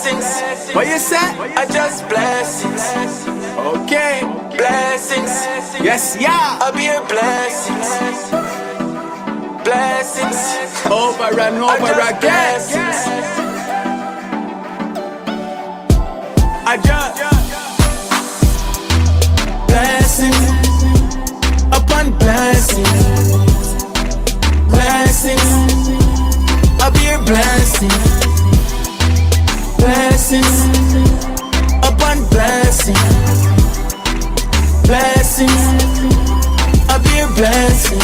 blessings. What you say? I just blessings. Okay, blessings. Yes, yeah. I'll be your blessings. Blessings. Over and over again. I just blessings upon blessings. Blessings. I'll be your blessing. Blessings upon blessings. Blessings. I'll be your blessing.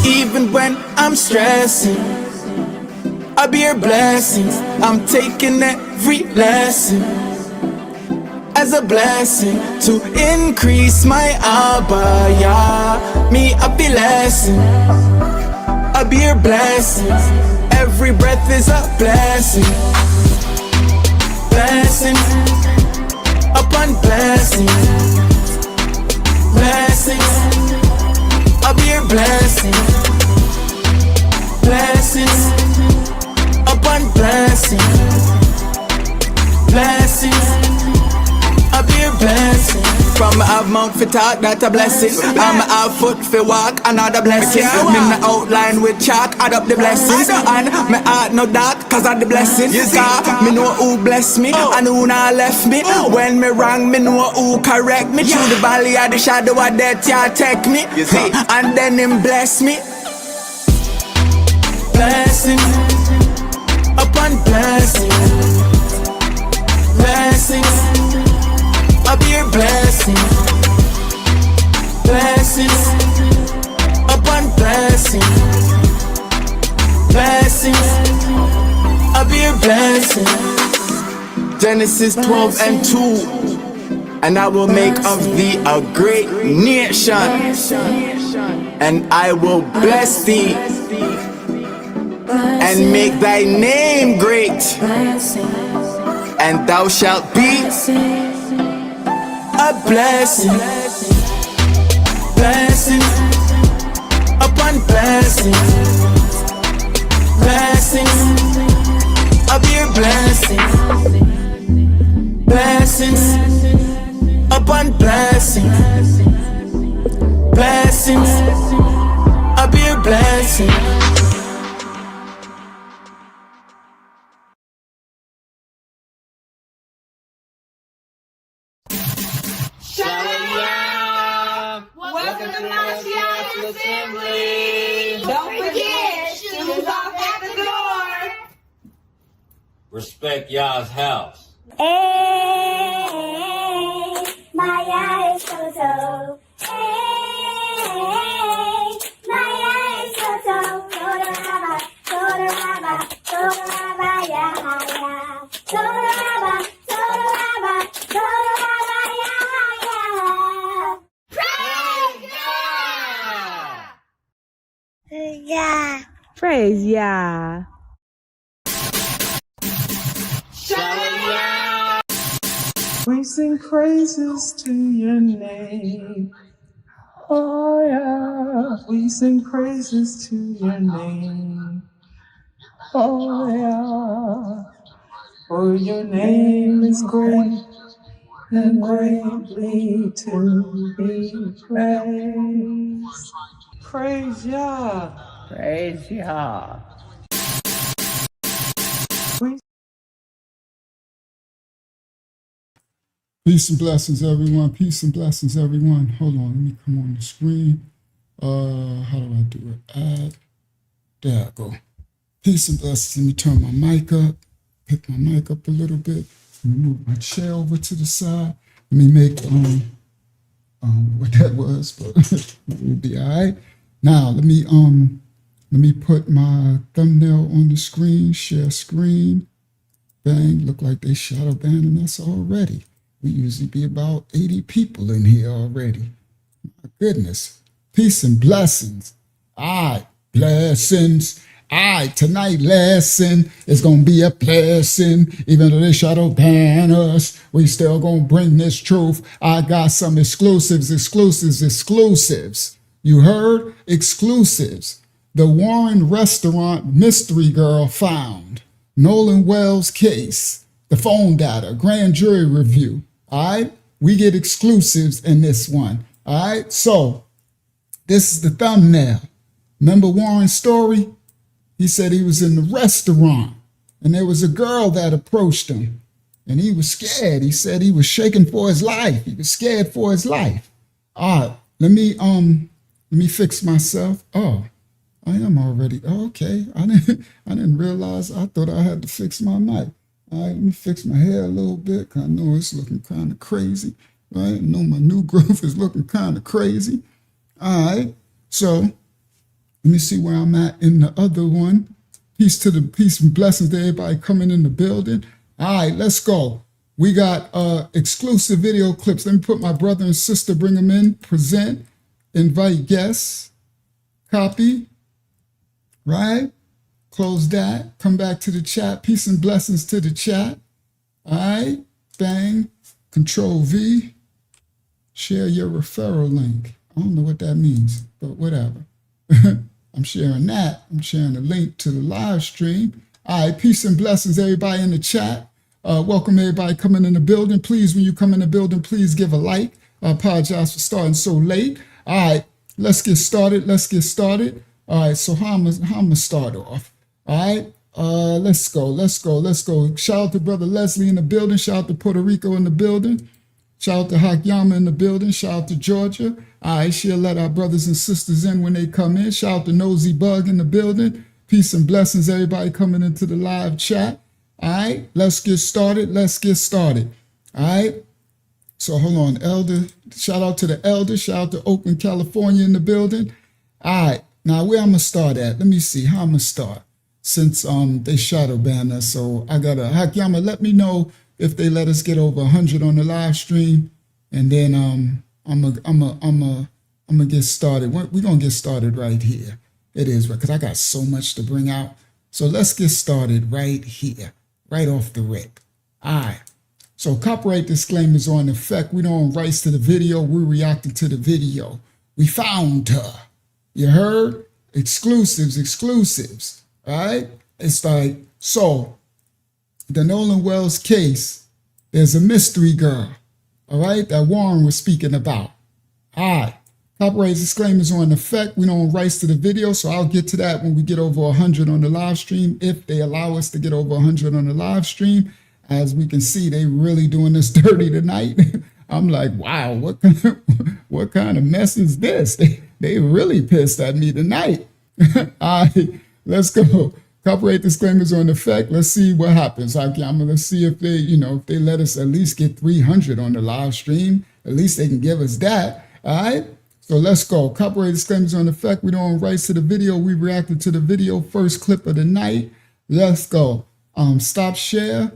Even when I'm stressing, I'll be your blessings. I'm taking every lesson as a blessing to increase my abaya. Me a blessing. I'll be your blessings. Every breath is a blessing. Blessings upon blessings. Blessings. I'll be your blessing. Blessings upon blessings. Blessings. I'll be your blessing. From I have mouth for talk, that's a blessing. I'm a foot for walk, another blessing. Me the outline with chalk, add up the blessings. And my heart no dark, cause of the blessing. Cause me know who bless me, and who not left me. When me wrong, me know who correct me. Through the valley of the shadow of death, yeah, take me. And then him bless me. Blessings upon blessings. Blessings. I'll be your blessing. Blessings upon blessings. Blessings. I'll be your blessing. Genesis 12 and 2. And I will make of thee a great nation, and I will bless thee and make thy name great, and thou shalt be a blessing. Blessings upon blessings. Blessings. I'll be your blessing. Blessings upon blessings. Blessings. I'll be your blessing. Welcome to my assembly. Don't forget, shoes off at the door. Respect y'all's house. Hey, my eyes so. Hey, my eyes so. Yeah. Praise Yah. We sing praises to your name. Oh yeah. We sing praises to your name. Oh yeah. For your name is great and greatly to be praised. Praise Yah. Praise Yah. Peace and blessings, everyone. Peace and blessings, everyone. Hold on, let me come on the screen. How do I do it? Add. There I go. Peace and blessings. Let me turn my mic up. Pick my mic up a little bit. Let me move my chair over to the side. Let me make what that was, but we'll be all right. Now let me put my thumbnail on the screen. Share screen. Bang. Look like they shadow banning us already. We usually be about 80 people in here already. My goodness. Peace and blessings. All right. Blessings. All right. Tonight lesson is going to be a blessing. Even though they shadow ban us, we still going to bring this truth. I got some exclusives. You heard? Exclusives. The Warren restaurant mystery girl found. Nolan Wells case. the phone data, grand jury review. All right, we get exclusives in this one. All right, so this is the thumbnail. Remember Warren's story? He said he was in the restaurant and there was a girl that approached him and he was scared. He said he was shaking for his life. He was scared for his life. All right, let me fix myself. Oh, I am already. Oh, okay. I didn't realize. I thought I had to fix my mic. All right, let me fix my hair a little bit, cause I know it's looking kind of crazy. Right? I know my new growth is looking kind of crazy. All right, so let me see where I'm at in the other one. Peace and blessings to everybody coming in the building. All right, let's go. We got exclusive video clips. Let me put my brother and sister, bring them in, present, invite guests, copy, right? Close that, come back to the chat. Peace and blessings to the chat. All right, bang, Control V, share your referral link. I don't know what that means, but whatever. I'm sharing that. I'm sharing a link to the live stream. All right, peace and blessings, everybody in the chat. Welcome everybody coming in the building. Please, when you come in the building, please give a like. I apologize for starting so late. All right, let's get started. All right, so how I'm gonna start off? All right, let's go. Shout out to Brother Leslie in the building. Shout out to Puerto Rico in the building. Shout out to Hakyama in the building. Shout out to Georgia. All right, she'll let our brothers and sisters in when they come in. Shout out to Nosy Bug in the building. Peace and blessings, everybody coming into the live chat. All right, let's get started. All right, so hold on, Elder. Shout out to the Elder. Shout out to Oakland, California in the building. All right, now where I'm gonna start at? Let me see how I'm gonna start. Since they shadow banned us, so I gotta Hakyama, let me know if they let us get over 100 on the live stream, and then I'm gonna get started. We're gonna get started right here. It is because I got so much to bring out. So let's get started right here, right off the rip. All right. So copyright disclaimers are in effect. We don't own rights to the video. We're reacting to the video. We found her. You heard? Exclusives. All right. It's like, so the Nolan Wells case, there's a mystery girl, all right, that Warren was speaking about. All right. Copyright disclaimers are in effect. We don't own rights to the video, so I'll get to that when we get over 100 on the live stream, if they allow us to get over 100 on the live stream. As we can see, they really doing this dirty tonight. I'm like, wow, what kind of mess is this? They really pissed at me tonight. All right, let's go. Copyright disclaimers are in effect. Let's see what happens. Let's see if they, if they let us at least get 300 on the live stream. At least they can give us that. All right. So let's go. Copyright disclaimers are in effect. We don't own rights to the video. We reacted to the video. First clip of the night. Let's go. Stop share.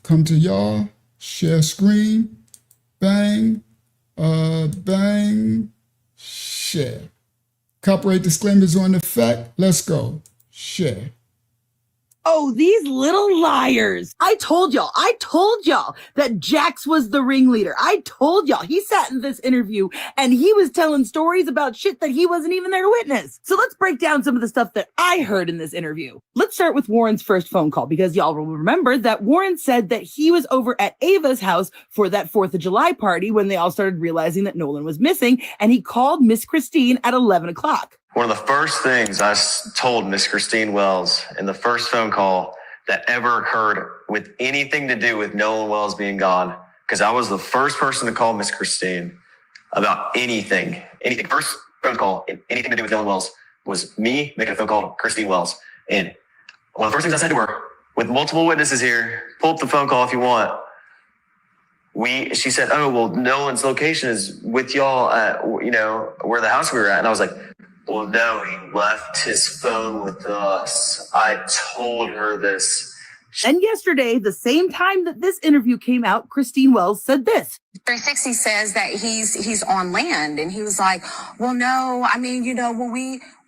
Come to y'all. Share screen. Bang. Bang. Share. Copyright disclaimers are in effect. Let's go. Share. Oh, these little liars. I told y'all that Jax was the ringleader. I told y'all he sat in this interview and he was telling stories about shit that he wasn't even there to witness. So let's break down some of the stuff that I heard in this interview. Let's start with Warren's first phone call, because y'all will remember that Warren said that he was over at Ava's house for that 4th of July party when they all started realizing that Nolan was missing, and he called Miss Christine at 11 o'clock. One of the first things I told Miss Christine Wells in the first phone call that ever occurred with anything to do with Nolan Wells being gone, because I was the first person to call Miss Christine about anything. First phone call, anything to do with Nolan Wells, was me making a phone call to Christine Wells. And one of the first things I said to her, with multiple witnesses here, pull up the phone call if you want. She said, oh, well, Nolan's location is with y'all at, where the house we were at. And I was like, well, no, he left his phone with us. I told her this. And yesterday, the same time that this interview came out, Christine Wells said this. 360 says that he's on land, and he was like, well, no, I mean,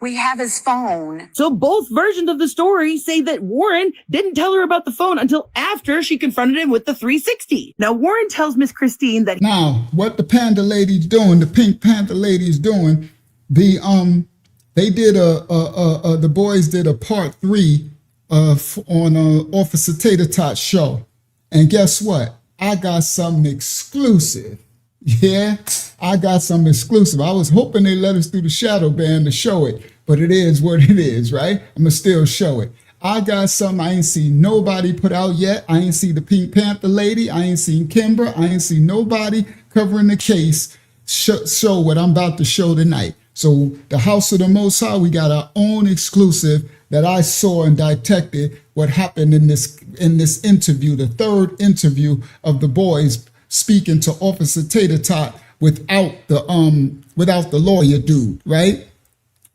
we have his phone. So both versions of the story say that Warren didn't tell her about the phone until after she confronted him with the 360. Now, Warren tells Miss Christine that now what the panda lady's doing, the pink panther lady's doing, they did the boys did a part 3 on Officer Tater Tot show, And guess what? I got something exclusive. Yeah, I got something exclusive. I was hoping they let us through the shadow ban to show it, but it is what it is, right? I'm gonna still show it. I got something I ain't seen nobody put out yet. I ain't seen the Pink Panther lady. I ain't seen Kimbra. I ain't seen nobody covering the case show what I'm about to show tonight. So the House of the Most High, we got our own exclusive that I saw and detected what happened in this interview, the third interview of the boys speaking to Officer Tater Tot without the lawyer dude, right?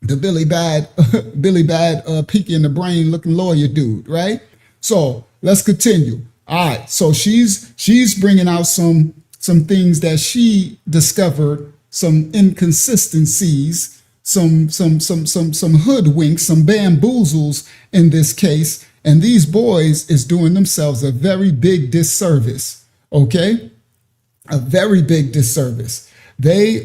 The Billy Bad, Pinky in the Brain looking lawyer dude, right? So let's continue. All right, so she's bringing out some things that she discovered, some inconsistencies, some hoodwinks, some bamboozles in this case, and these boys is doing themselves a very big disservice. Okay, a very big disservice. Their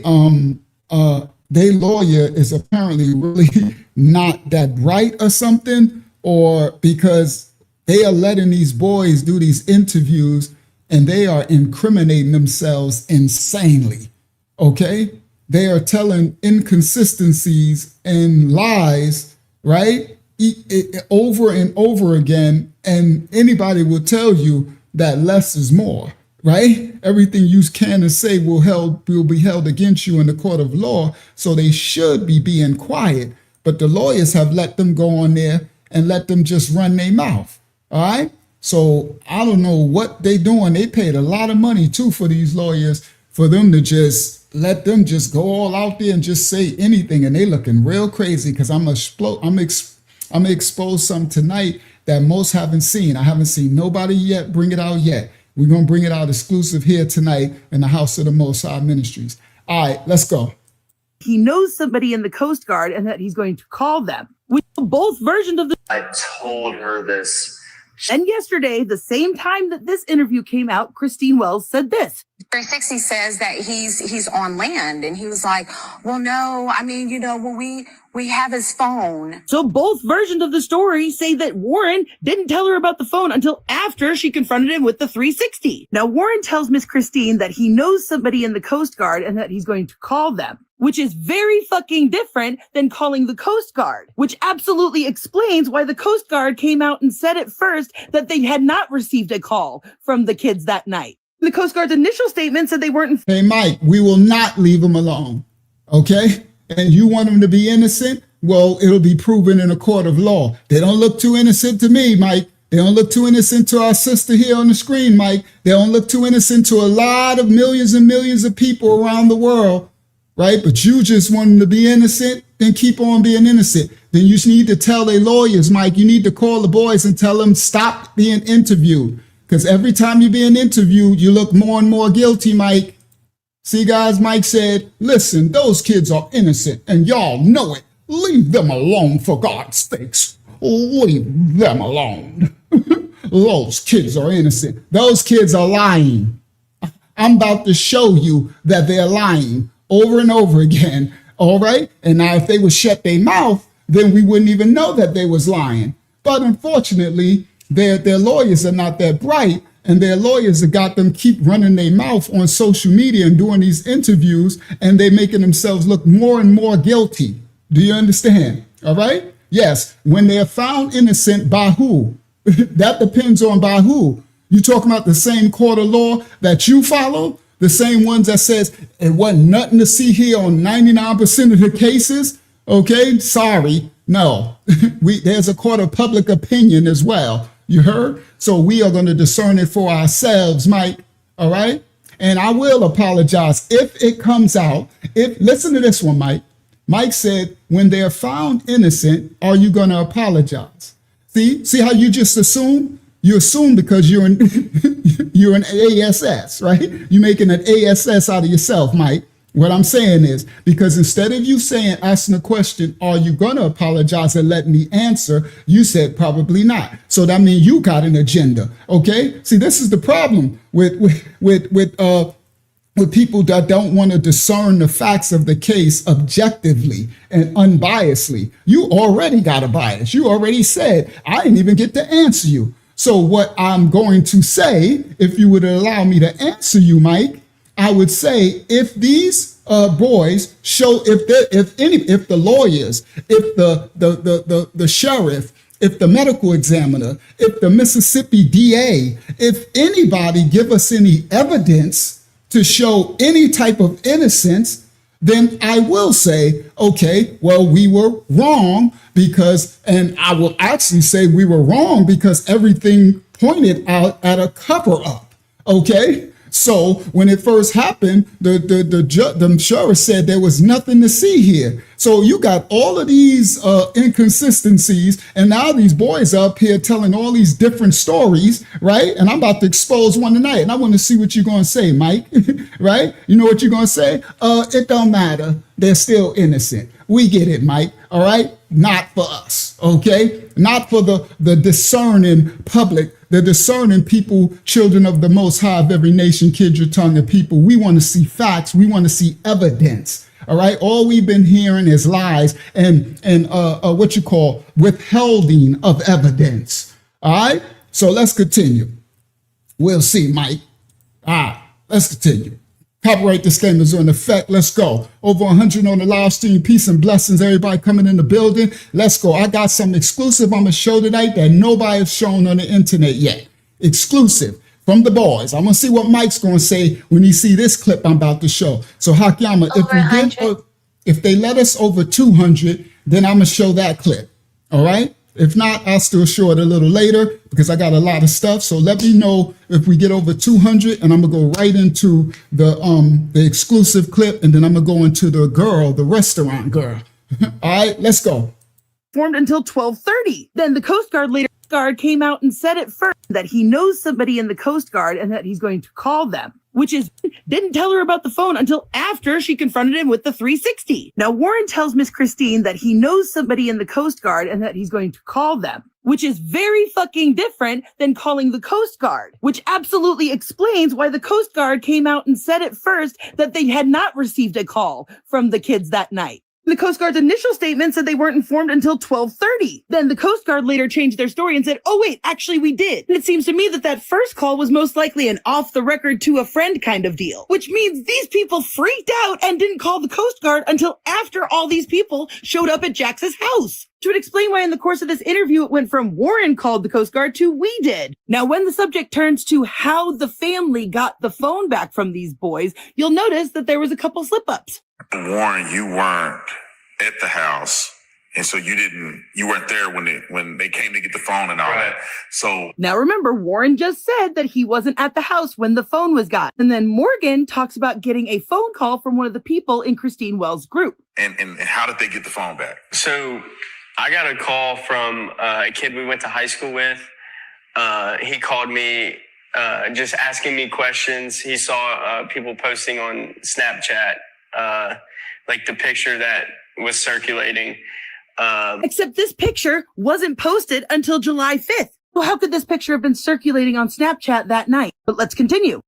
lawyer is apparently really not that bright or something, or because they are letting these boys do these interviews and they are incriminating themselves insanely. Okay, they are telling inconsistencies and lies, right? Over and over again, and anybody will tell you that less is more. Right? Everything you can and say will be held against you in the court of law. So they should be being quiet. But the lawyers have let them go on there and let them just run their mouth. All right? So I don't know what they doing. They paid a lot of money too for these lawyers for them to just let them just go all out there and just say anything. And they looking real crazy because I'm gonna expose something tonight that most haven't seen. I haven't seen nobody yet bring it out yet. We're going to bring it out exclusive here tonight in the House of the Most High Ministries. All right, let's go. He knows somebody in the Coast Guard and that he's going to call them. With both versions of the... I told her this. And yesterday, the same time that this interview came out, Christine Wells said this. 360 says that he's on land, and he was like, well, no, I mean, well, we have his phone. So both versions of the story say that Warren didn't tell her about the phone until after she confronted him with the 360. Now, Warren tells Miss Christine that he knows somebody in the Coast Guard and that he's going to call them, which is very fucking different than calling the Coast Guard, which absolutely explains why the Coast Guard came out and said at first that they had not received a call from the kids that night. The Coast Guard's initial statement said they weren't. Hey, Mike, we will not leave them alone. Okay? And you want them to be innocent? Well, it'll be proven in a court of law. They don't look too innocent to me, Mike. They don't look too innocent to our sister here on the screen, Mike. They don't look too innocent to a lot of millions and millions of people around the world, right? But you just want them to be innocent, then keep on being innocent. Then you need to tell their lawyers, Mike, you need to call the boys and tell them stop being interviewed. Because every time you're being interviewed, you look more and more guilty, Mike. See, guys, Mike said, listen, those kids are innocent and y'all know it. Leave them alone, for God's sakes. Leave them alone. Those kids are innocent. Those kids are lying. I'm about to show you that they're lying over and over again. All right? And now if they would shut their mouth, then we wouldn't even know that they was lying. But unfortunately, their lawyers are not that bright, and their lawyers have got them keep running their mouth on social media and doing these interviews, and they're making themselves look more and more guilty. Do you understand? All right? Yes. When they're found innocent, by who? That depends on by who. You talking about the same court of law that you follow? The same ones that says it wasn't nothing to see here on 99% of the cases? Okay, sorry. No, there's a court of public opinion as well. You heard? So we are going to discern it for ourselves, Mike. All right? And I will apologize if it comes out. Listen to this one, Mike. Mike said, when they're found innocent, are you going to apologize? See how you just assume? You assume because you're an ASS, right? You're making an ASS out of yourself, Mike. What I'm saying is, because instead of you asking the question, are you going to apologize and let me answer? You said probably not. So that means you got an agenda. Okay. See, this is the problem with people that don't want to discern the facts of the case objectively and unbiasedly. You already got a bias. You already said, I didn't even get to answer you. So what I'm going to say, if you would allow me to answer you, Mike, I would say if these boys show, if the lawyers, if the sheriff, if the medical examiner, if the Mississippi DA, if anybody give us any evidence to show any type of innocence, then I will say, okay, well, we were wrong because, and I will actually say we were wrong because everything pointed out at a cover up. Okay. So when it first happened, the sheriff said there was nothing to see here. So you got all of these inconsistencies, and now these boys are up here telling all these different stories, right? And I'm about to expose one tonight, and I want to see what you're going to say, Mike, right? You know what you're going to say? It don't matter. They're still innocent. We get it, Mike, all right? Not for us, okay? Not for the discerning public, the discerning people, children of the Most High of every nation, kid your tongue of people. We want to see facts. We want to see evidence. All right. All we've been hearing is lies and what you call withholding of evidence. All right. So let's continue. We'll see, Mike. All right. Let's continue. Copyright disclaimers are in effect. Let's go. Over 100 on the live stream. Peace and blessings. Everybody coming in the building. Let's go. I got some exclusive I'm going to show tonight that nobody has shown on the internet yet. Exclusive from the boys. I'm going to see what Mike's going to say when he see this clip I'm about to show. So Hakyama, if they let us over 200, then I'm going to show that clip. All right. If not, I'll still show it a little later because I got a lot of stuff. So let me know if we get over 200, and I'm gonna go right into the exclusive clip, and then I'm gonna go into the girl, the restaurant girl. All right, let's go. Formed until 12:30. Then the Coast Guard came out and said at first that he knows somebody in the Coast Guard and that he's going to call them, which is didn't tell her about the phone until after she confronted him with the 360. Now, Warren tells Miss Christine that he knows somebody in the Coast Guard and that he's going to call them, which is very fucking different than calling the Coast Guard, which absolutely explains why the Coast Guard came out and said at first that they had not received a call from the kids that night. The Coast Guard's initial statement said they weren't informed until 12:30. Then the Coast Guard later changed their story and said, oh wait, actually we did. And it seems to me that that first call was most likely an off the record to a friend kind of deal, which means these people freaked out and didn't call the Coast Guard until after all these people showed up at Jax's house. Which would explain why in the course of this interview, it went from Warren called the Coast Guard to we did. Now, when the subject turns to how the family got the phone back from these boys, you'll notice that there was a couple slip-ups. Warren, you weren't at the house, and so you weren't there when they came to get the phone and all that. So now remember, Warren just said that he wasn't at the house when the phone was got. And then Morgan talks about getting a phone call from one of the people in Christine Wells' group. And how did they get the phone back? So I got a call from a kid we went to high school with. He called me just asking me questions. He saw people posting on Snapchat, like the picture that was circulating. Except this picture wasn't posted until July 5th. Well, how could this picture have been circulating on Snapchat that night? But let's continue.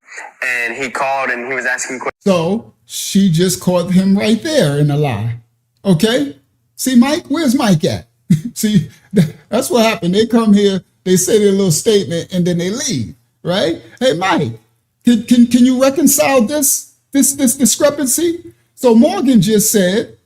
And he called and he was asking questions. So she just caught him right there in a lie. Okay? See, Mike, where's Mike at? See, that's what happened. They come here, they say their little statement, and then they leave, right? Hey, Mike, can you reconcile this discrepancy? So Morgan just said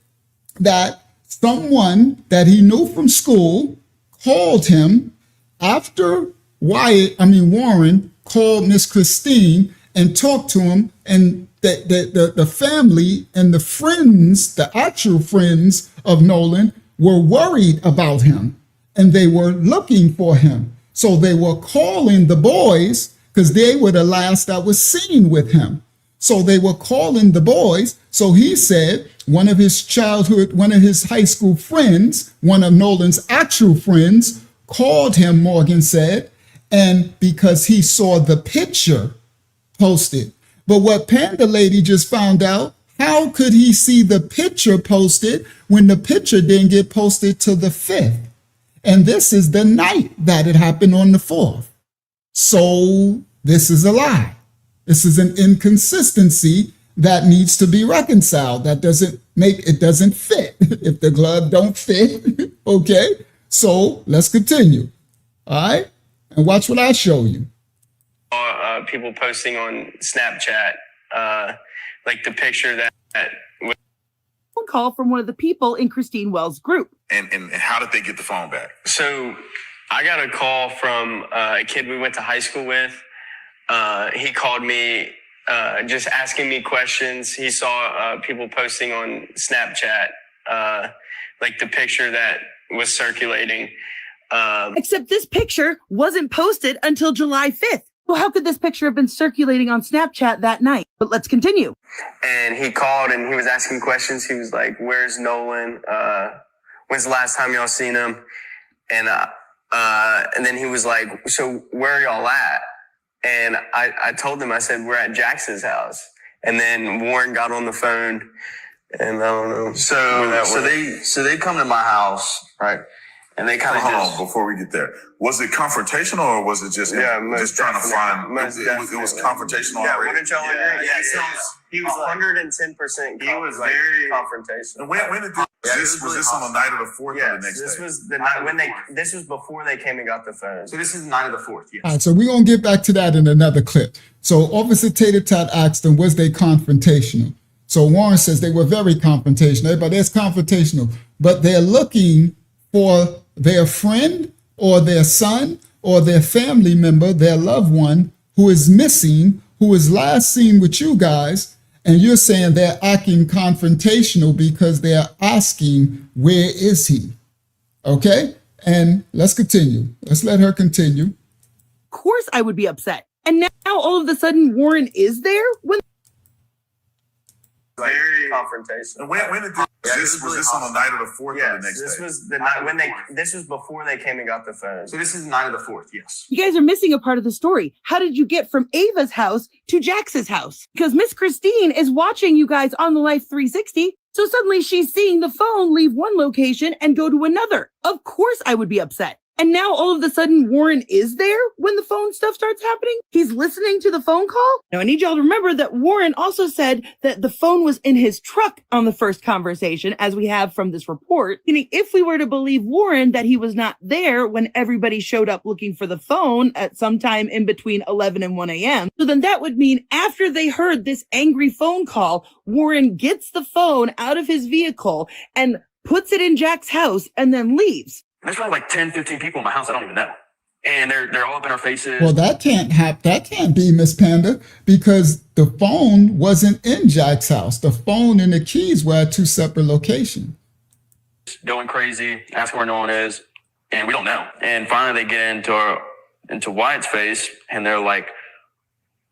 that someone that he knew from school called him after Warren called Miss Christine and talked to him, and the family and the friends, the actual friends of Nolan, were worried about him and they were looking for him. So they were calling the boys because they were the last that was seen with him. So they were calling the boys. So he said one of his high school friends, one of Nolan's actual friends, called him, Morgan said, and because he saw the picture posted. But what Panda Lady just found out, how could he see the picture posted when the picture didn't get posted to the 5th? And this is the night that it happened on the 4th. So this is a lie. This is an inconsistency that needs to be reconciled. That doesn't fit. If the glove don't fit, okay? So let's continue. All right? And watch what I show you. People posting on Snapchat, like the picture that Phone call from one of the people in Christine Wells' group. And how did they get the phone back? So I got a call from a kid we went to high school with. He called me just asking me questions. He saw people posting on Snapchat, like the picture that was circulating. Except this picture wasn't posted until July 5th. Well, how could this picture have been circulating on Snapchat that night? But let's continue. And he called and he was asking questions. He was like, "Where's Nolan? When's the last time y'all seen him?" And then he was like, "So where are y'all at?" And I told him, I said, "We're at Jax's house." And then Warren got on the phone, and I don't know. So they come to my house, right? And they kind of Hold on, before we get there. Was it confrontational or was it just just trying to find? It was confrontational. Yeah, already? wouldn't y'all agree? Yeah. He was 110%. He was very confrontational. And when did this was this on the night of the 4th or the next this day? was the night when this was before they came and got the phone. So this is the night of the 4th, yes. All right, so we're going to get back to that in another clip. So Officer Tatum asked them, was they confrontational? So Warren says they were very confrontational. Everybody, that's confrontational. But they're looking for their friend or their son or their family member, their loved one, who is missing, who was last seen with you guys. And you're saying they're acting confrontational because they're asking, where is he? Okay? And let's continue. Let's let her continue. Of course I would be upset. And now all of a sudden Warren is there? When very confrontational. And when did this was this on the night of the 4th or the next this day? was the night when this was before they came and got the phone. So this is the night of the 4th, yes. You guys are missing a part of the story. How did you get from Ava's house to Jax's house? Because Miss Christine is watching you guys on the Life 360. So suddenly she's seeing the phone leave one location and go to another. Of course I would be upset. And now all of a sudden Warren is there when the phone stuff starts happening? He's listening to the phone call? Now I need y'all to remember that Warren also said that the phone was in his truck on the first conversation, as we have from this report. Meaning if we were to believe Warren that he was not there when everybody showed up looking for the phone at some time in between 11 and 1 a.m., so then that would mean after they heard this angry phone call, Warren gets the phone out of his vehicle and puts it in Jack's house and then leaves. There's probably like 10, 15 people in my house I don't even know. And they're all up in our faces. Well, that can't happen. That can't be, Miss Panda, because the phone wasn't in Jack's house. The phone and the keys were at two separate locations. Going crazy, asking where no one is, and we don't know. And finally they get into Wyatt's face and they're like,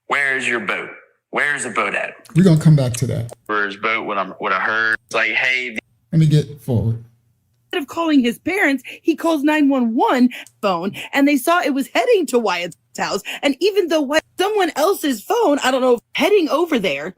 "Where's your boat? Where's the boat at?" We're going to come back to that. Where's his boat? What I heard. It's like, hey. Let me get forward. Instead of calling his parents, he calls 911 phone, and they saw it was heading to Wyatt's house. And even though someone else's phone, I don't know, heading over there,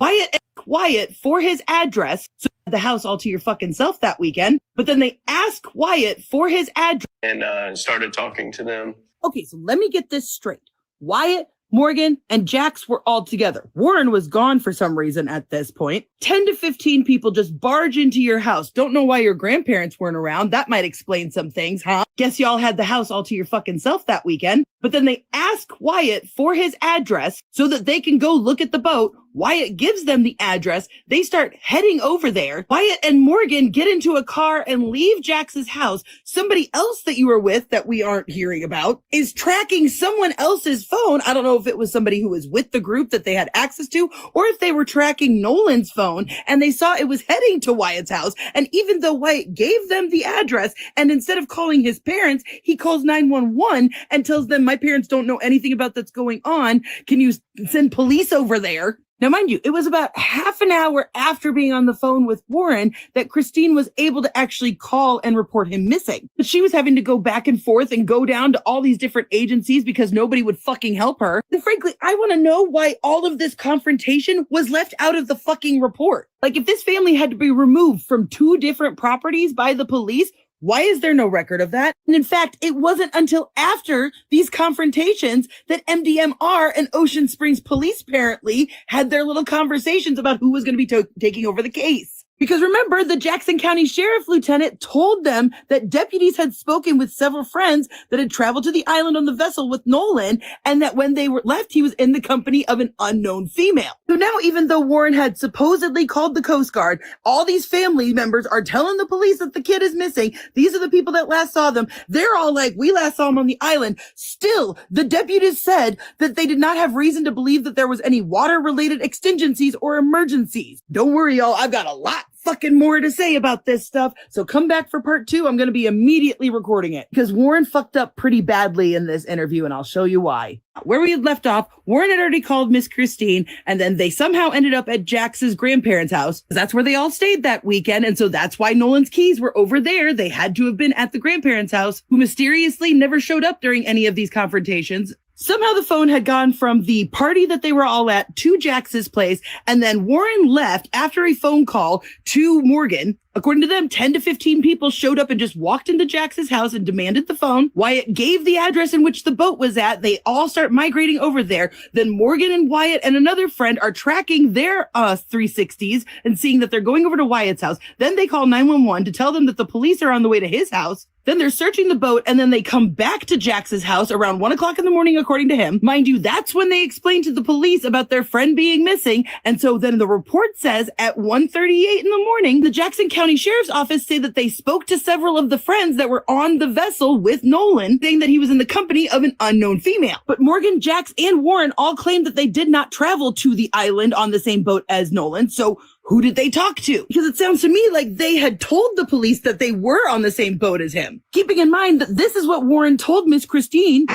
Wyatt for his address. So the house all to your fucking self that weekend. But then they ask Wyatt for his address. And started talking to them. Okay, so let me get this straight. Wyatt, Morgan, and Jax were all together. Warren was gone for some reason at this point. 10 to 15 people just barge into your house. Don't know why your grandparents weren't around. That might explain some things, huh? Guess y'all had the house all to your fucking self that weekend. But then they ask Wyatt for his address so that they can go look at the boat. Wyatt gives them the address. They start heading over there. Wyatt and Morgan get into a car and leave Jax's house. Somebody else that you were with that we aren't hearing about is tracking someone else's phone. I don't know if it was somebody who was with the group that they had access to, or if they were tracking Nolan's phone and they saw it was heading to Wyatt's house. And even though Wyatt gave them the address, and instead of calling his parents, he calls 911 and tells them, "My parents don't know anything about that's going on. Can you send police over there?" Now, mind you, it was about half an hour after being on the phone with Warren that Christine was able to actually call and report him missing. But she was having to go back and forth and go down to all these different agencies because nobody would fucking help her. And frankly, I want to know why all of this confrontation was left out of the fucking report. Like, if this family had to be removed from 2 different properties by the police, why is there no record of that? And in fact, it wasn't until after these confrontations that MDMR and Ocean Springs Police apparently had their little conversations about who was going to be taking over the case. Because remember, the Jackson County Sheriff Lieutenant told them that deputies had spoken with several friends that had traveled to the island on the vessel with Nolan, and that when they were left, he was in the company of an unknown female. So now, even though Warren had supposedly called the Coast Guard, all these family members are telling the police that the kid is missing. These are the people that last saw them. They're all like, we last saw him on the island. Still, the deputies said that they did not have reason to believe that there was any water-related exigencies or emergencies. Don't worry, y'all. I've got a lot fucking more to say about this stuff. So come back for part 2. I'm going to be immediately recording it because Warren fucked up pretty badly in this interview, and I'll show you why. Where we had left off, Warren had already called Miss Christine, and then they somehow ended up at Jax's grandparents' house. That's where they all stayed that weekend, and so that's why Nolan's keys were over there. They had to have been at the grandparents' house, who mysteriously never showed up during any of these confrontations. Somehow the phone had gone from the party that they were all at to Jax's place, and then Warren left after a phone call to Morgan. According to them, 10 to 15 people showed up and just walked into Jax's house and demanded the phone. Wyatt gave the address in which the boat was at. They all start migrating over there. Then Morgan and Wyatt and another friend are tracking their 360s and seeing that they're going over to Wyatt's house. Then they call 911 to tell them that the police are on the way to his house. Then they're searching the boat, and then they come back to Jax's house around 1 o'clock in the morning, according to him. Mind you, that's when they explain to the police about their friend being missing. And so then the report says at 1:38 in the morning, the Jackson County Sheriff's Office say that they spoke to several of the friends that were on the vessel with Nolan, saying that he was in the company of an unknown female. But Morgan, Jax, and Warren all claimed that they did not travel to the island on the same boat as Nolan. So who did they talk to? Because it sounds to me like they had told the police that they were on the same boat as him. Keeping in mind that this is what Warren told Miss Christine.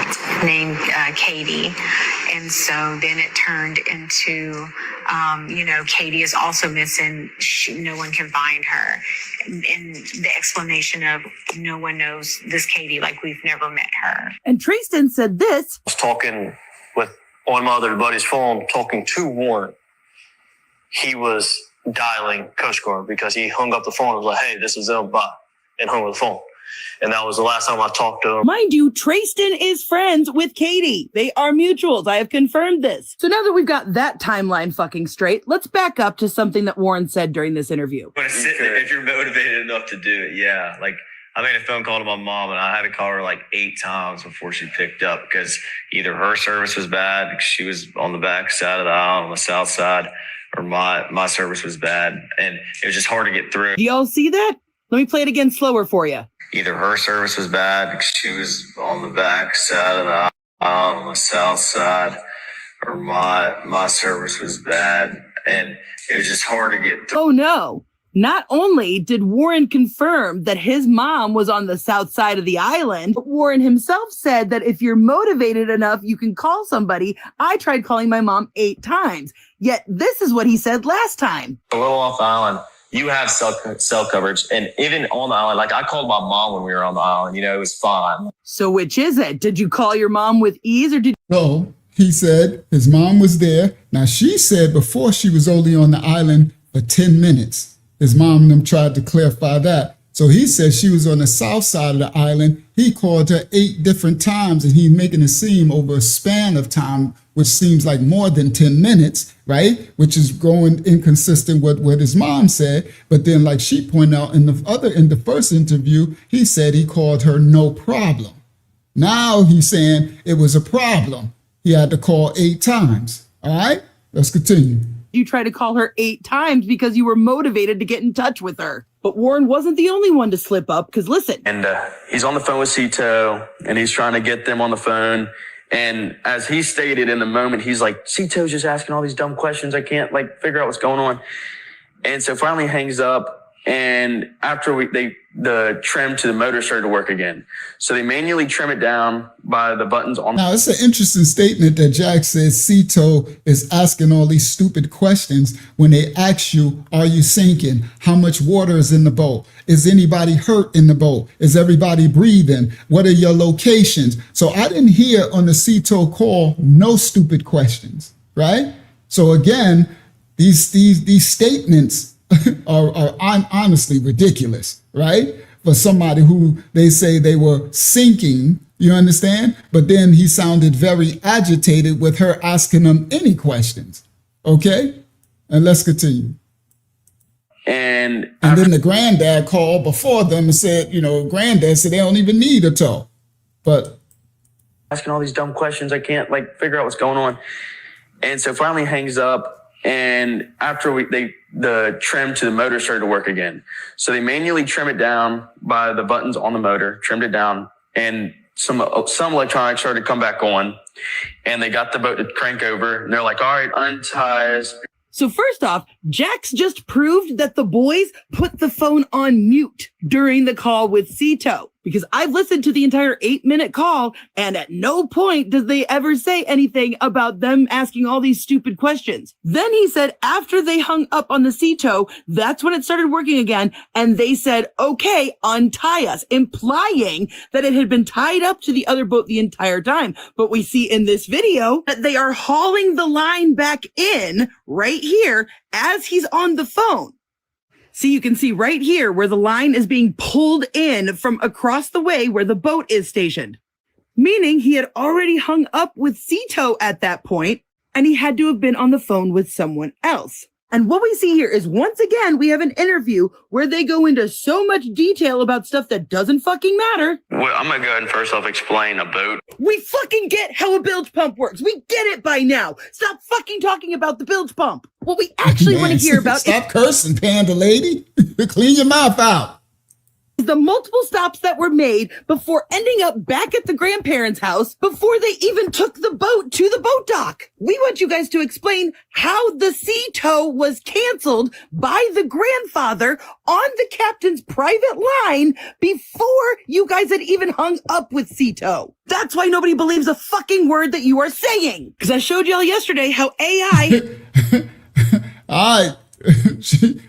Named Katie. And so then it turned into, Katie is also missing. No one can find her. And the explanation of no one knows this Katie, like we've never met her. And Tristan said this. I was talking on my other buddy's phone, talking to Warren. He was dialing Coast Guard because he hung up the phone and was like, hey, this is them, bye, and hung up the phone. And that was the last time I talked to him. Mind you, Tristan is friends with Katie. They are mutuals. I have confirmed this. So now that we've got that timeline fucking straight, let's back up to something that Warren said during this interview. But if you're motivated enough to do it, yeah. Like, I made a phone call to my mom, and I had to call her like 8 times before she picked up because either her service was bad because she was on the back side of the aisle on the south side, or my service was bad, and it was just hard to get through. Do y'all see that? Let me play it again slower for you. Either her service was bad because she was on the back side of the aisle on the south side, or my service was bad, and it was just hard to get through. Oh no. Not only did Warren confirm that his mom was on the south side of the island, but Warren himself said that if you're motivated enough, you can call somebody. I tried calling my mom 8 times. Yet this is what he said last time. A little off the island, you have cell coverage. And even on the island, like I called my mom when we were on the island, it was fine. So which is it? Did you call your mom with ease or did No, he said his mom was there. Now she said before she was only on the island for 10 minutes. His mom and them tried to clarify that. So he said she was on the south side of the island. He called her 8 different times, and he's making it seem over a span of time, which seems like more than 10 minutes, right? Which is going inconsistent with what his mom said. But then, like she pointed out in the first interview, he said he called her no problem. Now he's saying it was a problem. He had to call 8 times. All right, let's continue. You tried to call her 8 times because you were motivated to get in touch with her. But Warren wasn't the only one to slip up, because listen. And he's on the phone with Cito, and he's trying to get them on the phone. And as he stated in the moment, he's like, Cito's just asking all these dumb questions. I can't figure out what's going on. And so finally hangs up. And after the trim to the motor started to work again. So they manually trim it down by the buttons on. Now, it's an interesting statement that Jax says Cito is asking all these stupid questions when they ask you, are you sinking? How much water is in the boat? Is anybody hurt in the boat? Is everybody breathing? What are your locations? So I didn't hear on the Cito call no stupid questions, right? So again, these statements are honestly ridiculous, right? For somebody who they say they were sinking, you understand? But then he sounded very agitated with her asking him any questions, okay? And let's continue. And then the granddad called before them and said, you know, granddad said they don't even need a tow. But asking all these dumb questions, I can't like figure out what's going on. And so finally hangs up. And after the trim to the motor started to work again. So they manually trim it down by the buttons on the motor, trimmed it down, and some electronics started to come back on. And they got the boat to crank over. And they're like, all right, unties. So first off, Jax just proved that the boys put the phone on mute during the call with Cito, because I've listened to the entire 8-minute call, and at no point does they ever say anything about them asking all these stupid questions. Then he said after they hung up on the Cito, that's when it started working again, and they said, okay, untie us, implying that it had been tied up to the other boat the entire time. But we see in this video that they are hauling the line back in right here as he's on the phone. See, you can see right here where the line is being pulled in from across the way where the boat is stationed, meaning he had already hung up with Cito at that point, and he had to have been on the phone with someone else. And what we see here is, once again, we have an interview where they go into so much detail about stuff that doesn't fucking matter. Well, I'm going to go ahead and first off explain a boat. We fucking get how a bilge pump works. We get it by now. Stop fucking talking about the bilge pump. What we actually want to hear about Stop cursing, Panda Lady. Clean your mouth out. Is the multiple stops that were made before ending up back at the grandparents' house before they even took the boat to the boat dock. We want you guys to explain how the Cito was canceled by the grandfather on the captain's private line before you guys had even hung up with Cito. That's why nobody believes a fucking word that you are saying. Because I showed y'all yesterday how AI... All right.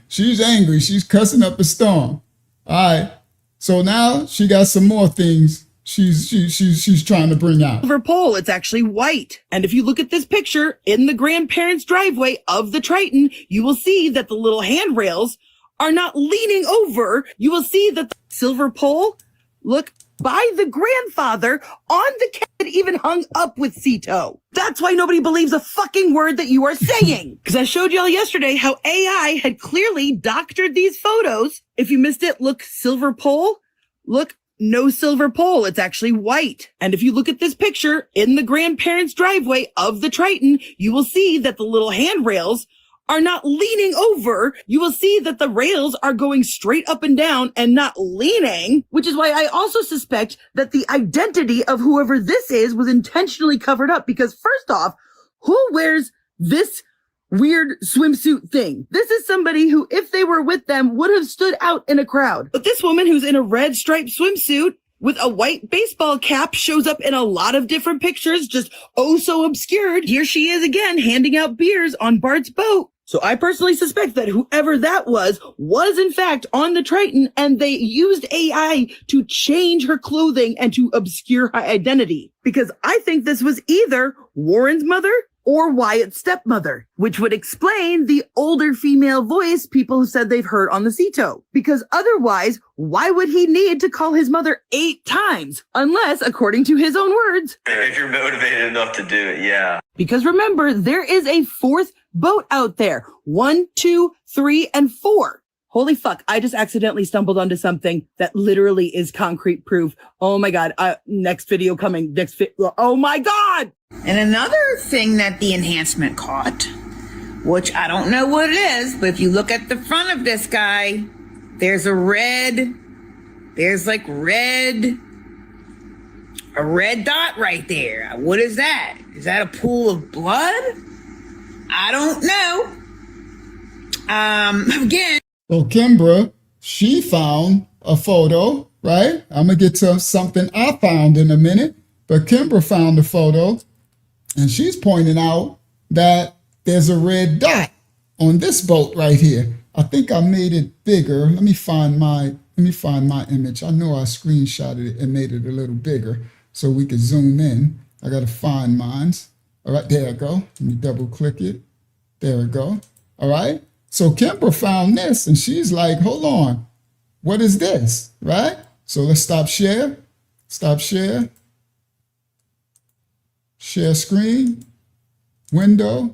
She's angry. She's cussing up a storm. All right. So now she got some more things she's trying to bring out. Silver pole, it's actually white. And if you look at this picture in the grandparents' driveway of the Triton, you will see that the little handrails are not leaning over. You will see that the silver pole, look, by the grandfather on the cat that even hung up with Cito. That's why nobody believes a fucking word that you are saying. Because I showed y'all yesterday how AI had clearly doctored these photos. If you missed it, look, silver pole. Look, no silver pole. It's actually white. And if you look at this picture in the grandparents' driveway of the Triton, you will see that the little handrails are not leaning over. You will see that the rails are going straight up and down and not leaning, which is why I also suspect that the identity of whoever this is was intentionally covered up. Because first off, who wears this weird swimsuit thing? This is somebody who, if they were with them, would have stood out in a crowd. But this woman who's in a red striped swimsuit with a white baseball cap shows up in a lot of different pictures, just oh so obscured. Here she is again, handing out beers on Bart's boat. So I personally suspect that whoever that was in fact on the Triton, and they used AI to change her clothing and to obscure her identity. Because I think this was either Warren's mother or Wyatt's stepmother, which would explain the older female voice people who said they've heard on the Cito. Because otherwise, why would he need to call his mother 8 times? Unless, according to his own words, If you're motivated enough to do it, yeah. because remember, there is a 4th boat out there. 1, 2, 3, and 4. Holy fuck, I just accidentally stumbled onto something that literally is concrete proof. Oh my God. Next video coming. Oh my God. And another thing that the enhancement caught, which I don't know what it is, but if you look at the front of this guy, there's a red dot right there. What is that? Is that a pool of blood? I don't know. Again. So Kimbra, she found a photo, right? I'm going to get to something I found in a minute. But Kimbra found a photo, and she's pointing out that there's a red dot on this boat right here. I think I made it bigger. Let me find my image. I know I screenshotted it and made it a little bigger so we could zoom in. I got to find mine. All right, there I go. Let me double click it. There we go. All right. So Kimbra found this, and she's like, hold on. What is this? Right? So let's stop share. Stop share. Share screen. Window.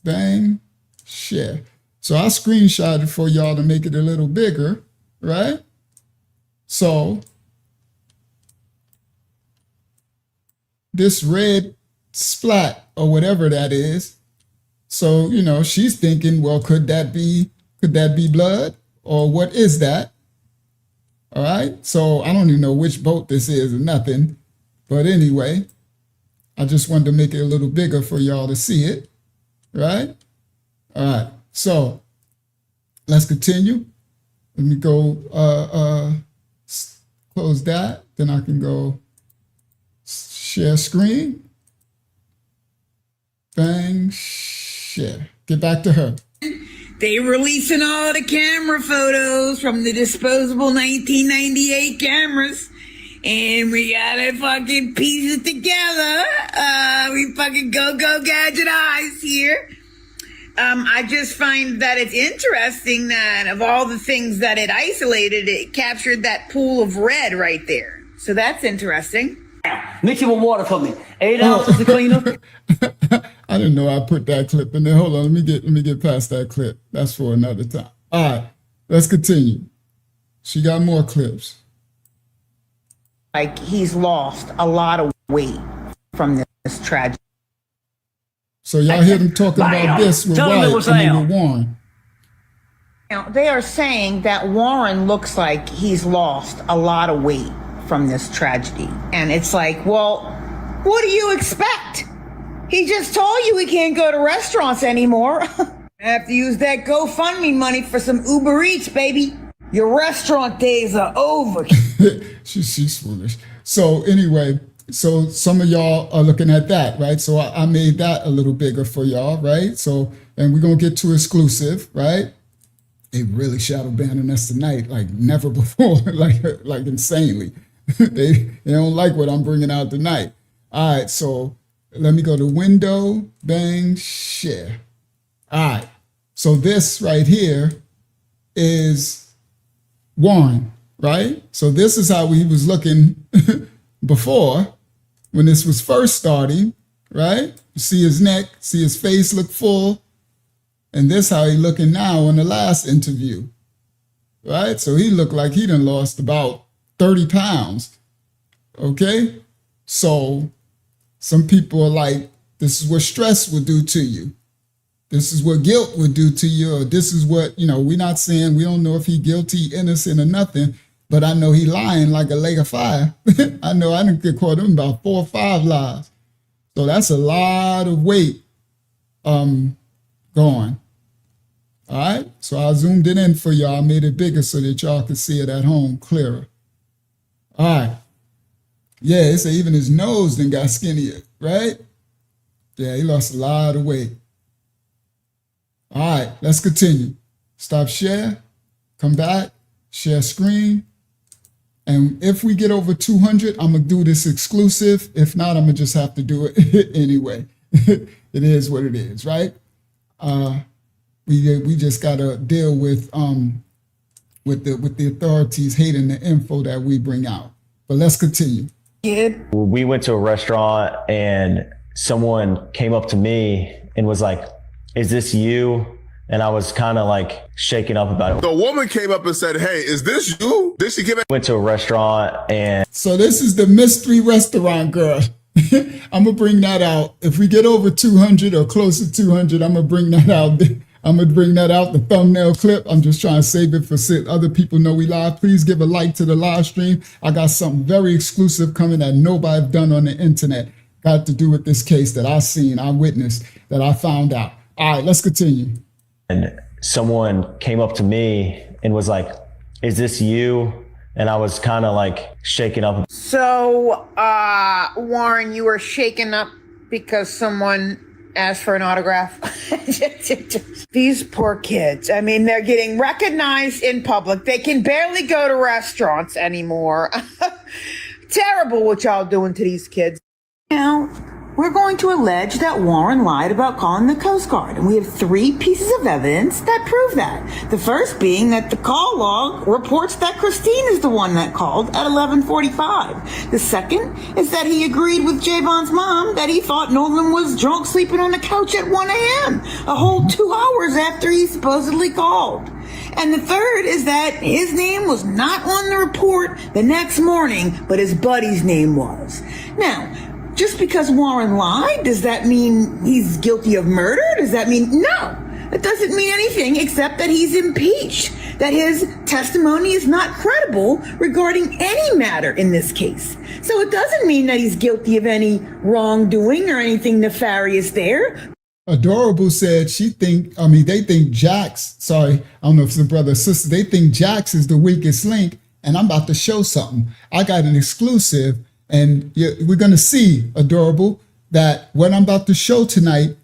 Bang. Share. So I screenshotted for y'all to make it a little bigger, right? So this red splat or whatever that is. So, you know, she's thinking, well, could that be blood or what is that? All right. So I don't even know which boat this is or nothing. But anyway, I just wanted to make it a little bigger for y'all to see it. Right. All right. So let's continue. Let me go close that. Then I can go share screen. Bang, share. Get back to her. They releasing all the camera photos from the disposable 1998 cameras. And we gotta fucking piece it together. We fucking go gadget eyes here. I just find that it's interesting that of all the things that it isolated, it captured that pool of red right there. So that's interesting. Mix it with water for me. 8 ounces to clean up. I didn't know I put that clip in there. Hold on, let me get past that clip. That's for another time. All right, let's continue. She got more clips. Like he's lost a lot of weight from this tragedy. So y'all hear them talking about this with Wyatt and with Warren. Now, they are saying that Warren looks like he's lost a lot of weight from this tragedy. And it's like, well, what do you expect? He just told you he can't go to restaurants anymore. I have to use that GoFundMe money for some Uber Eats, baby. Your restaurant days are over. She's foolish. So anyway, so some of y'all are looking at that, right? So I made that a little bigger for y'all, right? So, and we're going to get to exclusive, right? They really shadow banning us tonight like never before, like insanely. They don't like what I'm bringing out tonight. All right, so let me go to window, bang, share. All right, so this right here is Warren, right? So this is how he was looking before when this was first starting, right? You see his neck, see his face look full. And this how he looking now in the last interview, right? So he looked like he done lost about 30 pounds, okay? So some people are like, this is what stress would do to you. This is what guilt would do to you, or this is what, you know, we're not saying, we don't know if he guilty, innocent or nothing, but I know he lying like a lake of fire. I know I didn't get caught in about 4 or 5 lies. So that's a lot of weight gone. All right, so I zoomed it in for y'all, made it bigger so that y'all could see it at home clearer. All right. Yeah, it's even his nose then got skinnier, right? Yeah, he lost a lot of weight. All right, let's continue. Stop share, come back, share screen. And if we get over 200, I'm gonna do this exclusive. If not, I'm gonna just have to do it anyway. It is what it is, right? We just gotta deal with the authorities hating the info that we bring out. But let's continue. We went to a restaurant and someone came up to me and was like, "Is this you?" And I was kind of like shaken up about it. The woman came up and said, "Hey, is this you?" Then she came back. Went to a restaurant and. So this is the mystery restaurant girl. I'm gonna bring that out. If we get over 200 or close to 200, I'm gonna bring that out. I'm gonna bring that out, the thumbnail clip. I'm just trying to save it for other people know we live. Please give a like to the live stream. I got something very exclusive coming that nobody's done on the internet. Got to do with this case that I seen, I witnessed, that I found out. All right, let's continue. And someone came up to me and was like, "Is this you?" And I was kind of like shaken up. So, Warren, you were shaken up because someone asked for an autograph. These poor kids. I mean, they're getting recognized in public. They can barely go to restaurants anymore. Terrible what y'all doing to these kids. Now, we're going to allege that Warren lied about calling the Coast Guard. And we have 3 pieces of evidence that prove that. The first being that the call log reports that Christine is the one that called at 11:45. The second is that he agreed with Javon's mom that he thought Nolan was drunk sleeping on the couch at 1 a.m., a whole 2 hours after he supposedly called. And the third is that his name was not on the report the next morning, but his buddy's name was. Now, just because Warren lied, does that mean he's guilty of murder? Does that mean no? It doesn't mean anything except that he's impeached, that his testimony is not credible regarding any matter in this case. So it doesn't mean that he's guilty of any wrongdoing or anything nefarious there. Adorable said they think Jax, sorry, I don't know if it's a brother or sister, they think Jax is the weakest link, and I'm about to show something. I got an exclusive, and we're going to see, Adorable, that what I'm about to show tonight,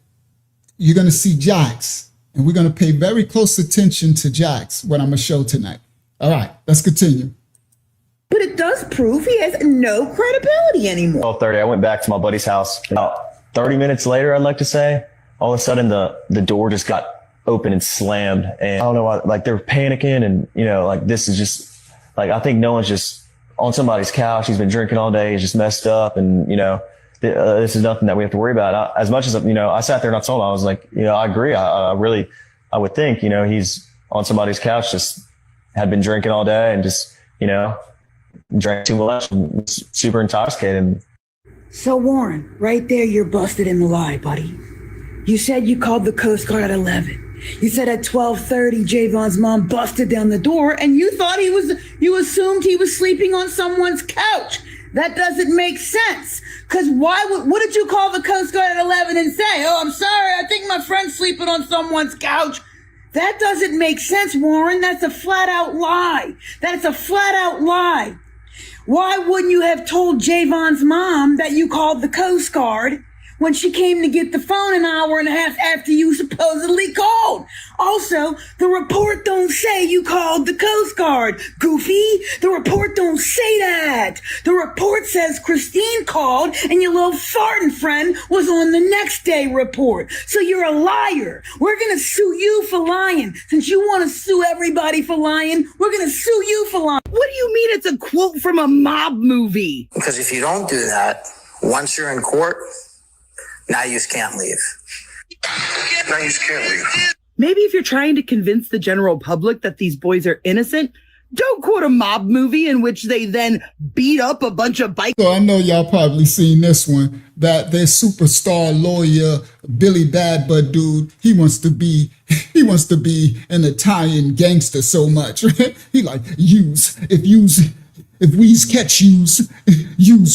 you're going to see Jax, and we're going to pay very close attention to Jax, what I'm going to show tonight. All right, let's continue. But it does prove he has no credibility anymore. 12:30, I went back to my buddy's house. About 30 minutes later, I'd like to say, all of a sudden the door just got open and slammed, and I don't know why, like, they're panicking, and like, this is just like, I think Nolan's just on somebody's couch. He's been drinking all day. He's just messed up, and this is nothing that we have to worry about. As much as I sat there and I told him, I was like, I agree. I would think he's on somebody's couch, just had been drinking all day and just drank too much and was super intoxicated. So Warren, right there, you're busted in the lie, buddy. You said you called the Coast Guard at 11. You said at 12:30, Javon's mom busted down the door, and you assumed he was sleeping on someone's couch. That doesn't make sense. Because what did you call the Coast Guard at 11 and say? Oh, I'm sorry, I think my friend's sleeping on someone's couch. That doesn't make sense, Warren. That's a flat out lie. That's a flat out lie. Why wouldn't you have told Javon's mom that you called the Coast Guard when she came to get the phone an hour and a half after you supposedly called? Also, the report don't say you called the Coast Guard, Goofy. The report don't say that. The report says Christine called and your little farting friend was on the next day report. So you're a liar. We're going to sue you for lying. Since you want to sue everybody for lying, we're going to sue you for lying. What do you mean it's a quote from a mob movie? Because if you don't do that, once you're in court, now you just can't leave. Now you just can't leave. Maybe if you're trying to convince the general public that these boys are innocent, don't quote a mob movie in which they then beat up a bunch of bikers. So I know y'all probably seen this one, that their superstar lawyer, Billy Bad Bud dude, he wants to be an Italian gangster so much. Right? He like, if we's catch yous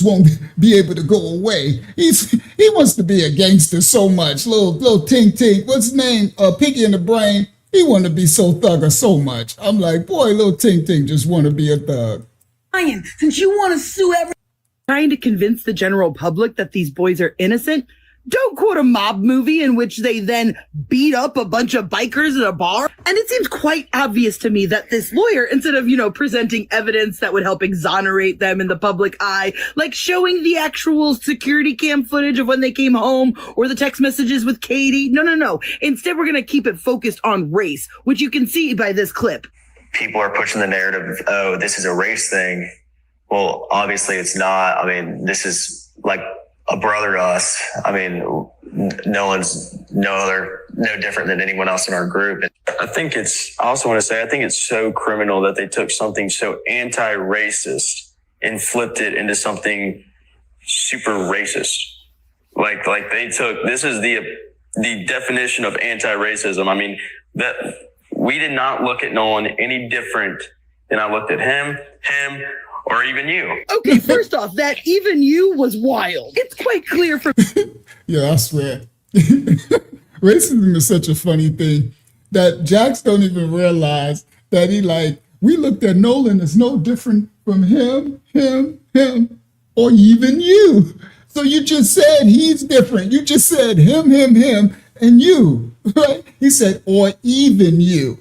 won't be able to go away. He wants to be a gangster so much. Little Tink Tink, what's his name? Pinky in the Brain. He want to be so thugger so much. I'm like, boy, little Tink Tink just want to be a thug. Since you want to sue everybody. Trying to convince the general public that these boys are innocent, don't quote a mob movie in which they then beat up a bunch of bikers at a bar. And it seems quite obvious to me that this lawyer, instead of, presenting evidence that would help exonerate them in the public eye, like showing the actual security cam footage of when they came home or the text messages with Katie. No. Instead, we're going to keep it focused on race, which you can see by this clip. People are pushing the narrative of, oh, this is a race thing. Well, obviously it's not. I mean, this is like a brother to us. I mean, Nolan's no different than anyone else in our group. I also want to say, I think it's so criminal that they took something so anti-racist and flipped it into something super racist. Like they took, this is the definition of anti-racism. I mean, that we did not look at Nolan any different than I looked at him, or even you. Okay, first off, that even you was wild. It's quite clear from... Yeah, I swear. Racism is such a funny thing that Jax don't even realize that we looked at Nolan as no different from him, or even you. So you just said he's different. You just said him, and you, right? He said, or even you.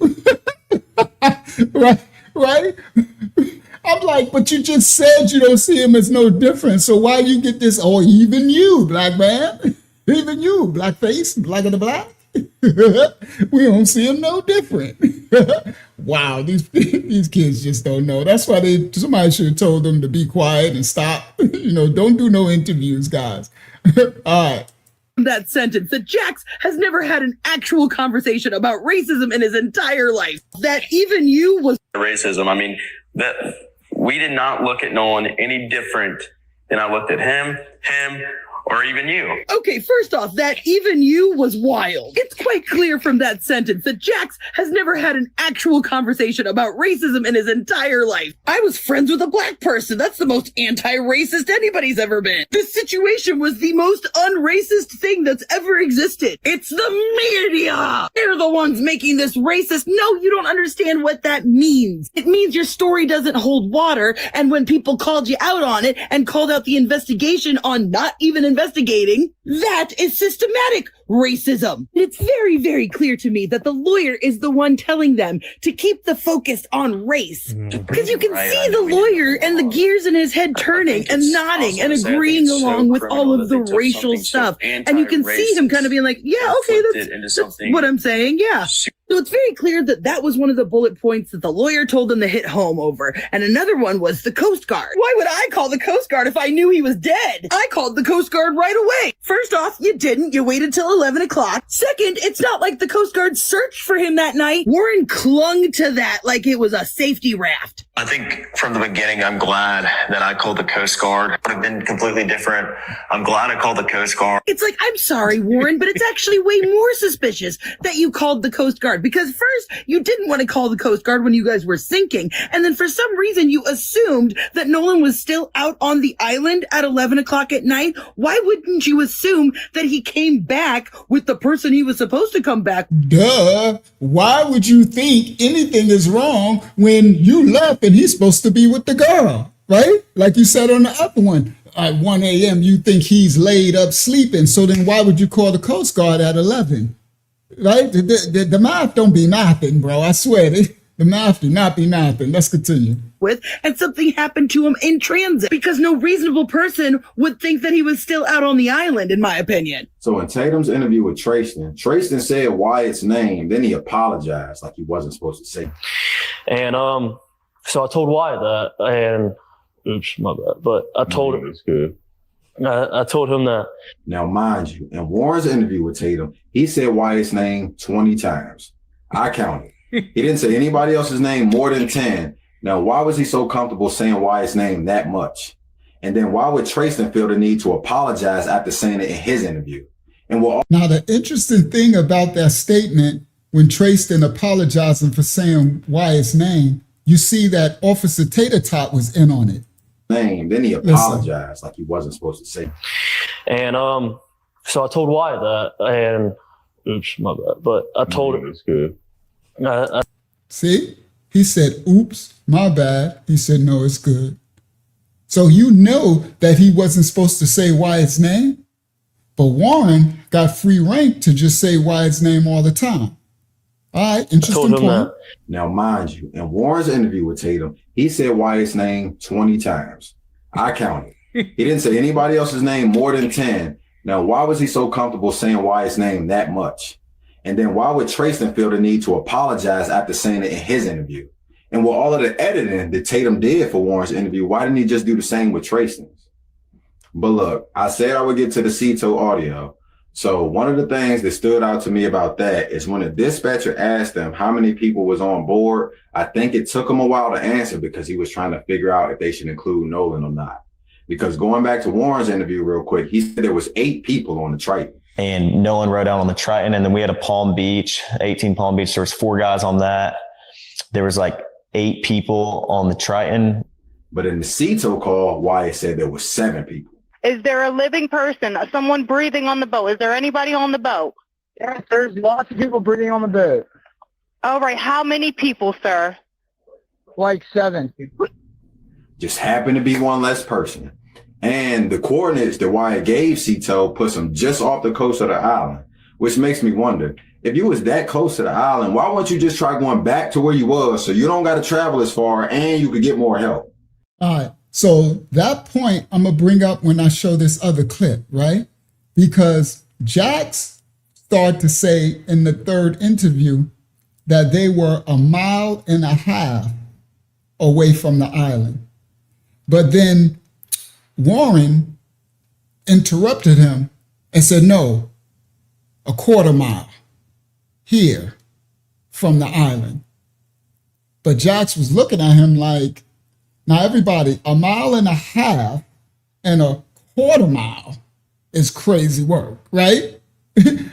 Right? I'm like, but you just said you don't see him as no different. So why you get this, oh, even you, black man, even you, black face, black of the black? We don't see him no different. Wow, these kids just don't know. That's why somebody should have told them to be quiet and stop. Don't do no interviews, guys. All right. That sentence that Jax has never had an actual conversation about racism in his entire life. That even you was Racism. I mean, that we did not look at Nolan any different than I looked at him, or even you. Okay, first off, that even you was wild. It's quite clear from that sentence that Jax has never had an actual conversation about racism in his entire life. I was friends with a black person. That's the most anti-racist anybody's ever been. This situation was the most unracist thing that's ever existed. It's the media. They're the ones making this racist. No, you don't understand what that means. It means your story doesn't hold water, and when people called you out on it and called out the investigation on not even investigating, that is systematic racism. It's very, very clear to me that the lawyer is the one telling them to keep the focus on race. Because you can see the lawyer and the gears in his head turning and nodding and agreeing along with all of the racial stuff. And you can see him kind of being like, yeah, okay, that's what I'm saying. Yeah. So it's very clear that that was one of the bullet points that the lawyer told them to hit home over. And another one was the Coast Guard. Why would I call the Coast Guard if I knew he was dead? I called the Coast Guard right away. First off, you didn't. You waited till 11 o'clock. Second, it's not like the Coast Guard searched for him that night. Warren clung to that like it was a safety raft. I think from the beginning, I'm glad that I called the Coast Guard. It would have been completely different. I'm glad I called the Coast Guard. It's like, I'm sorry, Warren, but it's actually way more suspicious that you called the Coast Guard, because first, you didn't want to call the Coast Guard when you guys were sinking. And then for some reason, you assumed that Nolan was still out on the island at 11 o'clock at night. Why wouldn't you assume that he came back with the person he was supposed to come back? Duh. Why would you think anything is wrong when you left and he's supposed to be with the girl, right? Like you said on the other one. At 1 a.m., you think he's laid up sleeping. So then why would you call the Coast Guard at 11? Right? The math don't be nothing, bro. I swear. The math do not be nothing. Let's continue. And something happened to him in transit, because no reasonable person would think that he was still out on the island, in my opinion. So in Tatum's interview with Trayston said Wyatt's name, then he apologized like he wasn't supposed to say. And so I told Wyatt that, and oops, my bad. But I told him it's good. I told him that. Now, mind you, in Warren's interview with Tatum, he said Wyatt's name 20 times. I counted. He didn't say anybody else's name more than 10. Now, why was he so comfortable saying Wyatt's name that much? And then why would Trayston feel the need to apologize after saying it in his interview? And now, the interesting thing about that statement, when Trayston apologizing for saying Wyatt's name, you see that Officer Tater Tot was in on it. Then he apologized like he wasn't supposed to say. And so I told Wyatt that, and oops, my bad. But I told him it's good. See, he said, oops, my bad. He said, no, it's good. So you know that he wasn't supposed to say Wyatt's name, but Warren got free rank to just say Wyatt's name all the time. All right, interesting point. Now, mind you, in Warren's interview with Tatum, he said Wyatt's name 20 times. I counted. He didn't say anybody else's name more than 10. Now, why was he so comfortable saying Wyatt's name that much? And then why would Trayston feel the need to apologize after saying it in his interview? And with all of the editing that Tatum did for Warren's interview, why didn't he just do the same with Trayston's? But look, I said I would get to the CETO audio. So one of the things that stood out to me about that is when the dispatcher asked them how many people was on board, I think it took him a while to answer because he was trying to figure out if they should include Nolan or not. Because going back to Warren's interview real quick, he said there was 8 people on the Triton. And Nolan rode out on the Triton, and then we had a Palm Beach, 18 Palm Beach. There was 4 guys on that. There was like 8 people on the Triton. But in the CETO call, Wyatt said there was 7 people. Is there a living person, someone breathing on the boat? Is there anybody on the boat? Yes, there's lots of people breathing on the boat. All right. How many people, sir? Like 7. Just happened to be one less person. And the coordinates that Wyatt gave CETO puts them just off the coast of the island, which makes me wonder, if you was that close to the island, why wouldn't you just try going back to where you was so you don't got to travel as far and you could get more help? All right. So that point I'm going to bring up when I show this other clip, right? Because Jax started to say in the third interview that they were 1.5 miles away from the island. But then Warren interrupted him and said, no, 1/4 mile here from the island. But Jax was looking at him like, now everybody, 1.5 miles and 1/4 mile is crazy work, right?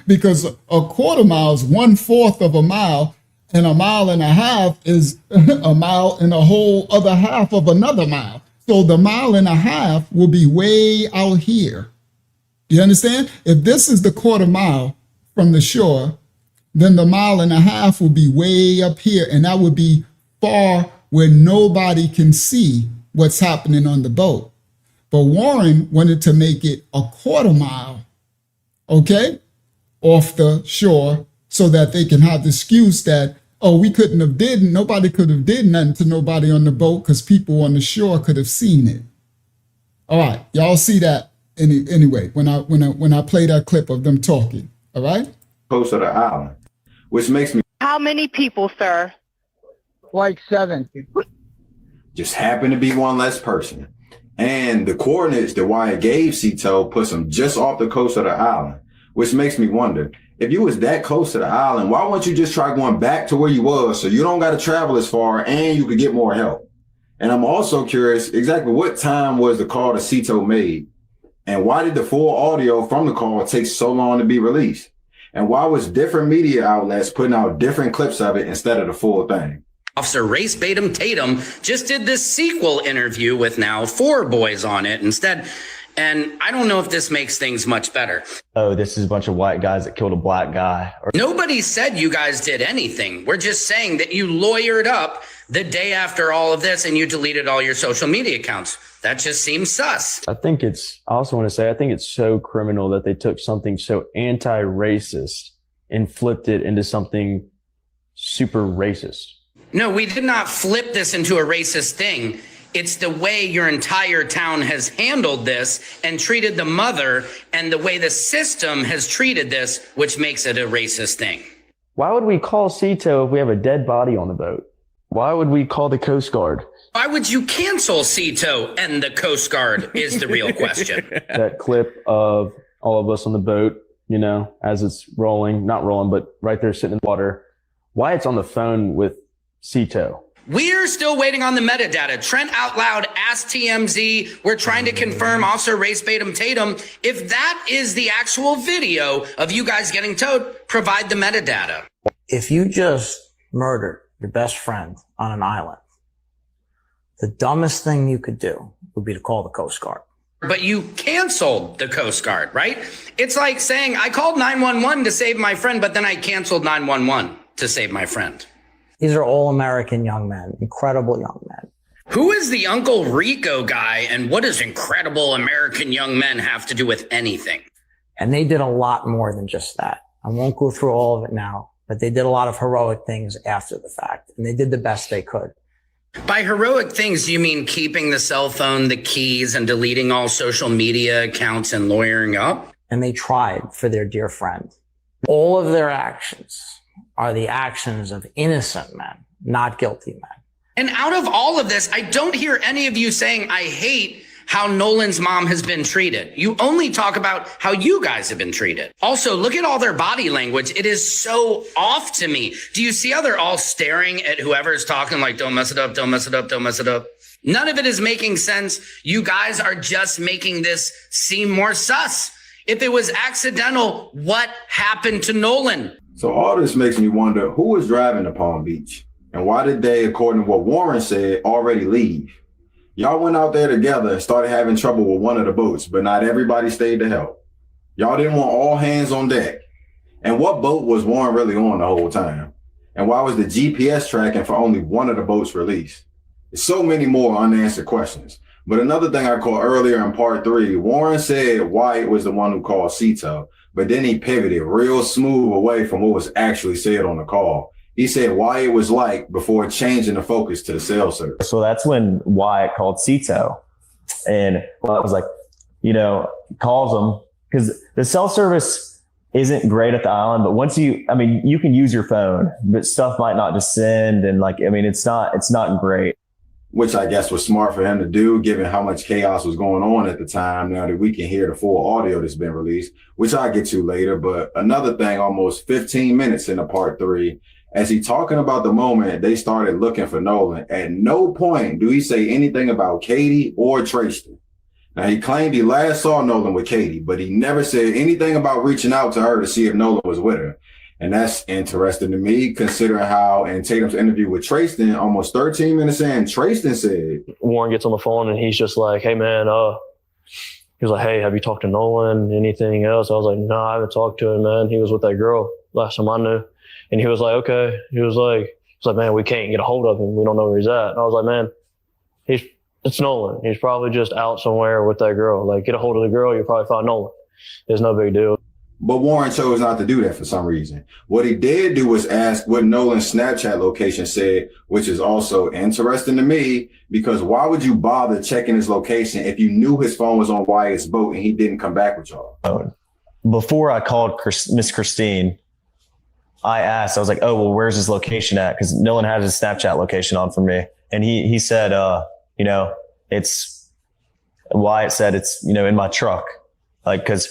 Because 1/4 mile is 1/4 of a mile, and 1.5 miles is 1 mile and a whole other half of another mile. So the 1.5 miles will be way out here. You understand? If this is the 1/4 mile from the shore, then the 1.5 miles will be way up here, and that would be far where nobody can see what's happening on the boat. But Warren wanted to make it 1/4 mile, okay, off the shore, so that they can have the excuse that, oh, nobody could have did nothing to nobody on the boat because people on the shore could have seen it. All right, y'all see that anyway when I play that clip of them talking. All right, Close to the island, which makes me. How many people, sir? Like 7. Just happened to be one less person. And the coordinates that Wyatt gave Cito puts him just off the coast of the island, which makes me wonder, if you was that close to the island, why wouldn't you just try going back to where you was so you don't got to travel as far and you could get more help? And I'm also curious, exactly what time was the call to Cito made? And why did the full audio from the call take so long to be released? And why was different media outlets putting out different clips of it instead of the full thing? Officer Race Tatum just did this sequel interview with now 4 boys on it instead. And I don't know if this makes things much better. Oh, this is a bunch of white guys that killed a black guy. Nobody said you guys did anything. We're just saying that you lawyered up the day after all of this and you deleted all your social media accounts. That just seems sus. I think it's so criminal that they took something so anti-racist and flipped it into something super racist. No, we did not flip this into a racist thing. It's the way your entire town has handled this and treated the mother and the way the system has treated this, which makes it a racist thing. Why would we call Cito if we have a dead body on the boat? Why would we call the Coast Guard? Why would you cancel Cito and the Coast Guard is the real question. That clip of all of us on the boat, you know, as it's rolling, not rolling, but right there sitting in the water. Wyatt's on the phone with Cito. We're still waiting on the metadata. Trent out loud asked TMZ. We're trying to confirm Officer Race Tatum. If that is the actual video of you guys getting towed, provide the metadata. If you just murdered your best friend on an island, the dumbest thing you could do would be to call the Coast Guard. But you canceled the Coast Guard, right? It's like saying I called 911 to save my friend, but then I canceled 911 to save my friend. These are all American young men, incredible young men. Who is the Uncle Rico guy, and what does incredible American young men have to do with anything? And they did a lot more than just that. I won't go through all of it now, but they did a lot of heroic things after the fact, and they did the best they could. By heroic things, do you mean keeping the cell phone, the keys, and deleting all social media accounts and lawyering up? And they tried for their dear friend. All of their actions are the actions of innocent men, not guilty men. And out of all of this, I don't hear any of you saying, I hate how Nolan's mom has been treated. You only talk about how you guys have been treated. Also, look at all their body language. It is so off to me. Do you see how they're all staring at whoever's talking like, don't mess it up, don't mess it up, don't mess it up? None of it is making sense. You guys are just making this seem more sus. If it was accidental, what happened to Nolan? So all this makes me wonder who was driving to Palm Beach and why did they, according to what Warren said, already leave? Y'all went out there together and started having trouble with one of the boats, but not everybody stayed to help. Y'all didn't want all hands on deck. And what boat was Warren really on the whole time? And why was the GPS tracking for only one of the boats released? There's so many more unanswered questions. But another thing I caught earlier in part 3, Warren said Wyatt was the one who called Cito, but then he pivoted real smooth away from what was actually said on the call. He said Wyatt was like before changing the focus to the cell service. So that's when Wyatt called Cito. And I was like, calls him because the cell service isn't great at the island. But once you can use your phone, but stuff might not descend. And it's not great. Which I guess was smart for him to do, given how much chaos was going on at the time. Now that we can hear the full audio that's been released, which I'll get to later. But another thing, almost 15 minutes into part 3, as he talking about the moment they started looking for Nolan, at no point do he say anything about Katie or Tracy. Now, he claimed he last saw Nolan with Katie, but he never said anything about reaching out to her to see if Nolan was with her. And that's interesting to me, considering how in Tatum's interview with Trayston, almost 13 minutes in, Trayston said, Warren gets on the phone and he's just like, hey, man, he was like, hey, have you talked to Nolan? Anything else? I was like, no, I haven't talked to him, man. He was with that girl last time I knew. And he was like, okay. He was like, man, we can't get a hold of him. We don't know where he's at. And I was like, man, it's Nolan. He's probably just out somewhere with that girl. Like, get a hold of the girl, you'll probably find Nolan. It's no big deal. But Warren chose not to do that for some reason. What he did do was ask what Nolan's Snapchat location said, which is also interesting to me, because why would you bother checking his location if you knew his phone was on Wyatt's boat and he didn't come back with y'all? Before I called Miss Christine, I asked, I was like, oh, well, where's his location at? Because Nolan had his Snapchat location on for me. And he said, Wyatt said it's, in my truck. Like, because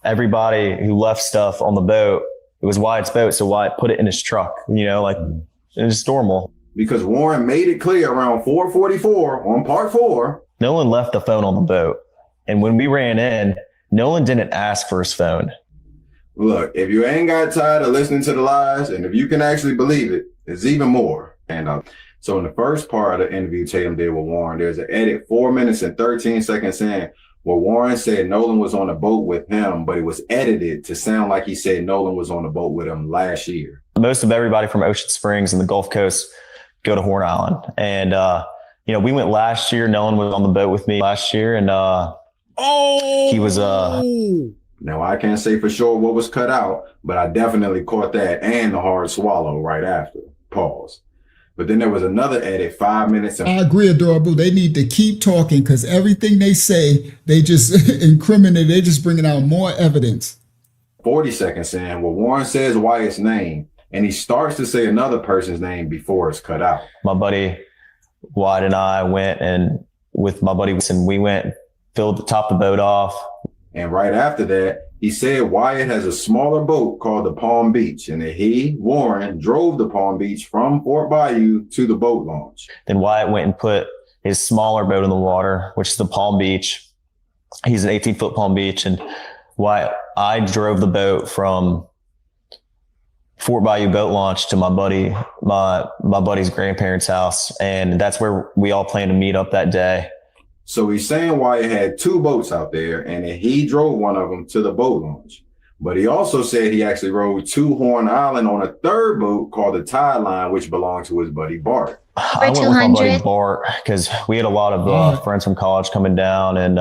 everybody who left stuff on the boat, it was Wyatt's boat. So Wyatt put it in his truck, it's normal. Because Warren made it clear around 4:44 on part 4. Nolan left the phone on the boat. And when we ran in, Nolan didn't ask for his phone. Look, if you ain't got tired of listening to the lies, and if you can actually believe it, it's even more. And so in the first part of the interview Tatum did with Warren, there's an edit 4 minutes and 13 seconds in where Warren said Nolan was on a boat with him, but it was edited to sound like he said Nolan was on a boat with him last year. Most of everybody from Ocean Springs and the Gulf Coast go to Horn Island. And, we went last year. Nolan was on the boat with me last year. And he was... Now, I can't say for sure what was cut out, but I definitely caught that and the hard swallow right after. Pause. But then there was another edit, 5 minutes. I agree, Adorable. They need to keep talking because everything they say, they just incriminate. They just bringing out more evidence. 40 seconds in where Warren says Wyatt's name and he starts to say another person's name before it's cut out. My buddy Wyatt and I went and with my buddy, and we went, topped the boat off. And right after that, he said Wyatt has a smaller boat called the Palm Beach, and that he, Warren, drove the Palm Beach from Fort Bayou to the boat launch. Then Wyatt went and put his smaller boat in the water, which is the Palm Beach. He's an 18-foot Palm Beach. And I drove the boat from Fort Bayou boat launch to my buddy's grandparents' house. And that's where we all planned to meet up that day. So he's saying Wyatt had 2 boats out there and that he drove one of them to the boat launch. But he also said he actually rode to Horn Island on a 3rd boat called the Tide Line, which belonged to his buddy Bart. I went with my buddy Bart because we had a lot of friends from college coming down. And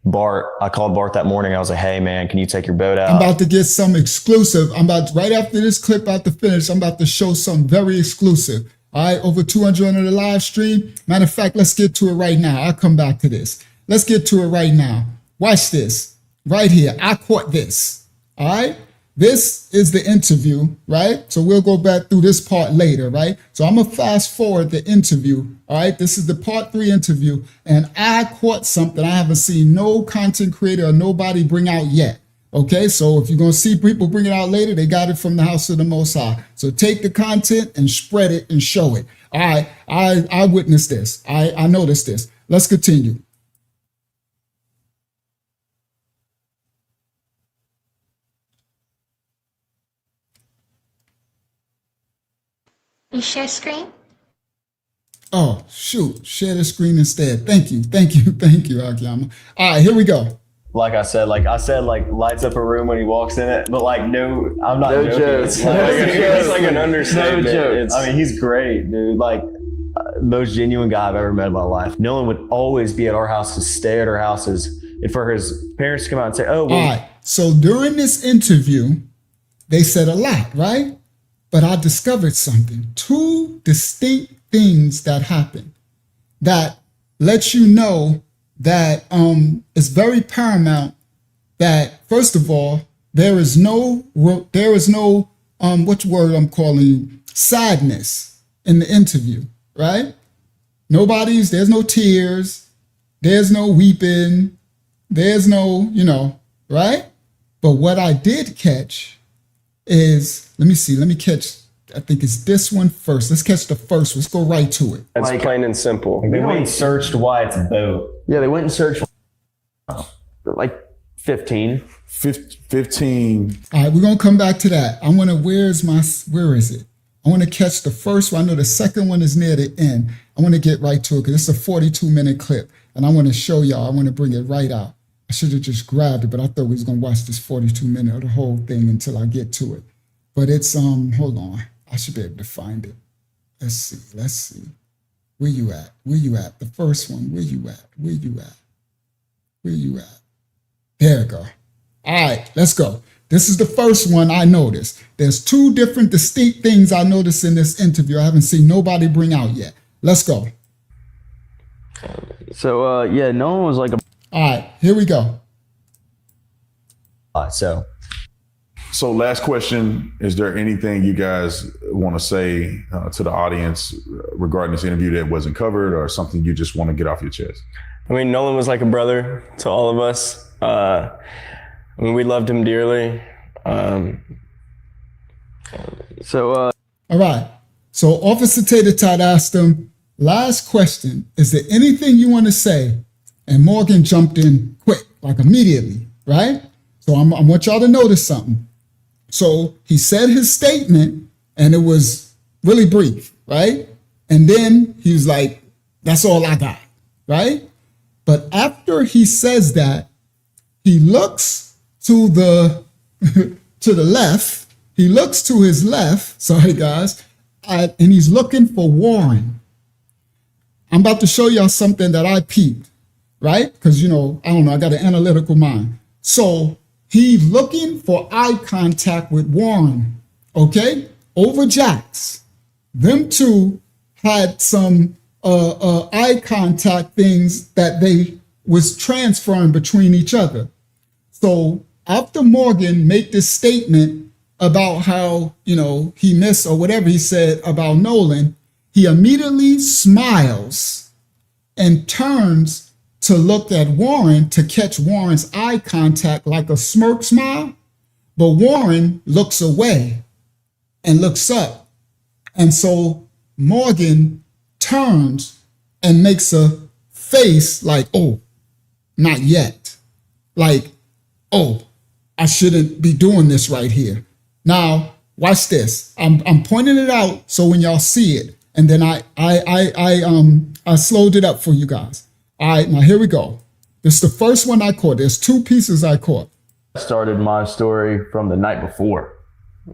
Bart, I called Bart that morning. I was like, hey, man, can you take your boat out? I'm about to get some exclusive. Right after this clip about to finish, I'm about to show some very exclusive. All right, over 200 on the live stream. Matter of fact, let's get to it right now. I'll come back to this. Let's get to it right now. Watch this right here. I caught this. All right. This is the interview, right? So we'll go back through this part later, right? So I'm going to fast forward the interview. All right. This is the part 3 interview. And I caught something I haven't seen no content creator or nobody bring out yet. Okay, so if you're going to see people bring it out later, they got it from the house of the Most High. So take the content and spread it and show it. All right, I witnessed this. I noticed this. Let's continue. You share screen? Oh, shoot. Share the screen instead. Thank you, Akiyama. All right, here we go. Like I said, lights up a room when he walks in it, but no, I'm not joking. Jokes. It's like an understatement. No jokes. He's great, dude. Most genuine guy I've ever met in my life. Nolan would always be at our houses, stay at our houses, and for his parents to come out and say, oh, well. All right. So during this interview, they said a lot, right? but I discovered something. Two distinct things that happened that lets you know that it's very paramount that, first of all, there is no what word I'm calling you, sadness in the interview, right? There's no tears, there's no weeping, there's no, right? But what I did catch is, let me catch, I think it's this one first. Let's catch the first. Let's go right to it. That's plain and simple. They went and searched Wyatt's boat. Yeah, they went and searched like 15. 15. All right, we're going to come back to that. I want to, where is it? I want to catch the first one. I know the second one is near the end. I want to get right to it because it's a 42-minute clip. And I want to show y'all. I want to bring it right out. I should have just grabbed it, but I thought we was going to watch this 42-minute of the whole thing until I get to it. But it's, hold on. I should be able to find it. Let's see. Where you at? The first one, where you at? There we go. All right, let's go. This is the first one I noticed. There's two different distinct things I noticed in this interview I haven't seen nobody bring out yet. Let's go. So, Nolan was like a... All right, here we go. So last question, is there anything you guys want to say to the audience regarding this interview that wasn't covered or something you just want to get off your chest? I mean, Nolan was like a brother to all of us. We loved him dearly. All right. So Officer Tatum asked him, last question, is there anything you want to say? And Morgan jumped in quick, like immediately, right? So I want y'all to notice something. So he said his statement and it was really brief, right? And then he was like, that's all I got, right? But after he says that, he looks to the left. He looks to his left, sorry guys, and he's looking for Warren. I'm about to show y'all something that I peeped, right? Because, I don't know, I got an analytical mind. So he's looking for eye contact with Warren, okay? Over Jax. Them two had some eye contact things that they was transferring between each other. So after Morgan made this statement about how, he missed or whatever he said about Nolan, he immediately smiles and turns to look at Warren to catch Warren's eye contact like a smirk smile. But Warren looks away and looks up. And so Morgan turns and makes a face like, oh, not yet. Like, oh, I shouldn't be doing this right here. Now, watch this. I'm pointing it out so when y'all see it, and then I slowed it up for you guys. All right, now here we go. This is the first one I caught. There's two pieces I caught. I started my story from the night before.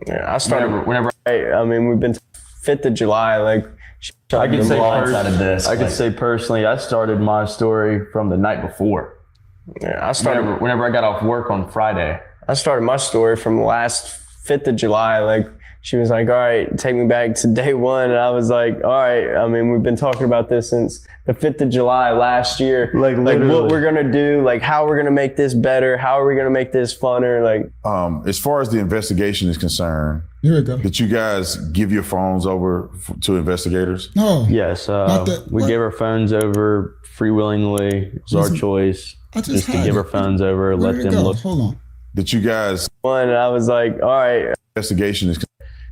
Yeah, I started whenever we've been 5th of July, like I could say personally, I started my story from the night before. Yeah, I started whenever I got off work on Friday. I started my story from last 5th of July. Like she was like, all right, take me back to day one. And I was like, all right, we've been talking about this since the 5th of July last year. Like what we're going to do, like how we're going to make this better. How are we going to make this funner? Like, as far as the investigation is concerned, here we go. Did you guys give your phones over to investigators? No. Yes. We gave our phones over freewillingly. It was our choice. Just to give our phones over, let them look. Hold on. Did you guys? And I was like, all right. Investigation is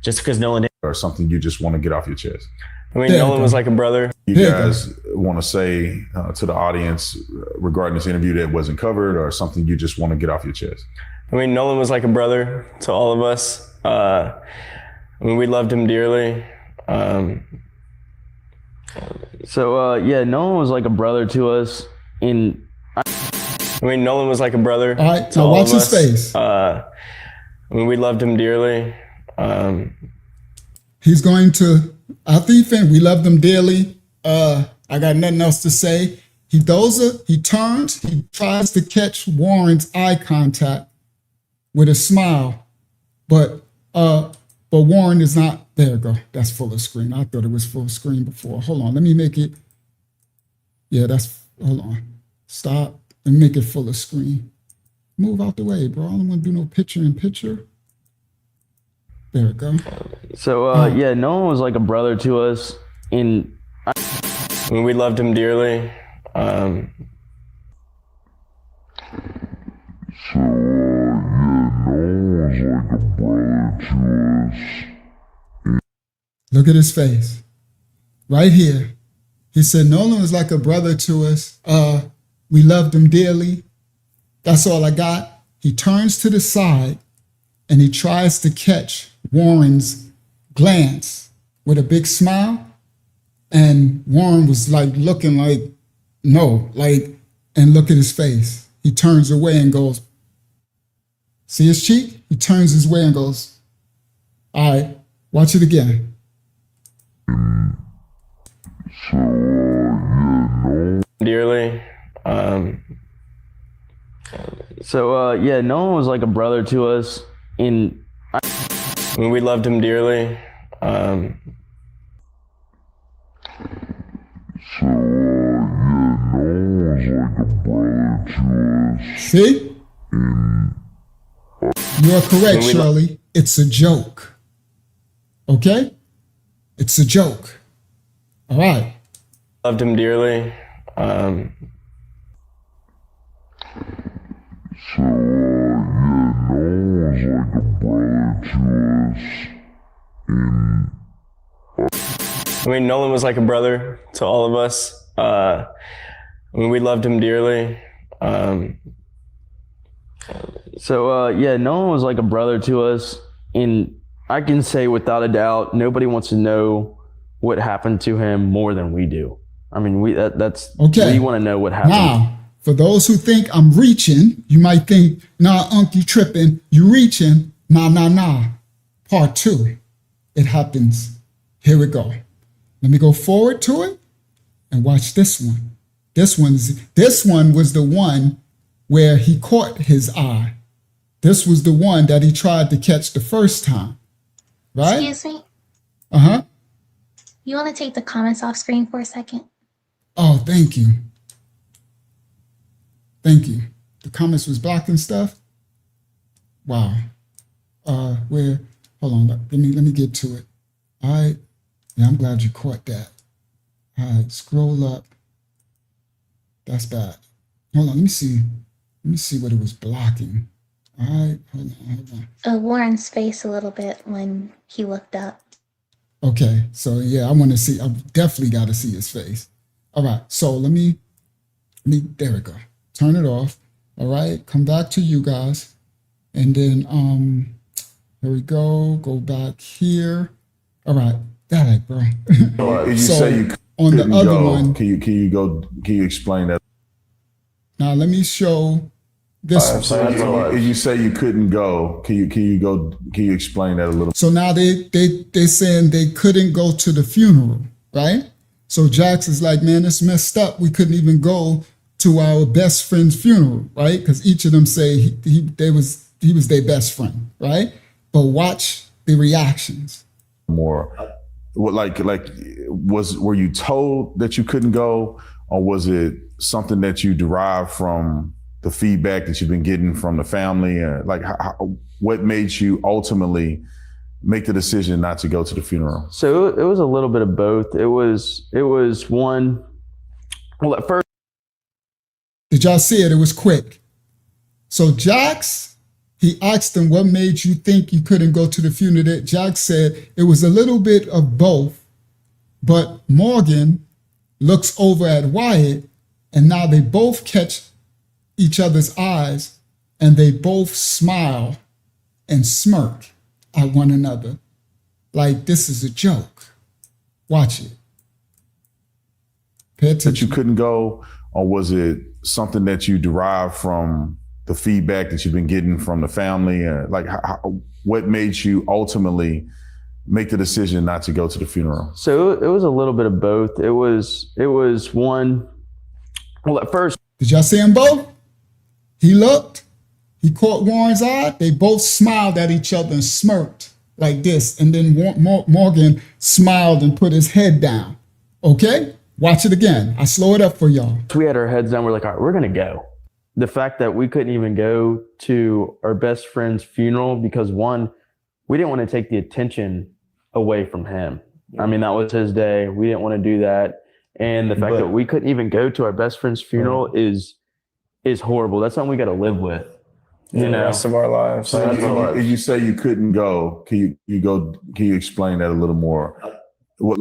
just because Nolan or something you just want to get off your chest. Nolan was like a brother. You guys want to say to the audience regarding this interview that wasn't covered or something you just want to get off your chest? Nolan was like a brother to all of us. We loved him dearly. Nolan was like a brother to us. Nolan was like a brother. All right, now watch his face. We loved him dearly. He's going to, after he finished, we loved him dearly. I got nothing else to say. He turns, he tries to catch Warren's eye contact with a smile. But But Warren is not. There we go. That's full screen. I thought it was full screen before. Hold on. Let me make it. Yeah, hold on. Stop and make it full screen. Move out the way, bro. I don't want to do no picture in picture. There we go. So, yeah, Nolan was like a brother to us. We loved him dearly. Look at his face. Right here. He said, Nolan was like a brother to us. We loved him dearly. That's all I got. He turns to the side and he tries to catch Warren's glance with a big smile. And Warren was like looking like, no, like, and look at his face. He turns away and goes, see his cheek? He turns his way and goes, all right, watch it again. Dearly. Yeah, Nolan was like a brother to us. We loved him dearly. See? You are correct, Shirley. It's a joke. Okay? It's a joke. All right. Loved him dearly. Nolan was like a brother to all of us. We loved him dearly. Yeah, Nolan was like a brother to us. And I can say without a doubt, nobody wants to know what happened to him more than we do. I mean, that's okay. We want to know what happened. Now, for those who think I'm reaching, you might think, nah, Unc, you tripping. You reaching. Nah. Part 2. It happens. Here we go. Let me go forward to it and watch this one. This one was the one where he caught his eye. This was the one that he tried to catch the first time. Right? Excuse me? Uh-huh. You want to take the comments off screen for a second? Oh, thank you. Thank you. The comments was blocked and stuff? Wow. Hold on, let me get to it. All right. Yeah, I'm glad you caught that. All right, scroll up. That's bad. Hold on, let me see what it was blocking. All right, hold on. Warren's face a little bit when he looked up. Okay, so yeah, I definitely got to see his face. All right, so let me, there we go. Turn it off. All right, come back to you guys. And then, here we go. Go back here. All right, got it, bro. You say you on the other go. one. Can you explain that? Now let me show this. You say you couldn't go. Can you explain that a little? So now they saying they couldn't go to the funeral, right? So Jax is like, man, it's messed up. We couldn't even go to our best friend's funeral, right? Because each of them say he was their best friend, right? But watch the reactions. More, were you told that you couldn't go, or was it something that you derived from the feedback that you've been getting from the family? What made you ultimately make the decision not to go to the funeral? So it was a little bit of both. It was one. Well, at first. Did y'all see it? It was quick. So Jax, he asked him, what made you think you couldn't go to the funeral? Jax said it was a little bit of both, but Morgan looks over at Wyatt, and now they both catch each other's eyes, and they both smile and smirk at one another. Like, this is a joke. Watch it. Pay attention. That you couldn't go, or was it something that you derived from the feedback that you've been getting from the family? What made you ultimately make the decision not to go to the funeral? So it was a little bit of both. It was one. Well, at first. Did y'all see them both? He looked, he caught Warren's eye. They both smiled at each other and smirked. like this. And then Morgan smiled and put his head down. Okay? Watch it again. I slow it up for y'all. We had our heads down. We're like, all right, we're going to go. The fact that we couldn't even go to our best friend's funeral because, one, we didn't want to take the attention away from him. I mean, that was his day. We didn't want to do that. And the fact that we couldn't even go to our best friend's funeral is horrible. That's something we got to live with. You know, the rest of our lives. So if you say you couldn't go, can you explain that a little more? What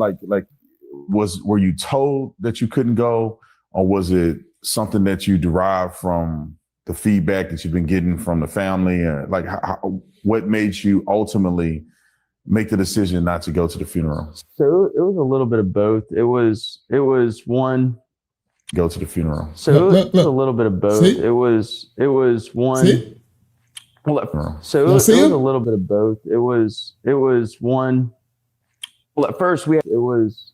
were you told that you couldn't go, or was it something that you derived from the feedback that you've been getting from the family? What made you ultimately make the decision not to go to the funeral? So it was a little bit of both. It was one. Go to the funeral. So it was a little bit of both. See? It was one. See? So it was a little bit of both. It was one. Well, at first we had, it was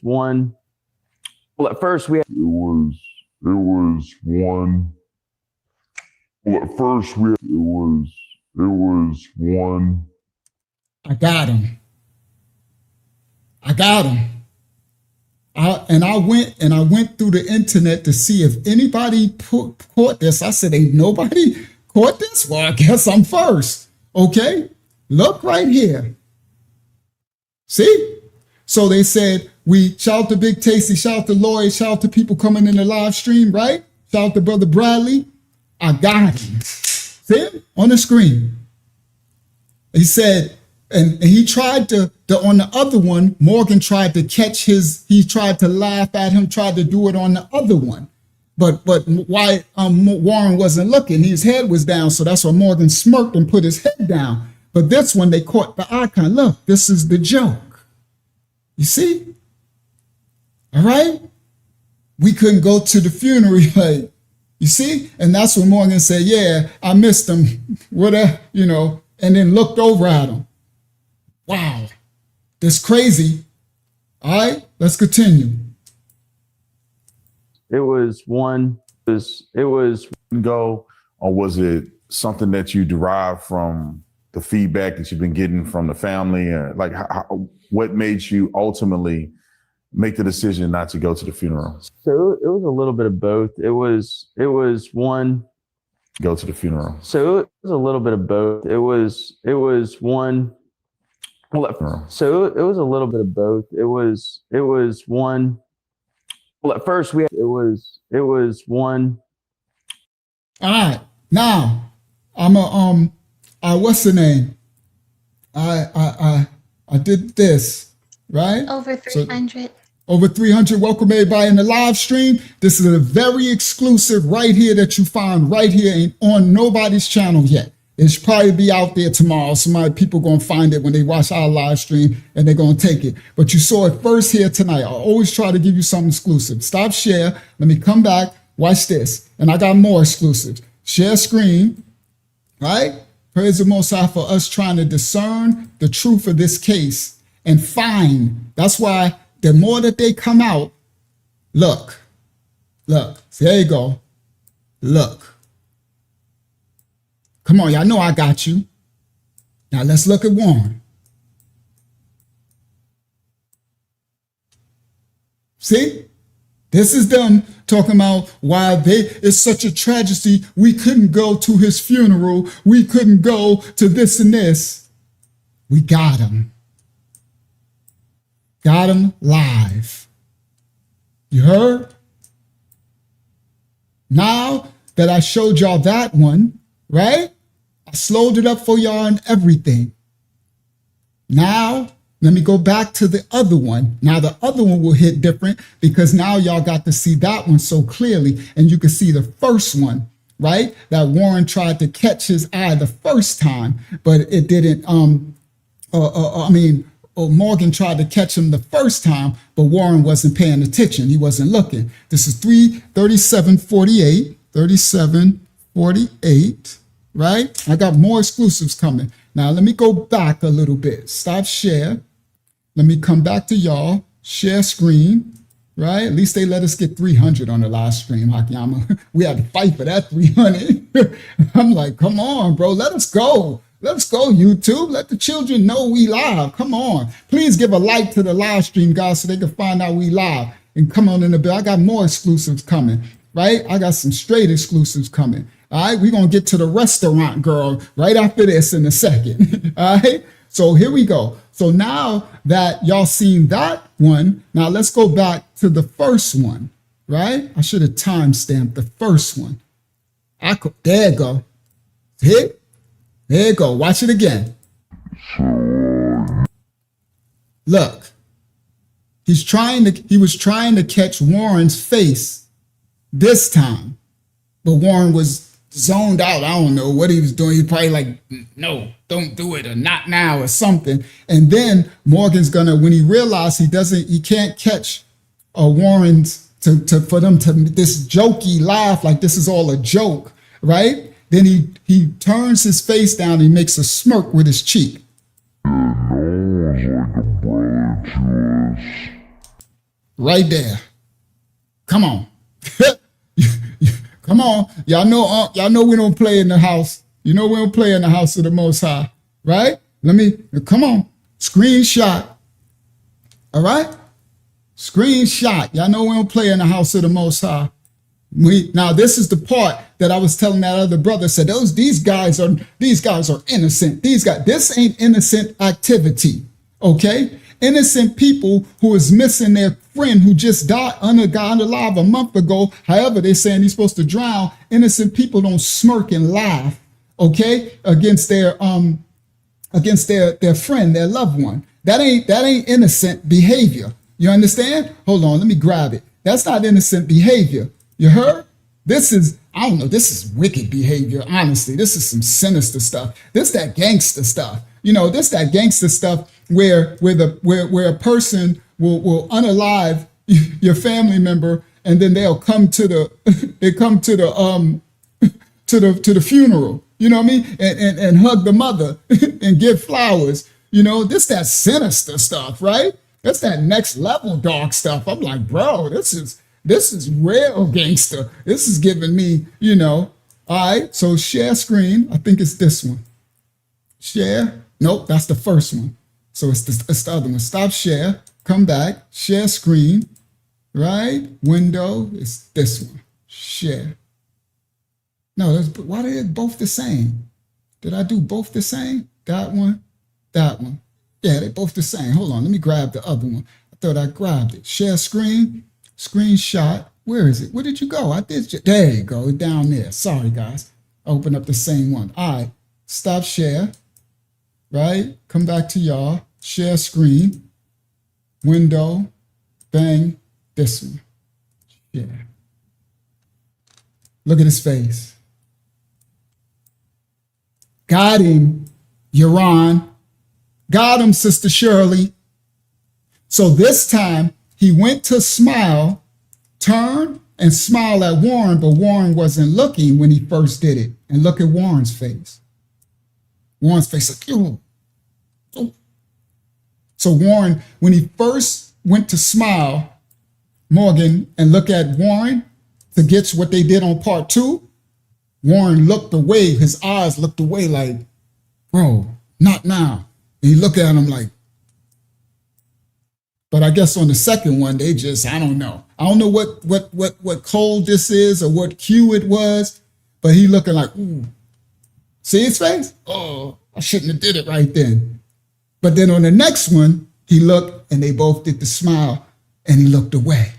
one. Well, at first we had, it was one. Well, at first we had, it was one. I got him. I went through the internet to see if anybody caught this. I said, ain't nobody caught this? Well, I guess I'm first. Okay? Look right here. See? So they said, we shout to Big Tasty, shout to Lloyd, shout to people coming in the live stream, right? Shout to Brother Bradley. I got him. See him on the screen. He said, and he tried to on the other one, Morgan tried to catch he tried to laugh at him, tried to do it on the other one. But why Warren wasn't looking, his head was down. So that's why Morgan smirked and put his head down. But this one, they caught the icon. Look, this is the joke. You see? All right? We couldn't go to the funeral. Like, you see? And that's when Morgan said, yeah, I missed him. Whatever, and then looked over at him. Wow, that's crazy. All right, let's continue. It was one. It was go, or was it something that you derived from the feedback that you've been getting from the family? What made you ultimately make the decision not to go to the funeral? So it was a little bit of both. It was one. Go to the funeral. So it was a little bit of both. It was one. So it was a little bit of both. It was one. Well, at first it was one. All right, now I'm what's the name? I did this, right? Over 300. Over 300. Welcome everybody in the live stream. This is a very exclusive right here that you find right here, ain't on nobody's channel yet. It should probably be out there tomorrow. People going to find it when they watch our live stream and they're going to take it. But you saw it first here tonight. I always try to give you something exclusive. Stop share. Let me come back. Watch this. And I got more exclusives. Share screen. Right? Praise the Most High for us trying to discern the truth of this case and find. That's why the more that they come out, look. See, there you go. Look. Come on, y'all know I got you. Now let's look at Warren. See? This is them talking about why it's such a tragedy. We couldn't go to his funeral. We couldn't go to this and this. We got him. Got him live. You heard? Now that I showed y'all that one, right? I slowed it up for y'all and everything. Now, let me go back to the other one. Now, the other one will hit different because now y'all got to see that one so clearly. And you can see the first one, right? That Warren tried to catch his eye the first time, but it didn't. Morgan tried to catch him the first time, but Warren wasn't paying attention. He wasn't looking. This is 3748. 3748. Right? I got more exclusives coming. Now, let me go back a little bit. Stop share. Let me come back to y'all. Share screen. Right? At least they let us get 300 on the live stream, Hakiyama. We had to fight for that 300. I'm like, come on, bro. Let us go. Let's go, YouTube. Let the children know we live. Come on. Please give a like to the live stream, guys, so they can find out we live. And come on in the bill. I got more exclusives coming, right? I got some straight exclusives coming. All right, we're going to get to the restaurant girl right after this in a second. All right, so here we go. So now that y'all seen that one, now let's go back to the first one, right? I should have time-stamped the first one. There you go. Hit. There you go. Watch it again. Look, he was trying to catch Warren's face this time, but Warren was zoned out. I don't know what he was doing. He probably like, no, don't do it, or not now, or something. And then Morgan's gonna, when he realized he can't catch Warren's for them to this jokey laugh, like this is all a joke, right? Then he turns his face down and he makes a smirk with his cheek. Right there. Come on. Come on. Y'all know we don't play in the house. You know we don't play in the house of the Most High, right? Come on. Screenshot. All right? Screenshot. Y'all know we don't play in the house of the Most High. Now this is the part that I was telling that other brother, said these guys are innocent. This ain't innocent activity. Okay? Innocent people who is missing their friend who just got alive a month ago. However, they're saying he's supposed to drown. Innocent people don't smirk and laugh, okay, against their friend, their loved one. That ain't innocent behavior. You understand? Hold on, let me grab it. That's not innocent behavior. You heard? This is wicked behavior, honestly. This is some sinister stuff. This that gangster stuff. This that gangster stuff where a person will unalive your family member, and then they'll come to the funeral. You know what I mean? And hug the mother and give flowers. This that sinister stuff, right? That's that next level dark stuff. I'm like, bro, this is real gangster. This is giving me, all right. So share screen. I think it's this one. Share. Nope, that's the first one. So it's the other one. Stop share. Come back. Share screen. Right? Window. It's this one. Share. No, why are they both the same? Did I do both the same? That one. That one. Yeah, they're both the same. Hold on. Let me grab the other one. I thought I grabbed it. Share screen. Screenshot. Where is it? Where did you go? There you go. Down there. Sorry, guys. Open up the same one. All right. Stop share. Right? Come back to y'all. Share screen. Window. Bang. This one. Share. Look at his face. Got him, Yaron. Got him, Sister Shirley. So this time, he went to smile, turn, and smile at Warren, but Warren wasn't looking when he first did it. And look at Warren's face. Warren's face like, ew. So Warren, when he first went to smile, Morgan, and look at Warren to get what they did on part 2, Warren looked away. His eyes looked away like, bro, not now. And he looked at him like, but I guess on the second one, they just, I don't know. I don't know what code this is or what cue it was, but he looking like, ooh. See his face? Oh, I shouldn't have did it right then. But then on the next one, he looked and they both did the smile and he looked away.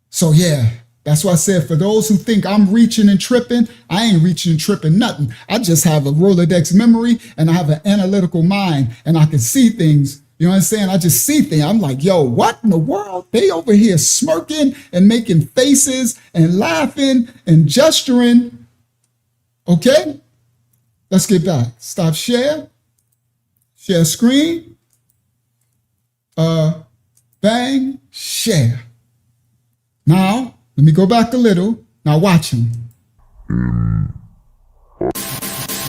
So yeah, that's why I said for those who think I'm reaching and tripping, I ain't reaching and tripping nothing. I just have a Rolodex memory and I have an analytical mind and I can see things. You know what I'm saying? I just see things. I'm like, yo, what in the world? They over here smirking and making faces and laughing and gesturing. Okay, let's get back. Stop share. Share screen. Bang, share. Now, let me go back a little. Now watch him.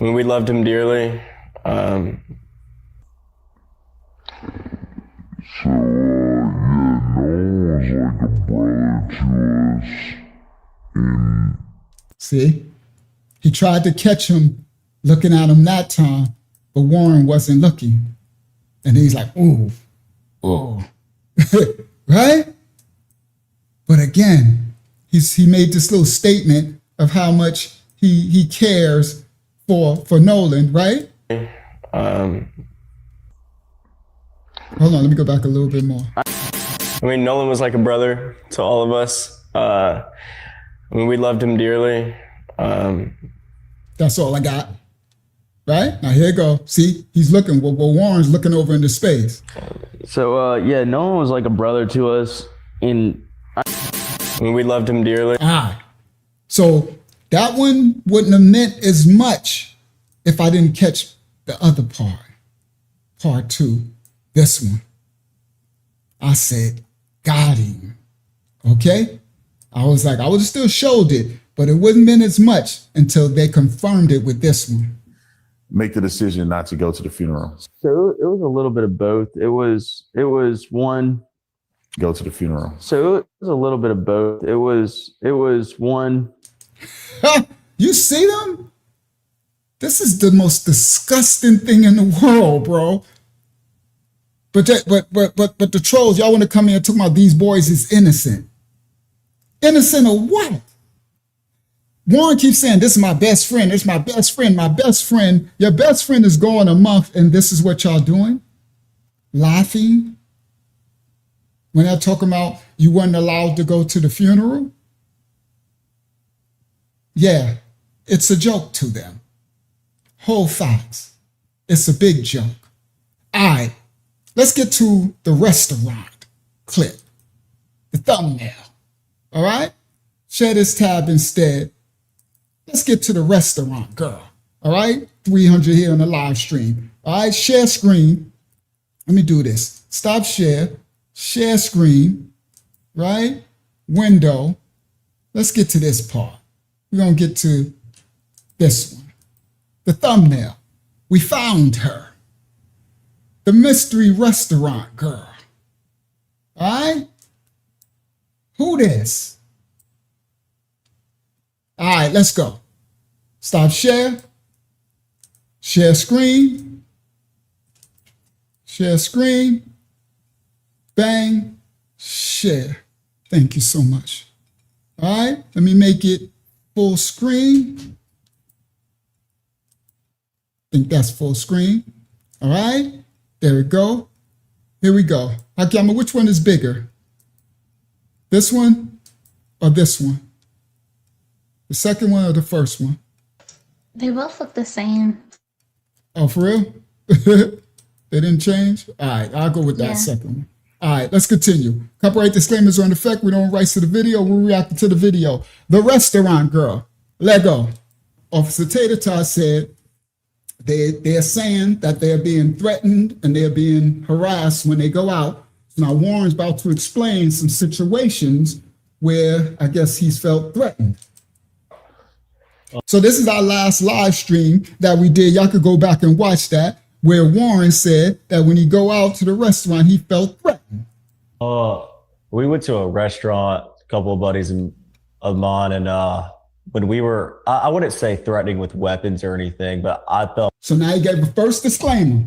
We loved him dearly. See, he tried to catch him looking at him that time, but Warren wasn't looking. And he's like, ooh, oh, right? But again, he made this little statement of how much he cares for Nolan, right? Hold on, let me go back a little bit more. I mean, Nolan was like a brother to all of us. I mean, we loved him dearly. That's all I got. Right? Now here you go. See, he's looking. Well, Warren's looking over into space. So, yeah, Nolan was like a brother to us. I mean, we loved him dearly. So that one wouldn't have meant as much if I didn't catch the other part. Part two. This one. I said, got him. Okay? I was like, I would have still showed it, but it wouldn't been as much until they confirmed it with this one. Make the decision not to go to the funeral. So it was a little bit of both. It was one. Go to the funeral. So it was a little bit of both. It was one. You see them? This is the most disgusting thing in the world, bro. But the trolls, y'all want to come here and talk about these boys is innocent. Innocent of what? Warren keeps saying, this is my best friend. This is my best friend. My best friend. Your best friend is going a month and this is what y'all doing? Laughing? When they're talking about you weren't allowed to go to the funeral? Yeah, it's a joke to them. Whole facts. It's a big joke. All right, let's get to the restaurant clip. The thumbnail. All right? Share this tab instead. Let's get to the restaurant, girl. All right? 300 here on the live stream. All right, share screen. Let me do this. Stop share. Share screen. Right? Window. Let's get to this part. We're going to get to this one. The thumbnail. We found her. The mystery restaurant girl. All right? Who this? All right, let's go. Stop share. Share screen. Share screen. Bang. Share. Thank you so much. All right, let me make it full screen. I think that's full screen. All right, there we go. Here we go. Okay, which one is bigger? This one or this one? The second one or the first one? They both look the same. Oh, for real? They didn't change? All right, I'll go with that second one. All right, let's continue. Copyright disclaimers are in effect. We don't have rights to the video. We're reacting to the video. The restaurant girl. Lego. Officer Tatum said they're saying that they're being threatened and they're being harassed when they go out. Now, Warren's about to explain some situations where I guess he's felt threatened. So this is our last live stream that we did. Y'all could go back and watch that, where Warren said that when he go out to the restaurant, he felt threatened. We went to a restaurant, a couple of buddies of mine, and when we were, I wouldn't say threatening with weapons or anything, but I felt. So now he gave the first disclaimer.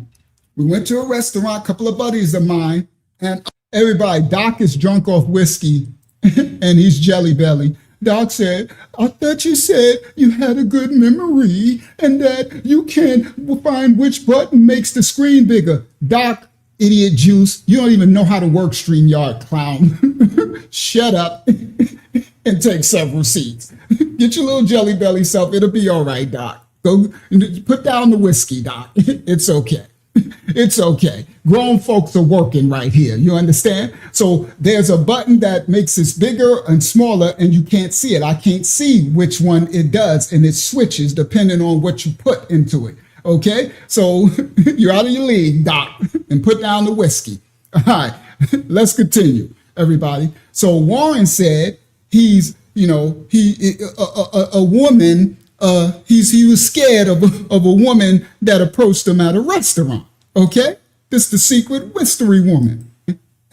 We went to a restaurant, a couple of buddies of mine, and everybody, Doc is drunk off whiskey and he's jelly belly. Doc said, I thought you said you had a good memory and that you can find which button makes the screen bigger. Doc, idiot juice, you don't even know how to work StreamYard, clown. Shut up and take several seats. Get your little jelly belly self. It'll be all right, Doc. Go put down the whiskey, Doc. It's okay. It's okay. Grown folks are working right here. You understand? So there's a button that makes it bigger and smaller and you can't see it. I can't see which one it does and it switches depending on what you put into it. Okay? So you're out of your league, Doc, and put down the whiskey. All right. Let's continue, everybody. So Warren said he's, a woman, he was scared of a woman that approached him at a restaurant. Okay, this the secret mystery woman,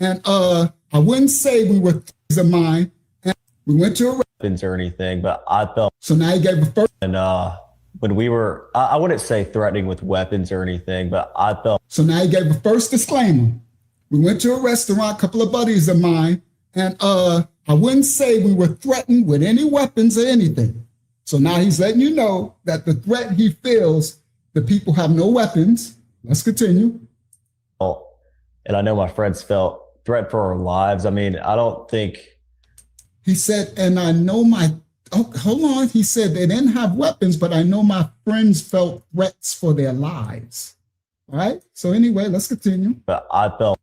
and I wouldn't say we were friends of mine. And we went to a weapons or anything, but I felt. So now he gave a first. And when we were, I wouldn't say threatening with weapons or anything, but I felt. So now he gave a first disclaimer. We went to a restaurant, a couple of buddies of mine, and I wouldn't say we were threatened with any weapons or anything. So now he's letting you know that the threat he feels, the people have no weapons. Let's continue. And I know my friends felt threat for our lives. I mean, I don't think. He said, and I know hold on. He said they didn't have weapons, but I know my friends felt threats for their lives. All right. So anyway, let's continue. But I felt,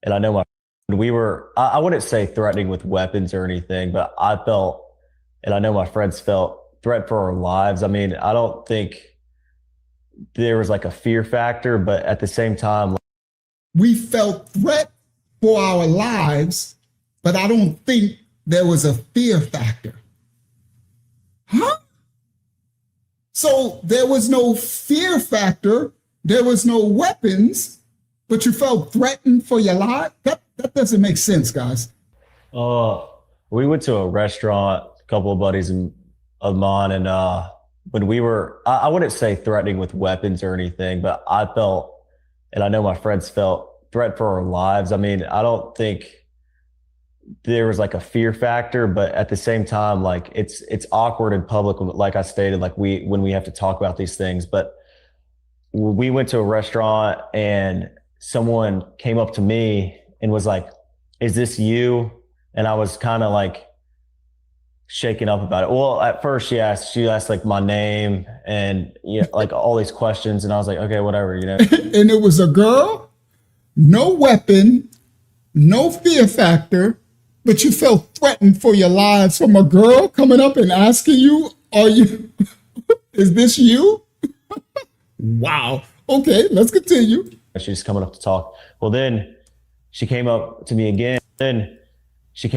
and I know we were, I wouldn't say threatening with weapons or anything, but I felt, and I know my friends felt threat for our lives. I mean, I don't think there was like a fear factor, but at the same time, we felt threat for our lives, but I don't think there was a fear factor. Huh? So there was no fear factor, there was no weapons, but you felt threatened for your life? That doesn't make sense, guys. We went to a restaurant, a couple of buddies of mine, and when we were, I wouldn't say threatening with weapons or anything, but I felt, and I know my friends felt threat for our lives. I mean, I don't think there was like a fear factor, but at the same time, like it's awkward in public. Like I stated, like when we have to talk about these things, but we went to a restaurant and someone came up to me and was like, "Is this you?" And I was kind of like shaken up about it. Well, at first she asked like my name and like all these questions. And I was like, okay, whatever, And it was a girl, no weapon, no fear factor, but you felt threatened for your lives from a girl coming up and asking you, is this you? Wow. Okay, let's continue. She's coming up to talk. Well, then she came up to me again. She's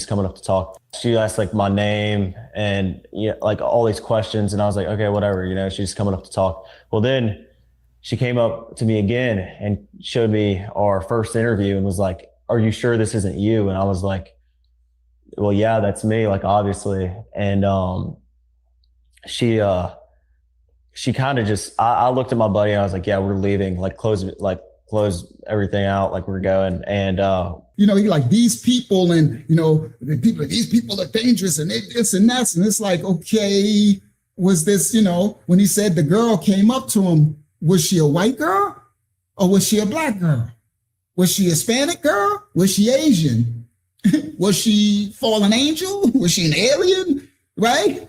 coming up to talk. She asked like my name and like all these questions. And I was like, okay, whatever, she's coming up to talk. Well, then she came up to me again and showed me our first interview and was like, "Are you sure this isn't you?" And I was like, well, yeah, that's me, like obviously. And she kind of just, I looked at my buddy and I was like, yeah, we're leaving, like close everything out, like we're going. And like these people and these people are dangerous and this and that. And it's like, okay, was this, when he said the girl came up to him, was she a white girl or was she a black girl? Was she a Hispanic girl? Was she Asian? Was she fallen angel? Was she an alien? Right?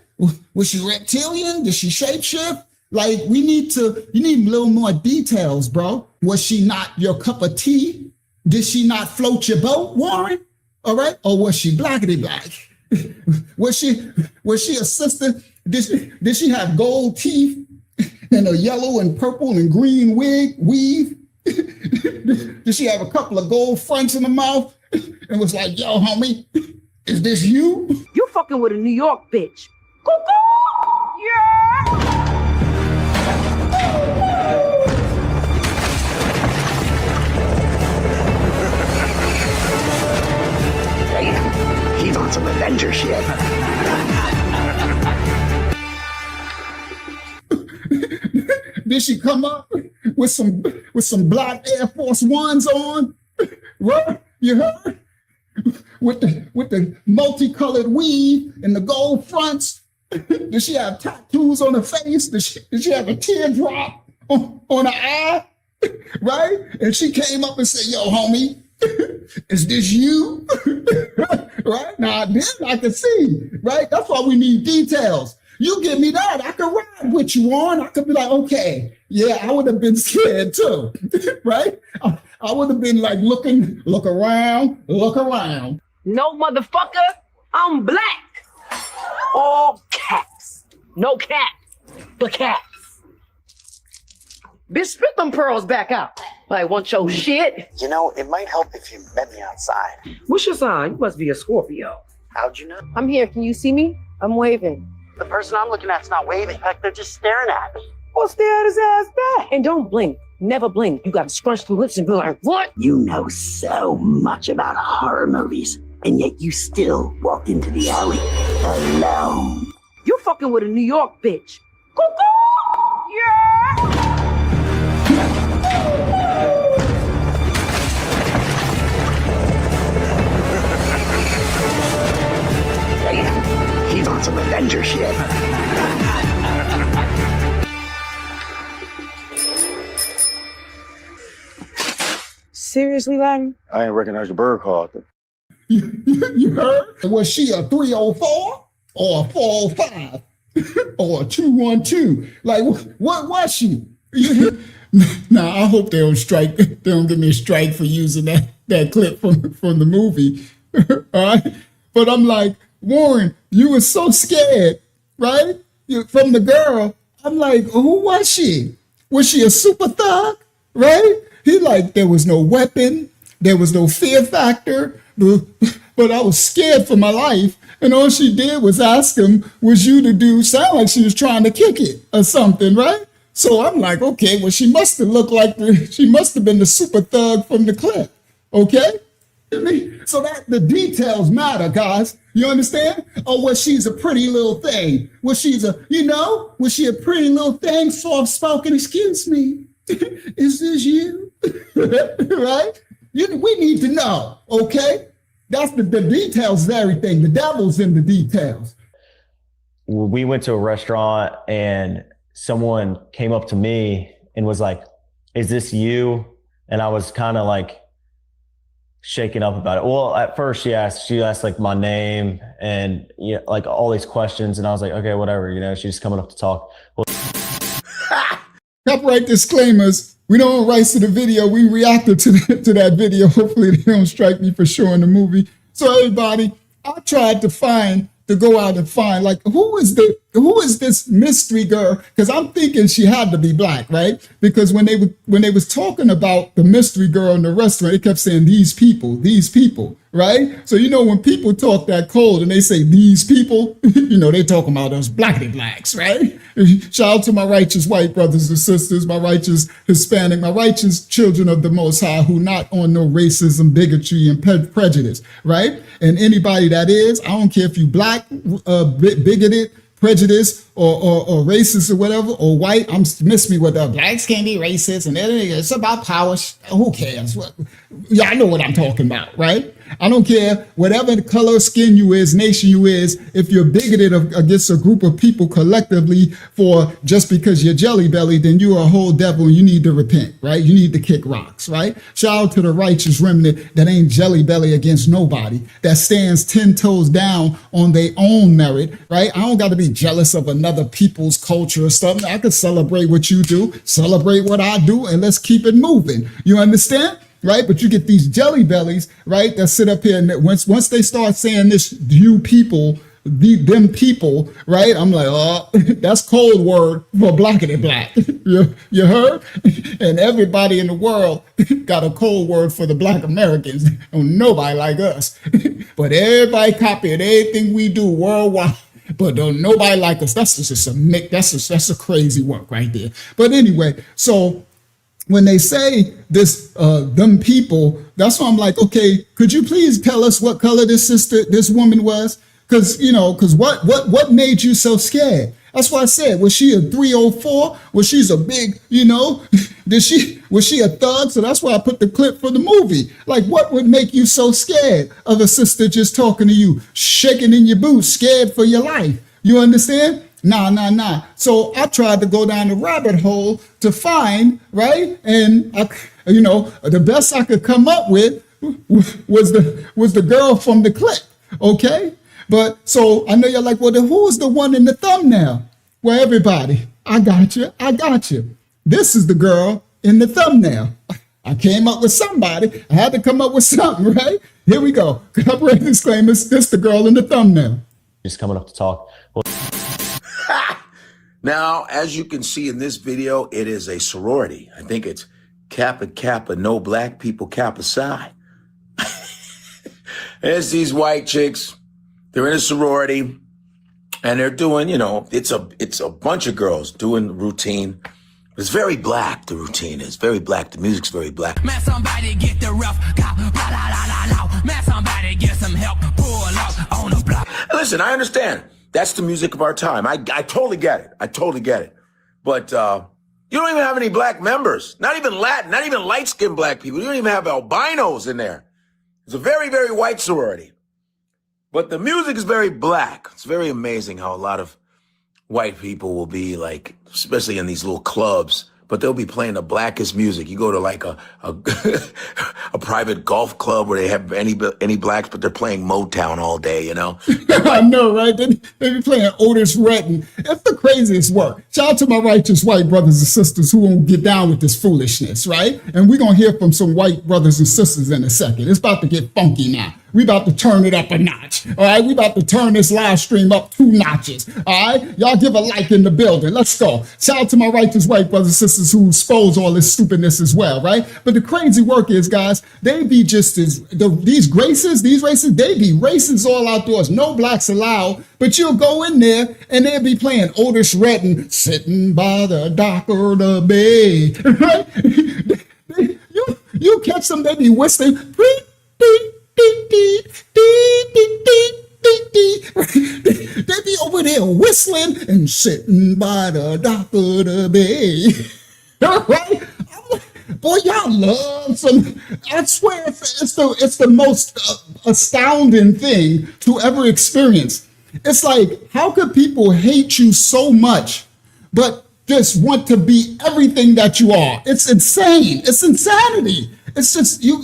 Was she reptilian? Did she shapeshift? Like you need a little more details, bro. Was she not your cup of tea? Did she not float your boat, Warren? All right. Or was she blackity black? Was she a sister? Did she have gold teeth and a yellow and purple and green weave? Did she have a couple of gold fronts in the mouth and was like, "Yo, homie, is this you?" You fucking with a New York bitch. Cuckoo! Yeah! He's on some Avenger shit. Did she come up with some black Air Force Ones on? Right? You heard? With the multicolored weave and the gold fronts. Did she have tattoos on her face? Did she have a teardrop on her eye? Right? And she came up and said, "Yo, homie, is this you?" Right? Now, then I can see, right? That's why we need details. You give me that, I can ride with you on. I could be like, okay, yeah, I would have been scared too, right? I would have been like, look around. No, motherfucker, I'm black. All caps. No cap, but caps. Bitch, spit them pearls back out. Like, want your shit? It might help if you met me outside. What's your sign? You must be a Scorpio. How'd you know? I'm here. Can you see me? I'm waving. The person I'm looking at's not waving. Like, they're just staring at me. Well, stare at his ass back. And don't blink. Never blink. You gotta scrunch the lips and be like, what? You know so much about horror movies, and yet you still walked into the alley alone. You fucking with a New York bitch. Cuckoo! Yeah! He's on some Avenger shit. Seriously, Latin? I ain't recognize the bird call. You heard? Was she a 304 or a 405 or a 212? Like, what was she? Now, I hope they don't strike. They don't give me a strike for using that clip from the movie. All right? But I'm like, Warren, you were so scared, right? From the girl. I'm like, who was she? Was she a super thug, right? He like, there was no weapon. There was no fear factor. But I was scared for my life. And all she did was ask him, was you the dude? Sound like she was trying to kick it or something, right? So I'm like, okay, well, she must have looked like she must have been the super thug from the clip. Okay? So that the details matter, guys. You understand? Oh, well, she's a pretty little thing. Was she a pretty little thing, soft spoken? Excuse me. Is this you? Right? We need to know, okay? That's the details of everything. The devil's in the details. We went to a restaurant and someone came up to me and was like, is this you? And I was kind of like shaken up about it. Well, at first she asked like my name and like all these questions. And I was like, okay, whatever, she's just coming up to talk. Copyright disclaimers. We don't own rights to the video. We reacted to that video. Hopefully they don't strike me for showing the movie. So everybody, I tried to go out and find, like, who is this mystery girl? Because I'm thinking she had to be black, right? Because when they was talking about the mystery girl in the restaurant, they kept saying these people, right? So when people talk that cold and they say these people, they talking about us blackity blacks, right? Shout out to my righteous white brothers and sisters, my righteous Hispanic, my righteous children of the Most High who not on no racism, bigotry, and prejudice, right? And anybody that is, I don't care if you black, bigoted, prejudiced, or racist or whatever, or white. Miss me with the blacks can't be racist and it's about power. Who cares? I know what I'm talking about, right? I don't care whatever the color of skin you is, nation you is, if you're bigoted against a group of people collectively for just because you're jelly belly, then you're a whole devil and you need to repent, right? You need to kick rocks, right? Shout out to the righteous remnant that ain't jelly belly against nobody, that stands 10 toes down on their own merit, right? I don't got to be jealous of another people's culture or something. I can celebrate what you do, celebrate what I do, and let's keep it moving. You understand? Right? But you get these jelly bellies, right, that sit up here and once they start saying this, you people, them people, right? I'm like, oh, that's code word for blackity black. You heard? And everybody in the world got a code word for the black Americans. Nobody like us. But everybody copying everything we do worldwide. But don't nobody like us. That's a crazy work right there. But anyway, so when they say this, them people, that's why I'm like, okay, could you please tell us what color this woman was? Because what made you so scared? That's why I said, was she a 304? Was she a big, was she a thug? So that's why I put the clip for the movie. Like, what would make you so scared of a sister just talking to you, shaking in your boots, scared for your life? You understand? Nah. So I tried to go down the rabbit hole to find, right? And the best I could come up with was the girl from the clip, okay? But so I know you're like, well, then who is the one in the thumbnail? Well, everybody, I got you. This is the girl in the thumbnail. I came up with somebody. I had to come up with something, right? Here we go. Copyright disclaimers. This the girl in the thumbnail. Just coming up to talk. Now, as you can see in this video, it is a sorority. I think it's Kappa Kappa, no black people, Kappa Psi. There's these white chicks. They're in a sorority, and they're doing, it's a bunch of girls doing the routine. It's very black, the routine is. Very black. The music's very black. Man, somebody get the rough cop. Man, somebody get some help. Pull up on the block. Listen, I understand That's the music of our time. I totally get it. I totally get it. But you don't even have any black members. Not even Latin, not even light-skinned black people. You don't even have albinos in there. It's a very, very white sorority. But the music is very black. It's very amazing how a lot of white people will be like, especially in these little clubs, but they'll be playing the blackest music. You go to like a private golf club where they have any blacks, but they're playing Motown all day, you know? I know, right? They be playing Otis Redding. It's the craziest work. Shout out to my righteous white brothers and sisters who won't get down with this foolishness, right? And we're going to hear from some white brothers and sisters in a second. It's about to get funky now. We about to turn it up a notch, all right? We about to turn this live stream up 2 notches, all right? Y'all give a like in the building. Let's go. Shout out to my righteous white brothers and sisters who expose all this stupidness as well, right? But the crazy work is, guys, they be just as, these races, they be racist all outdoors. No blacks allowed, but you'll go in there and they'll be playing Otis Redding, sitting by the dock of the bay, right? You catch them, they be whistling, they be over there whistling and sitting by the dock of the bay. Right? Boy, y'all love some. I swear, it's the most astounding thing to ever experience. It's like, how could people hate you so much, but just want to be everything that you are? It's insane. It's insanity. It's just you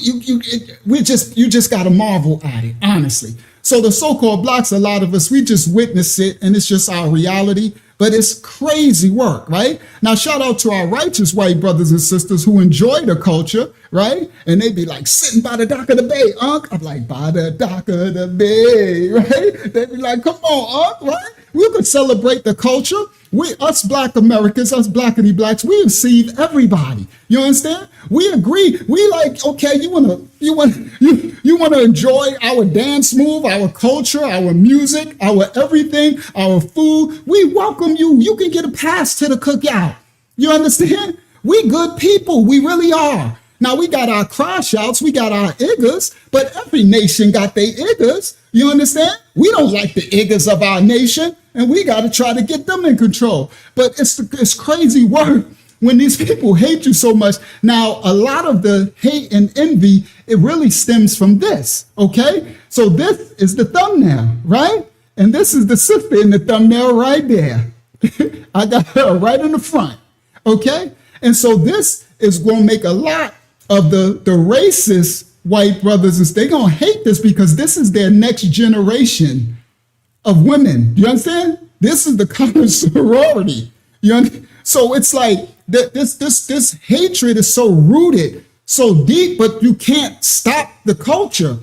just gotta marvel at it, honestly. So the so-called blacks, a lot of us, we just witness it, and it's just our reality. But it's crazy work, right? Now, shout out to our righteous white brothers and sisters who enjoy the culture, right? And they be like, sitting by the dock of the bay, Unc. I'm like, by the dock of the bay, right? They be like, come on, Unc, right? We could celebrate the culture. Us black Americans, us blackity blacks, we receive everybody. You understand? We agree. We like, okay, you wanna enjoy our dance move, our culture, our music, our everything, our food. We welcome you. You can get a pass to the cookout. You understand? We good people. We really are. Now we got our crash outs, we got our iggas, but every nation got their iggas. You understand? We don't like the iggas of our nation, and we got to try to get them in control. But it's crazy work when these people hate you so much. Now, a lot of the hate and envy, it really stems from this, okay? So this is the thumbnail, right? And this is the sister in the thumbnail right there. I got her right in the front, okay? And so this is going to make a lot of the racist white brothers, they're going to hate this because this is their next generation of women. You understand? This is the common sorority. So it's like this hatred is so rooted, so deep, but you can't stop the culture.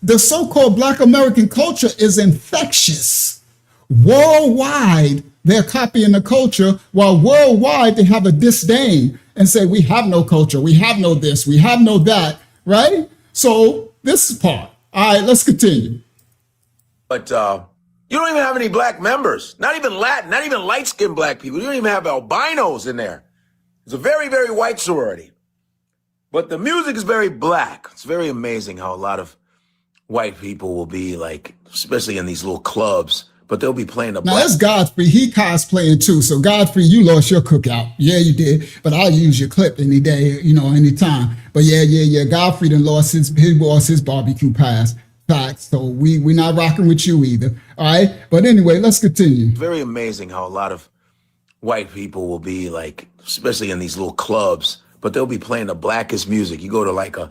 The so-called Black American culture is infectious. Worldwide, they're copying the culture, while worldwide they have a disdain and say, we have no culture, we have no this, we have no that, right? So this is part. All right, let's continue. But you don't even have any black members. Not even Latin, not even light-skinned black people. You don't even have albinos in there. It's a very, very white sorority. But the music is very black. It's very amazing how a lot of white people will be like, especially in these little clubs, but they'll be playing the Now black. that's Godfrey. He cosplaying too. So Godfrey, you lost your cookout. Yeah, you did. But I'll use your clip any day, anytime. But yeah. Godfrey done lost his barbecue pass. Facts. So we're not rocking with you either. All right. But anyway, let's continue. It's very amazing how a lot of white people will be like, especially in these little clubs, but they'll be playing the blackest music. You go to like a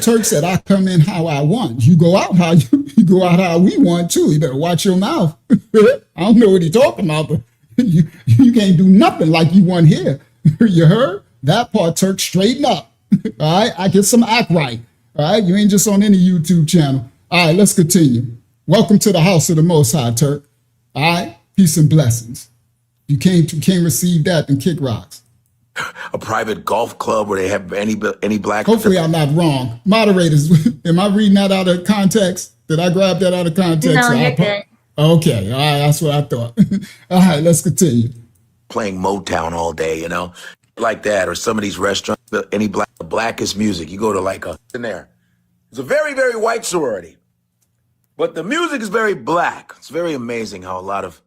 Turk said, I come in how I want. You go out how you go out how we want too. You better watch your mouth. I don't know what he's talking about, but you can't do nothing like you want here. You heard? That part, Turk, straighten up. All right, I get some act right. All right, you ain't just on any YouTube channel. All right, let's continue. Welcome to the house of the Most High, Turk. All right, peace and blessings. You can't receive that, then kick rocks. a private golf club where they have any black. Hopefully I'm not wrong. Moderators, am I reading that out of context? Did I grab that out of context? No, you're good. Okay, all right, that's what I thought. All right, let's continue. Playing Motown all day, like that, or some of these restaurants, the blackest music. You go to like in there. It's a very, very white sorority. But the music is very black. It's very amazing how a lot of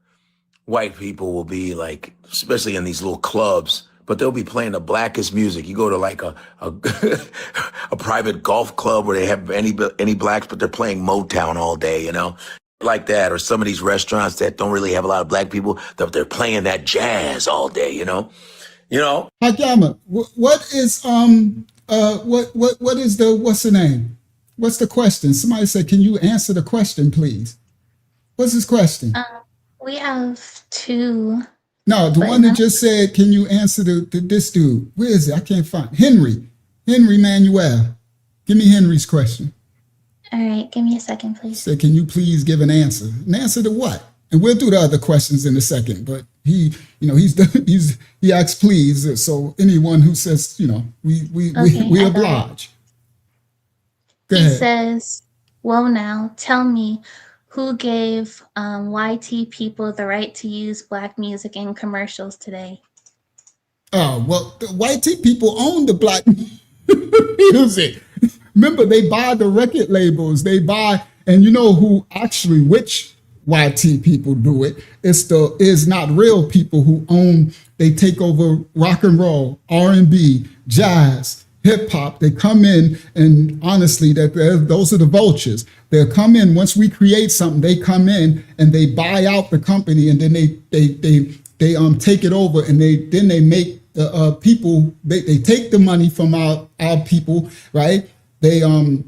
white people will be like, especially in these little clubs, but they'll be playing the blackest music. You go to like a a private golf club where they have any blacks, but they're playing Motown all day, you know, like that. Or some of these restaurants that don't really have a lot of black people, that they're playing that jazz all day, you know. Hakama, what is what's the name? What's the question? Somebody said, can you answer the question, please? What's his question? We have two. No, the one that just said, can you answer this dude? Where is it? I can't find Henry Manuel. Give me Henry's question. All right, give me a second, please. Say, can you please give an answer? An answer to what? And we'll do the other questions in a second. But he asks please. So anyone who says, we oblige. Go He ahead. says, well, now tell me, who gave YT people the right to use black music in commercials today? Oh, well, the white people own the black music. Remember, they buy the record labels. They buy, and you know which YT people do it. It's not real people who own, they take over rock and roll, R&B, jazz, hip hop. They come in, and honestly, those are the vultures. They'll come in once we create something. They come in and they buy out the company, and then they take it over, and they make the people. They take the money from our people, right? And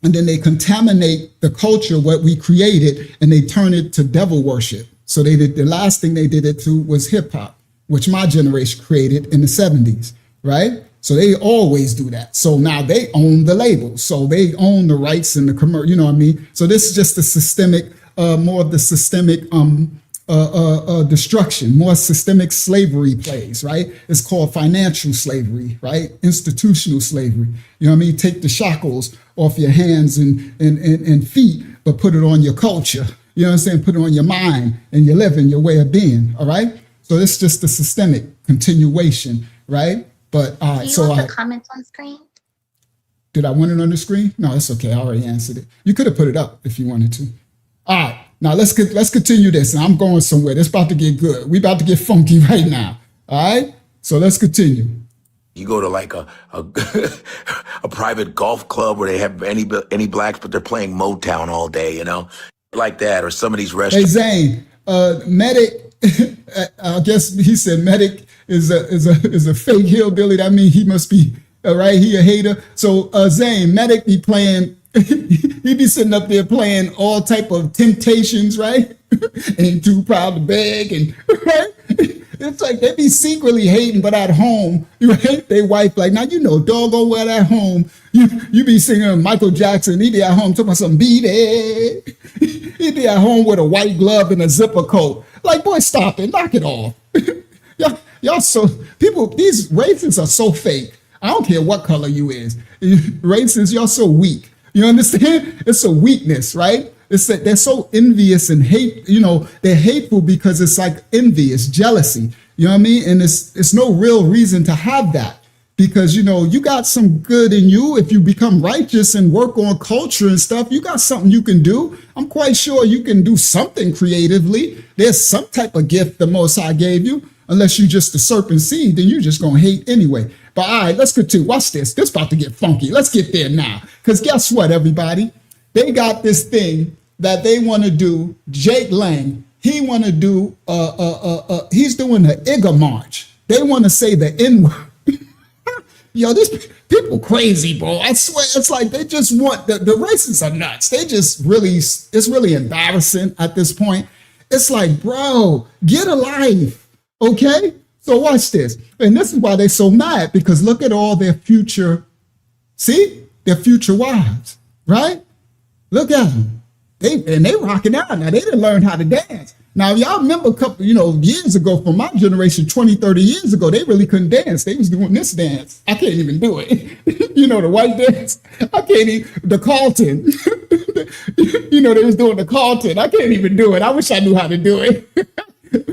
then they contaminate the culture, what we created, and they turn it to devil worship. So the last thing they did it to was hip hop, which my generation created in the 70s, right? So they always do that. So now they own the labels. So they own the rights and the commercial, you know what I mean? So this is just the systemic, more of the systemic destruction, more systemic slavery plays, right? It's called financial slavery, right? Institutional slavery. You know what I mean? Take the shackles off your hands and feet, but put it on your culture. You know what I'm saying? Put it on your mind and your living, your way of being, all right? So it's just the systemic continuation, right? But all right, Do you want the comments on screen? Did I want it on the screen? No, it's okay. I already answered it. You could have put it up if you wanted to. All right, now let's continue this. And I'm going somewhere. It's about to get good. We about to get funky right now. All right, so let's continue. You go to like a private golf club where they have any blacks, but they're playing Motown all day, you know, like that. Or some of these Hey restaurants. Zane, Medic. I guess he said Medic is a fake hillbilly. That means he must be right. He a hater. So Zane, Medic be playing. He be sitting up there playing all type of Temptations, right? Ain't too proud to beg, and right? It's like they be secretly hating, but at home, right? They wife like, now doggone well at home. You be singing Michael Jackson. He be at home talking about some beat it. He be at home with a white glove and a zipper coat. Like, boy, stop it, knock it off. Y'all so these racists are so fake. I don't care what color you is. Racists, y'all so weak. You understand? It's a weakness, right? It's that they're so envious and hate, they're hateful because it's like envious, jealousy. You know what I mean? And it's no real reason to have that because, you got some good in you. If you become righteous and work on culture and stuff, you got something you can do. I'm quite sure you can do something creatively. There's some type of gift the Most High gave you. Unless you just a serpent seed, then you're just going to hate anyway. But all right, let's continue. Watch this. This about to get funky. Let's get there now. Because guess what, everybody? They got this thing that they want to do. Jake Lang, he want to do, he's doing the Igga March. They want to say the N-word. Yo, this people crazy, bro. I swear, it's like they just want, the racists are nuts. They just really, it's really embarrassing at this point. It's like, bro, get a life. Okay, so watch this. And this is why they're so mad, because look at all their future, their future wives, right? Look at them. They rocking out now. They didn't learn how to dance. Now, y'all remember a couple, years ago from my generation, 20, 30 years ago, they really couldn't dance. They was doing this dance. I can't even do it. The white dance. I can't even, the Carlton. They was doing the Carlton. I can't even do it. I wish I knew how to do it,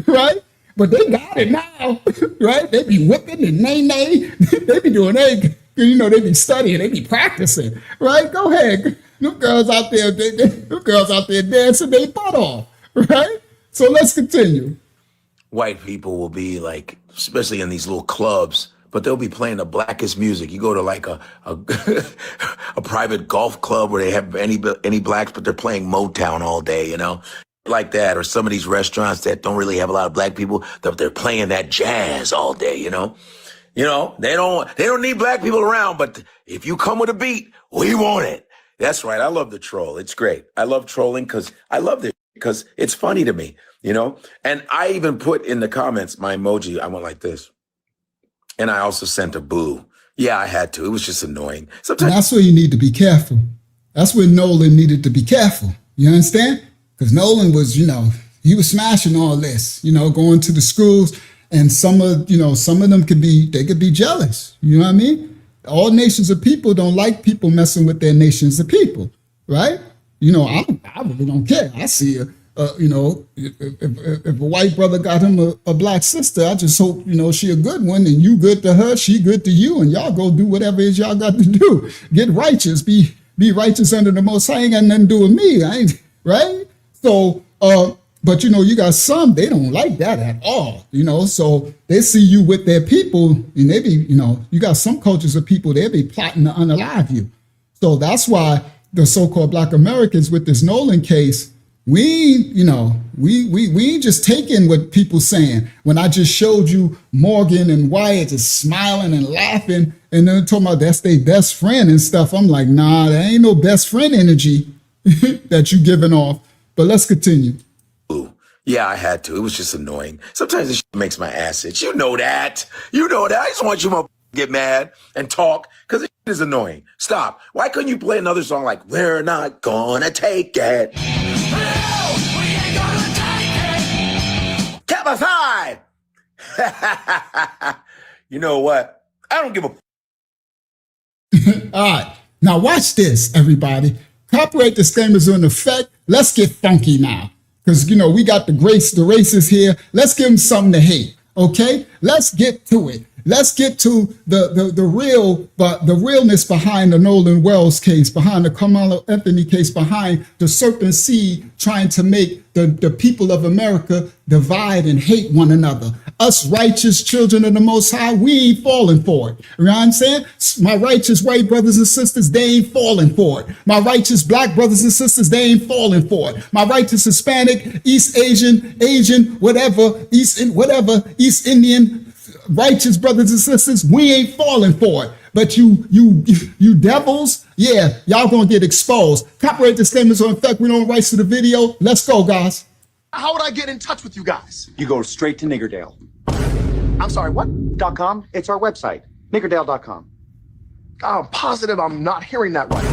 right? But they got it now, right? They be whipping and nay. They be doing everything. They be studying. They be practicing, right? Go ahead. them girls out there, them girls out there dancing their butt off, right? So let's continue. White people will be like, especially in these little clubs, but they'll be playing the blackest music. You go to like a a private golf club where they have any blacks, but they're playing Motown all day, you know, like that. Or some of these restaurants that don't really have a lot of black people, they're playing that jazz all day, you know. You know, they don't need black people around, but if you come with a beat, we want it. That's right. I love the troll. It's great. I love trolling because I love it because it's funny to me, you know? And I even put in the comments my emoji. I went like this. And I also sent a boo. Yeah, I had to. It was just annoying. Sometimes that's where you need to be careful. That's where Nolan needed to be careful. You understand? Because Nolan was, you know, he was smashing all this, you know, going to the schools. And some of them could be jealous. You know what I mean? All nations of people don't like people messing with their nations of people, right? You know, I really don't care. I see you know, if a white brother got him a black sister, I just hope, you know, she a good one and you good to her, she good to you, and y'all go do whatever it is y'all got to do. Get righteous, be righteous under the Most High. Ain't got nothing to do with me, right? So, but you know, you got some, they don't like that at all, you know, so they see you with their people and they be, you know, you got some cultures of people, they be plotting to unalive you. So that's why the so-called Black Americans with this Nolan case, we ain't just taking what people saying. When I just showed you Morgan and Wyatt just smiling and laughing and then talking about that's their best friend and stuff, I'm like, nah, there ain't no best friend energy that you giving off. But let's continue. yeah, I had to. It was just annoying. Sometimes this shit makes my ass itch. You know that. You know that. I just want you to get mad and talk because it is annoying. Stop. Why couldn't you play another song like We're Not Gonna Take It? Kappa 5! You know what? I don't give a... All right. Now watch this, everybody. Copyright disclaimers are in effect. Let's get funky now. Because, you know, we got the racists here. Let's give them something to hate. Okay? Let's get to it. Let's get to the realness behind the Nolan Wells case, behind the Carmelo Anthony case, behind the serpent seed trying to make the people of America divide and hate one another. Us righteous children of the Most High, we ain't falling for it. You know what I'm saying? My righteous white brothers and sisters, they ain't falling for it. My righteous black brothers and sisters, they ain't falling for it. My righteous Hispanic, East Asian, East Indian, righteous brothers and sisters, we ain't falling for it. But you devils, yeah, y'all gonna get exposed. Copyright disclaimers are in effect. We don't rights to the video. Let's go, guys. How would I get in touch with you guys? You go straight to Niggerdale. I'm sorry, what? .com? It's our website, niggerdale.com. I'm positive I'm not hearing that right.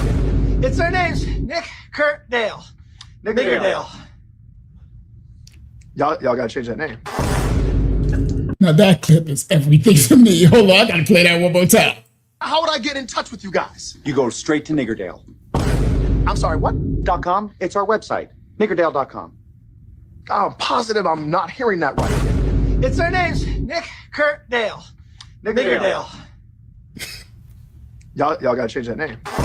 It's their names, Nick, Kurt, Dale. Niggerdale. Y'all gotta change that name. Now that clip is everything for me. Hold on, I gotta play that one more time. How would I get in touch with you guys? You go straight to Niggerdale. I'm sorry, what? .com? It's our website, niggerdale.com. I'm positive I'm not hearing that right. It's their names, Nick, Kurt, Dale. Niggerdale. Y'all gotta change that name. That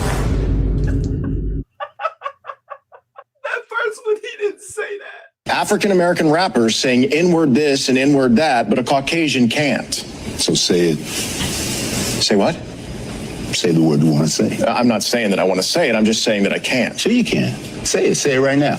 first one, he didn't say that. African-American rappers saying N-word this and N-word that, but a Caucasian can't. So say it. Say what? Say the word you want to say. I'm not saying that I want to say it. I'm just saying that I can't. Sure you can. Say it. Say it right now.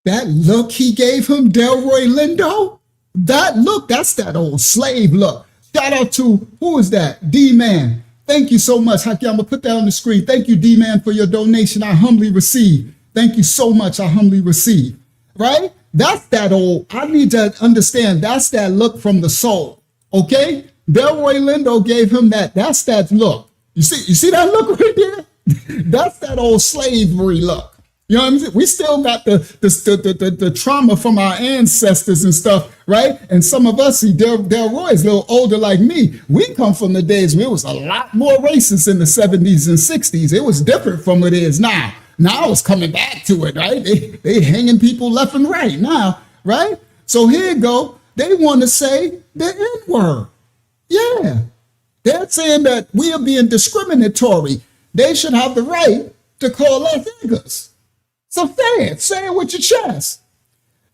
That look he gave him, Delroy Lindo, that look, that's that old slave look. Shout out to, who is that? D-Man. Thank you so much. Haki, I'm going to put that on the screen. Thank you, D-Man, for your donation. I humbly receive. Thank you so much. I humbly receive. Right? That's that old, I need to understand, that's that look from the soul. Okay? Delroy Lindo gave him that. That's that look. You see that look right there? That's that old slavery look. You know what I'm saying? We still got the trauma from our ancestors and stuff, right? And some of us, see, Delroy's a little older like me. We come from the days where it was a lot more racist in the 70s and 60s. It was different from what it is now. Now it's coming back to it, right? They hanging people left and right now, right? So here you go. They want to say the N-word. Yeah. They're saying that we are being discriminatory. They should have the right to call us niggas. So say it with your chest.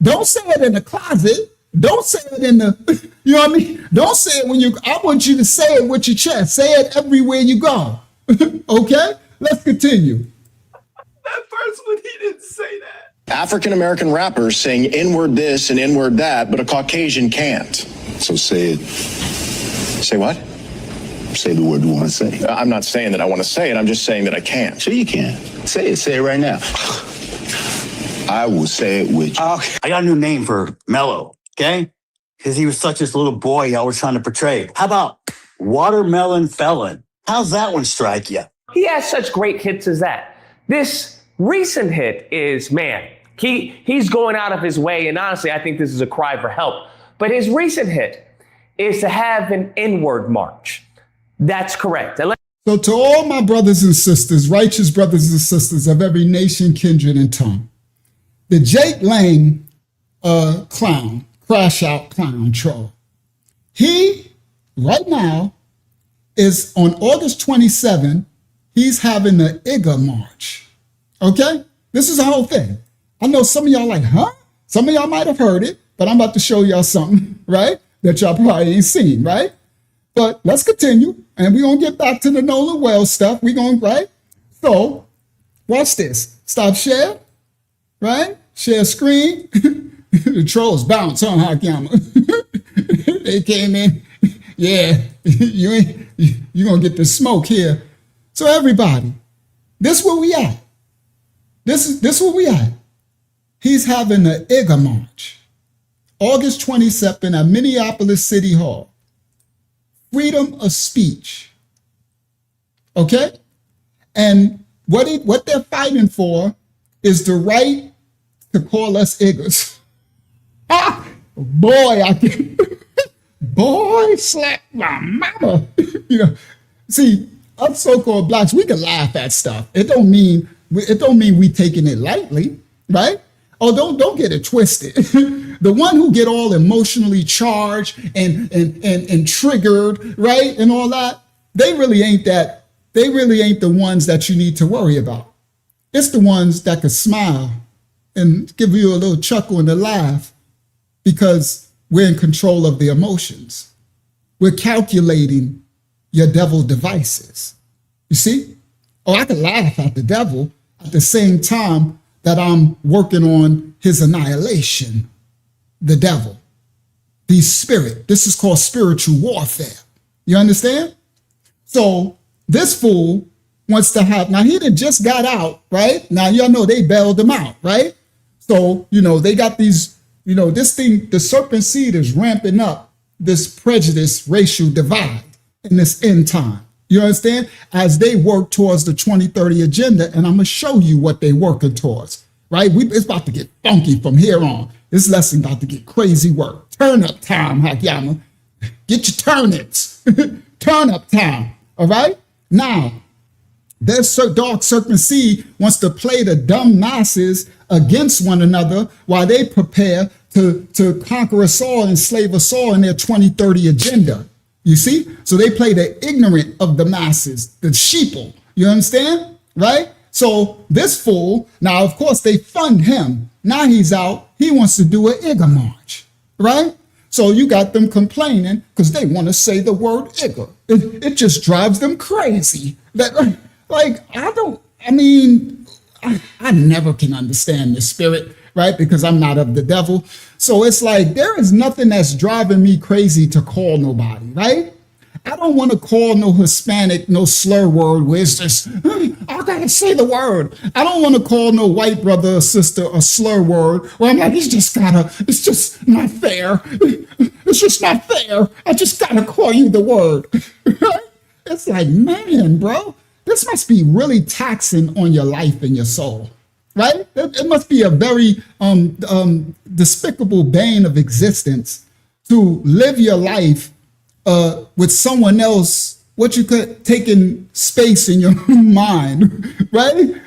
Don't say it in the closet. Don't say it in the, you know what I mean? Don't say it when I want you to say it with your chest. Say it everywhere you go. Okay? Let's continue. That first one, he didn't say that. African American rappers saying N-word this and N-word that, but a Caucasian can't. So say it. Say what? Say the word you want to say. I'm not saying that I want to say it. I'm just saying that I can't. Sure you can. Say it. Say it right now. I will say it with you. I got a new name for Mello, okay? Because he was such this little boy y'all was trying to portray. How about Watermelon Felon? How's that one strike you? He has such great hits as that. This recent hit is, man, he's going out of his way, and honestly, I think this is a cry for help. But his recent hit is to have an N-word march. That's correct. So to all my brothers and sisters, righteous brothers and sisters of every nation, kindred, and tongue, the Jake Lang clown, crash out clown troll, he right now is on August 27, he's having the IGA march. Okay? This is the whole thing. I know some of y'all like, huh? Some of y'all might have heard it, but I'm about to show y'all something, right? That y'all probably ain't seen, right? But let's continue, and we're going to get back to the Nolan Wells stuff. We're going, right? So, watch this. Stop share, right? Share screen. The trolls bounce on hot camera. They came in. Yeah, you're going to get the smoke here. So, everybody, this where we at. This where we at. He's having the IGA march. August 22nd at Minneapolis City Hall. Freedom of speech. Okay? And what they're fighting for is the right to call us iggers. Boy, boy, slap my mama. You know, see, us so-called blacks, we can laugh at stuff. It don't mean we taking it lightly, right? Oh, don't get it twisted. The one who get all emotionally charged and triggered, right, and all that, they really ain't the ones that you need to worry about. It's the ones that could smile and give you a little chuckle and a laugh because we're in control of the emotions. We're calculating your devil devices. You see? Oh, I can laugh at the devil at the same time that I'm working on his annihilation, the devil, the spirit. This is called spiritual warfare. You understand? So this fool wants to have, now he done just got out, right? Now y'all know they bailed him out, right? So, they got these, this thing, the serpent seed is ramping up this prejudice racial divide in this end time. You understand? As they work towards the 2030 agenda, and I'm going to show you what they're working towards, right? It's about to get funky from here on. This lesson about to get crazy work. Turn up time, Hakyama. Get your turnips. Turn up time, all right? Now, this dark serpent seed wants to play the dumb masses against one another while they prepare to conquer us all, enslave us all in their 2030 agenda. You see? So they play the ignorant of the masses, the sheeple. You understand? Right? So this fool, now, of course, they fund him. Now he's out. He wants to do an IGA march. Right? So you got them complaining because they want to say the word IGA. It just drives them crazy. I never can understand the spirit, right? Because I'm not of the devil. So it's like, there is nothing that's driving me crazy to call nobody, right? I don't want to call no Hispanic, no slur word where it's just, I gotta say the word. I don't want to call no white brother or sister a slur word where I'm like, it's just not fair. It's just not fair. I just gotta call you the word. It's like, man, bro, this must be really taxing on your life and your soul. Right? It must be a very despicable bane of existence to live your life with someone else, what you could taking space in your mind, right?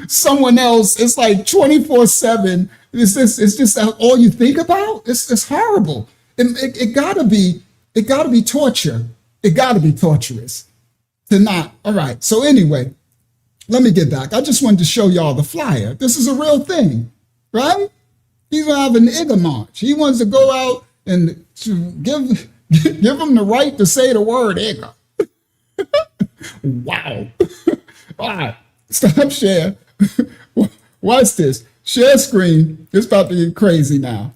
Someone else, it's like 24/7. It's just all you think about. It's horrible. It gotta be torture. It gotta be torturous to not. All right. So anyway, let me get back. I just wanted to show y'all the flyer. This is a real thing, right? He's gonna have an Igga march. He wants to go out and to give him the right to say the word Igga. Wow. All right, stop share. Watch this. Share screen. It's about to get crazy now.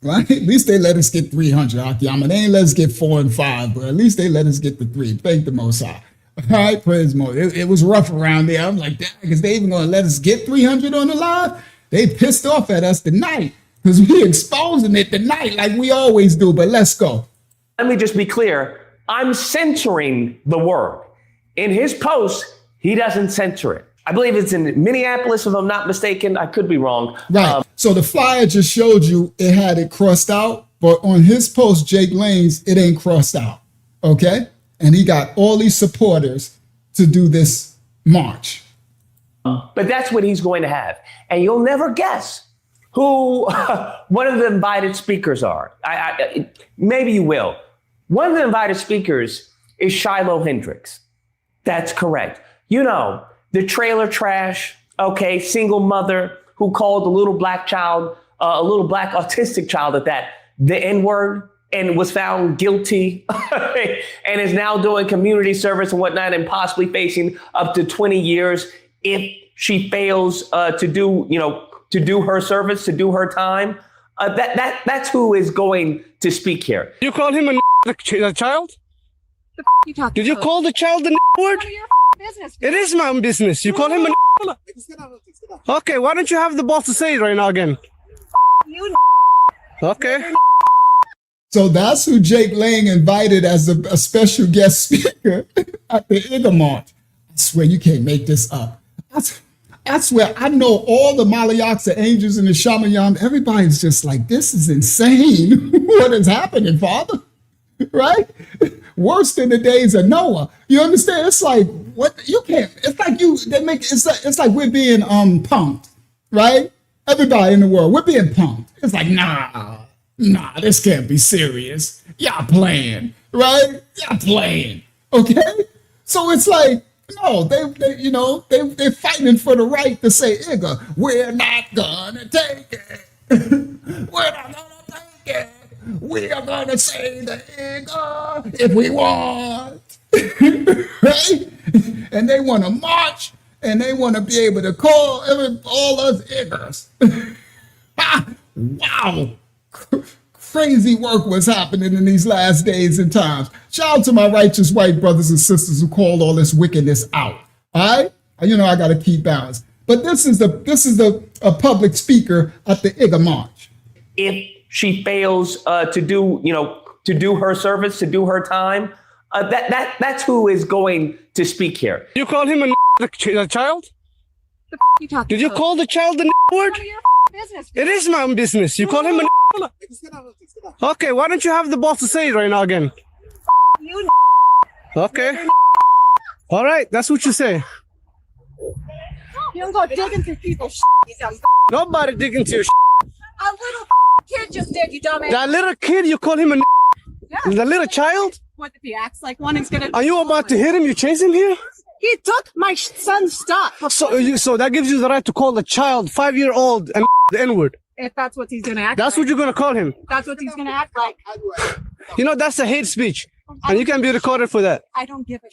Right? At least they let us get 300, Akiyama. They ain't let us get 4 and 5, but at least they let us get the 3. Thank the Most High. All right, praise Mo. It was rough around there. I'm like, damn, is they even gonna let us get 300 on the live? They pissed off at us tonight because we exposing it tonight like we always do, but let's go. Let me just be clear. I'm censoring the word. In his post, he doesn't censor it. I believe it's in Minneapolis, if I'm not mistaken. I could be wrong. Right. So the flyer just showed you it had it crossed out, but on his post, Jake Lane's, it ain't crossed out. Okay? And he got all these supporters to do this march. But that's what he's going to have. And you'll never guess who one of the invited speakers are. Maybe you will. One of the invited speakers is Shiloh Hendricks. That's correct. You know, the trailer trash, okay, single mother who called a little black child, a little black autistic child at that, the N-word, and was found guilty and is now doing community service and whatnot and possibly facing up to 20 years if she fails to do her service, to do her time. That's who is going to speak here. You call him a child? The you talking Did you about? call the child the word? Business. It is my own business. You call him a Okay, why don't you have the balls to say it right now again? You Okay. So that's who Jake Lang invited as a special guest speaker at the Igga March. I swear you can't make this up. I swear I know all the Malayoks, the angels, and the Shamayam. Everybody's just like, this is insane. What is happening, Father? Right? Worse than the days of Noah. You understand? It's like, what you can't, it's like it's like we're being punked, right? Everybody in the world, we're being punked. It's like, nah, this can't be serious. Y'all playing, right? Y'all playing. Okay? So it's like, no, they're fighting for the right to say, Igga, we're not gonna take it. We're not gonna take it. We are gonna say the Igga if we want. Right? And they want to march and they want to be able to call all us Iggas. Wow. Crazy work was happening in these last days and times. Shout out to my righteous white brothers and sisters who called all this wickedness out. All right? You know I got to keep balance. But this is a public speaker at the Igga March. If she fails to do her service, to do her time, that's who is going to speak here. You call him a child? The you talking Did you about? call the child the word? Business. It is my own business. You call him a Okay, why don't you have the balls to say it right now again? You Okay. All right, that's what you say. You don't go digging through people's you dumb. Nobody digging into your A little kid just did, you dumbass. That little kid, you call him a Yeah. The little child? What if he acts like one? He's gonna. Are you about to hit him? You chase him here? He took my son's stuff. So that gives you the right to call a child 5-year-old and the N-word. If that's what he's gonna act. That's like. what you're gonna call him. That's what he's gonna act like. You know that's a hate speech, and you can be recorded for that. I don't give a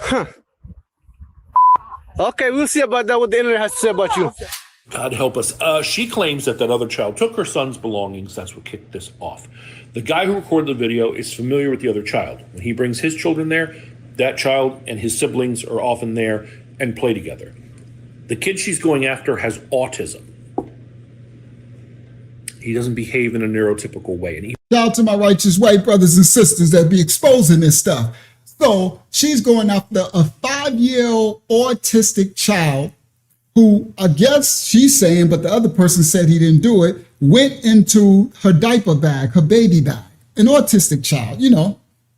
Huh. Okay, we'll see about that. What the internet has to say about you. God help us. She claims that other child took her son's belongings. That's what kicked this off. The guy who recorded the video is familiar with the other child. When he brings his children there, that child and his siblings are often there and play together. The kid she's going after has autism. He doesn't behave in a neurotypical way. And Shout out to my righteous white brothers and sisters that be exposing this stuff. So she's going after a 5-year-old autistic child who, I guess she's saying, but the other person said he didn't do it, went into her diaper bag, her baby bag. An autistic child,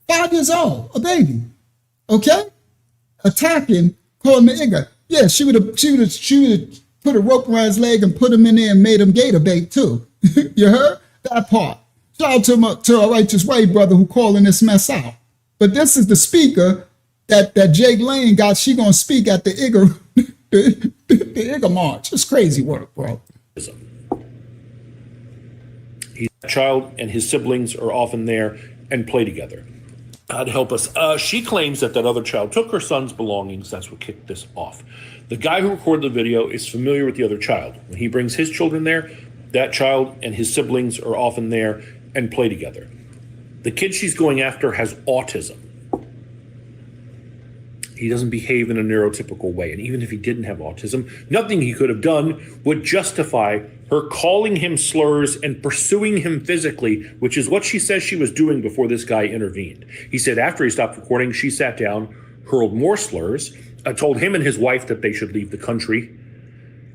5 years old, a baby. Okay? Attacking, calling the Igga. Yeah, she would have put a rope around his leg and put him in there and made him gator bait too. You heard? That part. Shout out to our righteous white brother who calling this mess out. But this is the speaker that Jake Lane got, she gonna speak at the Igor the Igor March. It's crazy work, bro. He's a child, and his siblings are often there and play together. God help us. She claims that other child took her son's belongings. That's what kicked this off. The guy who recorded the video is familiar with the other child. When he brings his children there, that child and his siblings are often there and play together. The kid she's going after has autism. He doesn't behave in a neurotypical way. And even if he didn't have autism, nothing he could have done would justify her calling him slurs and pursuing him physically, which is what she says she was doing before this guy intervened. He said after he stopped recording, she sat down, hurled more slurs, told him and his wife that they should leave the country,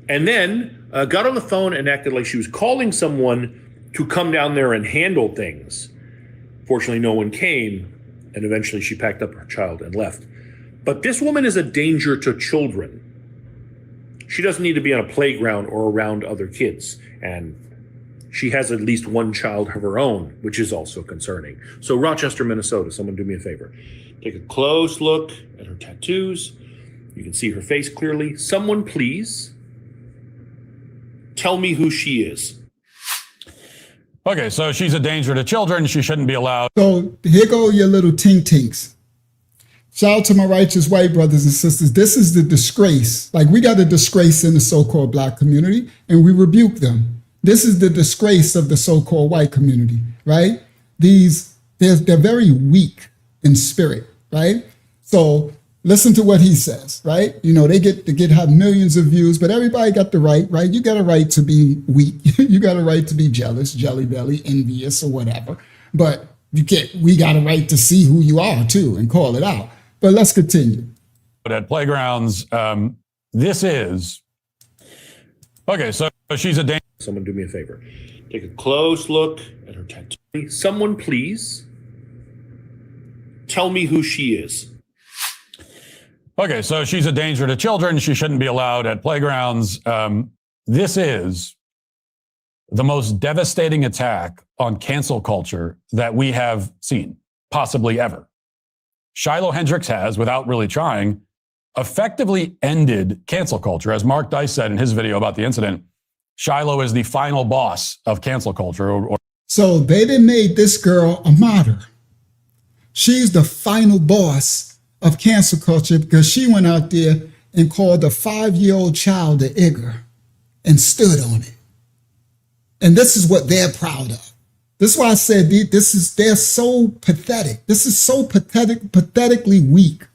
and then got on the phone and acted like she was calling someone to come down there and handle things. Fortunately, no one came, and eventually she packed up her child and left. But this woman is a danger to children. She doesn't need to be on a playground or around other kids. And she has at least one child of her own, which is also concerning. So Rochester, Minnesota, someone do me a favor. Take a close look at her tattoos. You can see her face clearly. Someone please tell me who she is. Okay, so she's a danger to children. She shouldn't be allowed. So here go your little tink tinks. Shout out to my righteous white brothers and sisters. This is the disgrace. Like, we got a disgrace in the so-called black community, and we rebuke them. This is the disgrace of the so-called white community, right? They're very weak in spirit, right? So listen to what he says, right? You know, they have millions of views, but everybody got the right? You got a right to be weak. You got a right to be jealous, jelly belly, envious, or whatever. But we got a right to see who you are too and call it out. But let's continue. But at playgrounds, this is okay. So she's a danger. Someone do me a favor. Take a close look at her tattoo. Someone please tell me who she is. Okay, so she's a danger to children. She shouldn't be allowed at playgrounds. This is the most devastating attack on cancel culture that we have seen, possibly ever. Shiloh Hendricks has, without really trying, effectively ended cancel culture. As Mark Dice said in his video about the incident, Shiloh is the final boss of cancel culture. So they done made this girl a martyr. She's the final boss of cancel culture because she went out there and called a 5-year-old child an igger and stood on it. And this is what they're proud of. This is why I said they're so pathetic. This is so pathetically weak.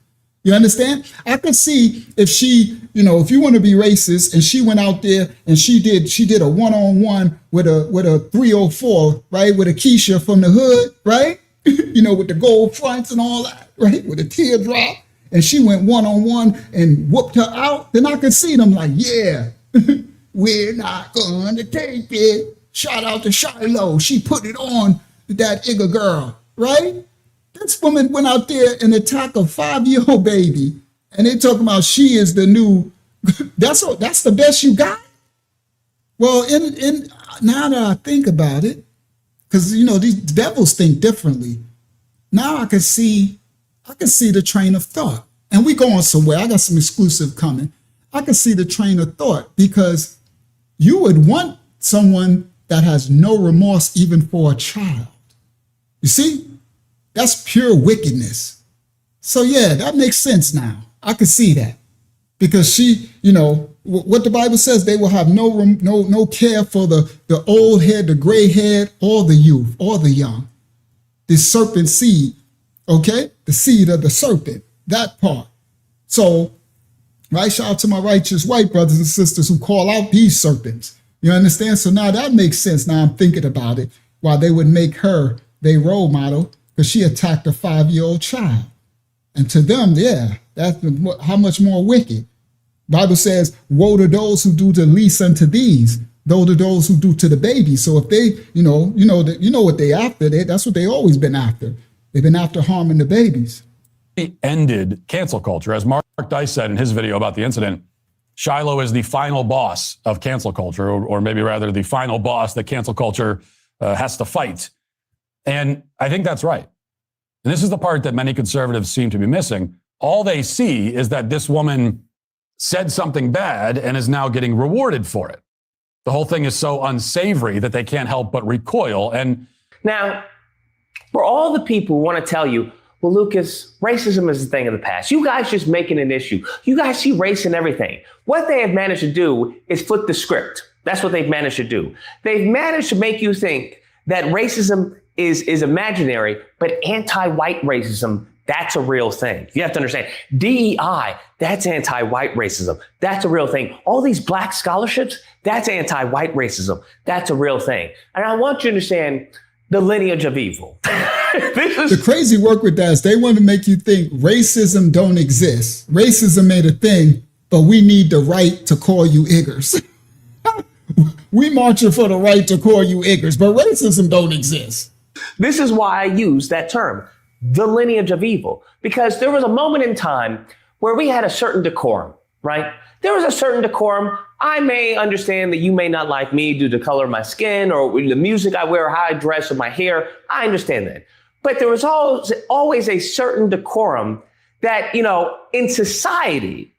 You understand? I could see if she, if you want to be racist and she went out there and she did a one-on-one with a 304, right? With a Keisha from the hood, right? With the gold fronts and all that, right? With a teardrop. And she went one-on-one and whooped her out. Then I could see them like, yeah, we're not going to take it. Shout out to Shiloh. She put it on that Igor girl, right? This woman went out there and attacked a 5-year-old baby. And they talking about she is the new, that's the best you got? Well, now that I think about it, because, these devils think differently. Now I can see the train of thought. And we going somewhere. I got some exclusive coming. I can see the train of thought because you would want someone that has no remorse even for a child. You see? That's pure wickedness. So yeah, that makes sense now. I can see that. Because she, what the Bible says, they will have no care for the old head, the gray head, or the youth, or the young. The serpent seed, okay? The seed of the serpent, that part. So, right, shout out to my righteous white brothers and sisters who call out these serpents. You understand? So now that makes sense. Now I'm thinking about it. Why they would make her their role model because she attacked a 5-year-old child. And to them, yeah, that's how much more wicked. Bible says, woe to those who do the least unto these, though to those who do to the baby. So if they, you know what they after, that's what they always been after. They've been after harming the babies. He ended cancel culture. As Mark Dice said in his video about the incident, Shiloh is the final boss of cancel culture, or maybe rather the final boss that cancel culture has to fight. And I think that's right. And this is the part that many conservatives seem to be missing. All they see is that this woman said something bad and is now getting rewarded for it. The whole thing is so unsavory that they can't help but recoil. And now, for all the people who want to tell you, well, Lucas, racism is a thing of the past. You guys just make it an issue. You guys see race in everything. What they have managed to do is flip the script. That's what they've managed to do. They've managed to make you think that racism is imaginary, but anti-white racism, that's a real thing. You have to understand, DEI, that's anti-white racism. That's a real thing. All these black scholarships, that's anti-white racism. That's a real thing. And I want you to understand the lineage of evil. The crazy work with that is they want to make you think racism don't exist. Racism ain't a thing, but we need the right to call you iggers. We marching for the right to call you iggers, but racism don't exist. This is why I use that term, the lineage of evil, because there was a moment in time where we had a certain decorum, right? There was a certain decorum. I may understand that you may not like me due to the color of my skin or the music I wear, or how I dress, or my hair. I understand that. But there was always a certain decorum that, in society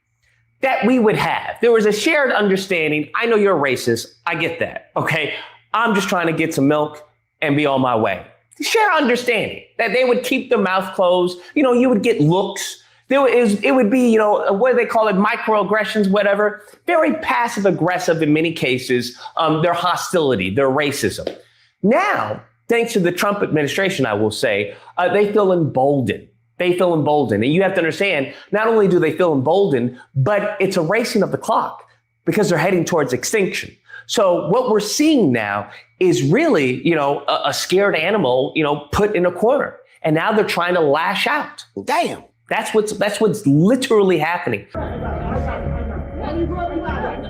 that we would have. There was a shared understanding. I know you're a racist. I get that. Okay. I'm just trying to get some milk and be on my way. Share understanding that they would keep their mouth closed. You would get looks. It would be, what do they call it? Microaggressions, whatever. Very passive aggressive in many cases. Their hostility, their racism. Now, thanks to the Trump administration, I will say, they feel emboldened. They feel emboldened. And you have to understand, not only do they feel emboldened, but it's a racing of the clock because they're heading towards extinction. So what we're seeing now is really, a scared animal, put in a corner. And now they're trying to lash out. Damn. That's what's literally happening.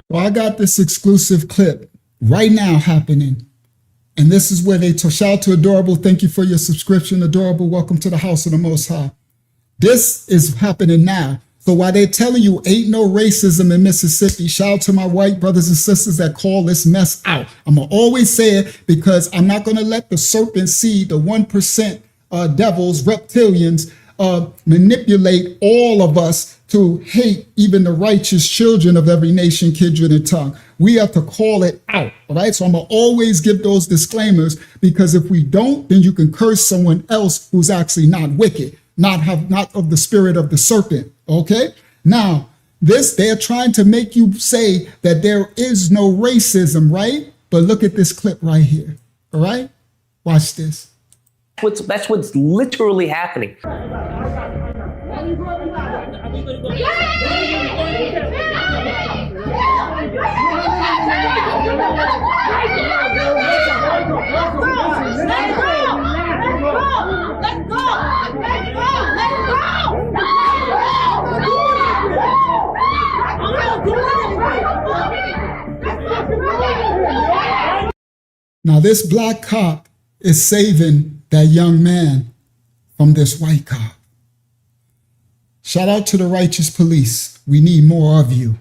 Well, I got this exclusive clip right now happening. And this is where they shout out to Adorable. Thank you for your subscription, Adorable. Welcome to the house of the Most High. This is happening now. So while they're telling you ain't no racism in Mississippi, shout out to my white brothers and sisters that call this mess out. I'm going to always say it because I'm not going to let the serpent seed, the 1% devils, reptilians, manipulate all of us to hate even the righteous children of every nation, kindred, and tongue. We have to call it out, all right? So I'm going to always give those disclaimers because if we don't, then you can curse someone else who's actually not wicked, not of the spirit of the serpent, okay? Now, they're trying to make you say that there is no racism, right? But look at this clip right here, all right? Watch this. That's what's literally happening. Now, this black cop is saving that young man from this white cop. Shout out to the righteous police. We need more of you.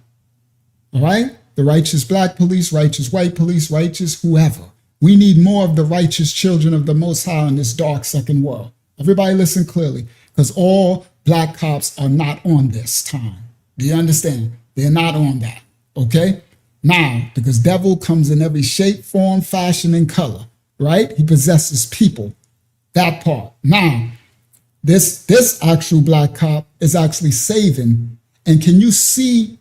All right? The righteous black police, righteous white police, righteous whoever. We need more of the righteous children of the Most High in this dark second world. Everybody listen clearly, because all black cops are not on this time. Do you understand? They're not on that. Okay? Now, because devil comes in every shape, form, fashion, and color, right? He possesses people. That part. Now, this actual black cop is actually saving. And can you see,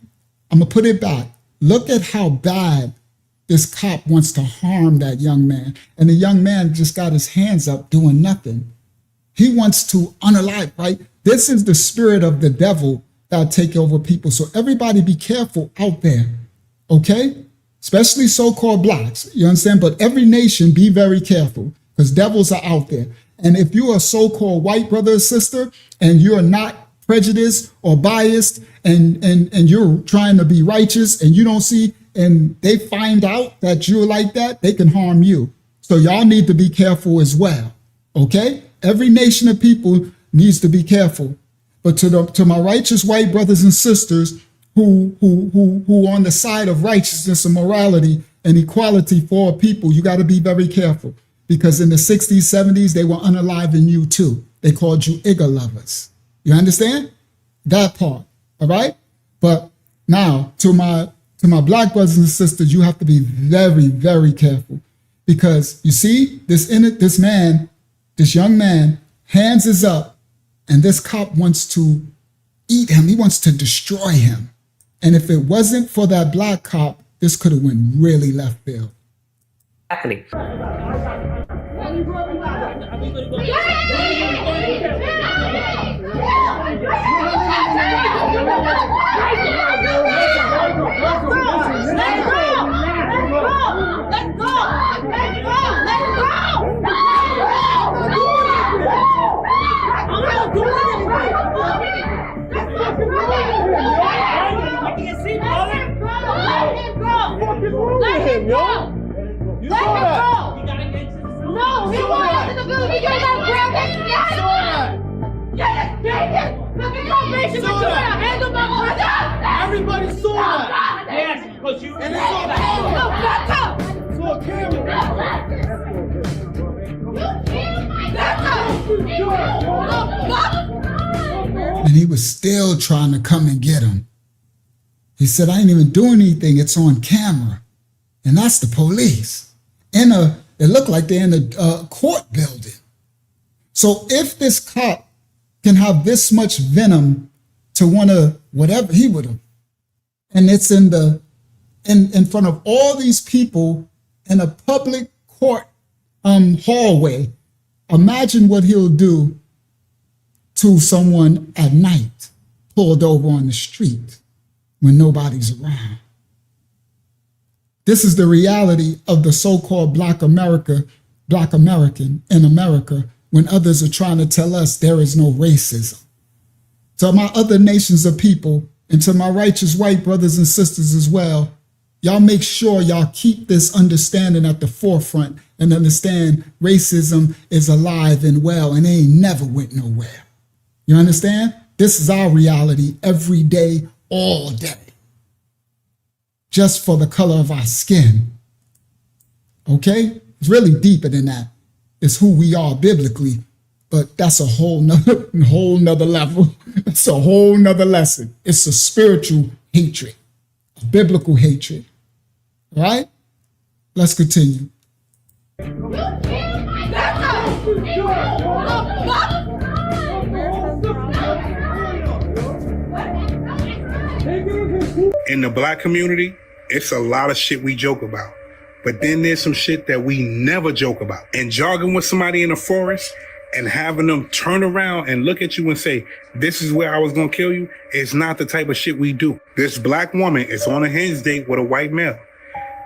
I'm going to put it back. Look at how bad this cop wants to harm that young man. And the young man just got his hands up doing nothing. He wants to unalive, right? This is the spirit of the devil that take over people. So everybody be careful out there. Okay? Especially so-called blacks, you understand? But every nation, be very careful because devils are out there. And if you're a so-called white brother or sister and you're not prejudiced or biased and you're trying to be righteous and you don't see, and they find out that you're like that, they can harm you. So y'all need to be careful as well. Okay? Every nation of people needs to be careful. But to my righteous white brothers and sisters, who on the side of righteousness and morality and equality for people, you got to be very careful because in the 60s, 70s, they were unaliving you too. They called you Igor lovers. You understand? That part, all right? But now to my black brothers and sisters, you have to be very, very careful, because you see this young man, hands is up, and this cop wants to eat him. He wants to destroy him. And if it wasn't for that black cop, this could have went really left field. Happening. No, he was in the building. You guys got grabbed him. Everybody saw that. Yes, because you and it's on camera. No, back up. It's on camera. And he was still trying to come and get him. He said, I ain't even doing anything. It's on camera. And that's the police. It looked like they're in a court building. So if this cop can have this much venom to want to whatever, he would have. And it's in front of all these people in a public court hallway. Imagine what he'll do to someone at night, pulled over on the street when nobody's around. This is the reality of the so-called Black American in America, when others are trying to tell us there is no racism. To my other nations of people, and to my righteous white brothers and sisters as well, y'all make sure y'all keep this understanding at the forefront and understand racism is alive and well and it ain't never went nowhere. You understand? This is our reality every day, all day. Just for the color of our skin. Okay? It's really deeper than that. It's who we are biblically, but that's a whole nother level. It's a whole nother lesson. It's a spiritual hatred, a biblical hatred. All right? Let's continue. In the black community, it's a lot of shit we joke about. But then there's some shit that we never joke about. And jogging with somebody in the forest and having them turn around and look at you and say, this is where I was gonna kill you, is not the type of shit we do. This black woman is on a hen's date with a white male.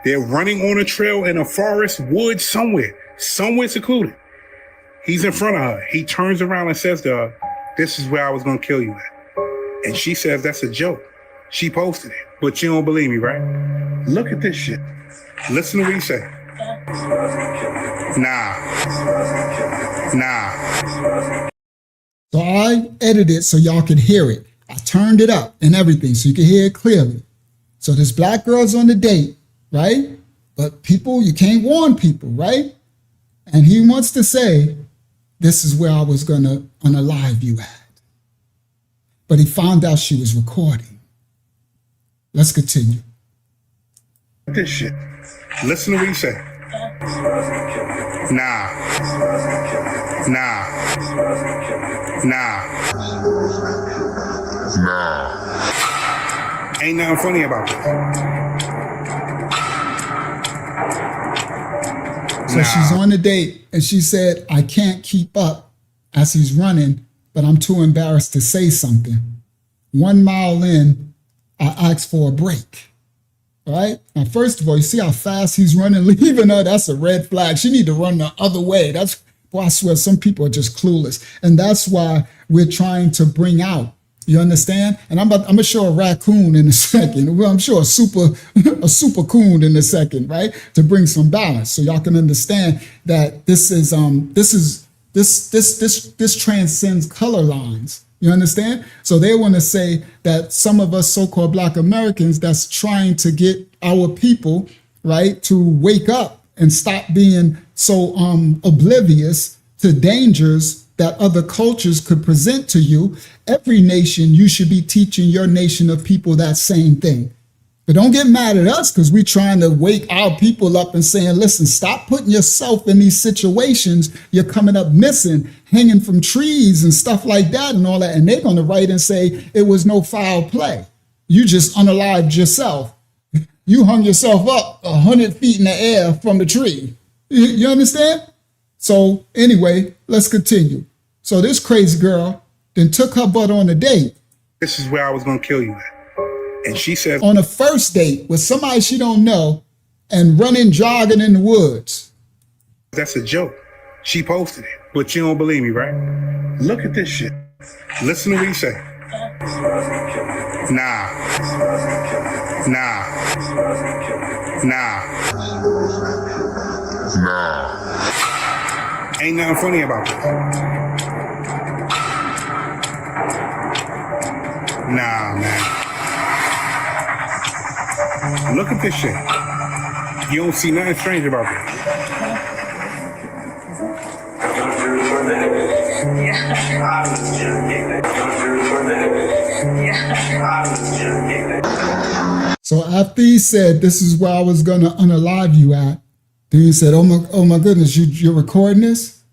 They're running on a trail in a forest, woods, somewhere secluded. He's in front of her. He turns around and says to her, this is where I was gonna kill you at. And she says, that's a joke. She posted it, but you don't believe me, right? Look at this shit. Listen to what he said. Nah. So I edited it so y'all could hear it. I turned it up and everything so you can hear it clearly. So this black girl's on the date, right? But people, you can't warn people, right? And he wants to say, this is where I was gonna unalive you at. But he found out she was recording. Let's continue. This shit. Listen to what he said. Nah. Ain't nothing funny about this. So she's on the date and she said, I can't keep up as he's running, but I'm too embarrassed to say something. 1 mile in, I asked for a break. All right? Now, first of all, you see how fast he's running, leaving her? That's a red flag. She need to run the other way. Boy, I swear, some people are just clueless. And that's why we're trying to bring out, you understand? And I'm going to show a raccoon in a second. Well, I'm sure a super coon in a second, right? To bring some balance so y'all can understand that this transcends color lines. You understand? So they want to say that some of us so-called Black Americans that's trying to get our people, right, to wake up and stop being so oblivious to dangers that other cultures could present to you, every nation, you should be teaching your nation of people that same thing. But don't get mad at us because we're trying to wake our people up and saying, listen, stop putting yourself in these situations. You're coming up missing, hanging from trees and stuff like that and all that. And they're going to write and say it was no foul play. You just unalived yourself. You hung yourself up 100 feet in the air from the tree. You understand? So anyway, let's continue. So this crazy girl then took her butt on a date. This is where I was going to kill you at. And she said, on a first date with somebody she don't know and running, jogging in the woods. That's a joke. She posted it, but you don't believe me, right? Look at this shit. Listen to what he said. Nah. Ain't nothing funny about this. Nah, man. Look at this shit. You don't see nothing strange about this. So after he said, this is where I was going to unalive you at, then he said, oh my goodness, you're recording this?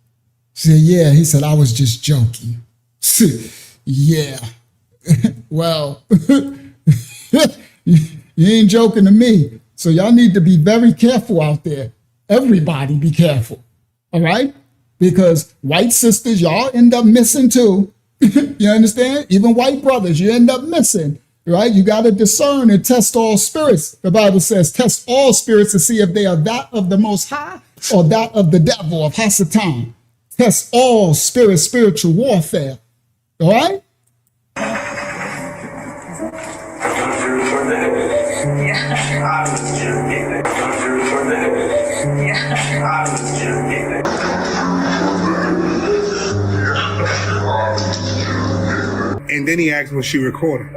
She said, yeah. He said, I was just joking. Yeah. Well, you ain't joking to me. So y'all need to be very careful out there. Everybody be careful. All right? Because white sisters, y'all end up missing too. You understand? Even white brothers, you end up missing. Right? You got to discern and test all spirits. The Bible says, test all spirits to see if they are that of the Most High or that of the devil, of Hasatan. Test all spirits, spiritual warfare. All right? And then he asked, was she recording?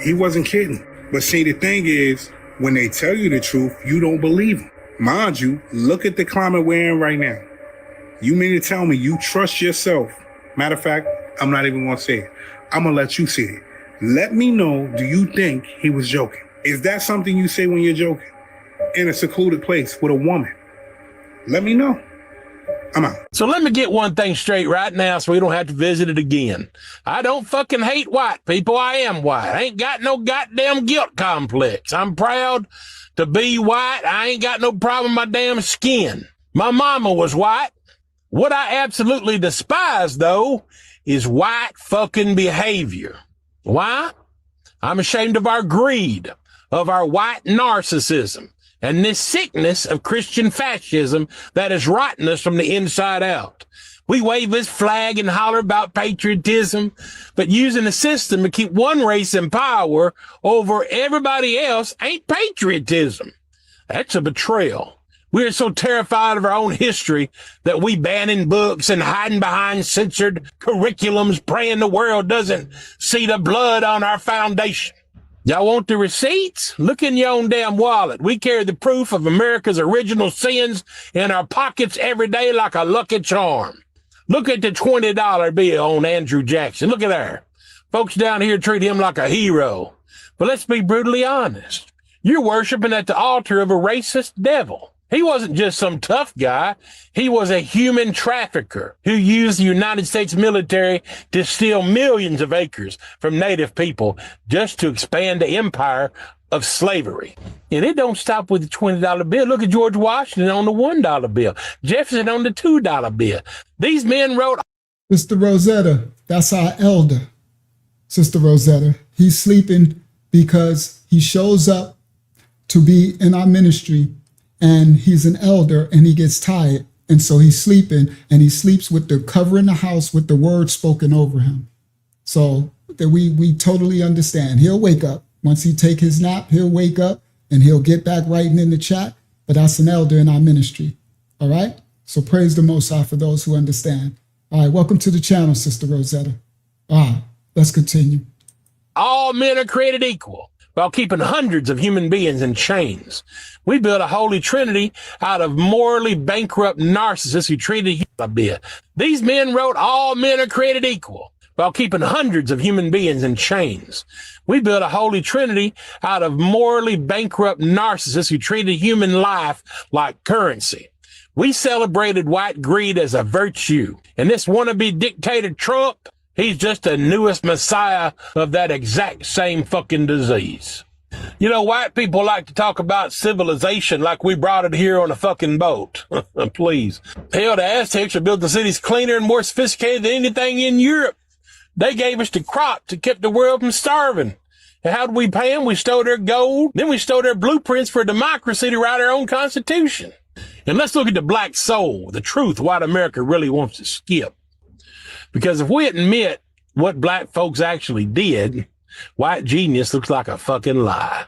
He wasn't kidding. But see, the thing is, when they tell you the truth, you don't believe them. Mind you, look at the climate we're in right now. You mean to tell me you trust yourself? Matter of fact, I'm not even going to say it. I'm going to let you say it. Let me know, do you think he was joking? Is that something you say when you're joking? In a secluded place with a woman? Let me know. I'm out. So let me get one thing straight right now so we don't have to visit it again. I don't fucking hate white people. I am white. I ain't got no goddamn guilt complex. I'm proud to be white. I ain't got no problem with my damn skin. My mama was white. What I absolutely despise, though, is white fucking behavior. Why? I'm ashamed of our greed, of our white narcissism, and this sickness of Christian fascism that has rotten us from the inside out. We wave this flag and holler about patriotism, but using a system to keep one race in power over everybody else ain't patriotism. That's a betrayal. We're so terrified of our own history that we banning books and hiding behind censored curriculums, praying the world doesn't see the blood on our foundation. Y'all want the receipts? Look in your own damn wallet. We carry the proof of America's original sins in our pockets every day like a lucky charm. Look at the $20 bill on Andrew Jackson. Look at there. Folks down here treat him like a hero. But let's be brutally honest. You're worshiping at the altar of a racist devil. He wasn't just some tough guy. He was a human trafficker who used the United States military to steal millions of acres from native people just to expand the empire of slavery. And it don't stop with the $20 bill. Look at George Washington on the $1 bill. Jefferson on the $2 bill. These men wrote... Sister Rosetta, that's our elder. Sister Rosetta, he's sleeping because he shows up to be in our ministry, and he's an elder and he gets tired. And so he's sleeping, and he sleeps with the covering the house with the word spoken over him. So that we totally understand. He'll wake up. Once he take his nap, he'll wake up and he'll get back writing in the chat. But that's an elder in our ministry. All right. So praise the Most High for those who understand. All right. Welcome to the channel, Sister Rosetta. All right. Let's continue. All men are created equal, while keeping hundreds of human beings in chains. We built a holy trinity out of morally bankrupt narcissists who treated you a bit. These men wrote all men are created equal, while keeping hundreds of human beings in chains. We built a holy trinity out of morally bankrupt narcissists who treated human life like currency. We celebrated white greed as a virtue. And this wannabe dictator Trump, he's just the newest messiah of that exact same fucking disease. You know, white people like to talk about civilization like we brought it here on a fucking boat. Please. Hell, the Aztecs are building cities cleaner and more sophisticated than anything in Europe. They gave us the crop to keep the world from starving. And how did we pay them? We stole their gold. Then we stole their blueprints for democracy to write our own constitution. And let's look at the black soul, the truth, white America really wants to skip. Because if we admit what black folks actually did, white genius looks like a fucking lie.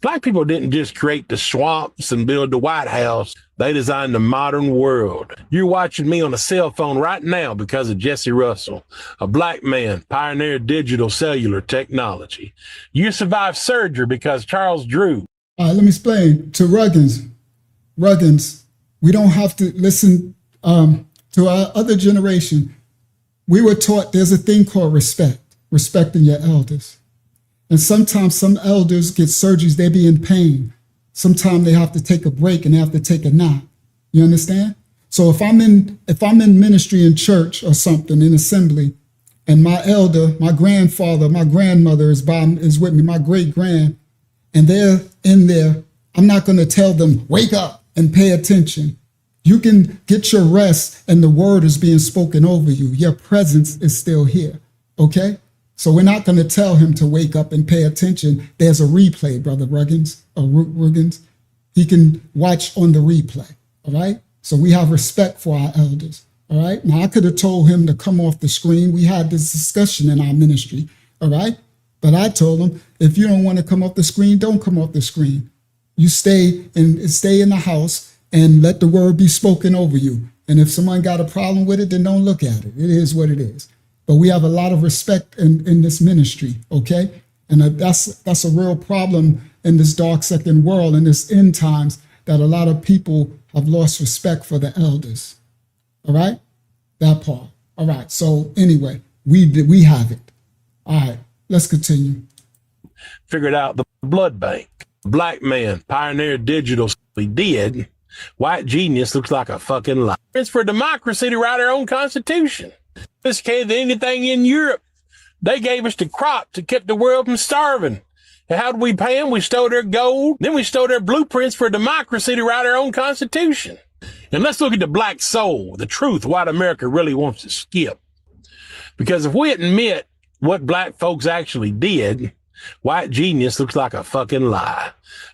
Black people didn't just create the swamps and build the White House. They designed the modern world. You're watching me on a cell phone right now because of Jesse Russell, a black man, pioneered digital cellular technology. You survived surgery because Charles Drew. Let me explain to Ruggins. We don't have to listen to our other generation. We were taught there's a thing called respecting your elders. And sometimes some elders get surgeries, they be in pain. Sometimes they have to take a break and they have to take a nap. You understand? So if I'm in ministry in church or something, in assembly, and my elder, my grandfather, my grandmother is with me, my great grand, and they're in there, I'm not going to tell them, wake up and pay attention. You can get your rest and the word is being spoken over you. Your presence is still here. Okay? So we're not going to tell him to wake up and pay attention. There's a replay, Brother Ruggins. He can watch on the replay. All right? So we have respect for our elders. All right? Now, I could have told him to come off the screen. We had this discussion in our ministry. All right? But I told him, if you don't want to come off the screen, don't come off the screen. You stay in the house and let the word be spoken over you. And if someone got a problem with it, then don't look at it. It is what it is. But we have a lot of respect in this ministry, okay? And that's a real problem in this dark second world, in this end times, that a lot of people have lost respect for the elders. All right? That part. All right. So anyway, we have it. All right. Let's continue. Figured out the blood bank. Black man, pioneered digital. We did. White genius looks like a fucking lie. It's for democracy to write our own constitution. Sophisticated than anything in Europe. They gave us the crop to keep the world from starving. And how did we pay them? We stole their gold. Then we stole their blueprints for democracy to write our own constitution. And let's look at the black soul, the truth white America really wants to skip. Because if we admit what black folks actually did, white genius looks like a fucking lie.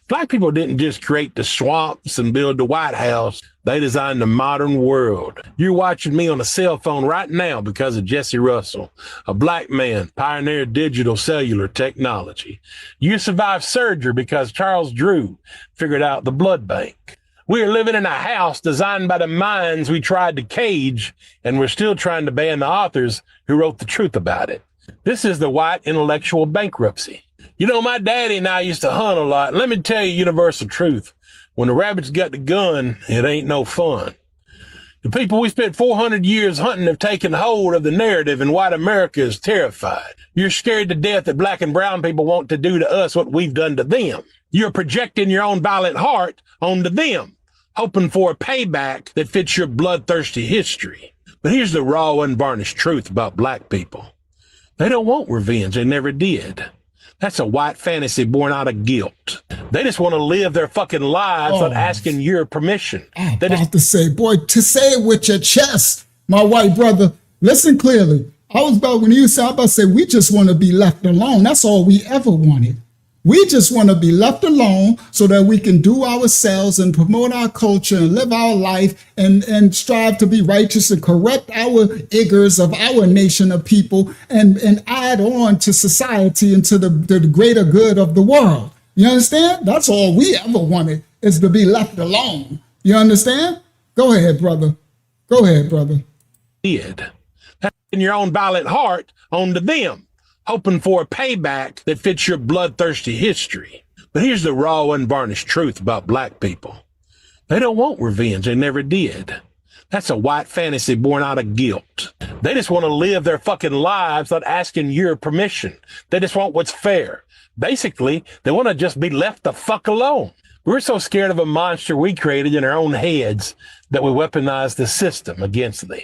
Black people didn't just create the swamps and build the White House. They designed the modern world. You're watching me on a cell phone right now because of Jesse Russell, a black man, pioneered digital cellular technology. You survived surgery because Charles Drew figured out the blood bank. We are living in a house designed by the minds we tried to cage, and we're still trying to ban the authors who wrote the truth about it. This is the white intellectual bankruptcy. You know, my daddy and I used to hunt a lot. Let me tell you universal truth. When the rabbit's got the gun, it ain't no fun. The people we spent 400 years hunting have taken hold of the narrative, and white America is terrified. You're scared to death that black and brown people want to do to us what we've done to them. You're projecting your own violent heart onto them, hoping for a payback that fits your bloodthirsty history. But here's the raw, unvarnished truth about black people. They don't want revenge. They never did. That's a white fantasy born out of guilt. They just want to live their fucking lives without asking your permission. I'm about to say, boy, to say it with your chest, my white brother, listen clearly. I was about to say, we just want to be left alone. That's all we ever wanted. We just want to be left alone so that we can do ourselves and promote our culture and live our life and strive to be righteous and correct our iggers of our nation of people and add on to society and to the greater good of the world. You understand? That's all we ever wanted, is to be left alone. You understand? Go ahead, brother. Go ahead, brother. Did. In your own violent heart onto them, hoping for a payback that fits your bloodthirsty history. But here's the raw, unvarnished truth about black people. They don't want revenge. They never did. That's a white fantasy born out of guilt. They just want to live their fucking lives without asking your permission. They just want what's fair. Basically, they want to just be left the fuck alone. We're so scared of a monster we created in our own heads that we weaponize the system against them.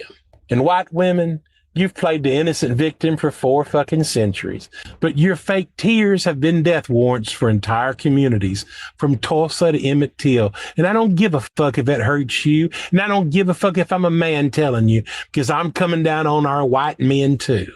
And white women, you've played the innocent victim for 4 fucking centuries, but your fake tears have been death warrants for entire communities, from Tulsa to Emmett Till. And I don't give a fuck if that hurts you, and I don't give a fuck if I'm a man telling you, because I'm coming down on our white men too.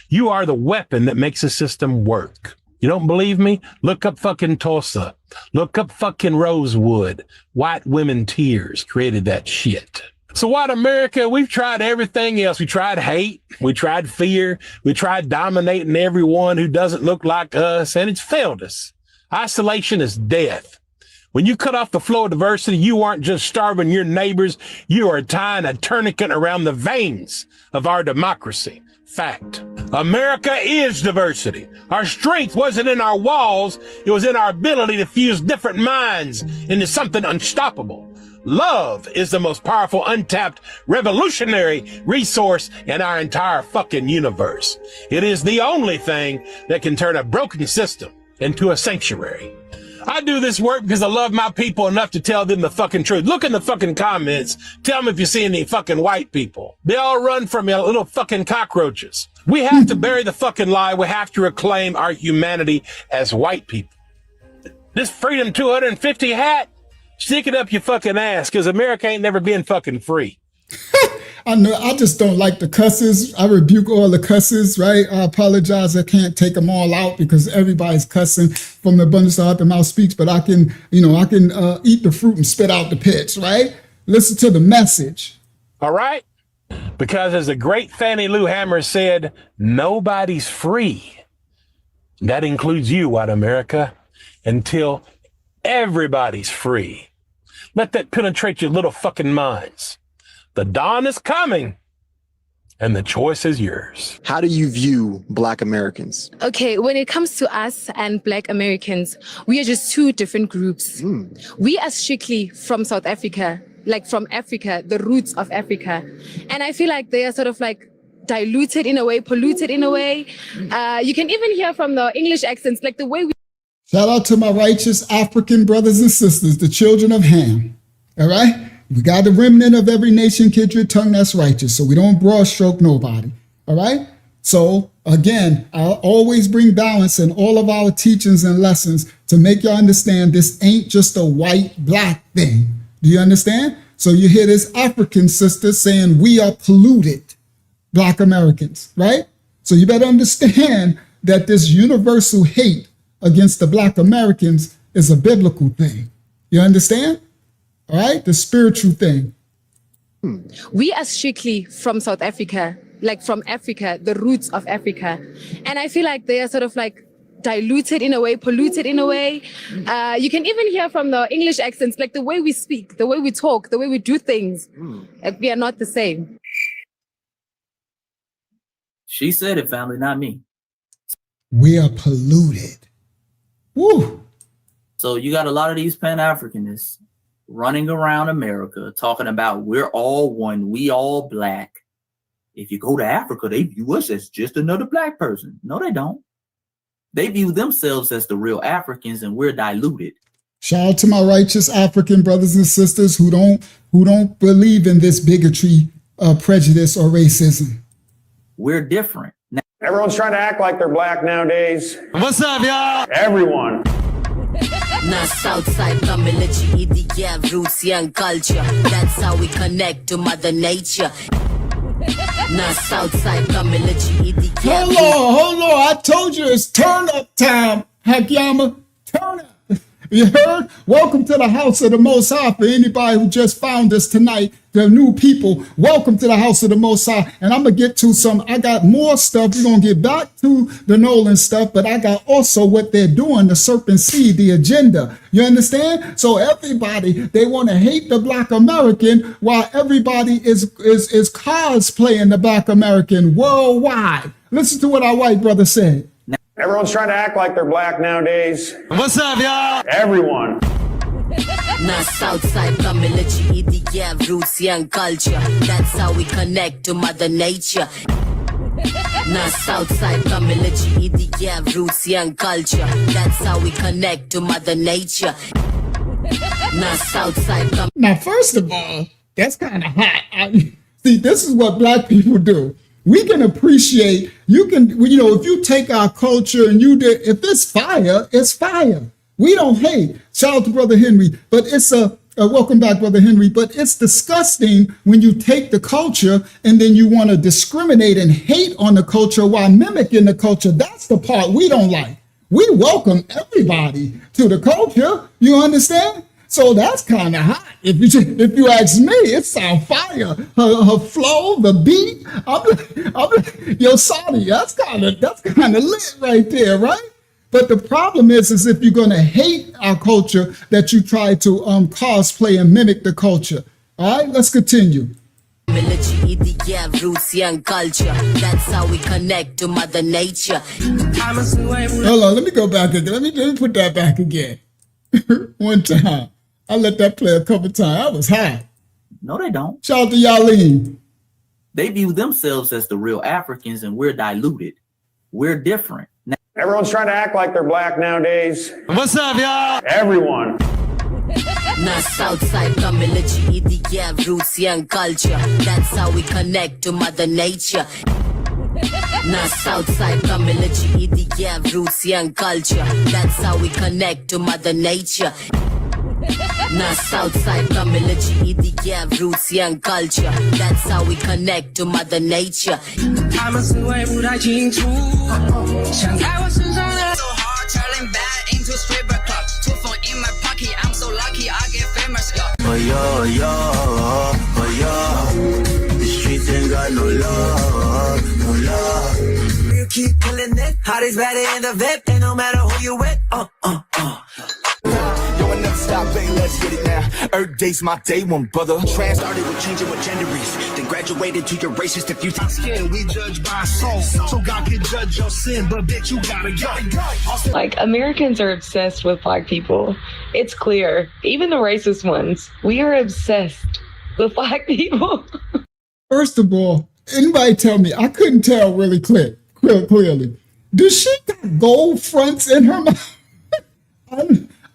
You are the weapon that makes the system work. You don't believe me? Look up fucking Tulsa. Look up fucking Rosewood. White women tears created that shit. So white America, we've tried everything else. We tried hate. We tried fear. We tried dominating everyone who doesn't look like us, and it's failed us. Isolation is death. When you cut off the flow of diversity, you aren't just starving your neighbors. You are tying a tourniquet around the veins of our democracy. Fact. America is diversity. Our strength wasn't in our walls. It was in our ability to fuse different minds into something unstoppable. Love is the most powerful, untapped, revolutionary resource in our entire fucking universe. It is the only thing that can turn a broken system into a sanctuary. I do this work because I love my people enough to tell them the fucking truth. Look in the fucking comments. Tell them if you see any fucking white people. They all run from you, little fucking cockroaches. We have to bury the fucking lie. We have to reclaim our humanity as white people. This Freedom 250 hat, stick it up your fucking ass, because America ain't never been fucking free. I know. I just don't like the cusses. I rebuke all the cusses, right? I apologize. I can't take them all out because everybody's cussing. From the abundance of the mouth speaks, but I can eat the fruit and spit out the pits, right? Listen to the message. All right? Because as the great Fannie Lou Hamer said, nobody's free. That includes you, white America, until everybody's free. Let that penetrate your little fucking minds. The dawn is coming, and the choice is yours. How do you view Black Americans? Okay, when it comes to us and Black Americans, we are just 2 different groups. We are strictly from South Africa, like from Africa, the roots of Africa. And I feel like they are sort of like diluted in a way, polluted in a way. You can even hear from the English accents, like the way we... Shout out to my righteous African brothers and sisters, the children of Ham. All right? We got the remnant of every nation, kindred, tongue that's righteous, so we don't broad stroke nobody. All right? So, again, I'll always bring balance in all of our teachings and lessons to make y'all understand this ain't just a white-black thing. Do you understand? So you hear this African sister saying we are polluted, Black Americans, right? So you better understand that this universal hate against the Black Americans is a biblical thing. You understand? All right, the spiritual thing. We are strictly from South Africa, like from Africa, the roots of Africa. And I feel like they are sort of like diluted in a way, polluted in a way. You can even hear from the English accents, like the way we speak, the way we talk, the way we do things. Like we are not the same. She said it, family, not me. We are polluted. Woo! So you got a lot of these Pan-Africanists running around America talking about we're all one, we all Black. If you go to Africa, they view us as just another Black person. No, they don't. They view themselves as the real Africans, and we're diluted. Shout out to my righteous African brothers and sisters who don't believe in this bigotry, prejudice, or racism. We're different. Everyone's trying to act like they're Black nowadays. What's up, y'all? Everyone. Now Southside community, the roots, young culture. That's how we connect to Mother Nature. Now Southside community, Hold on. I told you it's turn up time, Hakyama. Turn up. You heard? Welcome to the house of the Most High. For anybody who just found us tonight, the new people, welcome to the house of the Most High. And I'm going to get to I got more stuff. We're going to get back to the Nolan stuff, but I got also what they're doing, the serpent seed, the agenda. You understand? So everybody, they want to hate the Black American while everybody is cosplaying the Black American worldwide. Listen to what our white brother said. Everyone's trying to act like they're Black nowadays. What's up, y'all? Everyone. Now Southside community, EDF roots, young culture. That's how we connect to Mother Nature. Now Southside community, EDF roots, young culture. That's how we connect to Mother Nature. Now Southside Now, first of all, that's kind of hot. See, this is what black people do. We can appreciate, you can, you know, if you take our culture and you do, if it's fire, it's fire. We don't hate. Shout out to Brother Henry. But it's welcome back, Brother Henry. But it's disgusting when you take the culture and then you want to discriminate and hate on the culture while mimicking the culture. That's the part we don't like. We welcome everybody to the culture. You understand? So that's kind of hot. If you ask me, it's on fire. Her flow, the beat. I'm like, yo, Saudi, that's kind of lit right there, right? But the problem is if you're going to hate our culture, that you try to cosplay and mimic the culture. All right, let's continue. roots, young culture. That's how we connect to Mother Nature. Hold on, let me go back again. Let me put that back again. One time. I let that play a couple times. That was hot. No, they don't. Shout out to Yaleen. They view themselves as the real Africans, and we're diluted. We're different. Everyone's trying to act like they're black nowadays. What's up, y'all? Everyone. Now Southside community, EDF roots, young culture. That's how we connect to Mother Nature. Now Southside community, EDF roots, young culture. That's how we connect to Mother Nature. Now Southside community, EDF roots, young culture. That's how we connect to Mother Nature. Turning bad into stripper club. 2 phone in my pocket, I'm so lucky I get famous. Oh yo, the streets ain't got no love, no love. You keep killing it, hottest better in the VIP, and no matter who you with, Yo, enough stop, baby, let's get it now. Earth Day's my day one, brother. Trans started with changing what gender is, then graduated to your racist if you think Skin, we judge by soul, so God can judge your sin, but bitch, you gotta go. Like, Americans are obsessed with black people. It's clear. Even the racist ones. We are obsessed with black people. First of all, anybody tell me, I couldn't tell really clearly. Does she got gold fronts in her mouth?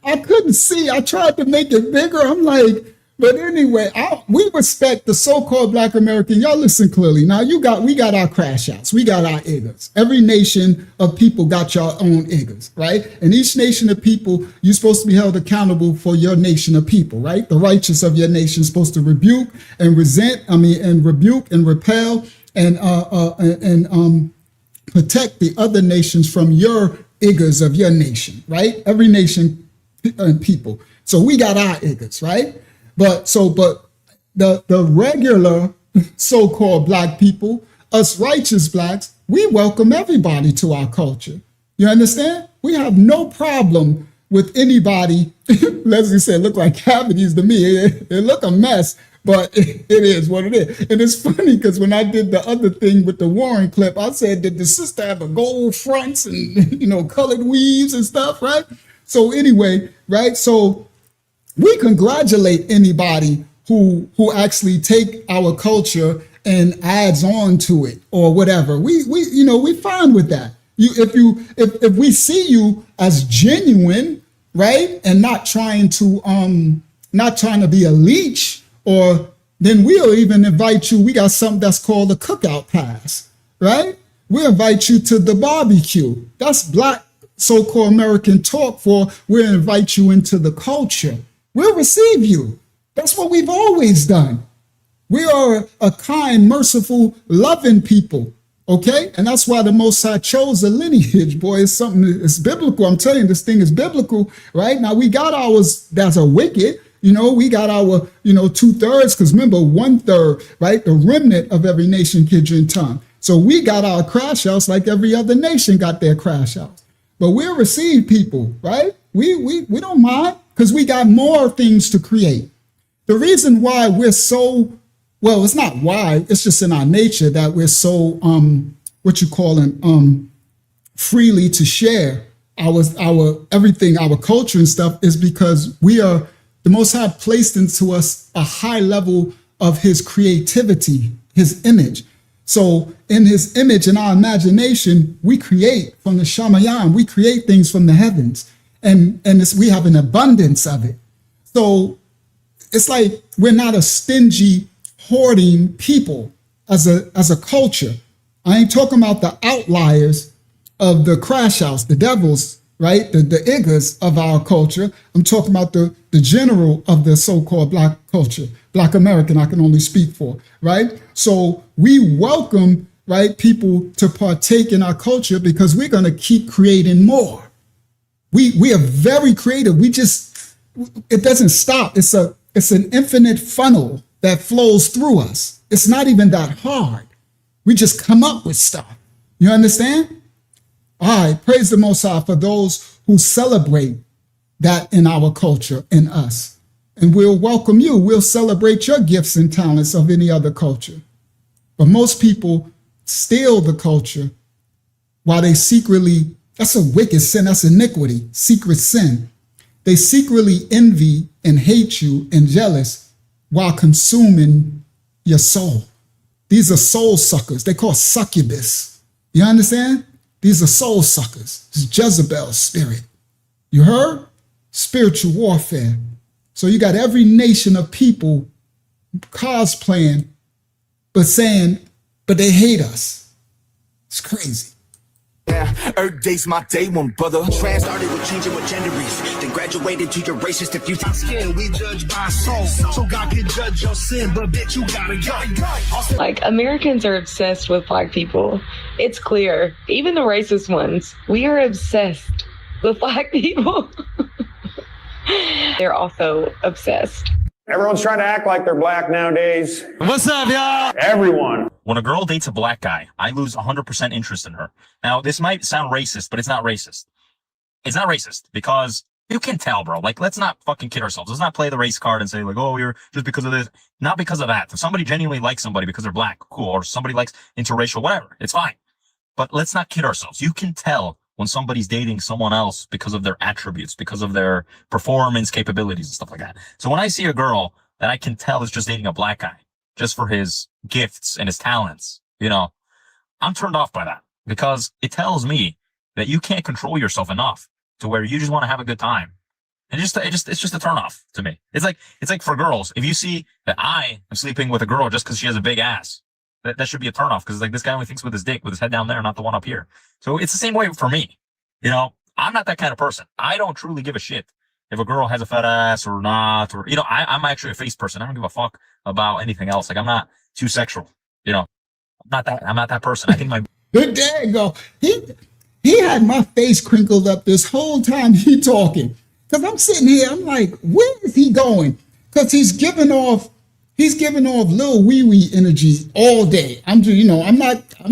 I couldn't see. I tried to make it bigger. I'm like, but anyway, we respect the so-called Black American. Y'all listen clearly. Now we got our crash outs. We got our iggers. Every nation of people got your own iggers, right? And each nation of people, you're supposed to be held accountable for your nation of people, right? The righteous of your nation is supposed to rebuke and rebuke and repel and protect the other nations from your iggers of your nation, right? Every nation and people. So we got our iggers, right? But the regular so-called black people, us righteous blacks, we welcome everybody to our culture. You understand? We have no problem with anybody. Leslie said, look like cavities to me. It look a mess, but it is what it is. And it's funny because when I did the other thing with the Warren clip, I said, did the sister have a gold fronts and, colored weaves and stuff, right? So anyway, right? So we congratulate anybody who actually take our culture and adds on to it or whatever. We fine with that. If we see you as genuine, right, and not trying to be a leech, or then we'll even invite you. We got something that's called a cookout pass, right? We'll invite you to the barbecue. That's black so-called American talk for we'll invite you into the culture. We'll receive you. That's what we've always done. We are a kind, merciful, loving people, okay? And that's why the Most High chose a lineage, boy. It's biblical. I'm telling you, this thing is biblical, right? Now, we got ours that are wicked. We got our, 2/3, because remember, 1/3, right? The remnant of every nation, kindred, and tongue. So we got our crash outs like every other nation got their crash outs. But we'll receive people, right? We don't mind, because we got more things to create. The reason why we're so, well, it's not why, it's just in our nature that we're so, freely to share our everything, our culture and stuff, is because we are The Most High placed into us a high level of his creativity, his image. So in his image and our imagination, we create from the Shamayam, we create things from the heavens, and we have an abundance of it. So it's like we're not a stingy, hoarding people as a culture. I ain't talking about the outliers of the crash house, the devils, right? The iggas of our culture. I'm talking about the general of the so-called Black culture, Black American, I can only speak for, right? So we welcome, right, people to partake in our culture because we're going to keep creating more. We are very creative. It doesn't stop. It's an infinite funnel that flows through us. It's not even that hard. We just come up with stuff. You understand? All right, praise the Most High for those who celebrate that in our culture, in us. And we'll welcome you. We'll celebrate your gifts and talents of any other culture. But most people steal the culture while they secretly, that's a wicked sin, that's iniquity, secret sin. They secretly envy and hate you and jealous while consuming your soul. These are soul suckers. They call succubus. You understand? These are soul suckers. It's Jezebel's spirit. You heard? Spiritual warfare. So you got every nation of people cosplaying, but they hate us. It's crazy. Yeah, Earth Day's my day one, brother. Trans started with changing with genderies, then graduated to your racist if you skin. We judge by soul, so God can judge your sin, but bitch, you gotta go. Like, Americans are obsessed with Black people. It's clear. Even the racist ones. We are obsessed with Black people. They're also obsessed. Everyone's trying to act like they're black nowadays. What's up, y'all? Everyone. When a girl dates a black guy, I lose 100% interest in her. Now, this might sound racist, but it's not racist. It's not racist because you can tell, bro. Like, let's not fucking kid ourselves. Let's not play the race card and say, like, oh, you're just because of this. Not because of that. If somebody genuinely likes somebody because they're black, cool. Or somebody likes interracial, whatever. It's fine. But let's not kid ourselves. You can tell when somebody's dating someone else because of their attributes, because of their performance capabilities and stuff like that. So when I see a girl that I can tell is just dating a black guy just for his gifts and his talents, you know, I'm turned off by that because it tells me that you can't control yourself enough to where you just want to have a good time. And it's just a turn off to me. It's like for girls, if you see that I am sleeping with a girl just because she has a big ass, that should be a turn off because like this guy only thinks with his dick, with his head down there, not the one up here. So it's the same way for me. You know, I'm not that kind of person. I don't truly give a shit if a girl has a fat ass or not, or, you know, I'm actually a face person. I don't give a fuck about anything else. Like, I'm not too sexual, you know, I'm not that person. I think my. There you go. He had my face crinkled up this whole time he talking. Cause I'm sitting here, I'm like, where is he going? Cause he's giving off little wee wee energy all day. I'm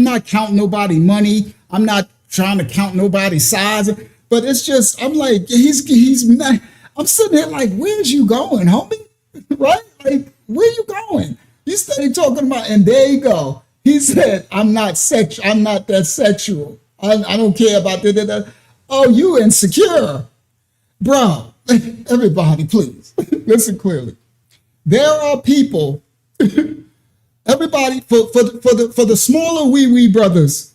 not counting nobody money. I'm not trying to count nobody's size, but it's just, I'm like, I'm sitting there like, where's you going, homie? Right? Like, where you going? You started talking about, and there you go. He said, I'm not that sexual. I don't care about that. Oh, you insecure. Bro, everybody, please, listen clearly. There are people, everybody, for the smaller wee brothers,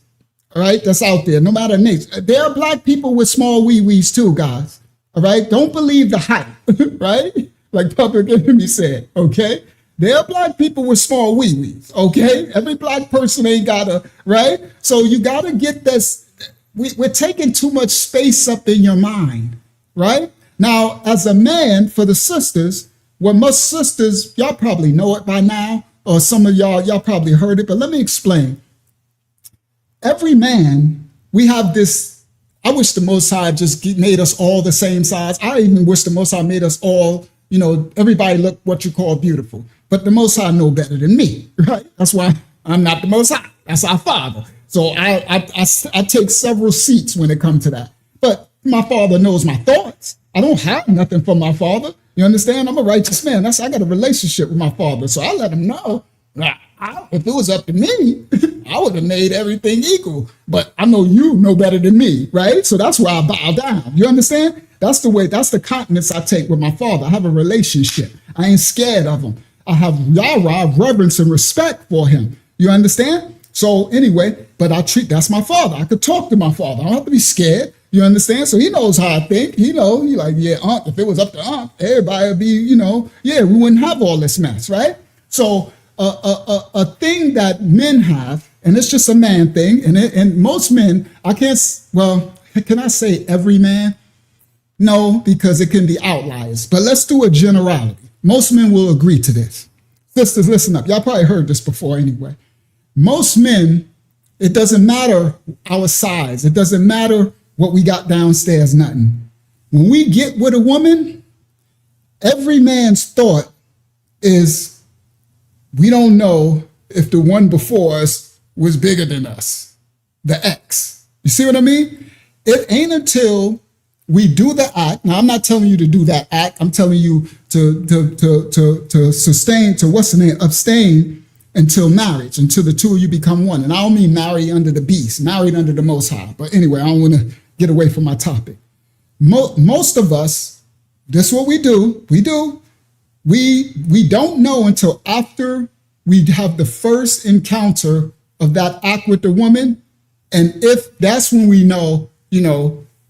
all right, that's out there, no matter nature. There are black people with small wee-wees too, guys, all right? Don't believe the hype, right? Like Public Enemy said, okay? There are black people with small wee-wees, okay? Every black person ain't got right? So you got to get this. We're taking too much space up in your mind, right? Now, as a man, for the sisters, well, most sisters, y'all probably know it by now, or some of y'all probably heard it, but let me explain. Every man, we have this, I wish the Most High just made us all the same size. I even wish the Most High made us all, you know, everybody look what you call beautiful. But the Most High know better than me, right? That's why I'm not the Most High. That's our Father. So I take several seats when it comes to that. But my Father knows my thoughts. I don't hide nothing from my Father. You understand? I'm a righteous man. I got a relationship with my Father. So I let him know. If it was up to me, I would have made everything equal. But I know you know better than me, right? So that's why I bow down. You understand? That's the way, that's the continence I take with my father. I have a relationship. I ain't scared of him. I have yara, reverence and respect for him. You understand? So anyway, but that's my father. I could talk to my father. I don't have to be scared. You understand? So he knows how I think. He like, yeah, Unc, if it was up to Unc, everybody would be, we wouldn't have all this mess, right? So a thing that men have, and it's just a man thing, and most men, can I say every man? No, because it can be outliers. But let's do a generality. Most men will agree to this. Sisters, listen up. Y'all probably heard this before anyway. Most men, it doesn't matter our size. It doesn't matter what we got downstairs, nothing. When we get with a woman, every man's thought is, we don't know if the one before us was bigger than us, the ex. You see what I mean? It ain't until we do the act. Now, I'm not telling you to do that act. I'm telling you to sustain, abstain until marriage, until the two of you become one. And I don't mean marry under the beast, married under the Most High. But anyway, I don't want to get away from my topic. Most of us, this is what we do. We don't know until after we have the first encounter of that act with the woman. And if that's when we know,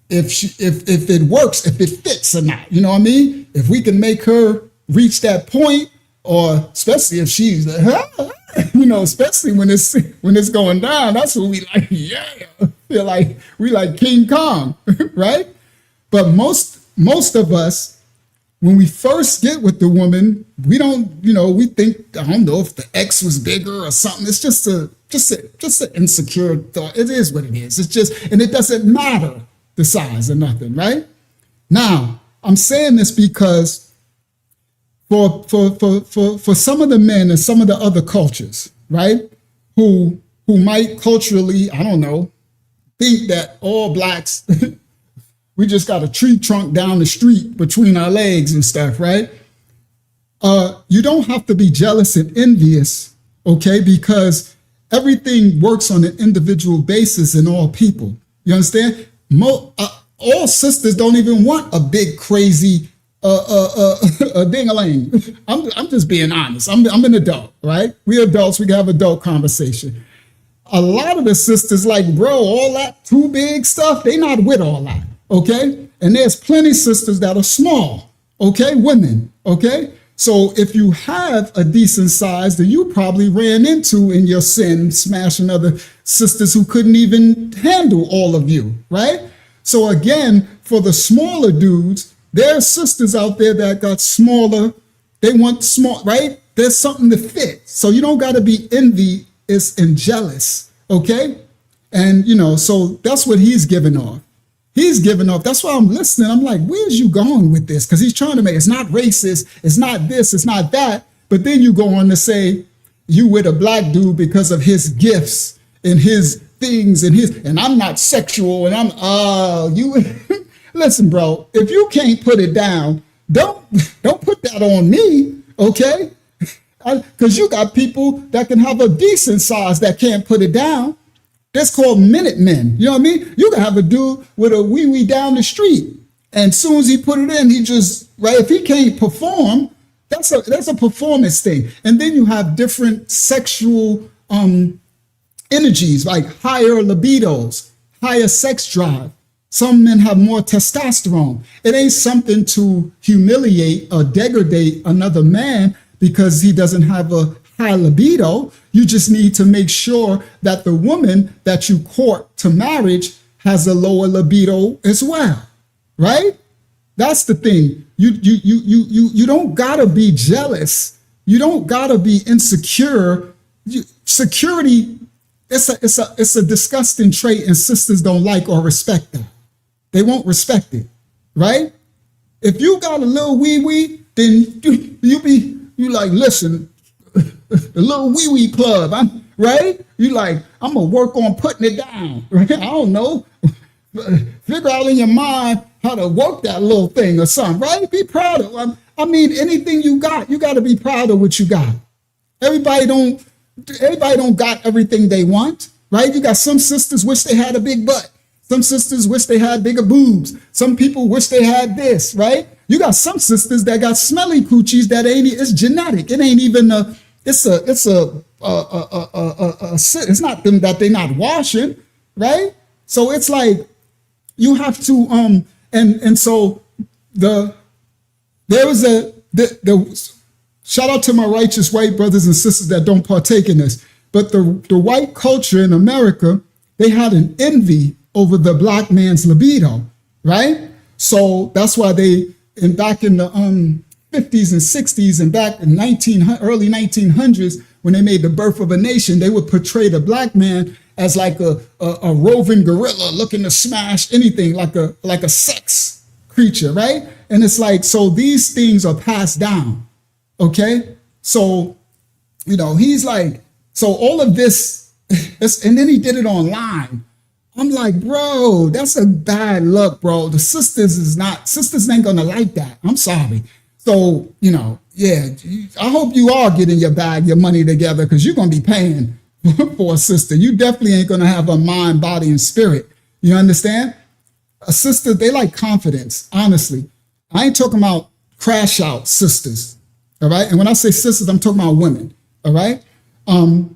if it works, if it fits or not, you know what I mean? If we can make her reach that point, or especially if she's especially when it's going down, that's when we like, yeah, feel like we like King Kong, right? But most of us, when we first get with the woman, we don't, we think, I don't know if the ex was bigger or something. It's just an insecure thought. It is what it is. It's just, and it doesn't matter the size or nothing, right? Now, I'm saying this because for some of the men and some of the other cultures, right, who might culturally, I don't know, think that all blacks, we just got a tree trunk down the street between our legs and stuff, right? You don't have to be jealous and envious, okay? Because everything works on an individual basis in all people. You understand? All sisters don't even want a big, crazy ding-a-ling. I'm just being honest. I'm an adult, right? We're adults. We can have adult conversation. A lot of the sisters like, bro, all that too big stuff, they not with all that, okay? And there's plenty of sisters that are small, okay? Women, okay? So if you have a decent size that you probably ran into in your sin, smashing other sisters who couldn't even handle all of you, right? So again, for the smaller dudes, there are sisters out there that got smaller. They want small, right? There's something to fit. So you don't got to be envious and jealous, okay? And, so that's what he's giving off. He's giving off. That's why I'm listening. I'm like, where's you going with this? Because he's trying to make, it's not racist. It's not this. It's not that. But then you go on to say you with a black dude because of his gifts and his things and I'm not sexual and you listen, bro, if you can't put it down, don't put that on me, okay? Because you got people that can have a decent size that can't put it down. That's called minute men. You know what I mean? You can have a dude with a wee-wee down the street. And as soon as he put it in, he just, right, if he can't perform, that's a performance thing. And then you have different sexual energies, like higher libidos, higher sex drive. Some men have more testosterone. It ain't something to humiliate or degrade another man because he doesn't have a high libido. You just need to make sure that the woman that you court to marriage has a lower libido as well, right? That's the thing. You don't gotta be jealous. You don't gotta be insecure. Security, it's a disgusting trait, and sisters don't like or respect that. They won't respect it, right? If you got a little wee-wee, then you like, listen, the little wee-wee club, right? You like, I'm gonna work on putting it down, right? I don't know. Figure out in your mind how to work that little thing or something, right? Be proud of it. I mean, anything you got to be proud of what you got. Everybody don't everybody don't got everything they want, right? You got some sisters wish they had a big butt. Some sisters wish they had bigger boobs. Some people wish they had this, right? You got some sisters that got smelly coochies that it's genetic. It ain't even it's not them that they're not washing, right? So it's like you have to and so there was the shout out to my righteous white brothers and sisters that don't partake in this, but the white culture in America, they had an envy over the black man's libido, right? So that's why back in the 50s and 60s and back in early 1900s, when they made The Birth of a Nation, they would portray the black man as like a roving gorilla looking to smash anything, like a sex creature, right? And it's like, so these things are passed down, okay? So, he's like, so all of this, and then he did it online. I'm like, bro, that's a bad look, bro. The sisters ain't gonna like that. I'm sorry. So, yeah, I hope you are getting your money together, because you're gonna be paying for a sister. You definitely ain't gonna have a mind, body, and spirit. You understand? A sister, they like confidence, honestly. I ain't talking about crash out sisters, all right? And when I say sisters, I'm talking about women, all right? And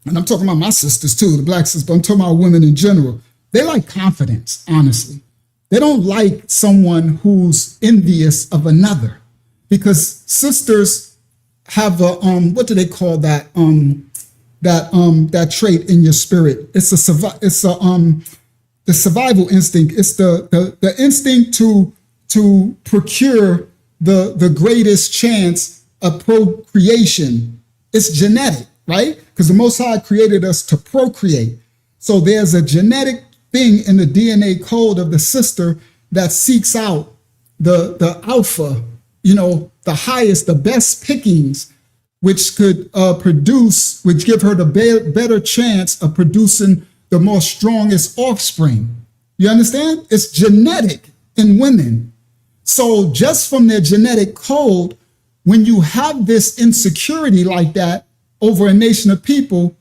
I'm talking about my sisters too, the black sisters, but I'm talking about women in general. They like confidence, honestly. They don't like someone who's envious of another, because sisters have a, what do they call that? That trait in your spirit. It's the survival instinct. It's the instinct to procure the greatest chance of procreation. It's genetic, right? Because the Most High created us to procreate. So there's a genetic thing in the DNA code of the sister that seeks out the alpha, the highest, the best pickings, which could which give her the better chance of producing the more strongest offspring. You understand? It's genetic in women. So just from their genetic code, when you have this insecurity like that over a nation of people,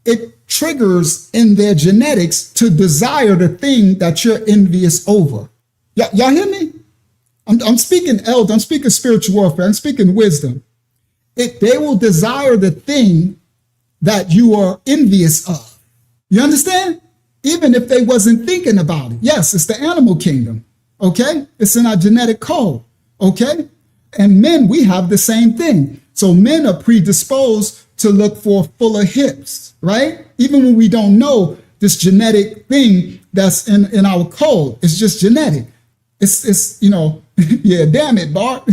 it triggers in their genetics to desire the thing that you're envious over. Y'all hear me? I'm speaking I'm speaking spiritual warfare. I'm speaking wisdom. They will desire the thing that you are envious of. You understand? Even if they wasn't thinking about it. Yes, it's the animal kingdom. Okay? It's in our genetic code. Okay? And men, we have the same thing. So men are predisposed to look for fuller hips, right? Even when we don't know this genetic thing that's in our code. It's just genetic. It's yeah, damn it, Bart.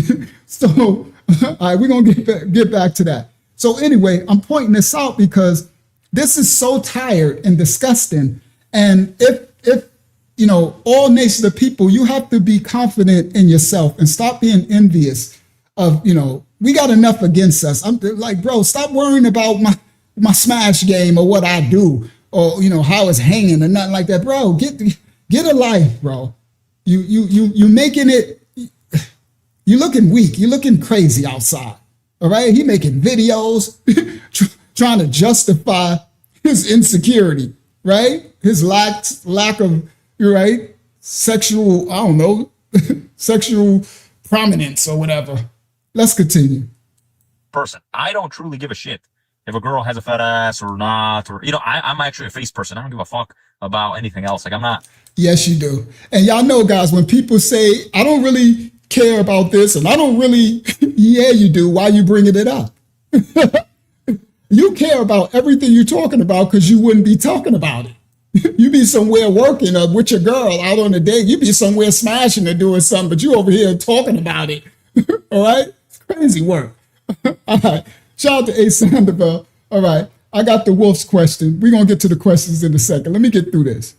So, all right, we're going to get back to that. So anyway, I'm pointing this out because this is so tired and disgusting. And if all nations of people, you have to be confident in yourself and stop being envious of, we got enough against us. I'm like, bro, stop worrying about my smash game or what I do or, how it's hanging or nothing like that. Bro, get a life, bro. You making it, you looking weak. You looking crazy outside. All right. He making videos trying to justify his insecurity, right? His lack of, right? Sexual, I don't know, sexual prominence or whatever. Let's continue. Person. I don't truly give a shit if a girl has a fat ass or not, or, I'm actually a face person. I don't give a fuck about anything else. Like, I'm not. Yes, you do. And y'all know, guys, when people say, I don't really care about this and I don't really, yeah, you do. Why you bringing it up? You care about everything you're talking about because you wouldn't be talking about it. You be somewhere working with your girl out on a date. You be somewhere smashing or doing something, but you over here talking about it. All right? It's crazy work. All right. Shout out to A. Sandoval. All right. I got the Wolf's question. We're going to get to the questions in a second. Let me get through this.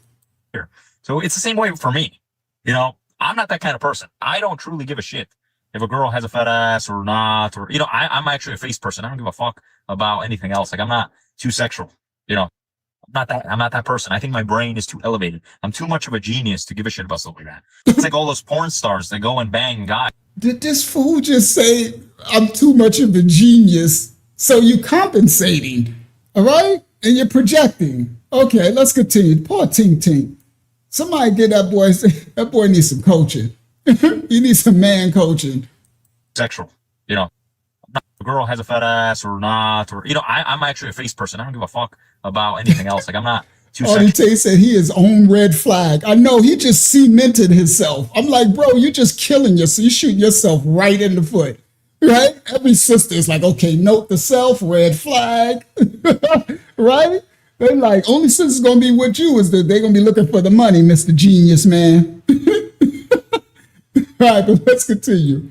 So it's the same way for me. I'm not that kind of person. I don't truly give a shit if a girl has a fat ass or not, or, I'm actually a face person. I don't give a fuck about anything else. Like, I'm not too sexual, I'm not that person. I think my brain is too elevated. I'm too much of a genius to give a shit about stuff like that. It's like all those porn stars that go and bang guys. Did this fool just say, I'm too much of a genius So you compensating, all right? And you're projecting. Okay, let's continue. Poor Tink Tink. Somebody get that boy needs some coaching. He needs some man coaching. Sexual, you know. If a girl has a fat ass or not, or, you know, I'm actually a face person. I don't give a fuck about anything else. Like, I'm not too sexual. Audie said he is on red flag. I know, he just cemented himself. I'm like, bro, you're just killing yourself. You shoot yourself right in the foot, right? Every sister is like, okay, note to self, red flag, right? They're like, only sister's going to be with you is that they're going to be looking for the money, Mr. Genius, man. All right, but let's continue.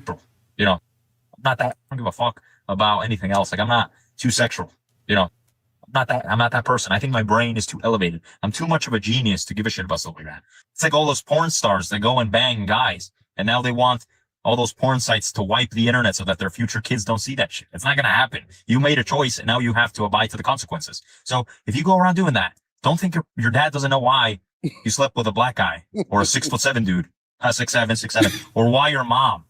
You know, I'm not that, I don't give a fuck about anything else. Like, I'm not too sexual, you know. I'm not that person. I think my brain is too elevated. I'm too much of a genius to give a shit about stuff like that. It's like all those porn stars that go and bang guys, and now they want all those porn sites to wipe the internet so that their future kids don't see that shit. It's not going to happen. You made a choice, and now you have to abide to the consequences. So if you go around doing that, don't think your dad doesn't know why you slept with a black guy or a 6'7" dude, 6'7", or why your mom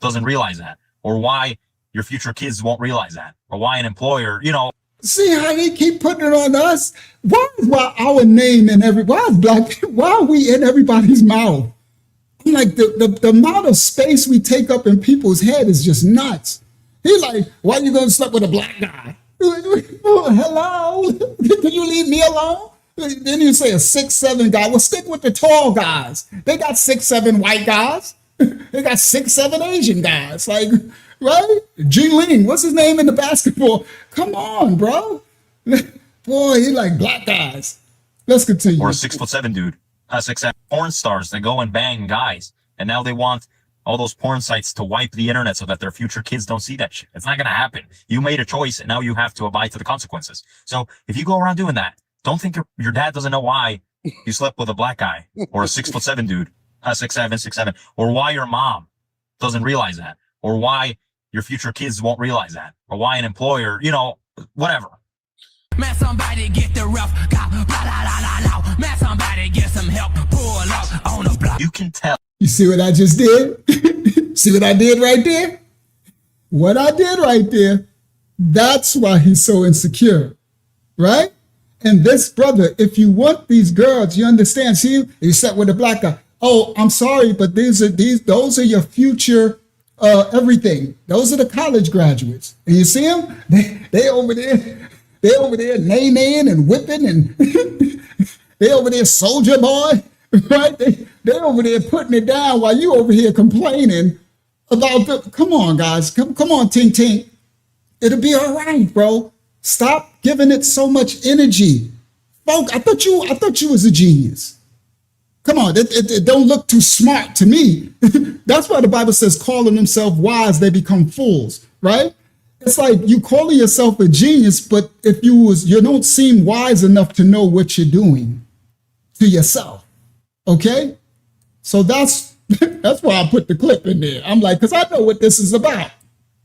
doesn't realize that, or why your future kids won't realize that, or why an employer, you know. See how they keep putting it on us? Why our name in why are we in everybody's mouth? I'm like, the amount of space we take up in people's head is just nuts. He's like, why you gonna sleep with a black guy? Oh, hello, can you leave me alone? Then you say a 6'7" guy. Well, stick with the tall guys. They got 6'7" white guys. They got 6'7" Asian guys. Like, right? Jingling, what's his name in the basketball? Come on, bro. Boy, he like black guys. Let's continue. Or a 6'7" dude, 6'7" porn stars that go and bang guys, and now they want all those porn sites to wipe the internet so that their future kids don't see that shit. It's not going to happen. You made a choice, and now you have to abide to the consequences. So if you go around doing that, don't think your dad doesn't know why you slept with a black guy or a 6'7" dude, 6'7", or why your mom doesn't realize that, or why your future kids won't realize that, or why an employer, you know, whatever. Man, somebody get the rough cop. Man, somebody get some help. Pull up on the block. You can tell. You see what I just did? See what I did right there? What I did right there, that's why he's so insecure, right? And this brother, if you want these girls, you understand, see, you sat with a black guy. Oh, I'm sorry, but those are your future everything. Those are the college graduates. And you see them? They over there nay-naying and whipping, and they over there soldier boy, right? They over there putting it down while you over here complaining about come on, guys. Come on, Tink Tink. It'll be all right, bro. Stop giving it so much energy. Folk, I thought you was a genius. Come on, it don't look too smart to me. That's why the Bible says, calling themselves wise, they become fools, right? It's like you calling yourself a genius, but if you don't seem wise enough to know what you're doing to yourself, okay? So that's why I put the clip in there. I'm like, because I know what this is about.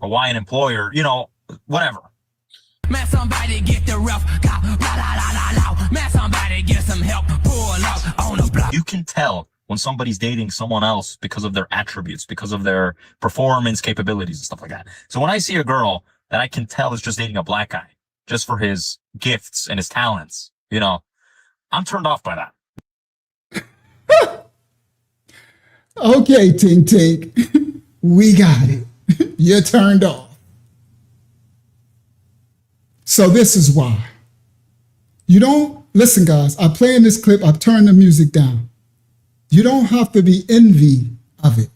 Or why an employer, you know, whatever. Man, somebody get the rough cop. Man, somebody get some help. Pull up on the block. You can tell when somebody's dating someone else because of their attributes, because of their performance capabilities and stuff like that. So when I see a girl that I can tell is just dating a black guy, just for his gifts and his talents, you know, I'm turned off by that. Okay, Tink Tink, we got it. You're turned off. So this is why. You don't, listen guys, I play in this clip, I've turned the music down. You don't have to be envy of it.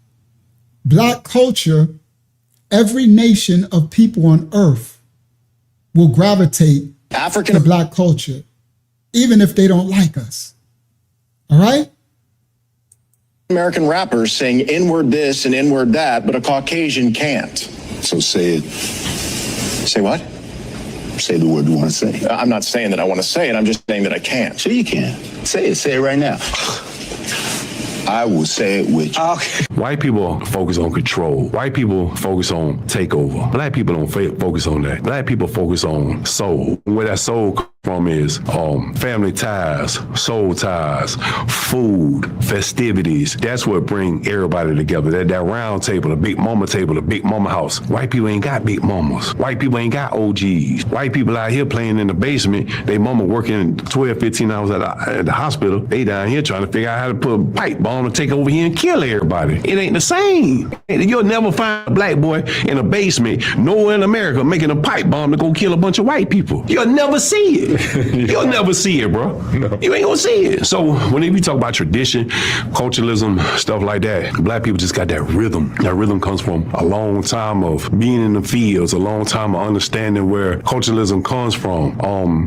Black culture, every nation of people on earth will gravitate to black culture, even if they don't like us. All right? American rappers sing N-word this and N-word that, but a Caucasian can't. So say it. Say what? Say the word you want to say. I'm not saying that I want to say it. I'm just saying that I can't. So you can. Say it. Say it right now. I will say it with you. Okay. White people focus on control. White people focus on takeover. Black people don't focus on that. Black people focus on soul. Where that soul from is family ties, soul ties, food, festivities. That's what bring everybody together. That round table, the big mama table, the big mama house. White people ain't got big mamas. White people ain't got OGs. White people out here playing in the basement. They mama working 12, 15 hours at the hospital. They down here trying to figure out how to put a pipe bomb to take over here and kill everybody. It ain't the same. You'll never find a black boy in a basement nowhere in America making a pipe bomb to go kill a bunch of white people. You'll never see it. You'll never see it, bro. No. You ain't gonna see it. So whenever you talk about tradition, culturalism, stuff like that, black people just got that rhythm. That rhythm comes from a long time of being in the fields, a long time of understanding where culturalism comes from.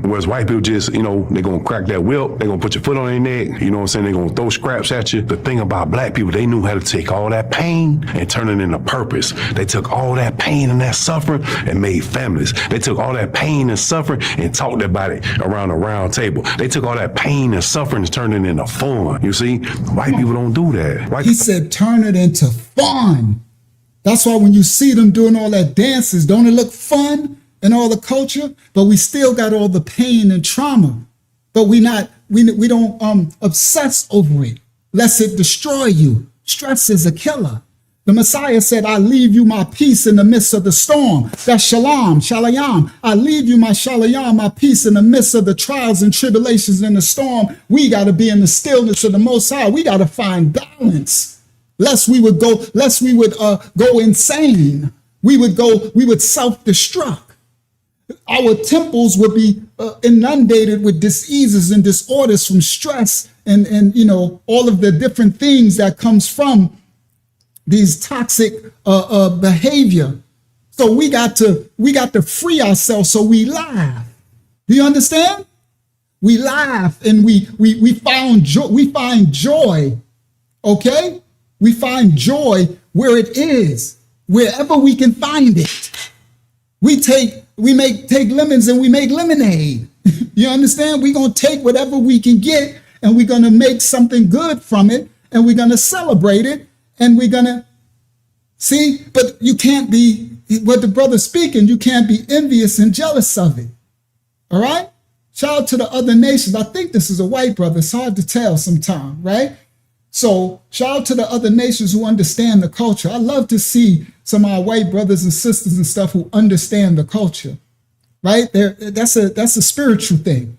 Whereas white people just, they're gonna crack that whip, they're gonna put your foot on their neck, you know what I'm saying? They're gonna throw scraps at you. The thing about black people, they knew how to take all that pain and turn it into purpose. They took all that pain and that suffering and made families. They took all that pain and suffering and talked about it around a round table. They took all that pain and suffering and turned it into fun. You see, white people don't do that. He said, turn it into fun. That's why when you see them doing all that dances, don't it look fun and all the culture? But we still got all the pain and trauma. But we don't obsess over it, lest it destroy you. Stress is a killer. The Messiah said, I leave you my peace in the midst of the storm. That's shalom, shalayam. I leave you my shalayam, my peace in the midst of the trials and tribulations in the storm. We got to be in the stillness of the Most High. We got to find balance, lest we would go insane. We would self-destruct. Our temples would be inundated with diseases and disorders from stress and all of the different things that comes from these toxic behavior. So we got to free ourselves. So we laugh. Do you understand? We laugh and we find joy. Okay? We find joy where it is, wherever we can find it. We take lemons and we make lemonade. You understand? We're gonna take whatever we can get and we're gonna make something good from it and we're gonna celebrate it. And we're gonna see, but you can't be what the brother's speaking, you can't be envious and jealous of it. All right? Shout out to the other nations. I think this is a white brother. It's hard to tell sometimes, right? So shout out to the other nations who understand the culture. I love to see some of our white brothers and sisters and stuff who understand the culture, right? That's a spiritual thing.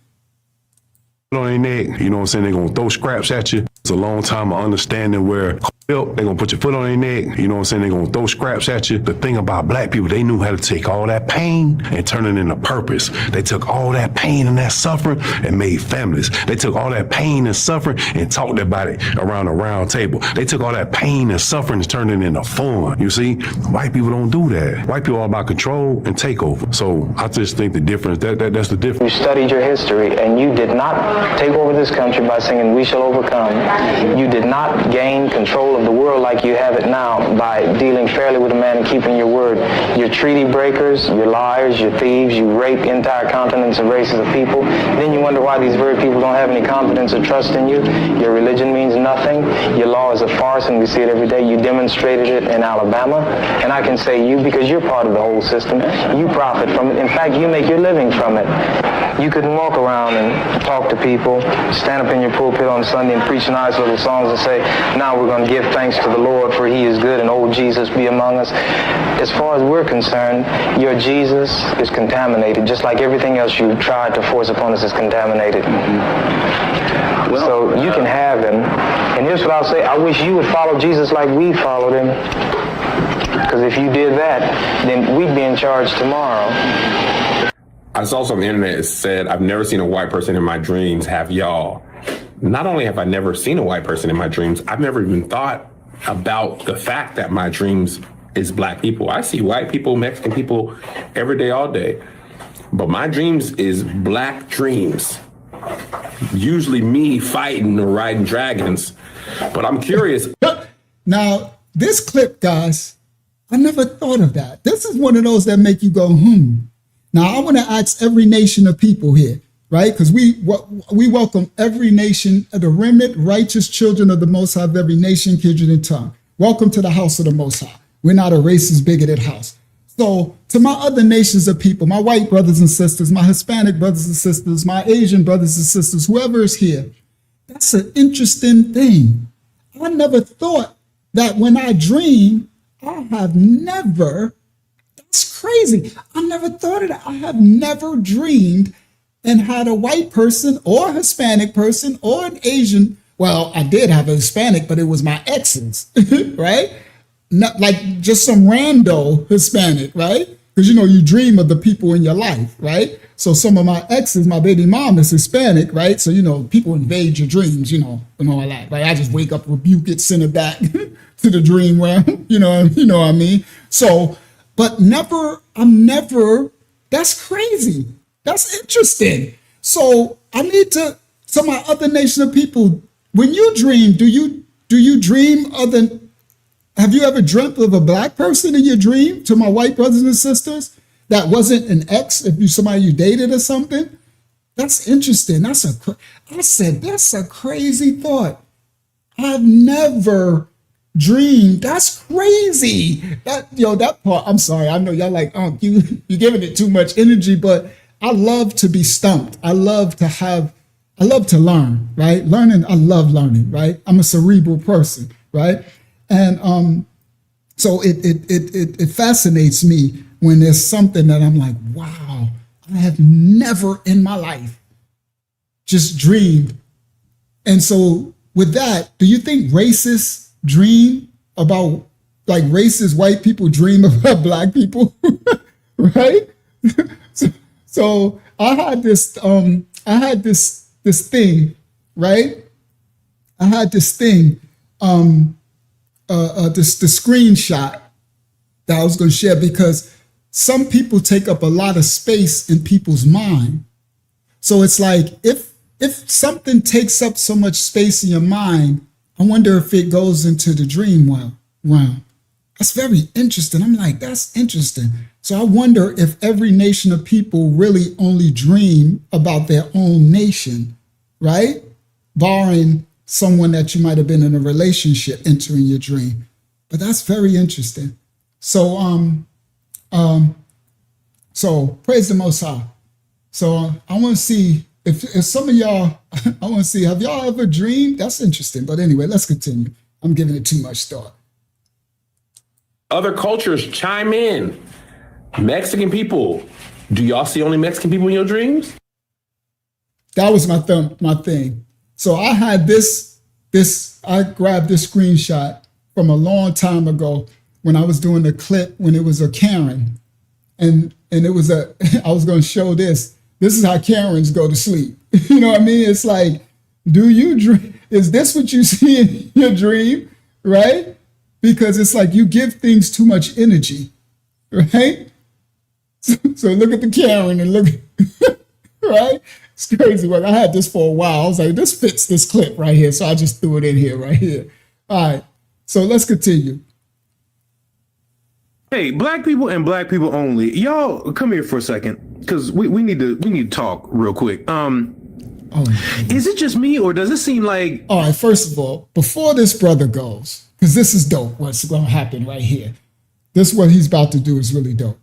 On their neck, you know what I'm saying? They're gonna throw scraps at you. It's a long time of understanding where they're gonna put your foot on their neck, you know what I'm saying? They're gonna throw scraps at you. The thing about black people, they knew how to take all that pain and turn it into purpose. They took all that pain and that suffering and made families. They took all that pain and suffering and talked about it around a round table. They took all that pain and suffering and turned it into fun. You see, white people don't do that. White people are about control and takeover. So I just think the difference, that's the difference. You studied your history and you did not take over this country by singing "We Shall Overcome." You did not gain control of the world like you have it now by dealing fairly with a man and keeping your word. You're treaty breakers, you're liars, you're thieves, you rape entire continents and races of people. Then you wonder why these very people don't have any confidence or trust in you. Your religion means nothing. Your law is a farce and we see it every day. You demonstrated it in Alabama. And I can say you, because you're part of the whole system, you profit from it. In fact, you make your living from it. You couldn't walk around and talk to people, stand up in your pulpit on Sunday and preach nice little songs and say, now we're going to give thanks to the Lord for he is good and old Jesus be among us. As far as we're concerned, your Jesus is contaminated, just like everything else you tried to force upon us is contaminated. So you can have him. And here's what I'll say. I wish you would follow Jesus like we followed him. Because if you did that, then we'd be in charge tomorrow. I saw something on the internet that said, I've never seen a white person in my dreams have y'all. Not only have I never seen a white person in my dreams, I've never even thought about the fact that my dreams is black people. I see white people, Mexican people every day, all day. But my dreams is black dreams. Usually me fighting or riding dragons. But I'm curious. Now, this clip, guys, I never thought of that. This is one of those that make you go, Now, I want to ask every nation of people here, right? Because we welcome every nation, the remnant, righteous children of the Most High of every nation, kindred, and tongue. Welcome to the house of the Most High. We're not a racist, bigoted house. So to my other nations of people, my white brothers and sisters, my Hispanic brothers and sisters, my Asian brothers and sisters, whoever is here, that's an interesting thing. I never thought that when I dream, that's crazy. I never thought of that. I have never dreamed and had a white person or a Hispanic person or an Asian. Well, I did have a Hispanic, but it was my exes, right? Not like just some rando Hispanic, right? Because, you dream of the people in your life, right? So some of my exes, my baby mom is Hispanic, right? So, people invade your dreams, and all that, right? I just wake up, rebuke it, send it back to the dream realm, you know what I mean? So, but that's crazy. That's interesting. So I need to my other nation of people, when you dream, do you dream have you ever dreamt of a black person in your dream? To my white brothers and sisters, that wasn't an ex, somebody you dated or something? That's interesting. I said, that's a crazy thought. I've never dreamed. That's crazy. That part, I'm sorry. I know y'all like, you're giving it too much energy, but I love to be stumped. I love to learn, right? I love learning, right? I'm a cerebral person, right? And so it fascinates me when there's something that I'm like, wow, I have never in my life just dreamed. And so with that, do you think racists dream about, like racist white people dream about black people, right? So I had this thing, right? I had this thing, the screenshot that I was going to share, because some people take up a lot of space in people's mind. So it's like, if something takes up so much space in your mind, I wonder if it goes into the dream realm. That's very interesting. I'm like, that's interesting. So I wonder if every nation of people really only dream about their own nation, right? Barring someone that you might have been in a relationship entering your dream. But that's very interesting. So, so praise the Most High. So I want to see if some of y'all, I want to see, have y'all ever dreamed? That's interesting. But anyway, let's continue. I'm giving it too much thought. Other cultures chime in. Mexican people. Do y'all see only Mexican people in your dreams? That was my thing. So I had I grabbed this screenshot from a long time ago when I was doing the clip when it was a Karen. And it was I was going to show this. This is how Karens go to sleep. You know what I mean? It's like, do you dream? Is this what you see in your dream? Right? Because it's like you give things too much energy, right? So look at the Karen and look, right? It's crazy work. I had this for a while. I was like, this fits this clip right here. So I just threw it in here, right here. All right. So let's continue. Hey, black people and black people only. Y'all come here for a second, because we need to talk real quick. Is it just me, or does it seem like... All right, first of all, before this brother goes, because this is dope, what's going to happen right here. This what he's about to do is really dope.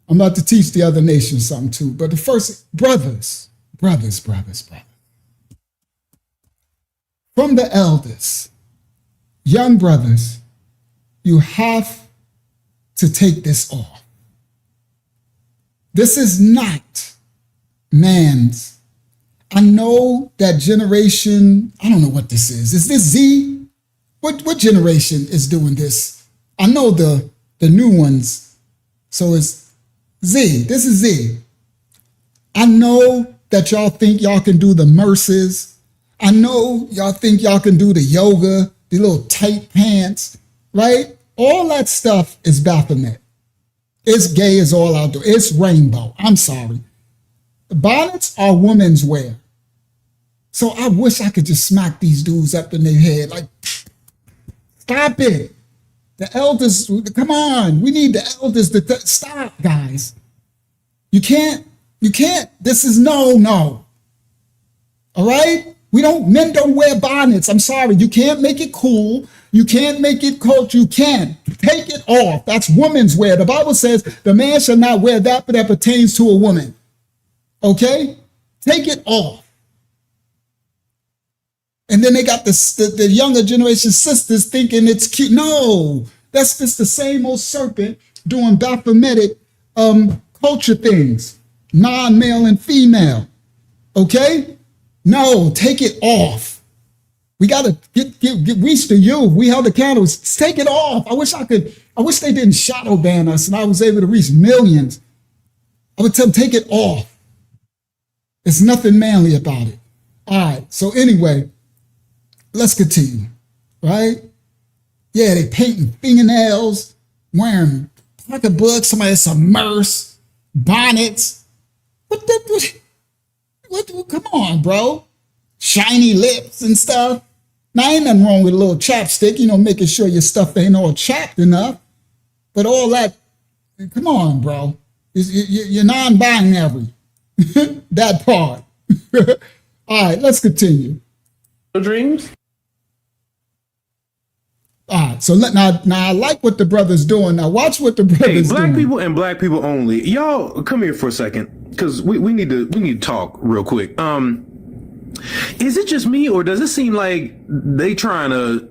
I'm about to teach the other nations something too. But the first, brothers. From the elders, young brothers, you have to take this off. This is not man's. I know that generation, I don't know what this is. Is this Z? What generation is doing this? I know the new ones. So it's Z. This is Z. I know that y'all think y'all can do the merces. I know y'all think y'all can do the yoga, the little tight pants, right? All that stuff is Baphomet. It's gay as all out there. It's rainbow. I'm sorry. The bonnets are women's wear. So I wish I could just smack these dudes up in their head. Like, stop it. The elders, come on. We need the elders to stop, guys. You can't. This is no. All right? Men don't wear bonnets. I'm sorry. You can't make it cool. You can't make it culture. You can't. Take it off. That's women's wear. The Bible says the man shall not wear that that pertains to a woman. Okay? Take it off. And then they got the younger generation sisters thinking it's cute. No, that's just the same old serpent doing Baphometic culture things, non-male and female. Okay? No, take it off. We got to reach the youth. We held the candles. Take it off. I wish they didn't shadow ban us and I was able to reach millions. I would tell them, take it off. There's nothing manly about it. All right. So anyway, let's continue, right? Yeah, they painting fingernails, wearing pocketbooks, somebody has some merce, bonnets. What? Come on, bro. Shiny lips and stuff. Now, ain't nothing wrong with a little chapstick, making sure your stuff ain't all chapped enough. But all that, come on, bro. You're non-binary. That part. All right, let's continue. Dreams? All right, so now I like what the brother's doing. Now watch what the brother's doing. Black people and black people only. Y'all come here for a second, because we need to talk real quick. Is it just me, or does it seem like they trying to?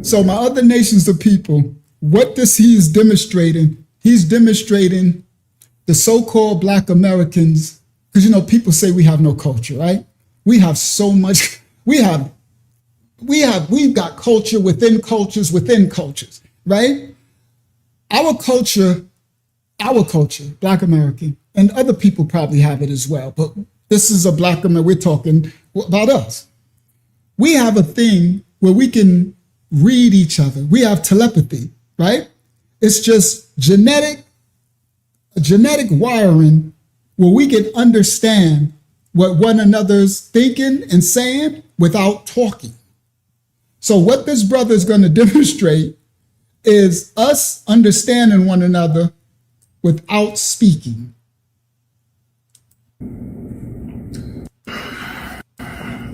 So my other nations of people, what this he is demonstrating? He's demonstrating the so-called Black Americans, because people say we have no culture, right? We have so much. We've got culture within cultures, right? Our culture, Black American, and other people probably have it as well, but this is a Black American, we're talking about us. We have a thing where we can read each other. We have telepathy, right? It's just genetic wiring where we can understand what one another's thinking and saying without talking. So what this brother is going to demonstrate is us understanding one another without speaking.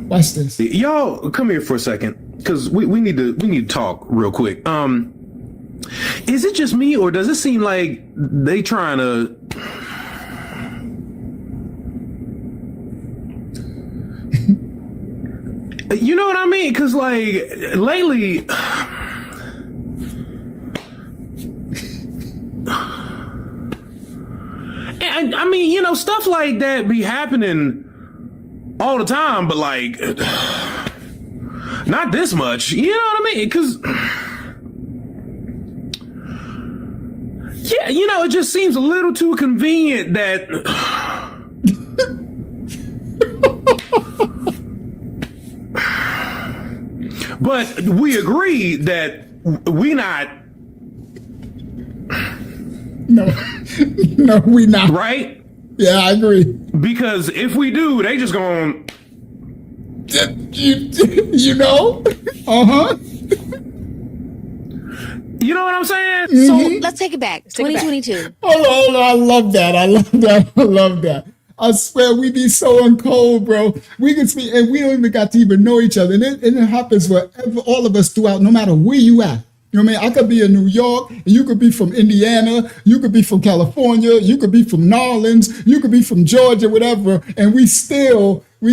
Watch this. Y'all come here for a second, because we need to talk real quick. Is it just me, or does it seem like they trying to? You know what I mean? Because lately. And I mean, stuff like that be happening all the time, but not this much. You know what I mean? Because, yeah, it just seems a little too convenient that. But we agree that we not. No, we not. Right? Yeah, I agree. Because if we do, they just going. Uh-huh. You know what I'm saying? Mm-hmm. So let's take it back. 2022. Hold on. I love that. I swear we be so uncold, bro. We can speak and we don't even got to even know each other. And it happens wherever, all of us throughout, no matter where you at. You know what I mean? I could be in New York, and you could be from Indiana, you could be from California, you could be from New Orleans, you could be from Georgia, whatever, and we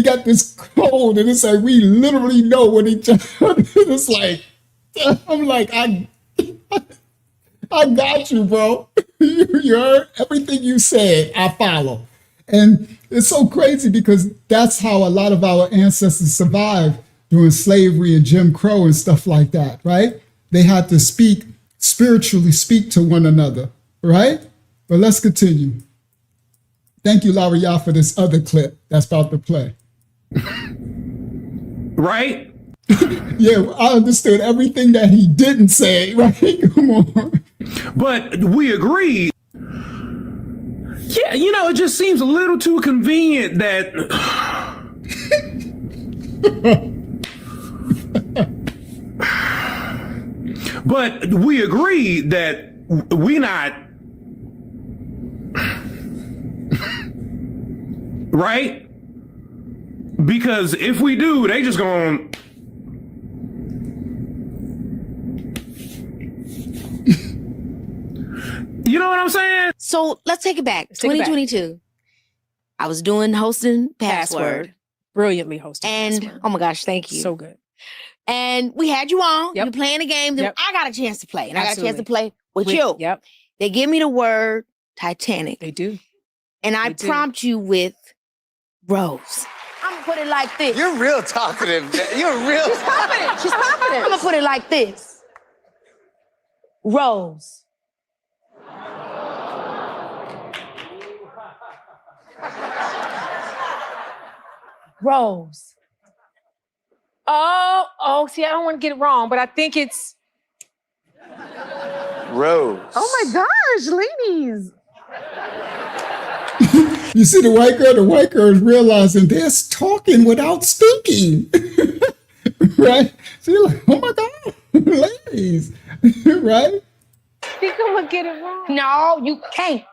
got this code, and it's like we literally know what each other. It's like, I'm like, I got you, bro. You heard everything you said, I follow. And it's so crazy because that's how a lot of our ancestors survived during slavery and Jim Crow and stuff like that, right? They had to spiritually speak to one another, right? But let's continue. Thank you, Laria, for this other clip that's about to play. Right? Yeah, I understood everything that he didn't say, right? Come on. But we agree. Yeah, it just seems a little too convenient that. But we agree that we not. right? Because if we do, they just going. You know what I'm saying? So let's take it back. 2022. I was doing hosting Password. Brilliantly hosted. And Password. oh my gosh, thank you. So good. And we had you on. Yep. You're playing the game. Then Yep. I got a chance to play. And I got a chance to Absolutely. play with you. Yep. They give me the word Titanic. They do. And I They do. prompt you with Rose. I'm gonna put it like this. You're real talkative. You're real. She's confident. She's confident. I'm gonna put it like this. Rose. Rose. Oh, see, I don't want to get it wrong, but I think it's Rose. Oh my gosh, ladies. You see the white girl? The white girl is realizing they're talking without speaking. Right? She's like, oh my God, ladies. Right? I think I'm gonna get it wrong. No, you can't.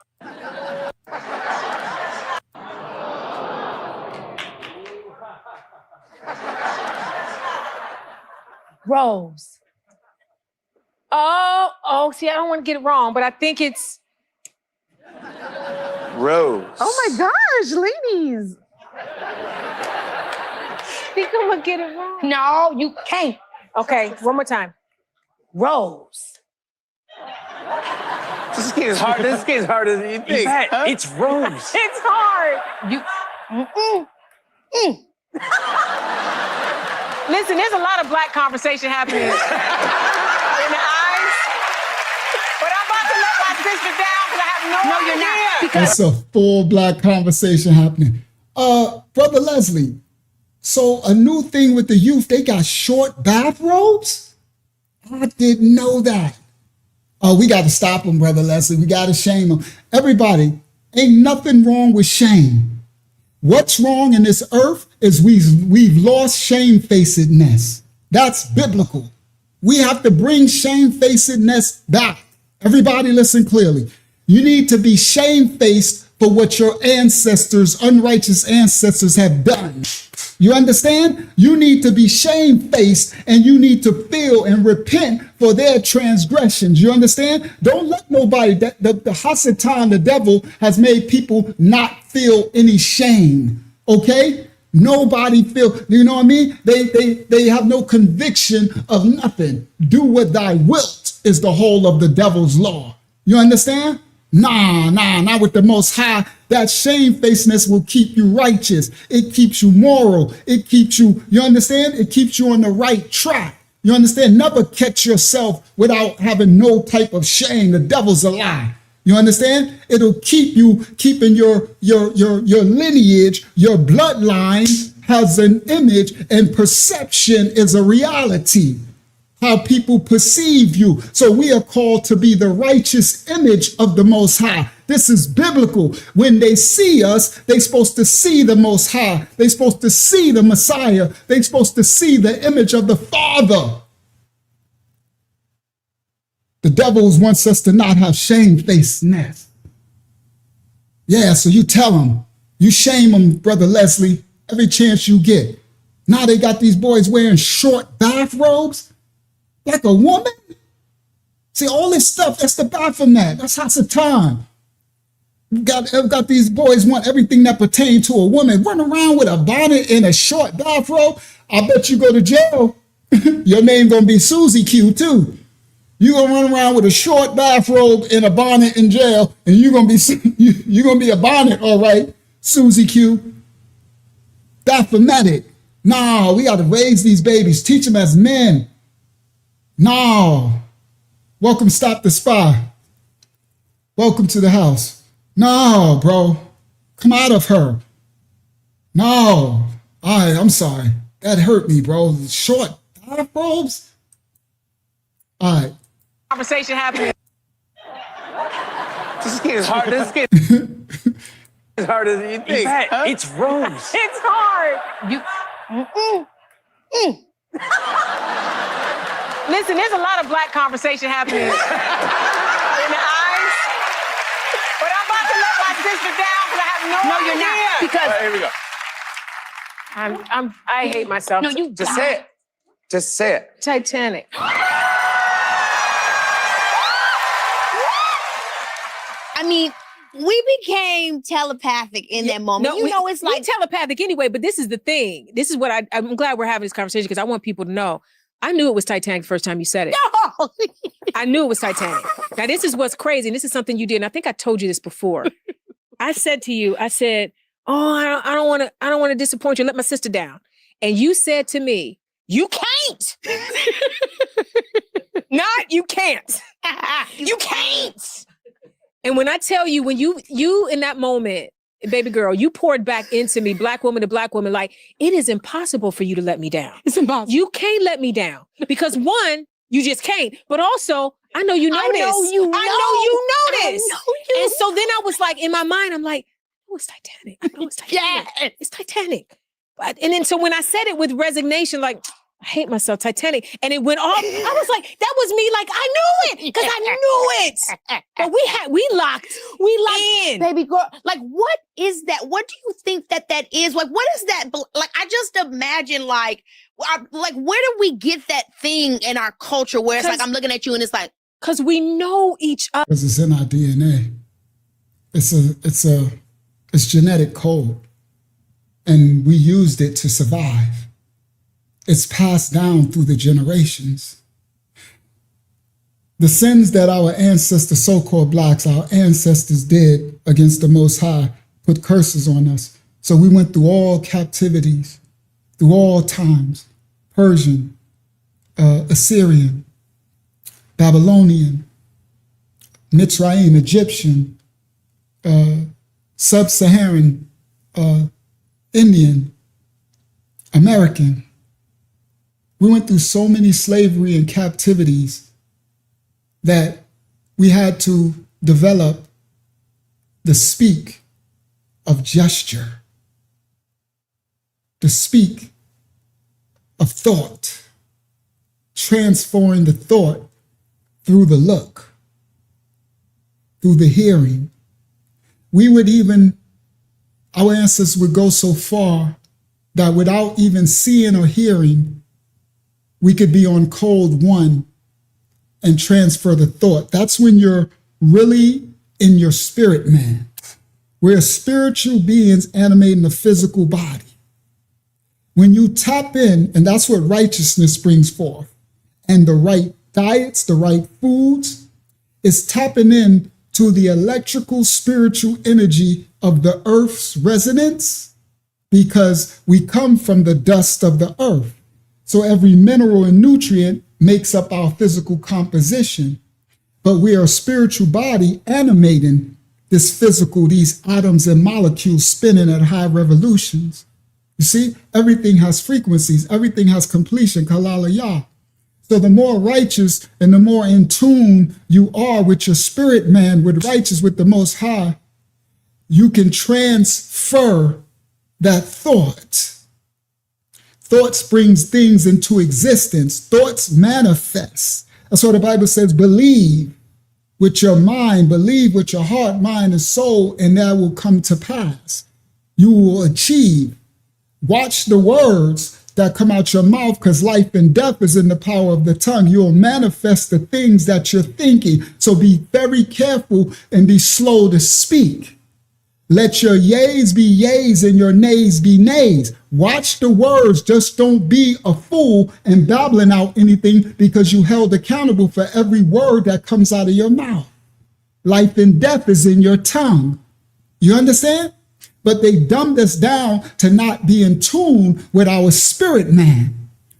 Rose. Oh, see, I don't want to get it wrong, but I think it's Rose. Oh my gosh, ladies. I think I'm gonna get it wrong. No, you can't. Okay, one more time. Rose. This game's hard. This game's harder than you think. Huh? It's Rose. It's hard. You. Listen, there's a lot of black conversation happening in the eyes, but I'm about to let my sister down because I have no idea. You're not. Because It's a full black conversation happening. Brother Leslie, so a new thing with the youth, they got short bathrobes? I didn't know that. Oh, we got to stop them, Brother Leslie. We got to shame them. Everybody, ain't nothing wrong with shame. What's wrong in this earth is we've lost shamefacedness. That's biblical. We have to bring shamefacedness back. Everybody listen clearly. You need to be shamefaced for what your ancestors, unrighteous ancestors, have done. You understand? You need to be shamefaced and you need to feel and repent for their transgressions. You understand? Don't let nobody, the Hasatan, the devil, has made people not feel any shame. Okay? Nobody feel, you know what I mean? They have no conviction of nothing. Do what thy wilt is the whole of the devil's law. You understand? Nah, not with the Most High. That shamefacedness will keep you righteous. It keeps you moral. It keeps you, you understand? It keeps you on the right track. You understand? Never catch yourself without having no type of shame. The devil's a lie. You understand? It'll keep you keeping your lineage, your bloodline has an image, and perception is a reality. How people perceive you. So we are called to be the righteous image of the Most High. This is biblical. When they see us, they're supposed to see the Most High. They're supposed to see the Messiah. They're supposed to see the image of the Father. The devil wants us to not have shamefacedness. Yeah, so you tell them, you shame them, Brother Leslie, every chance you get. Now they got these boys wearing short bathrobes. Like a woman? See, all this stuff, that's the Baphomet. That's Hasatan. Got these boys want everything that pertains to a woman. Run around with a bonnet and a short bathrobe. I bet you go to jail. Your name gonna be Susie Q too. You gonna run around with a short bathrobe and a bonnet in jail, and you're gonna be a bonnet, all right, Susie Q. Baphometic. No, we gotta raise these babies, teach them as men. No. Welcome, Stop the Spy. Welcome to the house. No, bro. Come out of her. No. All right, I'm sorry. That hurt me, bro. Short bathrobes? All right. Conversation happening. This game is hard. This game is harder than you think. Huh? It's Rose. It's hard. you. Listen, there's a lot of black conversation happening in the eyes, but I'm about to let my sister down because I have No, you're not. Because Here we go. I hate myself. No, you Just say it. Just say it. Titanic. I mean, we became telepathic in that moment. No, it's we like telepathic anyway, but this is the thing. This is what I'm glad we're having this conversation because I want people to know. I knew it was Titanic the first time you said it. no. I knew it was Titanic. Now, this is what's crazy, and this is something you did, and I think I told you this before. I said to you, I don't want to disappoint you, let my sister down. And you said to me, you can't. Not you can't. You can't. And when I tell you, when you in that moment, baby girl, you poured back into me, black woman to black woman, like, it is impossible for you to let me down. It's impossible. You can't let me down. Because one, you just can't. But also, I know you know this. I know you know this. And so then I was like, in my mind, I'm like, oh, it's Titanic. I know it's Titanic. Yeah. It's Titanic. And then so when I said it with resignation, like, I hate myself, Titanic. And it went off. I was like, that was me. Like, I knew it because I knew it. But we locked in. Baby girl, like, what is that? What do you think that is? Like, what is that? Like, I just imagine, like where do we get that thing in our culture where it's like, I'm looking at you and it's like, because we know each other. Because it's in our DNA. It's genetic code. And we used it to survive. It's passed down through the generations. The sins that our ancestors, so-called blacks, our ancestors did against the Most High, put curses on us. So we went through all captivities, through all times, Persian, Assyrian, Babylonian, Mitzrayim, Egyptian, Sub-Saharan, Indian, American. We went through so many slavery and captivities that we had to develop the speak of gesture, the speak of thought, transferring the thought through the look, through the hearing. Our ancestors would go so far that without even seeing or hearing, we could be on code one and transfer the thought. That's when you're really in your spirit, man. We're spiritual beings animating a physical body. When you tap in, and that's what righteousness brings forth, and the right diets, the right foods, is tapping in to the electrical spiritual energy of the earth's resonance, because we come from the dust of the earth. So every mineral and nutrient makes up our physical composition, but we are a spiritual body animating this physical, these atoms and molecules spinning at high revolutions. You see, everything has frequencies, everything has completion, kalalaya. So the more righteous and the more in tune you are with your spirit, man, with righteous, with the Most High, you can transfer that thought. Thoughts brings things into existence. Thoughts manifest. That's what the Bible says, believe with your mind, believe with your heart, mind, and soul, and that will come to pass. You will achieve. Watch the words that come out your mouth, because life and death is in the power of the tongue. You'll manifest the things that you're thinking. So be very careful and be slow to speak. Let your yeas be yeas and your nays be nays. Watch the words. Just don't be a fool and babbling out anything, because you held accountable for every word that comes out of your mouth. Life and death is in your tongue. You understand? But they dumbed us down to not be in tune with our spirit man.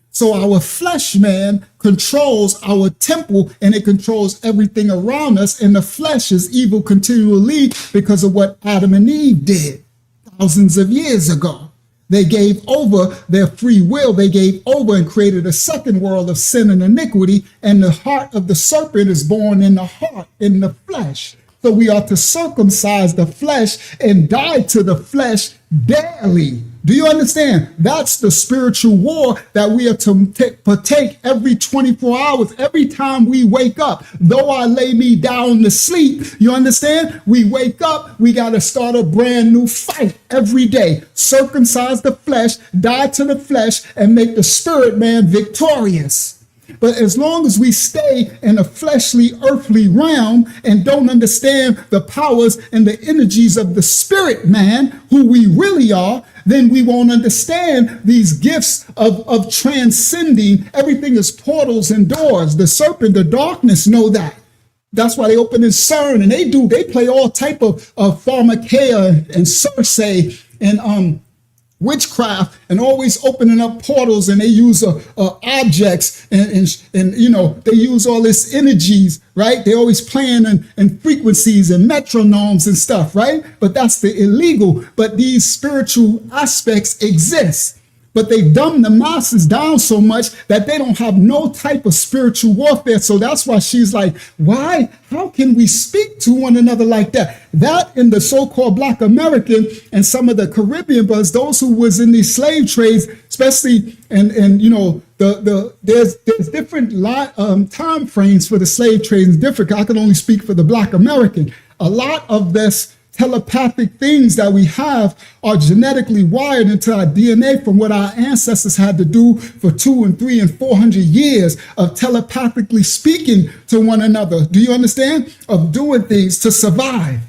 So our flesh man controls our temple, and it controls everything around us. And the flesh is evil continually because of what Adam and Eve did thousands of years ago. They gave over their free will. They gave over and created a second world of sin and iniquity. And the heart of the serpent is born in the heart, in the flesh. So we are to circumcise the flesh and die to the flesh daily. Do you understand? That's the spiritual war that we are to partake every 24 hours, every time we wake up. Though I lay me down to sleep, you understand? We wake up, we got to start a brand new fight every day. Circumcise the flesh, die to the flesh, and make the spirit man victorious. But as long as we stay in a fleshly, earthly realm and don't understand the powers and the energies of the spirit man, who we really are, then we won't understand these gifts of transcending. Everything is portals and doors. The serpent, the darkness know that. That's why they open in CERN, and they play all type of pharmakeia and Circe and witchcraft, and always opening up portals, and they use objects and you know, they use all this energies, right? They always playing in frequencies and metronomes and stuff, right? But that's the illegal. But these spiritual aspects exist. But they dumb the masses down so much that they don't have no type of spiritual warfare. So that's why she's like, why? How can we speak to one another like that? That in the so-called Black American and some of the Caribbean brothers, those who was in these slave trades, especially, and you know, there's different time frames for the slave trades. Different. I can only speak for the Black American. A lot of this telepathic things that we have are genetically wired into our DNA from what our ancestors had to do for 200 and 300 and 400 years of telepathically speaking to one another. Do you understand? Of doing things to survive.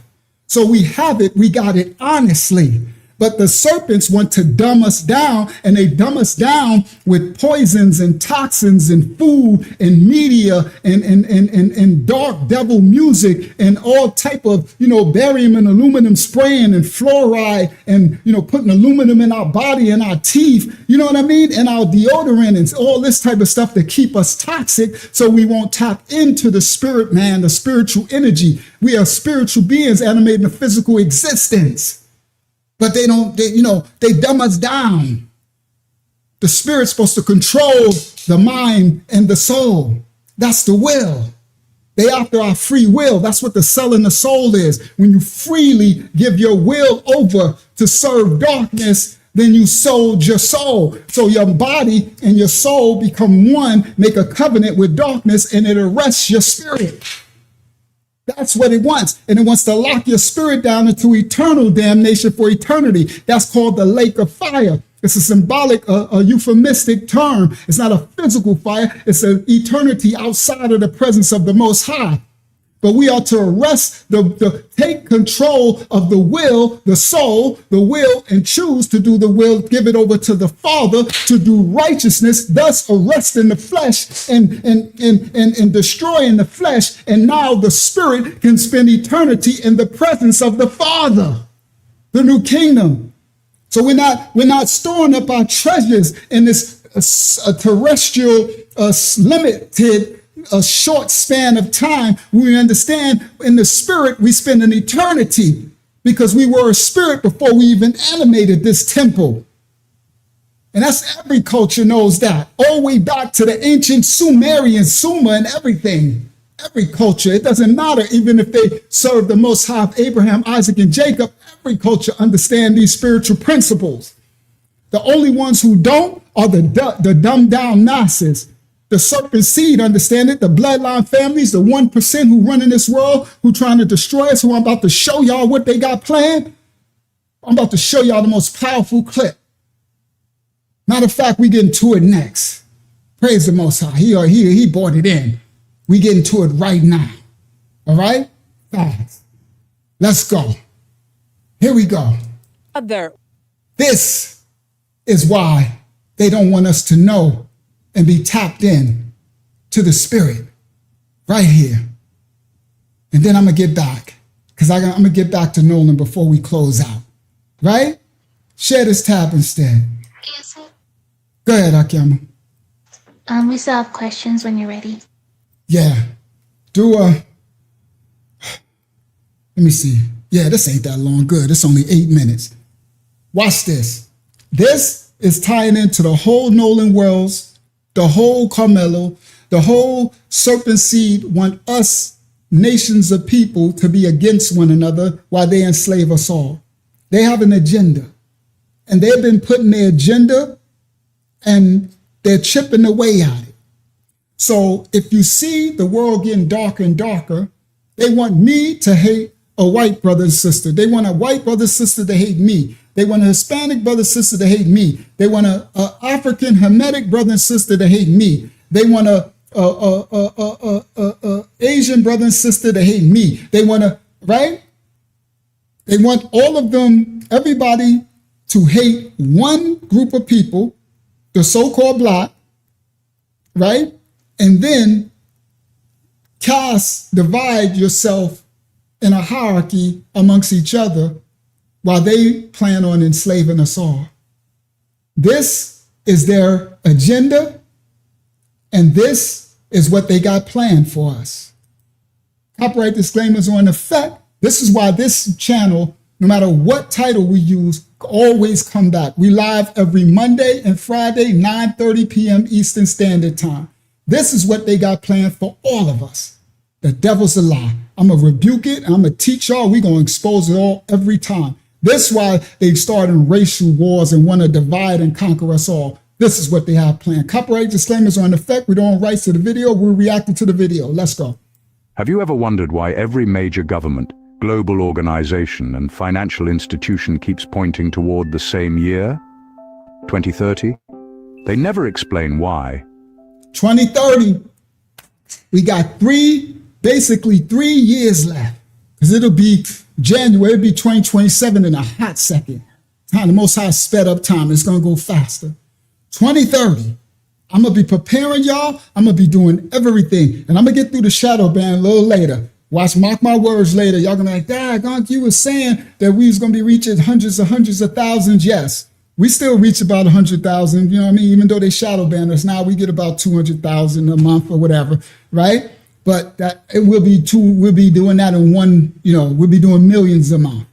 So we have it, we got it honestly. But the serpents want to dumb us down, and they dumb us down with poisons and toxins and food and media and dark devil music and all type of, you know, barium and aluminum spraying and fluoride and, you know, putting aluminum in our body and our teeth, you know what I mean? And our deodorant and all this type of stuff to keep us toxic so we won't tap into the spirit man, the spiritual energy. We are spiritual beings animating a physical existence. But they dumb us down. The spirit's supposed to control the mind and the soul. That's the will. They after our free will. That's what the selling the soul is. When you freely give your will over to serve darkness, then you sold your soul. So your body and your soul become one, make a covenant with darkness, and it arrests your spirit. That's what it wants. And it wants to lock your spirit down into eternal damnation for eternity. That's called the lake of fire. It's a symbolic, a euphemistic term. It's not a physical fire. It's an eternity outside of the presence of the Most High. But we are to arrest, take control of the will, the soul, the will, and choose to do the will, give it over to the Father to do righteousness, thus arresting the flesh and destroying the flesh. And now the spirit can spend eternity in the presence of the Father, the new kingdom. So we're not storing up our treasures in this terrestrial, limited, a short span of time. We understand in the spirit we spend an eternity because we were a spirit before we even animated this temple. And that's every culture knows that. All the way back to the ancient Sumerian, Sumer and everything. Every culture, it doesn't matter even if they serve the Most High of Abraham, Isaac, and Jacob, every culture understand these spiritual principles. The only ones who don't are the dumbed down masses. The serpent seed, understand it? The bloodline families, the 1% who run in this world, who trying to destroy us, who I'm about to show y'all what they got planned. I'm about to show y'all the most powerful clip. Matter of fact, we get into it next. Praise the Most High. He brought it in. We get into it right now. All right? Fast. Let's go. Here we go. This is why they don't want us to know and be tapped in to the spirit right here. And then I'm going to get back because I'm going to get back to Nolan before we close out. Right? Share this tab instead. Yes, sir. Go ahead, Akiyama. We still have questions when you're ready. Yeah. Let me see. Yeah, this ain't that long. Good. It's only 8 minutes. Watch this. This is tying into the whole Nolan Wells, the whole Carmelo, the whole serpent seed want us, nations of people, to be against one another while they enslave us all. They have an agenda. And they've been putting their agenda and they're chipping away at it. So if you see the world getting darker and darker, they want me to hate a white brother and sister. They want a white brother and sister to hate me. They want a Hispanic brother and sister to hate me. They want a African Hamitic brother and sister to hate me. They want a Asian brother and sister to hate me. They want to, right? They want all of them, everybody, to hate one group of people, the so-called black, right? And then divide yourself in a hierarchy amongst each other while they plan on enslaving us all. This is their agenda, and this is what they got planned for us. Copyright disclaimers are in effect. This is why this channel, no matter what title we use, always come back. We live every Monday and Friday, 9:30 p.m. Eastern Standard Time. This is what they got planned for all of us. The devil's a lie. I'm going to rebuke it. I'm going to teach y'all. We're going to expose it all every time. This is why they started racial wars and want to divide and conquer us all. This is what they have planned. Copyright disclaimers are in effect. We don't own rights to the video. We're reacting to the video. Let's go. Have you ever wondered why every major government, global organization, and financial institution keeps pointing toward the same year? 2030? They never explain why. 2030. We got basically 3 years left. Because it'll be January, it'll be 2027 in a hot second. Time, the Most High sped up time. It's going to go faster. 2030. I'm going to be preparing y'all. I'm going to be doing everything. And I'm going to get through the shadow band a little later. Mark my words later. Y'all going to be like, Dad, you were saying that we was going to be reaching hundreds of thousands. Yes, we still reach about 100,000. You know what I mean? Even though they shadow ban us now, we get about 200,000 a month or whatever, right? But we'll be doing that in one, we'll be doing millions a month.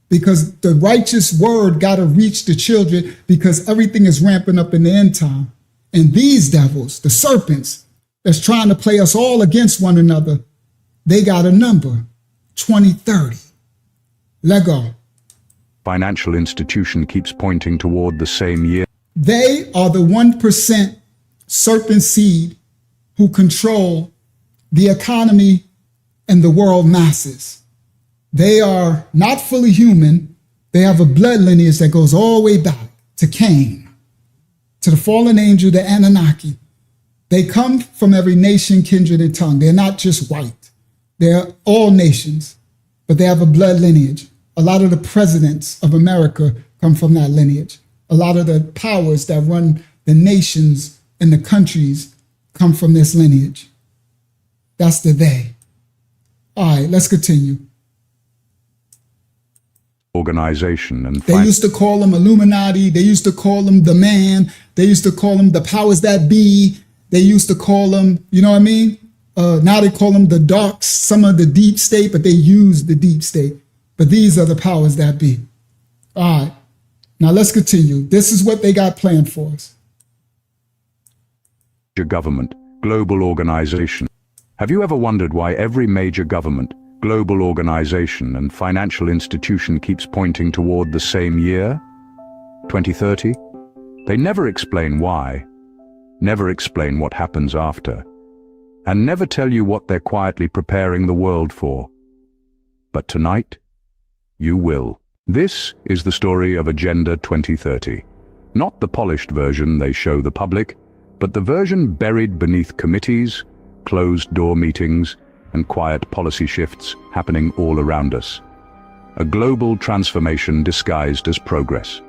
Because the righteous word got to reach the children, because everything is ramping up in the end time. And these devils, the serpents, that's trying to play us all against one another, they got a number, 2030. Let go. Financial institution keeps pointing toward the same year. They are the 1% serpent seed who control the economy and the world masses. They are not fully human. They have a blood lineage that goes all the way back to Cain, to the fallen angel, the Anunnaki. They come from every nation, kindred, and tongue. They're not just white. They're all nations, but they have a blood lineage. A lot of the presidents of America come from that lineage. A lot of the powers that run the nations and the countries come from this lineage. That's the they. All right, let's continue. Organization and they used to call them Illuminati. They used to call them the man. They used to call them the powers that be. They used to call them, you know what I mean? Now they call them the dark, some of the deep state, but they use the deep state. But these are the powers that be. All right, now let's continue. This is what they got planned for us. Your government, global organization. Have you ever wondered why every major government, global organization, and financial institution keeps pointing toward the same year? 2030? They never explain why, never explain what happens after, and never tell you what they're quietly preparing the world for. But tonight, you will. This is the story of Agenda 2030. Not the polished version they show the public, but the version buried beneath committees, closed-door meetings, and quiet policy shifts happening all around us. A global transformation disguised as progress.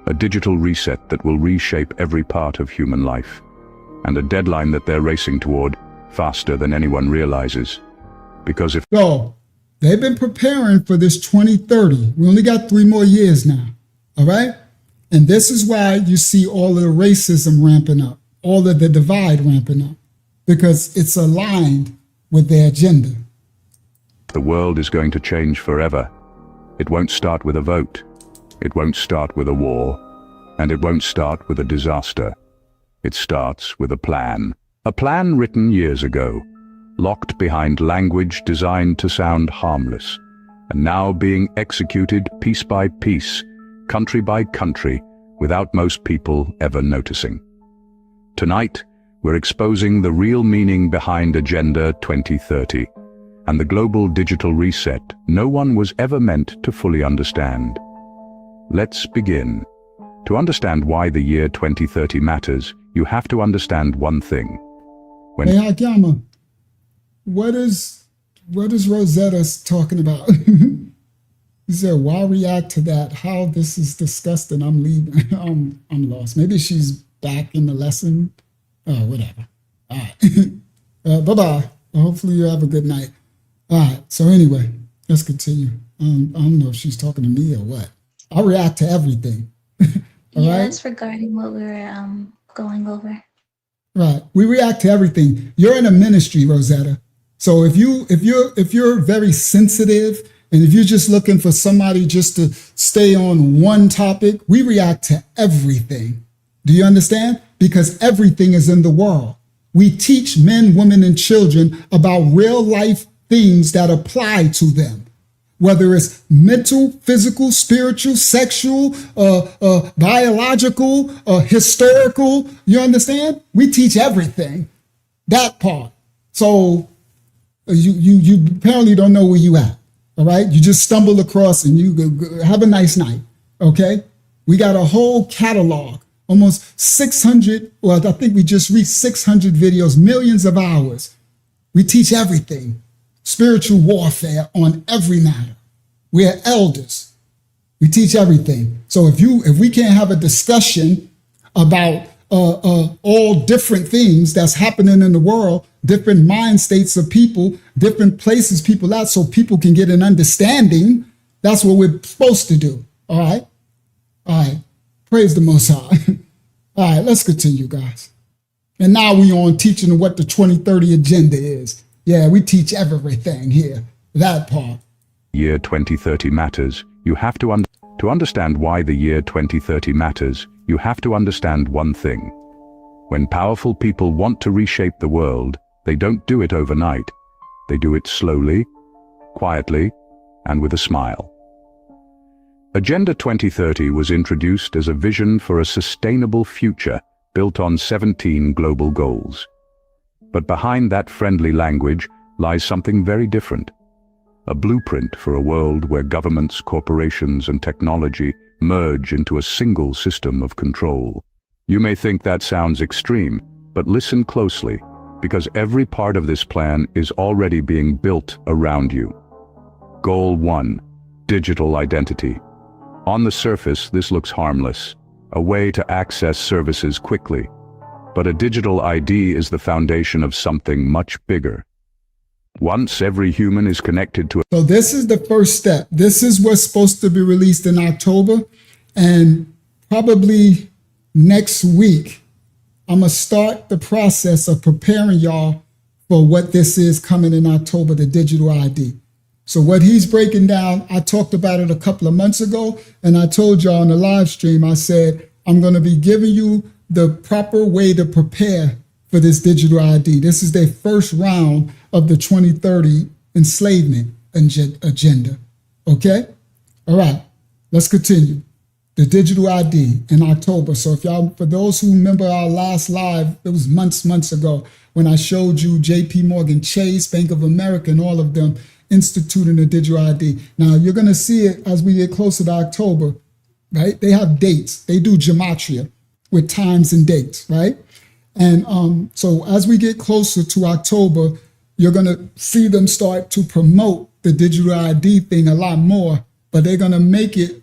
A digital reset that will reshape every part of human life. And a deadline that they're racing toward faster than anyone realizes. Because if... So, they've been preparing for this 2030. We only got 3 more years now, all right? And this is why you see all of the racism ramping up, all of the divide ramping up, because it's aligned with their agenda. The world is going to change forever. It won't start with a vote. It won't start with a war. And it won't start with a disaster. It starts with a plan. A plan written years ago, locked behind language designed to sound harmless, and now being executed piece by piece country by country, without most people ever noticing. Tonight, we're exposing the real meaning behind Agenda 2030 and the global digital reset no one was ever meant to fully understand. Let's begin. To understand why the year 2030 matters, you have to understand one thing. When Hey, Akiyama, what is Rosetta talking about? He said, why react to that? How this is disgusting. I'm leaving. I'm lost. Maybe she's back in the lesson. Oh, whatever. All right. Bye-bye. Hopefully you have a good night. All right. So anyway, let's continue. I don't know if she's talking to me or what. I react to everything. All right? That's regarding what we were going over. Right. We react to everything. You're in a ministry, Rosetta. So if you're very sensitive, and if you're just looking for somebody just to stay on one topic, we react to everything. Do you understand? Because everything is in the world. We teach men, women, and children about real life things that apply to them. Whether it's mental, physical, spiritual, sexual, biological, historical, you understand? We teach everything, that part. So you apparently don't know where you at, all right? You just stumble across and you go, have a nice night, okay? We got a whole catalog, almost 600, well, I think we just reached 600 videos, millions of hours. We teach everything. Spiritual warfare on every matter. We're elders. We teach everything. So if we can't have a discussion about all different things that's happening in the world, different mind states of people, different places people at, so people can get an understanding, that's what we're supposed to do. All right? All right. Praise the Most High. All right, let's continue, guys. And now we on teaching what the 2030 agenda is. Yeah, we teach everything here, that part. Year 2030 matters, you have to understand why the year 2030 matters, you have to understand one thing. When powerful people want to reshape the world, they don't do it overnight. They do it slowly, quietly, and with a smile. Agenda 2030 was introduced as a vision for a sustainable future built on 17 global goals. But behind that friendly language lies something very different. A blueprint for a world where governments, corporations, and technology merge into a single system of control. You may think that sounds extreme, but listen closely, because every part of this plan is already being built around you. Goal 1. Digital identity. On the surface, this looks harmless, a way to access services quickly. But a digital ID is the foundation of something much bigger. Once every human is connected to So this is the first step. This is what's supposed to be released in October. And probably next week, I'm going to start the process of preparing y'all for what this is coming in October, the digital ID. So what he's breaking down, I talked about it a couple of months ago, and I told y'all on the live stream, I said, I'm going to be giving you the proper way to prepare for this digital ID. This is their first round of the 2030 enslavement agenda. Okay? All right, let's continue. The digital ID in October. So if y'all, for those who remember our last live, it was months ago when I showed you JP Morgan Chase, Bank of America, and all of them instituting a digital ID. Now you're going to see it as we get closer to October, right? They have dates. They do gematria with times and dates, right? And so as we get closer to October, you're going to see them start to promote the digital ID thing a lot more, but they're going to make it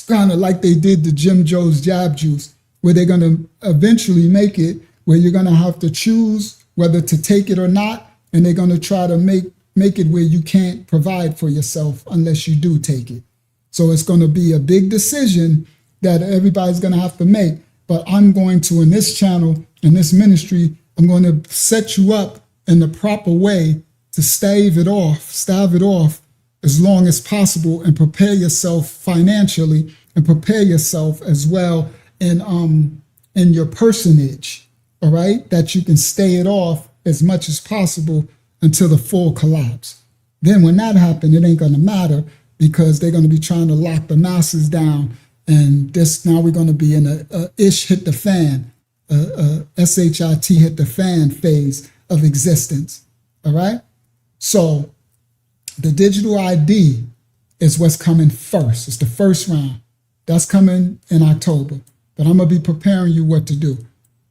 kind of like they did the Jim Joe's Jab Juice, where they're going to eventually make it where you're going to have to choose whether to take it or not, and they're going to try to make it where you can't provide for yourself unless you do take it. So it's going to be a big decision that everybody's going to have to make. But I'm going to, in this channel, in this ministry, I'm going to set you up in the proper way to stave it off as long as possible, and prepare yourself financially and prepare yourself as well in your personage, all right, that you can stay it off as much as possible until the full collapse. Then when that happens, it ain't going to matter, because they're going to be trying to lock the masses down And this now we're going to be in a ish hit the fan, SHIT hit the fan phase of existence. All right. So the digital ID is what's coming first. It's the first round. That's coming in October. But I'm going to be preparing you what to do.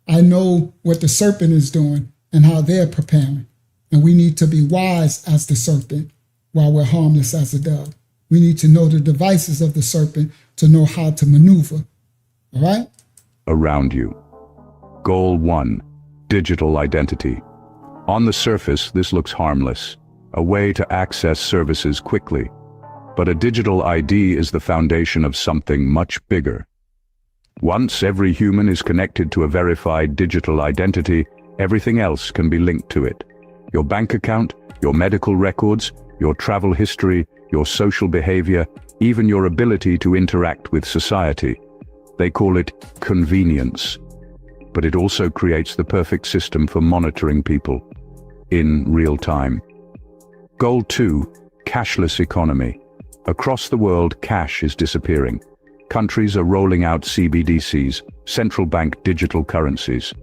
I know what the serpent is doing and how they're preparing. And we need to be wise as the serpent while we're harmless as a dove. We need to know the devices of the serpent to know how to maneuver. All right? Around you. Goal 1. Digital identity. On the surface, this looks harmless, a way to access services quickly. But a digital ID is the foundation of something much bigger. Once every human is connected to a verified digital identity, everything else can be linked to it. Your bank account, your medical records, your travel history, your social behavior, even your ability to interact with society. They call it convenience. But it also creates the perfect system for monitoring people in real time. Goal 2, cashless economy. Across the world, cash is disappearing. Countries are rolling out CBDCs, central bank digital currencies.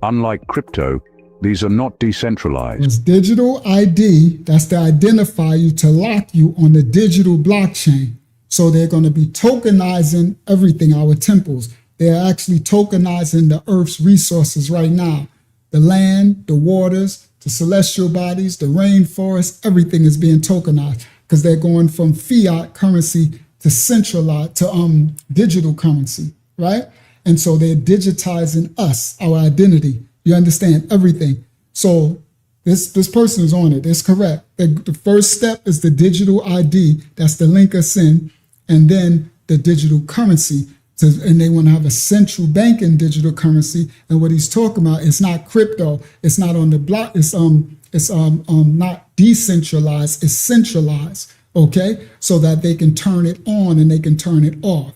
Unlike crypto, these are not decentralized. It's digital ID, that's to identify you, to lock you on the digital blockchain. So they're going to be tokenizing everything, our temples. They're actually tokenizing the earth's resources right now. The land, the waters, the celestial bodies, the rainforest, everything is being tokenized because they're going from fiat currency to centralized, to digital currency, right? And so they're digitizing us, our identity. You understand everything. So this person is on it. It's correct. The first step is the digital ID. That's the link us in. And then the digital currency. And they want to have a central banking digital currency. And what he's talking about is not crypto. It's not on the block. It's not decentralized. It's centralized. Okay, so that they can turn it on and they can turn it off.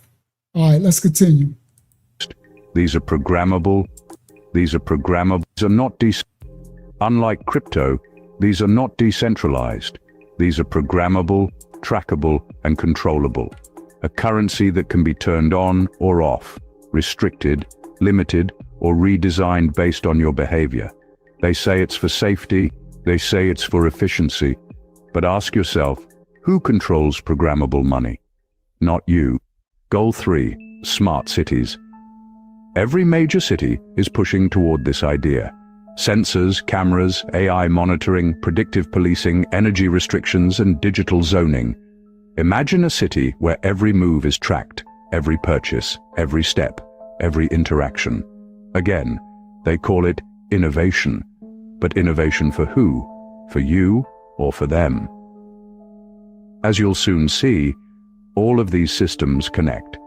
All right, let's continue. These are programmable. These are not unlike crypto, these are not decentralized. These are programmable, trackable, and controllable. A currency that can be turned on or off, restricted, limited, or redesigned based on your behavior. They say it's for safety, they say it's for efficiency. But ask yourself, who controls programmable money? Not you. Goal 3, smart cities. Every major city is pushing toward this idea. Sensors, cameras, AI monitoring, predictive policing, energy restrictions, and digital zoning. Imagine a city where every move is tracked, every purchase, every step, every interaction. Again, they call it innovation. But innovation for who? For you or for them? As you'll soon see, all of these systems connect.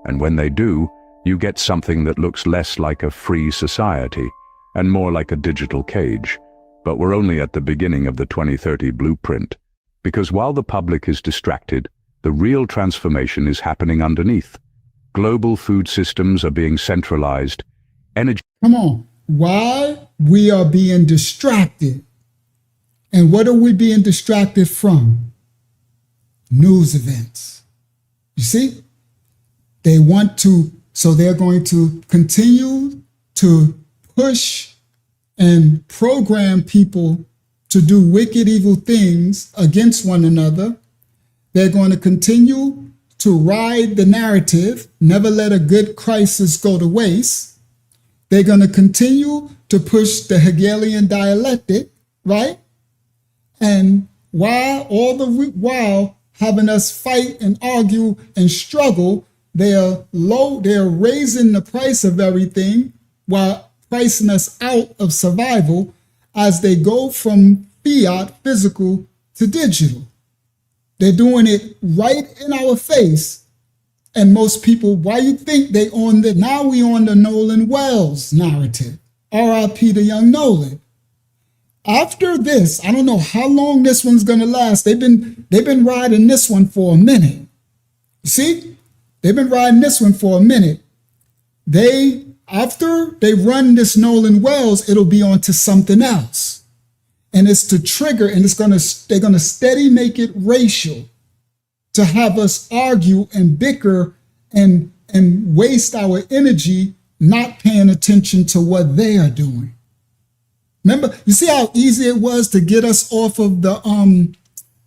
And when they do, you get something that looks less like a free society and more like a digital cage. But we're only at the beginning of the 2030 blueprint. Because while the public is distracted, the real transformation is happening underneath. Global food systems are being centralized. Energy. Come on. Why we are being distracted? And what are we being distracted from? News events. You see? They want to, so they're going to continue to push and program people to do wicked, evil things against one another. They're going to continue to ride the narrative, never let a good crisis go to waste. They're going to continue to push the Hegelian dialectic, right? And while having us fight and argue and struggle, they're raising the price of everything while pricing us out of survival as they go from fiat, physical, to digital. They're doing it right in our face. And most people, why you think they now we on the Nolan Wells narrative. R.I.P. to young Nolan. After this, I don't know how long this one's going to last. They've been riding this one for a minute. You see? They've been riding this one for a minute. After they run this Nolan Wells, it'll be on to something else. And it's to trigger, and they're going to steady make it racial to have us argue and bicker and and waste our energy not paying attention to what they are doing. Remember, you see how easy it was to get us off of the,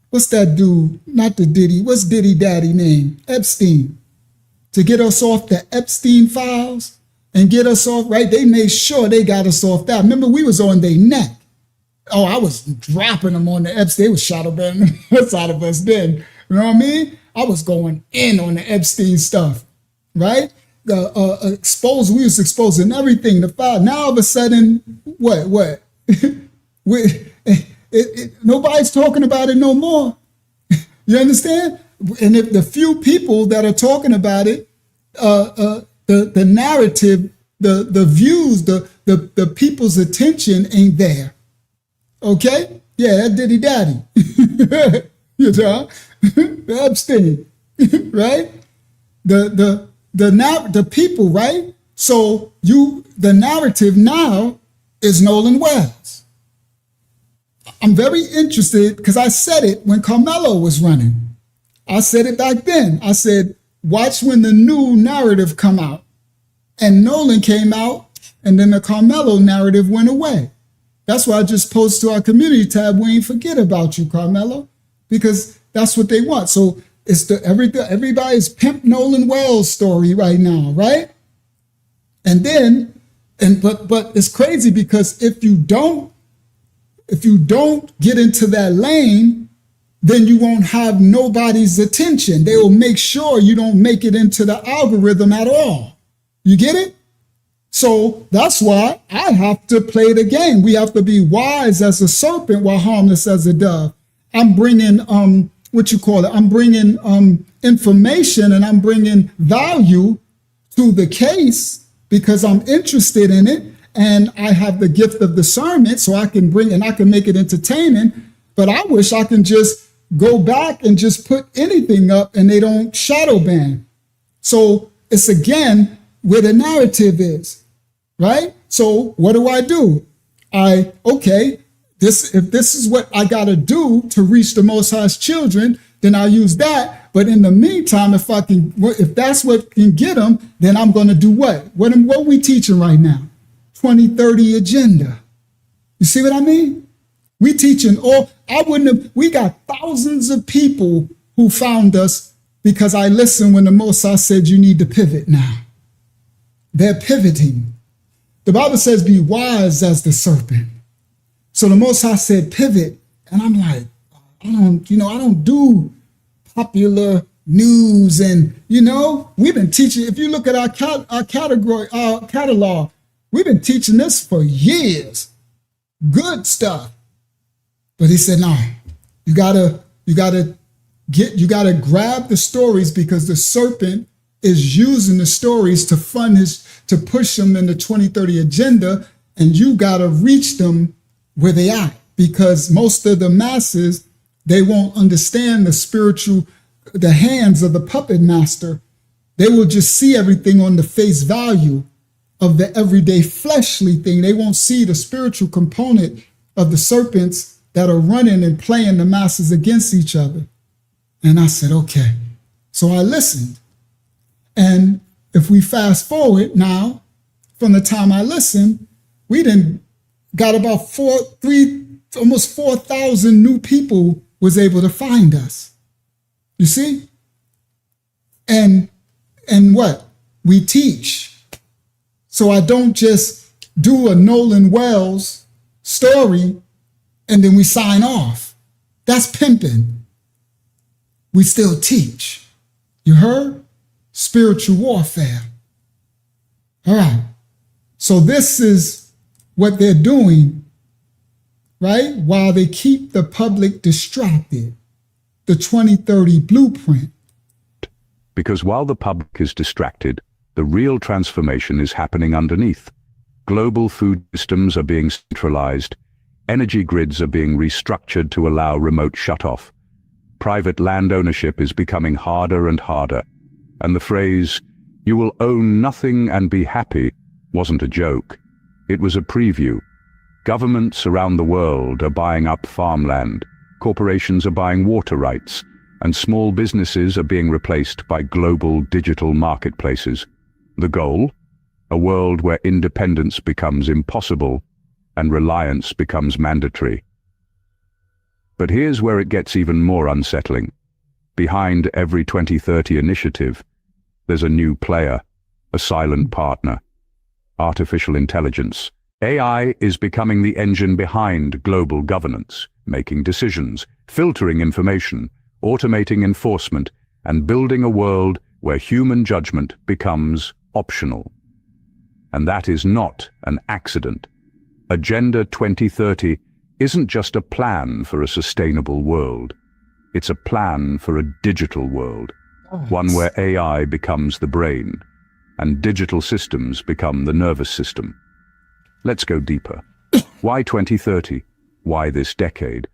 what's that dude? Not the Diddy, what's Diddy daddy name? Epstein. To get us off the Epstein files and get us off, right? They made sure they got us off that. Remember, we was on their neck. Oh, I was dropping them on the Epstein. They was shadow banning us out of us then. You know what I mean? I was going in on the Epstein stuff, right? We was exposing everything. The file. Now all of a sudden, what? Nobody's talking about it no more. You understand? And if the few people that are talking about it, the narrative, the views, the people's attention ain't there. Okay? Yeah, that Diddy Daddy. You know? The Epstein, right? The people, right? So the narrative now is Nolan Wells. I'm very interested because I said it when Carmelo was running. I said it back then. I said, watch when the new narrative come out. And Nolan came out, and then the Carmelo narrative went away. That's why I just posted to our community tab, we ain't forget about you, Carmelo, because that's what they want. So it's everybody's Pimp Nolan Wells story right now, right? And then, but it's crazy because if you don't get into that lane, then you won't have nobody's attention. They will make sure you don't make it into the algorithm at all. You get it? So that's why I have to play the game. We have to be wise as a serpent while harmless as a dove. I'm bringing, I'm bringing information and I'm bringing value to the case because I'm interested in it and I have the gift of discernment so I can bring and I can make it entertaining. But I wish I can just go back and just put anything up and they don't shadow ban. So it's again where the narrative is, right? So what do? If this is what I got to do to reach the Most High's children, then I'll use that. But in the meantime, if that's what can get them, then I'm going to do what? What are we teaching right now? 2030 agenda. You see what I mean? We teaching we got thousands of people who found us because I listened when the Most High said you need to pivot now. They're pivoting. The Bible says be wise as the serpent. So the Most High said pivot. And I'm like, I don't do popular news. And, we've been teaching, if you look at our catalog, we've been teaching this for years. Good stuff. But he said, no, you gotta grab the stories because the serpent is using the stories to to push them in the 2030 agenda. And you gotta reach them where they are because most of the masses, they won't understand the hands of the puppet master. They will just see everything on the face value of the everyday fleshly thing. They won't see the spiritual component of the serpents that are running and playing the masses against each other. And I said, okay. So I listened. And if we fast forward now, from the time I listened, we then got about almost 4,000 new people was able to find us. You see? And what? We teach. So I don't just do a Nolan Wells story and then we sign off. That's pimping. We still teach. You heard? Spiritual warfare. All right. So this is what they're doing, right? While they keep the public distracted. The 2030 blueprint. Because while the public is distracted, the real transformation is happening underneath. Global food systems are being centralized. Energy grids are being restructured to allow remote shutoff. Private land ownership is becoming harder and harder. And the phrase, "You will own nothing and be happy," wasn't a joke. It was a preview. Governments around the world are buying up farmland. Corporations are buying water rights. and small businesses are being replaced by global digital marketplaces. The goal? A world where independence becomes impossible and reliance becomes mandatory. But here's where it gets even more unsettling. Behind every 2030 initiative, there's a new player, a silent partner. Artificial intelligence. AI is becoming the engine behind global governance, making decisions, filtering information, automating enforcement, and building a world where human judgment becomes optional. And that is not an accident. Agenda 2030 isn't just a plan for a sustainable world. It's a plan for a digital world, one where AI becomes the brain, and digital systems become the nervous system. Let's go deeper. Why 2030? Why this decade?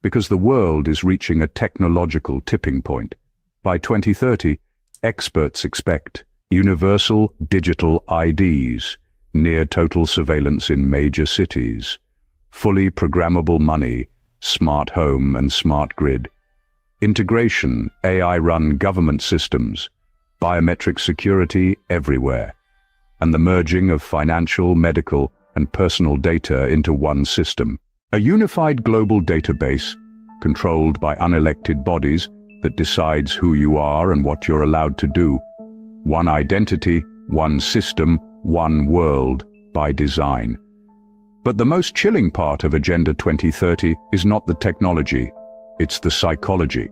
Because the world is reaching a technological tipping point. By 2030, experts expect universal digital IDs, near total surveillance in major cities, fully programmable money, smart home and smart grid, integration, AI-run government systems, biometric security everywhere, and the merging of financial, medical, and personal data into one system. A unified global database, controlled by unelected bodies, that decides who you are and what you're allowed to do. One identity, one system, one world, by design. But the most chilling part of Agenda 2030 is not the technology, it's the psychology.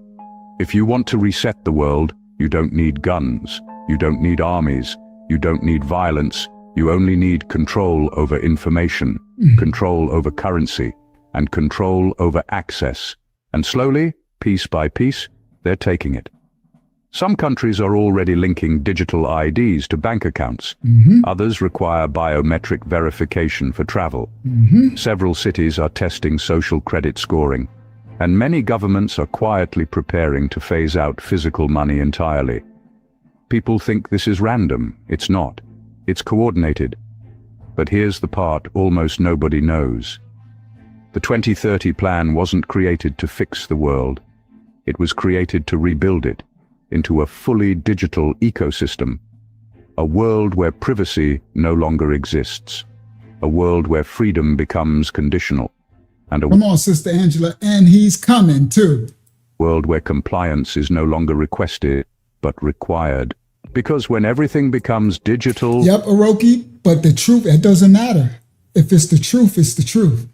If you want to reset the world, you don't need guns, you don't need armies, you don't need violence, you only need control over information, control over currency, and control over access. And slowly, piece by piece, they're taking it. Some countries are already linking digital IDs to bank accounts. Others require biometric verification for travel. Several cities are testing social credit scoring, and many governments are quietly preparing to phase out physical money entirely. People think this is random. It's not. It's coordinated. But here's the part almost nobody knows. The 2030 plan wasn't created to fix the world. It was created to rebuild it into a fully digital ecosystem, a world where privacy no longer exists, a world where freedom becomes conditional, and a Come on, Sister Angela, and he's coming too. world where compliance is no longer requested, but required. Because when everything becomes digital... Yep, Oroki, but the truth, it doesn't matter. If it's the truth, it's the truth.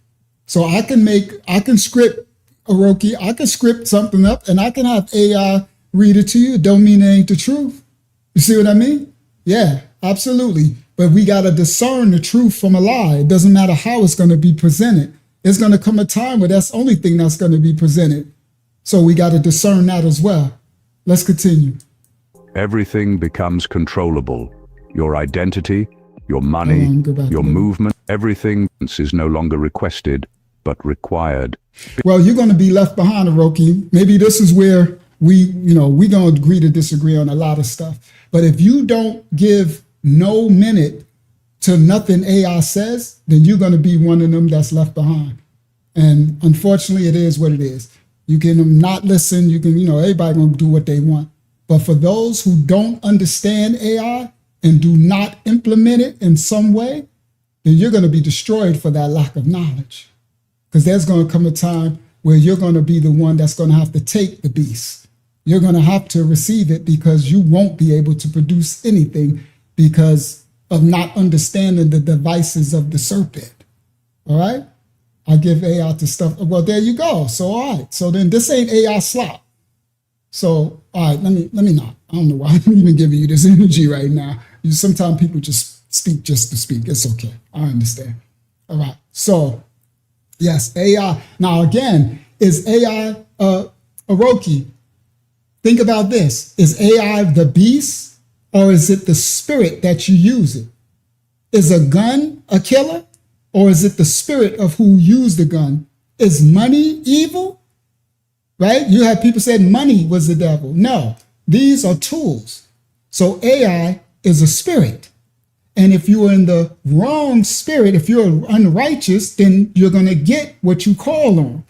So I can script, Oroki, I can script something up and I can have AI read it to you. It don't mean it ain't the truth. You see what I mean? Yeah, absolutely. But we got to discern the truth from a lie. It doesn't matter how it's going to be presented. There's going to come a time where that's the only thing that's going to be presented. So we got to discern that as well. Let's continue. Everything becomes controllable. Your identity, your money, your movement, everything is no longer requested, but required. Well, you're going to be left behind, Oroki. Maybe this is where we're going to agree to disagree on a lot of stuff. But if you don't give no minute to nothing AI says, then you're going to be one of them that's left behind. And unfortunately, it is what it is. You can not listen. You can, everybody going to do what they want. But for those who don't understand AI and do not implement it in some way, then you're going to be destroyed for that lack of knowledge. Because there's going to come a time where you're going to be the one that's going to have to take the beast. You're going to have to receive it because you won't be able to produce anything because of not understanding the devices of the serpent. All right? I give AI to stuff. Well, there you go. So, all right. So then this ain't AI slop. So, all right, let me not. I don't know why I'm even giving you this energy right now. Sometimes people just speak just to speak. It's okay. I understand. All right. So, yes, AI. Now, again, is AI Oroki? Think about this. Is AI the beast or is it the spirit that you use it? Is a gun a killer or is it the spirit of who used the gun? Is money evil? Right? You have people said money was the devil. No, these are tools. So AI is a spirit. And if you are in the wrong spirit, if you're unrighteous, then you're going to get what you call on.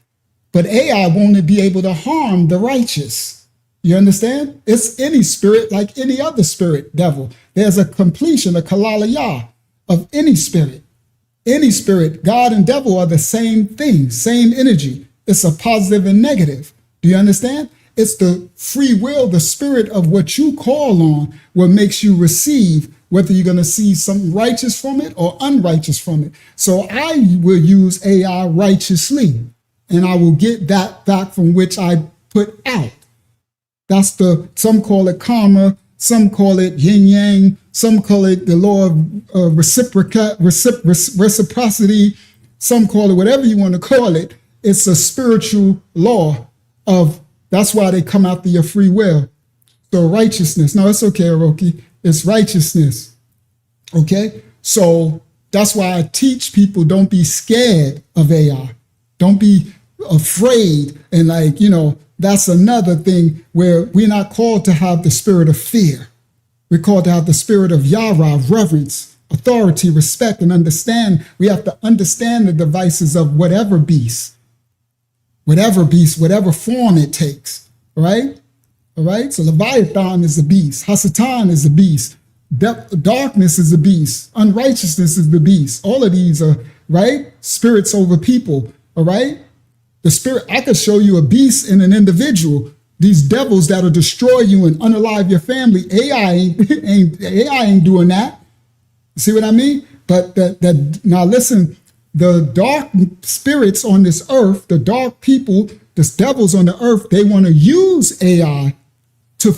But AI won't be able to harm the righteous. You understand? It's any spirit like any other spirit, devil. There's a completion, a kalalaya of any spirit. Any spirit, God and devil are the same thing, same energy. It's a positive and negative. Do you understand? It's the free will, the spirit of what you call on, what makes you receive, whether you're going to see something righteous from it or unrighteous from it. So I will use AI righteously, and I will get that back from which I put out. That's some call it karma, some call it yin yang, some call it the law of reciprocity, some call it whatever you want to call it. It's a spiritual law of, that's why they come after your free will. So righteousness. No, it's okay, Hiroki. It's righteousness. Okay? So that's why I teach people, don't be scared of AI. Don't be afraid. And that's another thing where we're not called to have the spirit of fear. We're called to have the spirit of yara, reverence, authority, respect, and understand. We have to understand the devices of whatever beast, whatever form it takes, right? All right? So Leviathan is a beast. Hasatan is a beast. Darkness is a beast. Unrighteousness is the beast. All of these are, right? Spirits over people, all right? The spirit, I could show you a beast in an individual. These devils that'll destroy you and unalive your family. AI ain't doing that. See what I mean? But now listen, the dark spirits on this earth, the dark people, the devils on the earth, they want to use AI to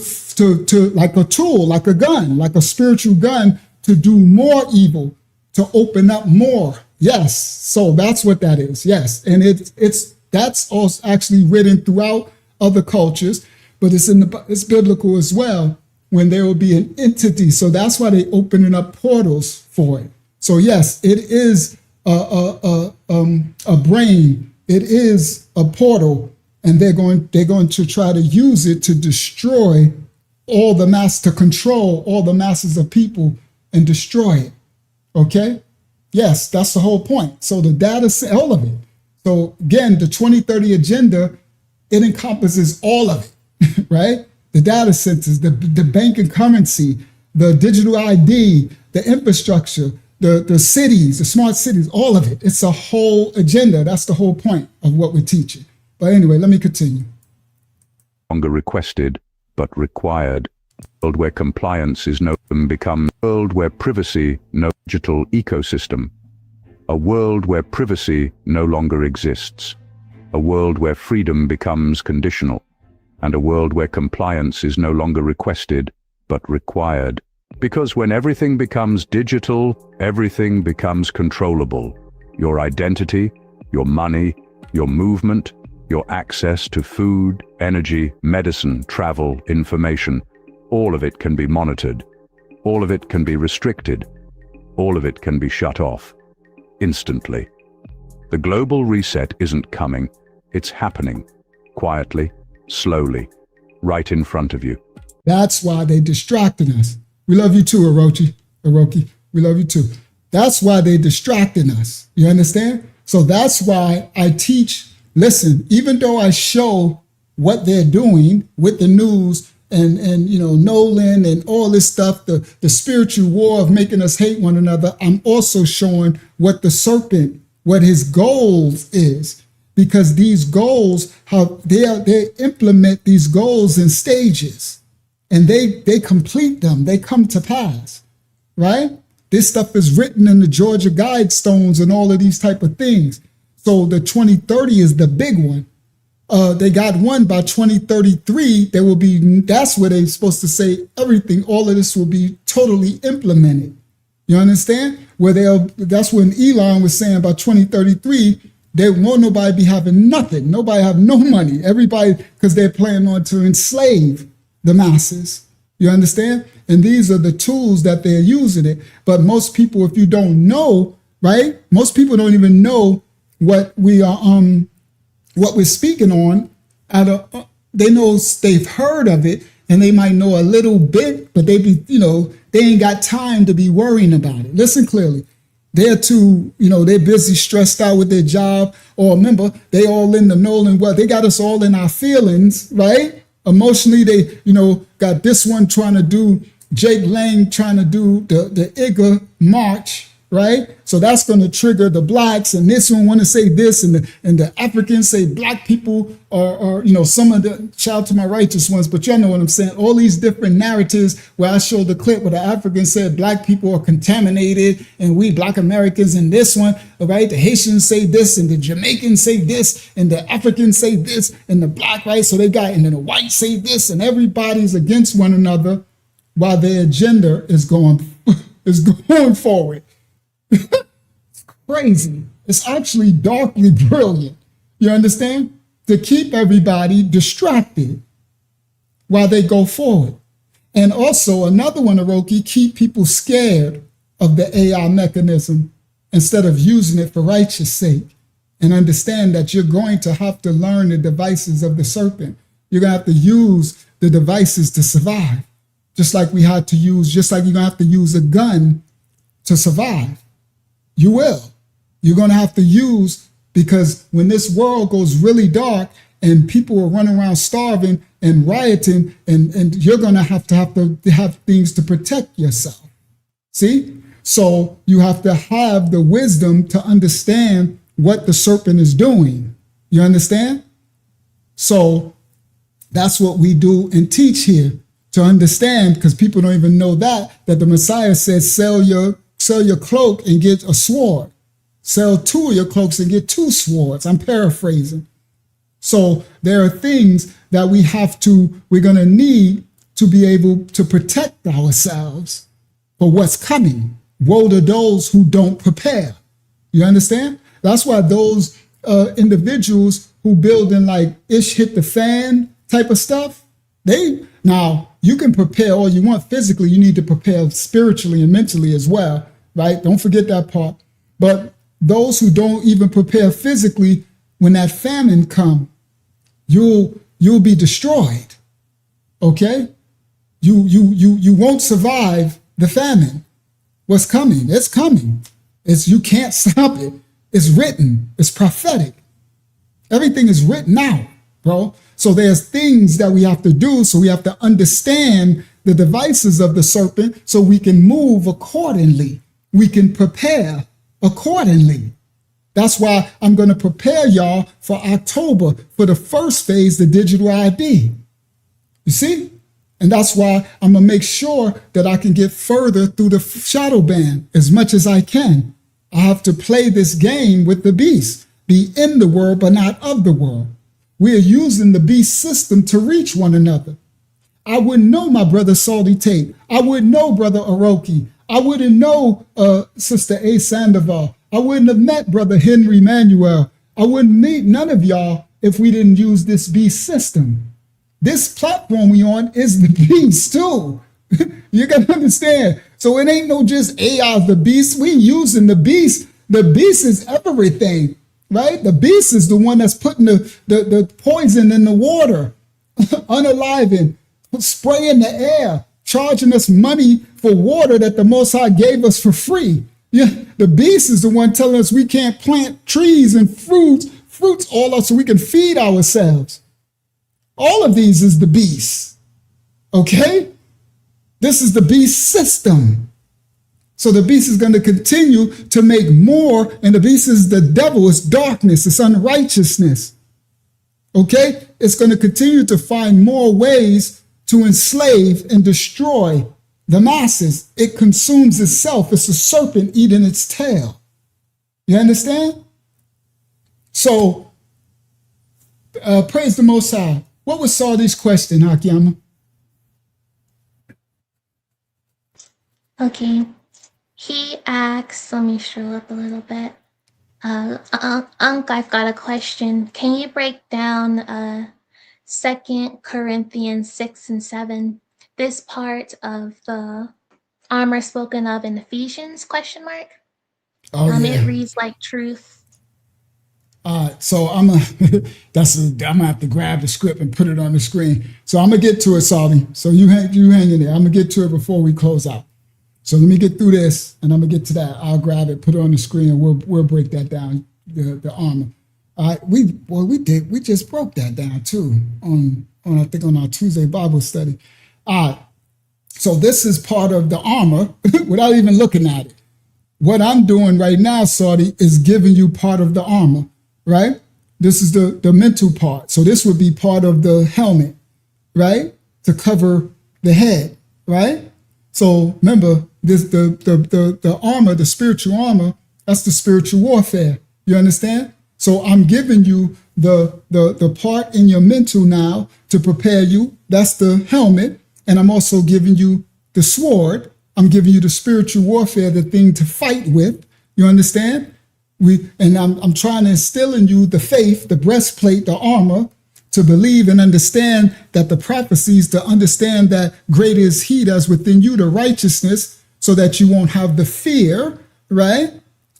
like a tool, like a gun, like a spiritual gun, to do more evil, to open up more. Yes. So that's what that is. Yes. And that's also actually written throughout other cultures, but it's biblical as well, when there will be an entity. So that's why they're opening up portals for it. So yes, it is a brain. It is a portal, and they're going to try to use it to destroy all the mass, to control all the masses of people and destroy it. Okay? Yes, that's the whole point. So the data, all of it. So again, the 2030 agenda, it encompasses all of it, right? The data centers, the banking currency, the digital ID, the infrastructure, the cities, the smart cities, all of it. It's a whole agenda. That's the whole point of what we're teaching. But anyway, let me continue. Longer requested, but required. A world where compliance is no longer become a world where privacy, no digital ecosystem. A world where privacy no longer exists. A world where freedom becomes conditional. And a world where compliance is no longer requested, but required. Because when everything becomes digital, everything becomes controllable. Your identity, your money, your movement, your access to food, energy, medicine, travel, information, all of it can be monitored. All of it can be restricted. All of it can be shut off. Instantly. The global reset isn't coming, it's happening. Quietly, slowly, right in front of you. That's why they distracting us. We love you too, Hiroki. We love you too. That's why they distracting us. You understand? So that's why I teach, listen, even though I show what they're doing with the news and Nolan and all this stuff, the spiritual war of making us hate one another, I'm also showing what the serpent, what his goals is. Because these goals, they implement these goals in stages, and they complete them. They come to pass, right? This stuff is written in the Georgia Guidestones and all of these type of things. So the 2030 is the big one. They got one by 2033. There will be, that's where they're supposed to say everything. All of this will be totally implemented. You understand? That's when Elon was saying by 2033, there won't nobody be having nothing. Nobody have no money. Everybody, because they're planning on to enslave the masses. You understand? And these are the tools that they're using it. But most people, if you don't know, right? Most people don't even know what we are, what we're speaking on. They know they've heard of it, and they might know a little bit, but they ain't got time to be worrying about it. Listen clearly. They're too, they're busy, stressed out with their job. Or remember, they all in the Nolan Wells. They got us all in our feelings, right? Emotionally, they, got this one trying to do, Jake Lang trying to do the IGA march, right? So that's going to trigger the blacks, and this one want to say this, and the Africans say black people are some of the, shout out to my righteous ones, but you know what I'm saying. All these different narratives where I showed the clip where the Africans said black people are contaminated and we black Americans, and this one, right? The Haitians say this, and the Jamaicans say this, and the Africans say this, and the black, right? So they got, and then the whites say this, and everybody's against one another while their agenda is going forward. It's crazy. It's actually darkly brilliant. You understand? To keep everybody distracted while they go forward. And also another one, Aroki, keep people scared of the AI mechanism instead of using it for righteous sake. And understand that you're going to have to learn the devices of the serpent. You're going to have to use the devices to survive. Just like you're going to have to use a gun to survive. You will. You're going to have to use, because when this world goes really dark and people are running around starving and rioting, and you're going to have things to protect yourself. See? So you have to have the wisdom to understand what the serpent is doing. You understand? So that's what we do and teach here, to understand, because people don't even know that the Messiah says, sell your cloak and get a sword. Sell 2 of your cloaks and get 2 swords. I'm paraphrasing. So there are things that we're going to need to be able to protect ourselves for what's coming. Woe to those who don't prepare. You understand? That's why those individuals who build in like ish hit the fan type of stuff, now you can prepare all you want physically. You need to prepare spiritually and mentally as well, right? Don't forget that part. But those who don't even prepare physically, when that famine comes, you'll be destroyed. Okay? You won't survive the famine. What's coming? It's coming. You can't stop it. It's written. It's prophetic. Everything is written out, bro. So there's things that we have to do. So we have to understand the devices of the serpent so we can move accordingly. We can prepare accordingly. That's why I'm going to prepare y'all for October for the first phase, the digital ID. You see? And that's why I'm going to make sure that I can get further through the shadow band as much as I can. I have to play this game with the beast. Be in the world, but not of the world. We are using the beast system to reach one another. I wouldn't know my brother Salty Tate. I wouldn't know brother Oroki. I wouldn't know Sister A. Sandoval. I wouldn't have met brother Henry Manuel. I wouldn't meet none of y'all if we didn't use this beast system. This platform we on is the beast too. You got to understand. So it ain't no just AI, the beast. We using the beast. The beast is everything, right? The beast is the one that's putting the poison in the water, unaliving, spraying the air, charging us money for water that the Most High gave us for free. Yeah, the beast is the one telling us we can't plant trees and fruits all up so we can feed ourselves. All of these is the beast. Okay? This is the beast system. So the beast is going to continue to make more, and the beast is the devil, it's darkness, it's unrighteousness. Okay? It's going to continue to find more ways to enslave and destroy the masses. It consumes itself. It's a serpent eating its tail. You understand? So, praise the Most High. What was Saudi's question, Hakiyama? Okay. He asks, let me scroll up a little bit. Unc, I've got a question. Can you break down 2 Corinthians 6 and 7? This part of the armor spoken of in Ephesians, question mark? Oh, yeah. It reads like truth. So I'm gonna have to grab the script and put it on the screen. So I'm gonna get to it, Salvi. So you hang in there. I'm gonna get to it before we close out. So let me get through this, and I'm gonna get to that. I'll grab it, put it on the screen, and we'll break that down. The armor. We just broke that down too on I think on our Tuesday Bible study. All right. So this is part of the armor without even looking at it. What I'm doing right now, Saudi, is giving you part of the armor, right? This is the mental part. So this would be part of the helmet, right? To cover the head, right? So remember, this the armor, the spiritual armor, that's the spiritual warfare. You understand? So I'm giving you the part in your mental now to prepare you. That's the helmet. And I'm also giving you the sword. I'm giving you the spiritual warfare, the thing to fight with. You understand? I'm trying to instill in you the faith, the breastplate, the armor, to believe and understand that the prophecies, to understand that greater is he that's within you, the righteousness, so that you won't have the fear, right?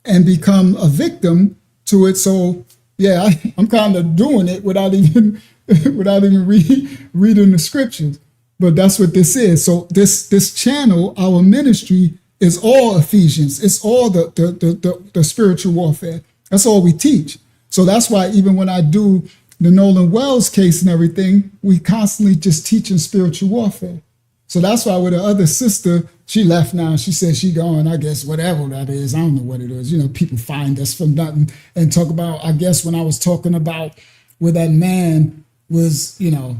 And become a victim to it. So yeah, I'm kind of doing it without even reading the scriptures. But that's what this is. So this channel, our ministry, is all Ephesians. It's all the spiritual warfare. That's all we teach. So that's why even when I do the Nolan Wells case and everything, we constantly just teaching spiritual warfare. So that's why with the other sister, she left now. She said she gone, I guess, whatever that is. I don't know what it is. You know, people find us from nothing and talk about, I guess when I was talking about where that man was, you know,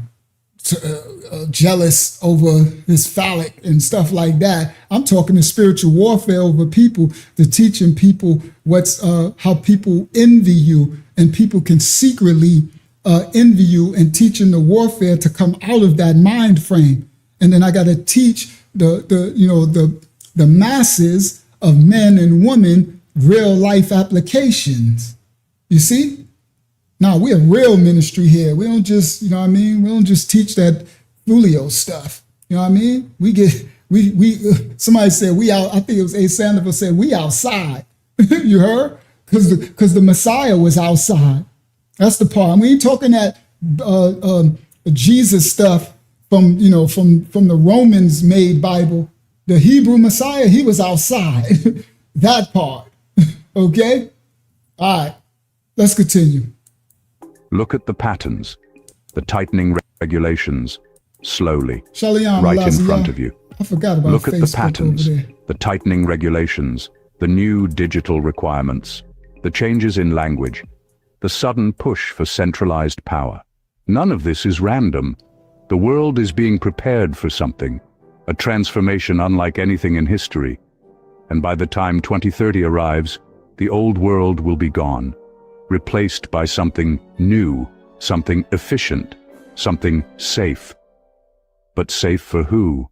jealous over his phallic and stuff like that. I'm talking the spiritual warfare over people, to teaching people what's how people envy you, and people can secretly envy you, and teaching the warfare to come out of that mind frame. And then I got to teach the masses of men and women real life applications. You see? Now, we have real ministry here. We don't just, you know what I mean? We don't just teach that Julio stuff. You know what I mean? Somebody said we out, I think it was A. Sandoval said, we outside. You heard? Because the Messiah was outside. That's the part. We ain't talking that Jesus stuff from the Romans made Bible. The Hebrew Messiah, he was outside. That part. Okay? All right. Let's continue. Look at the patterns, the tightening regulations, slowly, Shalom, right in Lazia. front of you. I forgot about Look at the Facebook patterns, over there. the tightening regulations, the new digital requirements, the changes in language, the sudden push for centralized power. None of this is random. The world is being prepared for something, a transformation unlike anything in history. And by the time 2030 arrives, the old world will be gone, replaced by something new, something efficient, something safe. But safe for who?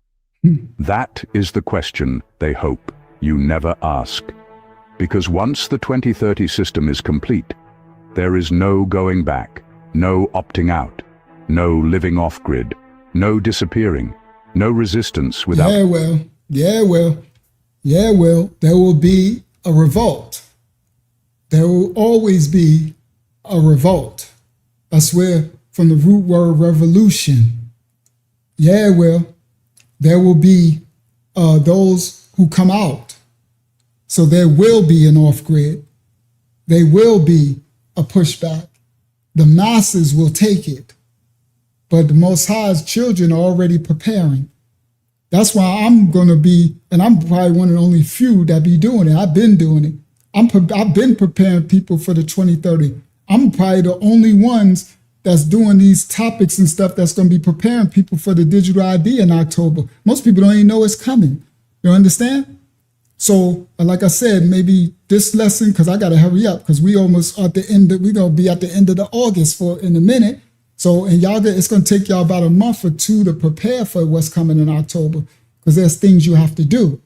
That is the question they hope you never ask. Because once the 2030 system is complete, there is no going back, no opting out, no living off-grid, no disappearing, no resistance without... There will be a revolt. There will always be a revolt. That's where, from the root word revolution. There will be those who come out. So there will be an off-grid. There will be a pushback. The masses will take it. But the Most High's children are already preparing. That's why I'm going to be, and I'm probably one of the only few that be doing it. I've been doing it. I've been preparing people for the 2030. I'm probably the only ones that's doing these topics and stuff that's going to be preparing people for the digital ID in October. Most people don't even know it's coming. You understand? So, like I said, maybe this lesson, because I got to hurry up, because we almost at the end, we're going to be at the end of the August in a minute. So, and it's going to take y'all about a month or two to prepare for what's coming in October, because there's things you have to do.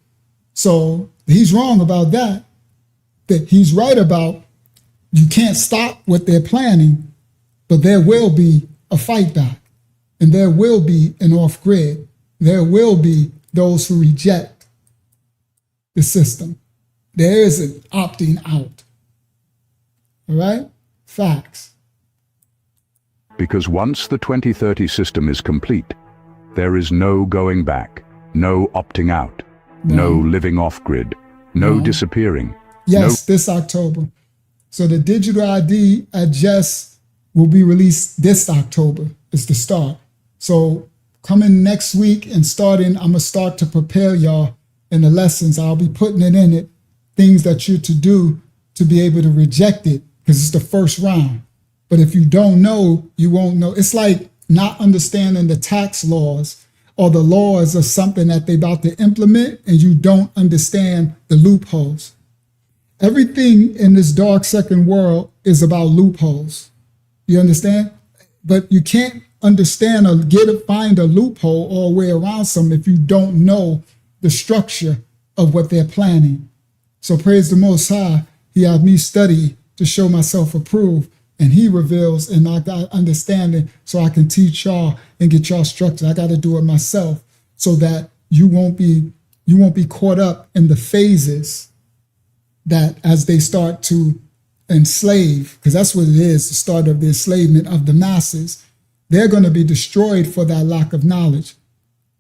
So he's wrong about that. That he's right about you can't stop what they're planning, but there will be a fight back, and there will be an off-grid. There will be those who reject the system. There is an opting out. All right? Facts. Because once the 2030 system is complete, there is no going back, no opting out, no living off-grid, no disappearing. Yes, this October. So the digital ID at Jess will be released this October. It's the start. So coming next week and I'm going to start to prepare y'all in the lessons. I'll be putting it in it, things that you're to do to be able to reject it, because it's the first round. But if you don't know, you won't know. It's like not understanding the tax laws or the laws of something that they're about to implement, and you don't understand the loopholes. Everything in this dark second world is about loopholes. You understand? But you can't understand or find a loophole all the way around something if you don't know the structure of what they're planning. So praise the Most High. He had me study to show myself approved, and he reveals, and I got understanding so I can teach y'all and get y'all structured. I got to do it myself so that you won't be caught up in the phases that as they start to enslave, because that's what it is, the start of the enslavement of the masses. They're going to be destroyed for that lack of knowledge.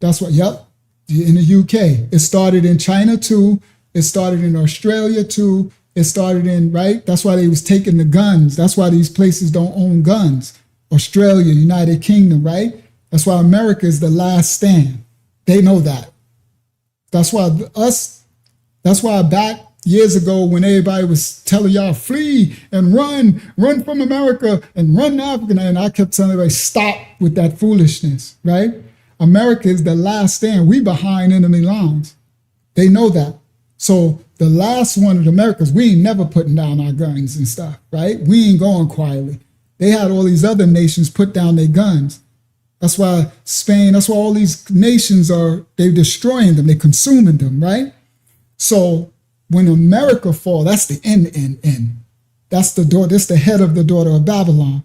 That's what, yep, in the UK. It started in China too. It started in Australia too. It started in, right? That's why they was taking the guns. That's why these places don't own guns. Australia, United Kingdom, right? That's why America is the last stand. They know that. That's why back years ago when everybody was telling y'all flee and run from America and run to Africa, and I kept telling everybody stop with that foolishness, right? America is the last stand. We behind enemy lines. They know that. So the last one of the Americas, we ain't never putting down our guns and stuff, right? We ain't going quietly. They had all these other nations put down their guns. That's why Spain, that's why all these nations they're destroying them, they're consuming them, right? So when America fall, that's the end. That's the head of the daughter of Babylon.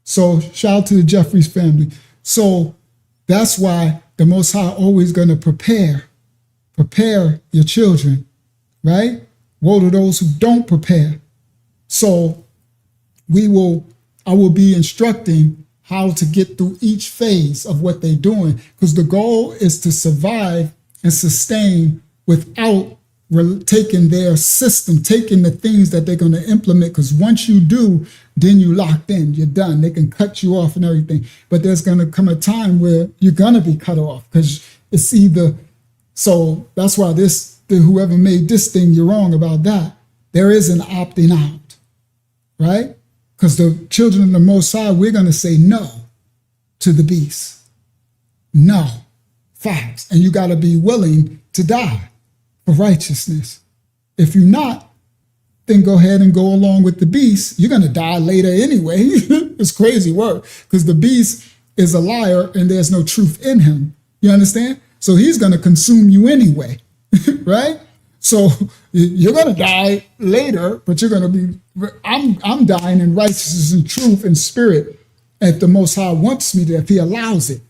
So shout out to the Jeffries family. So that's why the Most High always going to prepare your children, right? Woe to those who don't prepare. So I will be instructing how to get through each phase of what they're doing, because the goal is to survive and sustain without taking their system, taking the things that they're going to implement. Because once you do, then you locked in, you're done. They can cut you off and everything. But there's going to come a time where you're going to be cut off, because it's either. So that's why whoever made this thing, you're wrong about that. There is an opting out, right? Because the children of the Most High, we're going to say no to the beast. No. Facts. And you got to be willing to die for righteousness. If you're not, then go ahead and go along with the beast. You're going to die later anyway. It's crazy work, because the beast is a liar and there's no truth in him. You understand? So he's going to consume you anyway, right? So you're going to die later, but you're going to be, I'm dying in righteousness and truth and spirit, if the Most High wants me to, if he allows it.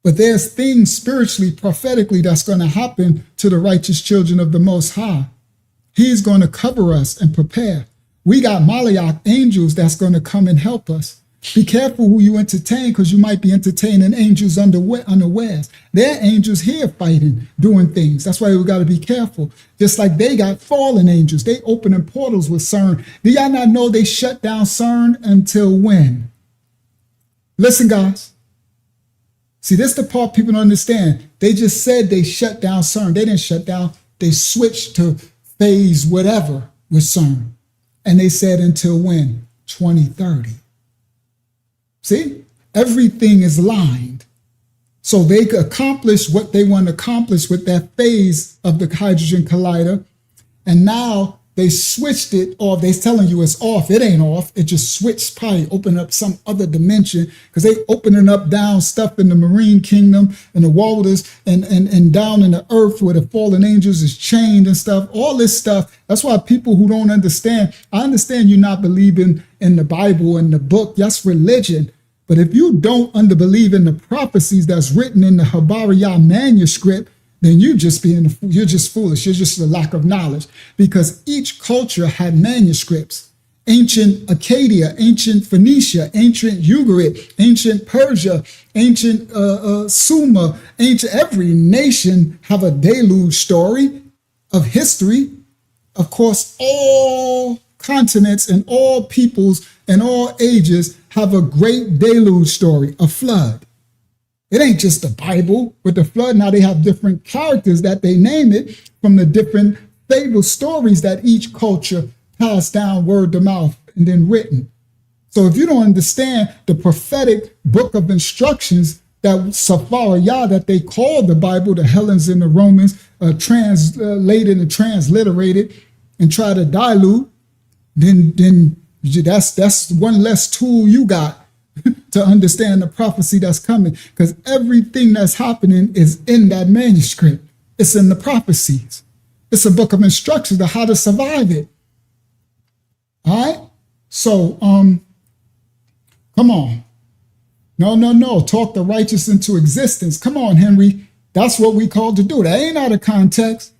But there's things spiritually, prophetically, that's going to happen to the righteous children of the Most High. He's going to cover us and prepare. We got Malaic angels that's going to come and help us. Be careful who you entertain, because you might be entertaining angels unawares. They're angels here fighting, doing things. That's why we got to be careful. Just like they got fallen angels. They opening portals with CERN. Do y'all not know they shut down CERN until when? Listen, guys. See, this is the part people don't understand. They just said they shut down CERN. They didn't shut down. They switched to phase whatever with CERN. And they said until when? 2030. See, everything is lined. So they could accomplish what they want to accomplish with that phase of the hydrogen collider. And now they switched it off. They're telling you it's off. It ain't off. It just switched, probably open up some other dimension, because they opening up down stuff in the marine kingdom and the waters and down in the earth where the fallen angels is chained and stuff. All this stuff. That's why people who don't understand, I understand you not believing in the Bible and the book. That's religion. But if you don't believe in the prophecies that's written in the Habariyah manuscript, then you're just foolish. You're just a lack of knowledge, because each culture had manuscripts. Ancient Acadia, ancient Phoenicia, ancient Ugarit, ancient Persia, ancient Sumer, every nation have a deluge story of history. Of course, all continents and all peoples and all ages have a great deluge story, a flood. It ain't just the Bible with the flood. Now they have different characters that they name it from the different fable stories that each culture passed down word to mouth and then written. So if you don't understand the prophetic book of instructions that Safariyah, that they call the Bible, the Hellenes and the Romans translated and transliterated and try to dilute, then that's one less tool you got to understand the prophecy that's coming, because everything that's happening is in that manuscript. It's in the prophecies. It's a book of instructions on how to survive it. All right? So, come on. No. Talk the righteous into existence. Come on, Henry. That's what we called to do. That ain't out of context.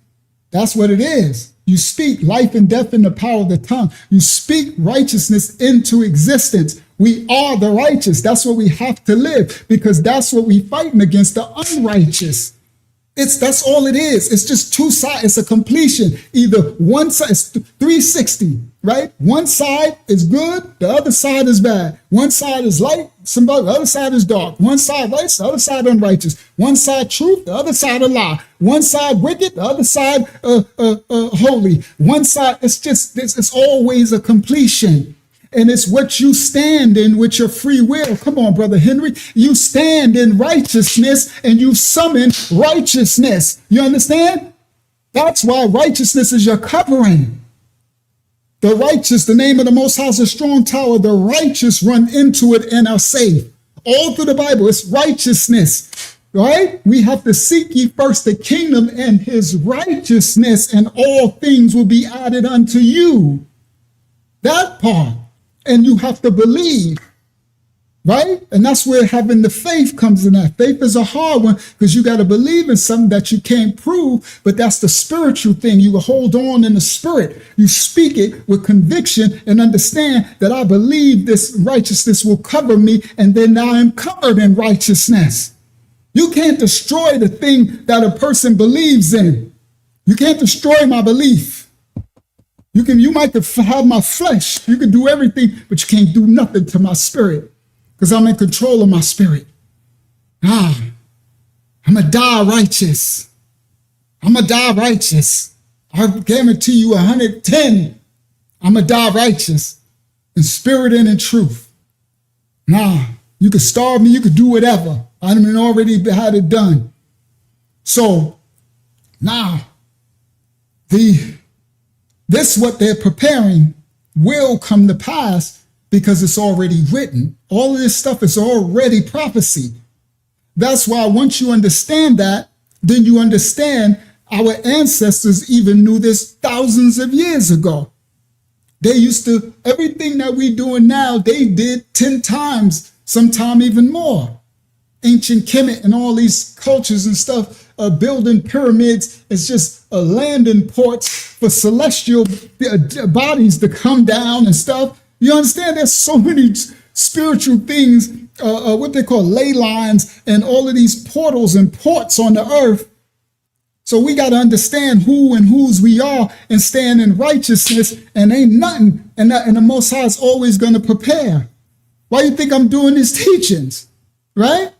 That's what it is. You speak life and death in the power of the tongue. You speak righteousness into existence. We are the righteous. That's what we have to live, because that's what we fighting against, the unrighteous. That's all it is. It's just two sides. It's a completion. Either one side, it's 360, right? One side is good, the other side is bad. One side is light, the other side is dark. One side righteous, the other side unrighteous. One side truth, the other side a lie. One side wicked, the other side holy. One side, it's always a completion. And it's what you stand in with your free will. Come on, Brother Henry. You stand in righteousness and you summon righteousness. You understand? That's why righteousness is your covering. The righteous, the name of the Most High is a strong tower. The righteous run into it and are safe. All through the Bible, it's righteousness, right? We have to seek ye first the kingdom and his righteousness, and all things will be added unto you. That part. And you have to believe, right? And that's where having the faith comes in. That faith is a hard one, because you got to believe in something that you can't prove, but that's the spiritual thing. You hold on in the spirit. You speak it with conviction and understand that I believe this righteousness will cover me, and then I am covered in righteousness. You can't destroy the thing that a person believes in. You can't destroy my belief. You might have my flesh. You can do everything, but you can't do nothing to my spirit, because I'm in control of my spirit. I'm going to die righteous. I'm going to die righteous. I guarantee you 110. I'm going to die righteous in spirit and in truth. You could starve me. You could do whatever. I already had it done. So this, what they're preparing, will come to pass, because it's already written. All of this stuff is already prophecy. That's why once you understand that, then you understand our ancestors even knew this thousands of years ago. They used to, everything that we're doing now, they did 10 times, sometime even more. Ancient Kemet and all these cultures and stuff, building pyramids is just a landing port for celestial bodies to come down and stuff. You understand? There's so many spiritual things, what they call ley lines, and all of these portals and ports on the earth. So we got to understand who and whose we are and stand in righteousness, and ain't nothing. And the Most High is always going to prepare. Why you think I'm doing these teachings, right?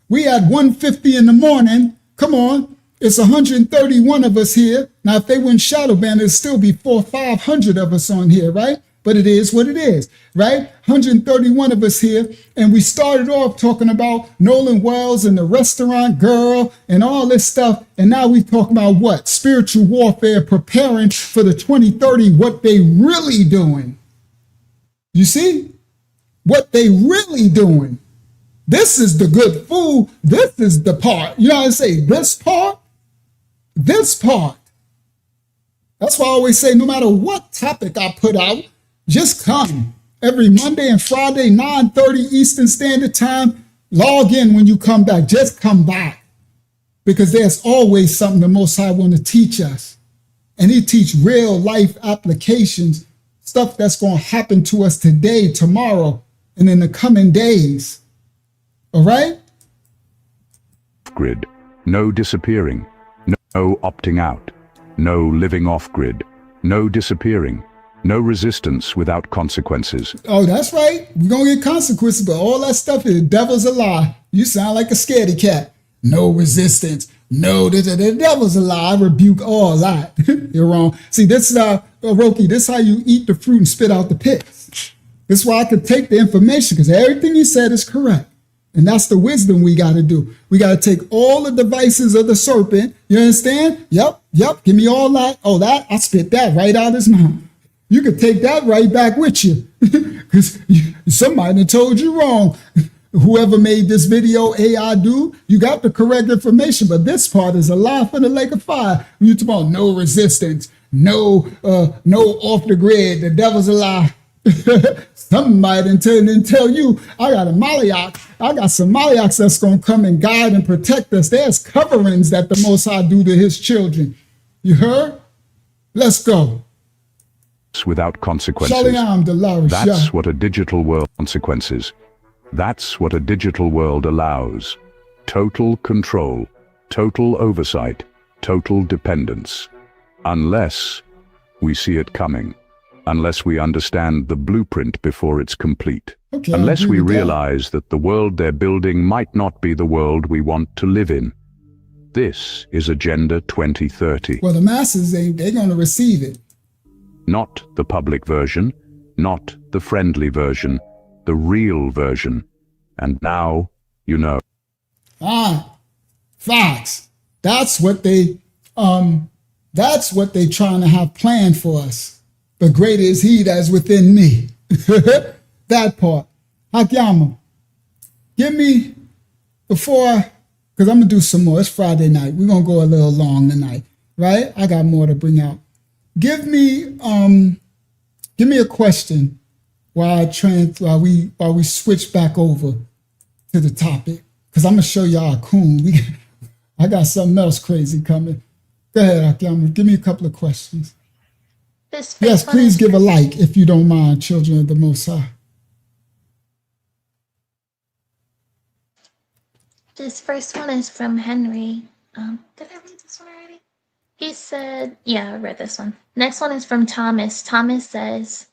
We at 1:50 in the morning. Come on, it's 131 of us here. Now, if they went shadow band, it'd still be 400 or 500 of us on here, right? But it is what it is, right? 131 of us here. And we started off talking about Nolan Wells and the restaurant girl and all this stuff. And now we talking about what? Spiritual warfare, preparing for the 2030, what they really doing. You see? What they really doing. This is the good food. This is the part. You know what I say? This part. That's why I always say, no matter what topic I put out, just come. Every Monday and Friday, 9:30 Eastern Standard Time, log in when you come back. Just come back. Because there's always something the Most High want to teach us. And he teach real life applications, stuff that's going to happen to us today, tomorrow, and in the coming days. All right? Grid. No disappearing. No opting out. No living off grid. No disappearing. No resistance without consequences. Oh, that's right. We're going to get consequences, but all that stuff is the devil's a lie. You sound like a scaredy cat. No resistance. No, the devil's a lie. I rebuke all that. You're wrong. See, this is Roki, this is how you eat the fruit and spit out the pits. This is why I could take the information, because everything you said is correct. And that's the wisdom we got to do. We got to take all the devices of the serpent. You understand? Yep. Give me all that. Oh, that, I spit that right out his mouth. You could take that right back with you. Because somebody told you wrong. Whoever made this video, AI do, you got the correct information, but this part is a lie for the lake of fire. You talk about no resistance, no off the grid, the devil's a lie. Somebody didn't tell you, I got some Maliaks that's going to come and guide and protect us. There's coverings that the Most High do to his children. You heard? Let's go. Without consequences. That's what a digital world consequences. That's what a digital world allows. Total control, total oversight, total dependence. Unless we see it coming. Unless we understand the blueprint before it's complete. Okay, unless we realize that the world they're building might not be the world we want to live in. This is Agenda 2030. Well, the masses, they're going to receive it. Not the public version, not the friendly version, the real version. And now, you know. Facts. That's what they trying to have planned for us. The greater is he that's within me. That part. Hakyama, give me, because I'm going to do some more. It's Friday night. We're going to go a little long tonight, right? I got more to bring out. Give me a question while we switch back over to the topic, because I'm gonna show y'all a coon. I got something else crazy coming. Go ahead, Akiyama. Give me a couple of questions. Yes, please give a like if you don't mind, children of the Most High. This first one is from Henry. Did I read this one already? He said, yeah, I read this one. Next one is from Thomas. Thomas says,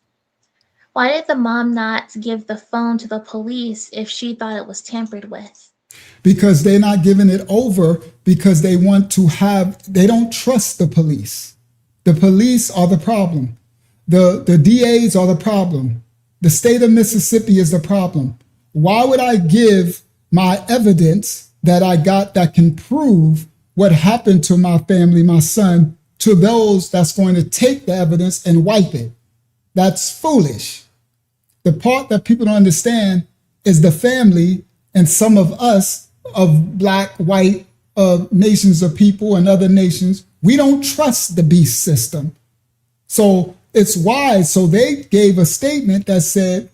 why did the mom not give the phone to the police if she thought it was tampered with? Because they're not giving it over because they don't trust the police. The police are the problem. The DAs are the problem. The state of Mississippi is the problem. Why would I give my evidence that I got that can prove what happened to my family, my son, to those that's going to take the evidence and wipe it? That's foolish. The part that people don't understand is the family and some of us, of black, white, nations of people and other nations, we don't trust the beast system. So it's wise. So they gave a statement that said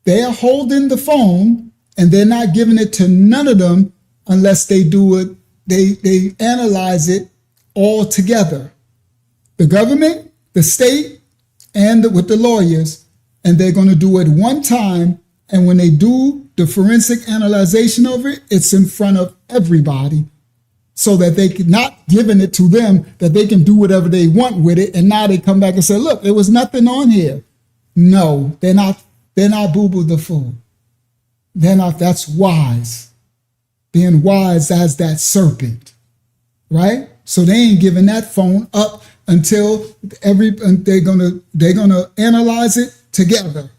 they're holding the phone and they're not giving it to none of them unless they do it. They analyze it all together. The government, the state, and with the lawyers, and they're going to do it one time. And when they do the forensic analyzation of it, it's in front of everybody so that they can not giving it to them, that they can do whatever they want with it. And now they come back and say, look, there was nothing on here. No, they're not Boo-Boo the fool. They're not, that's wise. Being wise as that serpent, right? So they ain't giving that phone up until they're gonna analyze it together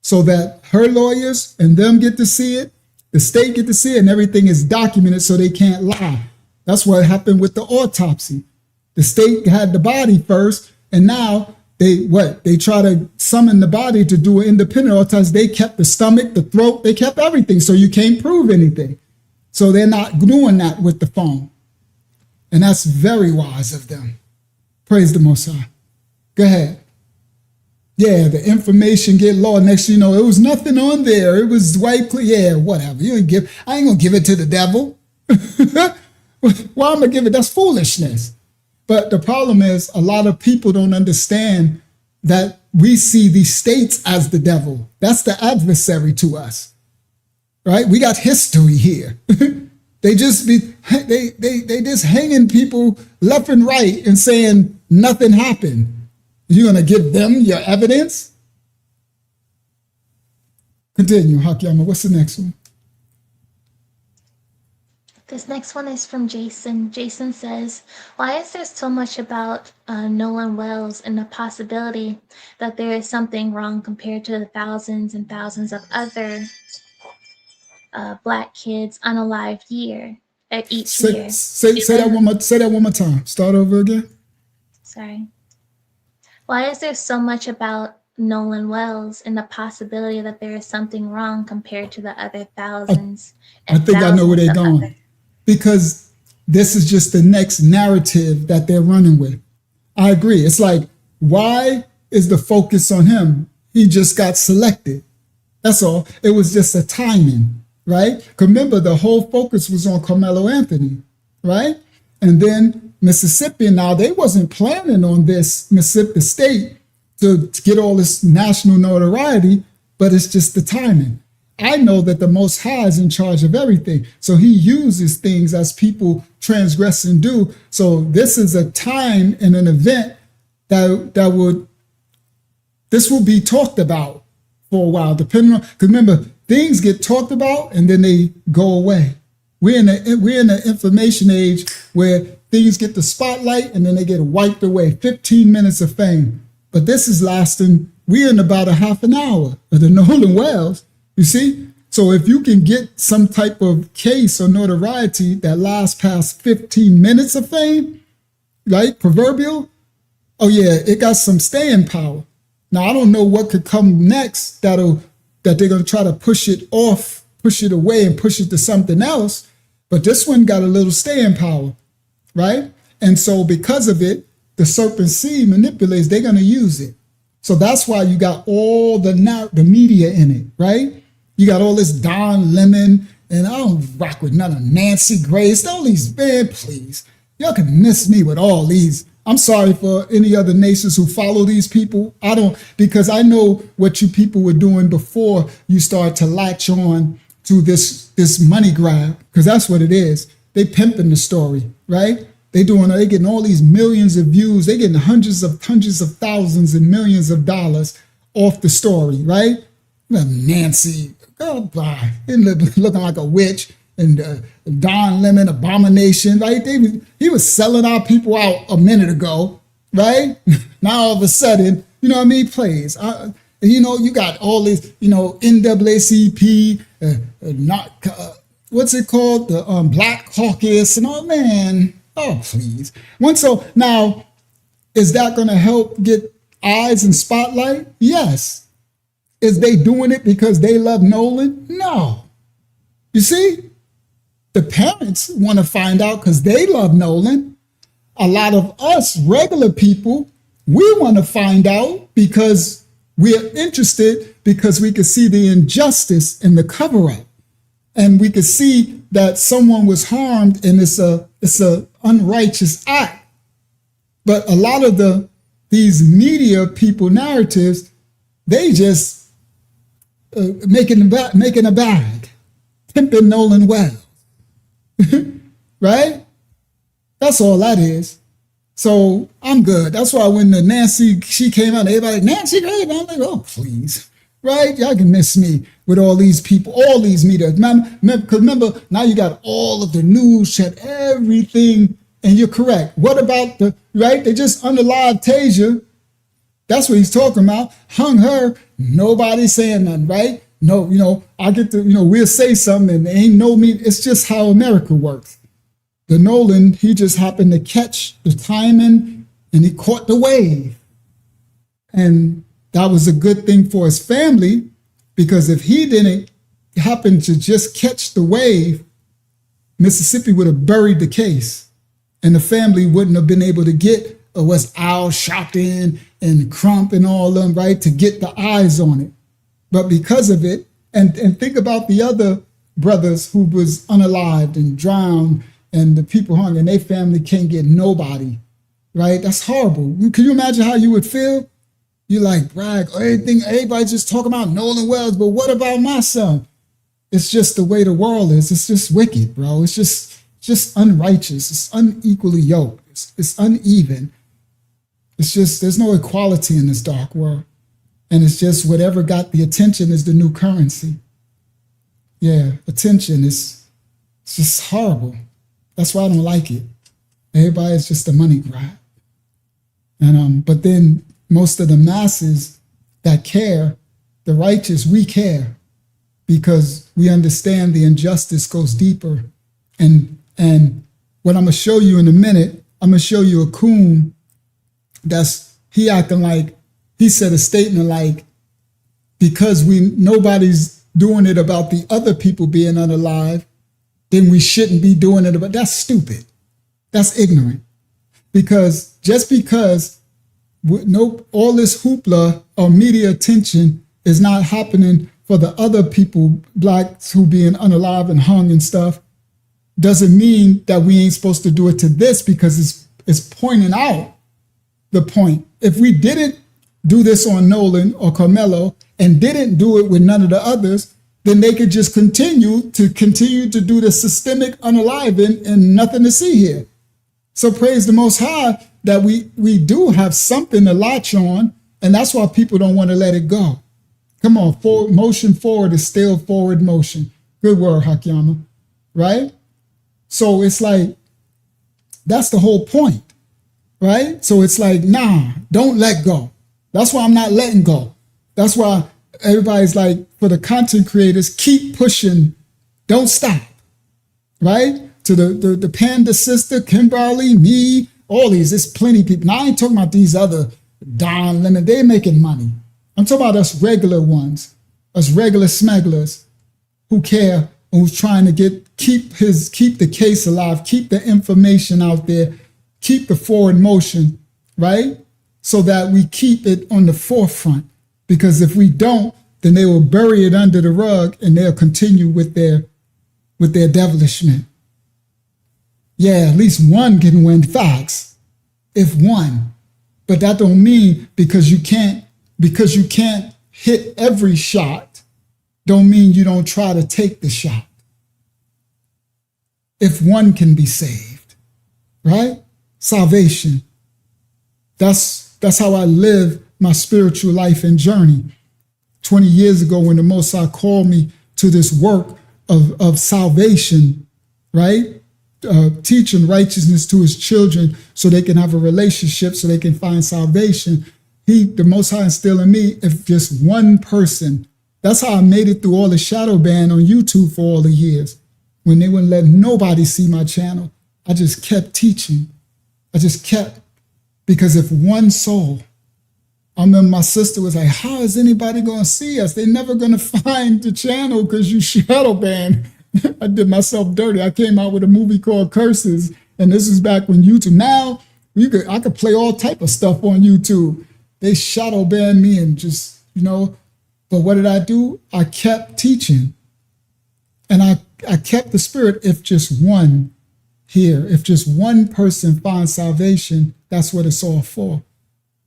so that her lawyers and them get to see it, the state get to see it, and everything is documented so they can't lie. That's what happened with the autopsy. The state had the body first, and now they try to summon the body to do an independent autopsy. They kept the stomach, the throat, they kept everything, so you can't prove anything. So they're not doing that with the phone. And that's very wise of them. Praise the Most High. Go ahead. Yeah, the information get lost. Next thing you know, it was nothing on there. It was white. Yeah, whatever. I ain't gonna give it to the devil. Why am I gonna give it? That's foolishness. But the problem is a lot of people don't understand that we see these states as the devil. That's the adversary to us. Right? We got history here. They just hanging people left and right and saying nothing happened. You're going to give them your evidence? Continue, Hakiyama. What's the next one? This next one is from Jason. Jason says, why is there so much about Nolan Wells and the possibility that there is something wrong compared to the thousands and thousands of other Black kids unalived year each year? Say that one more time. Start over again. Sorry. Why is there so much about Nolan Wells and the possibility that there is something wrong compared to the other thousands? I think I know where they're going. Because this is just the next narrative that they're running with. I agree. It's like, why is the focus on him? He just got selected. That's all. It was just a timing, right? Remember, the whole focus was on Carmelo Anthony, right? And then Mississippi, now they wasn't planning on this Mississippi State to get all this national notoriety, but it's just the timing. I know that the Most High is in charge of everything. So he uses things as people transgress and do. So this is a time and an event this will be talked about for a while, depending on, because remember, things get talked about and then they go away. We're in the information age where things get the spotlight and then they get wiped away. 15 minutes of fame. But this is lasting, we're in about a half an hour of the Nolan Wells. You see? So if you can get some type of case or notoriety that lasts past 15 minutes of fame, like proverbial, oh yeah, it got some staying power. Now, I don't know what could come next that they're going to try to push it off, push it away and push it to something else. But this one got a little staying power, right? And so because of it, the serpent seed manipulators, they're going to use it. So that's why you got all the media in it, right? You got all this Don Lemon, and I don't rock with none of Nancy Grace. All these, man, please. Y'all can miss me with all these. I'm sorry for any other nations who follow these people. I don't, because I know what you people were doing before you start to latch on to this money grab, because that's what it is. They pimping the story, right? They getting all these millions of views. They getting hundreds of thousands and millions of dollars off the story, right? Nancy, oh, bye. Looking like a witch, and Don Lemon abomination, right? He was selling our people out a minute ago, right? Now all of a sudden, you know what I mean? Plays. You got all this, NAACP, what's it called? The Black Caucus, and oh man, oh please. Now, is that going to help get eyes and spotlight? Yes. Is they doing it because they love Nolan? No. You see, the parents want to find out because they love Nolan. A lot of us regular people, we want to find out because we're interested, because we can see the injustice in the cover-up. And we can see that someone was harmed and it's a unrighteous act. But a lot of these media people narratives, they just making a bag, pimping Nolan Wells, right? That's all that is. So I'm good. That's why when the Nancy, she came out, everybody like, Nancy, great. I'm like, oh, please, right? Y'all can miss me with all these people, all these media. Because remember, now you got all of the news, chat, everything, and you're correct. What about right? They just unalive Tasia. That's what he's talking about. Hung her, nobody saying nothing, right? No, I get to, we'll say something and there ain't no me. It's just how America works. The Nolan, he just happened to catch the timing and he caught the wave. And that was a good thing for his family, because if he didn't happen to just catch the wave, Mississippi would have buried the case and the family wouldn't have been able to get what's Al Sharpton and Crump and all of them, right, to get the eyes on it. But because of it, and think about the other brothers who was unalived and drowned and the people hung and their family can't get nobody, right? That's horrible. Can you imagine how you would feel? You like brag, everybody's just talking about Nolan Wells, but what about my son? It's just the way the world is. It's just wicked, bro. It's just unrighteous. It's unequally yoked. It's uneven. It's just, there's no equality in this dark world. And it's just whatever got the attention is the new currency. Yeah, attention is, it's just horrible. That's why I don't like it. Everybody's just a money grab. And but then most of the masses that care, the righteous, we care because we understand the injustice goes deeper. And what I'm gonna show you in a minute, I'm gonna show you a coon he acting like, he said a statement like, because nobody's doing it about the other people being unalive, then we shouldn't be doing it about, that's stupid. That's ignorant. Because just because all this hoopla or media attention is not happening for the other people, blacks who being unalive and hung and stuff, doesn't mean that we ain't supposed to do it to this, because it's pointing out the point. If we didn't do this on Nolan or Carmelo and didn't do it with none of the others, then they could just continue to do the systemic unaliving and nothing to see here. So praise the Most High that we do have something to latch on, and that's why people don't want to let it go. Come on, motion forward is still forward motion. Good word, Hakyama, right? So it's like, that's the whole point, right? So it's like, nah, don't let go. That's why I'm not letting go. That's why everybody's like, for the content creators, keep pushing, don't stop, right? To the Panda sister, Kimberly, me, all these, there's plenty of people. Now I ain't talking about these other Don Lemon, they're making money. I'm talking about us regular ones, us regular smugglers who care, who's trying to keep the case alive, keep the information out there, keep the forward motion, right? So that we keep it on the forefront. Because if we don't, then they will bury it under the rug and they'll continue with their devilishment. Yeah, at least one can win, facts, if one. But that don't mean because you can't hit every shot, don't mean you don't try to take the shot. If one can be saved, right? Salvation. That's how I live my spiritual life and journey. 20 years ago, when the Most High called me to this work of salvation, right? Teaching righteousness to his children so they can have a relationship, so they can find salvation. The Most High instilled in me, if just one person, that's how I made it through all the shadow ban on YouTube for all the years. When they wouldn't let nobody see my channel, I just kept teaching. Because if one soul, I remember my sister was like, how is anybody going to see us? They're never going to find the channel because you shadow banned. I did myself dirty. I came out with a movie called Curses, and this is back when YouTube. Now, I could play all type of stuff on YouTube. They shadow banned me and just, but what did I do? I kept teaching. And I kept the spirit. If just one here, if just one person finds salvation, that's what it's all for.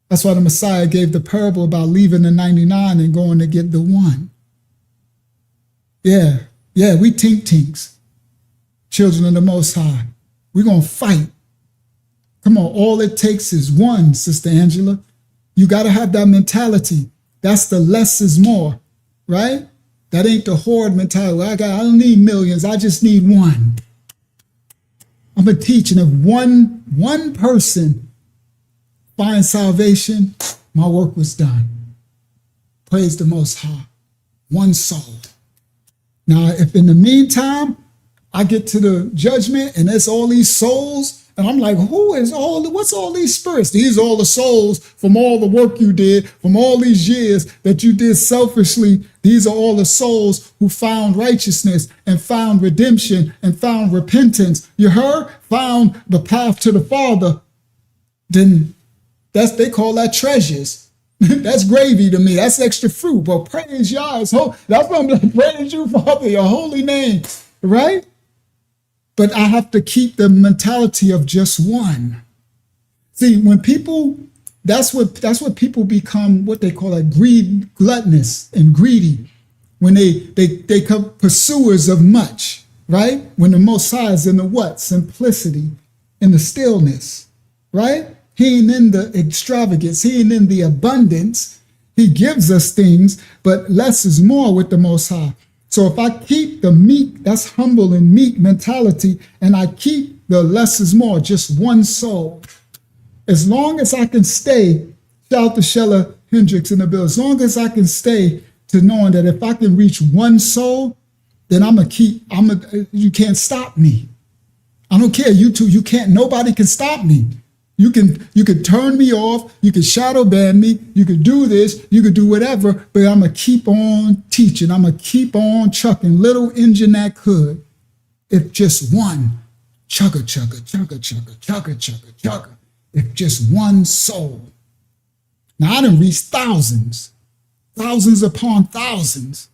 That's why the Messiah gave the parable about leaving the 99 and going to get the one. Yeah, we tinks, children of the Most High. We're going to fight. Come on, all it takes is one, Sister Angela. You got to have that mentality. That's the less is more, right? That ain't the horde mentality. I don't need millions. I just need one. I'm a teaching. If one person finds salvation, my work was done. Praise the Most High. One soul. Now, if in the meantime, I get to the judgment and there's all these souls, and I'm like, what's all these spirits? These are all the souls from all the work you did, from all these years that you did selfishly. These are all the souls who found righteousness and found redemption and found repentance. You heard? Found the path to the Father. Then they call that treasures. That's gravy to me. That's extra fruit. But praise Yah. That's what I'm like, praise you, Father, your holy name, right? But I have to keep the mentality of just one. See, when people, that's what people become, what they call gluttonous and greedy. When they become pursuers of much, right? When the Most High is in the what? Simplicity, in the stillness, right? He ain't in the extravagance. He ain't in the abundance. He gives us things, but less is more with the Most High. So if I keep the meek, that's humble and meek mentality, and I keep the less is more, just one soul, as long as I can stay, shout out to Shella Hendricks in the bill, as long as I can stay to knowing that if I can reach one soul, then you can't stop me. I don't care, you two, nobody can stop me. You can turn me off, you can shadow ban me, you could do this, you could do whatever, but I'm going to keep on teaching. I'm going to keep on chucking. Little engine that could. If just one, chugga, chugga, chugga, chugga, chugga, chugga, chugga. If just one soul. Now I done reached thousands upon thousands.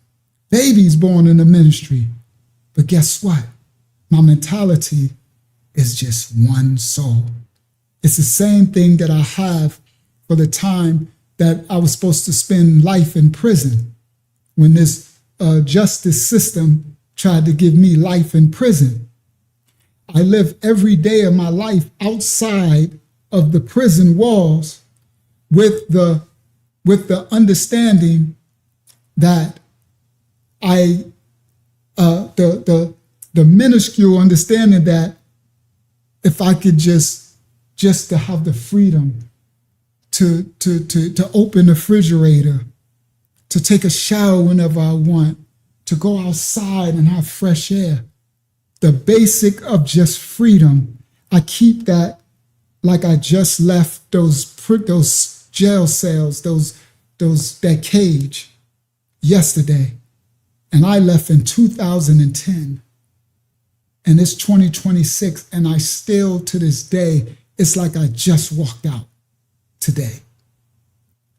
Babies born in the ministry. But guess what? My mentality is just one soul. It's the same thing that I have for the time that I was supposed to spend life in prison when this justice system tried to give me life in prison. I live every day of my life outside of the prison walls with the understanding that the minuscule understanding that if I could just to have the freedom to open the refrigerator, to take a shower whenever I want, to go outside and have fresh air. The basic of just freedom. I keep that like I just left those jail cells, that cage yesterday. And I left in 2010. And it's 2026, and I still to this day, it's like I just walked out today.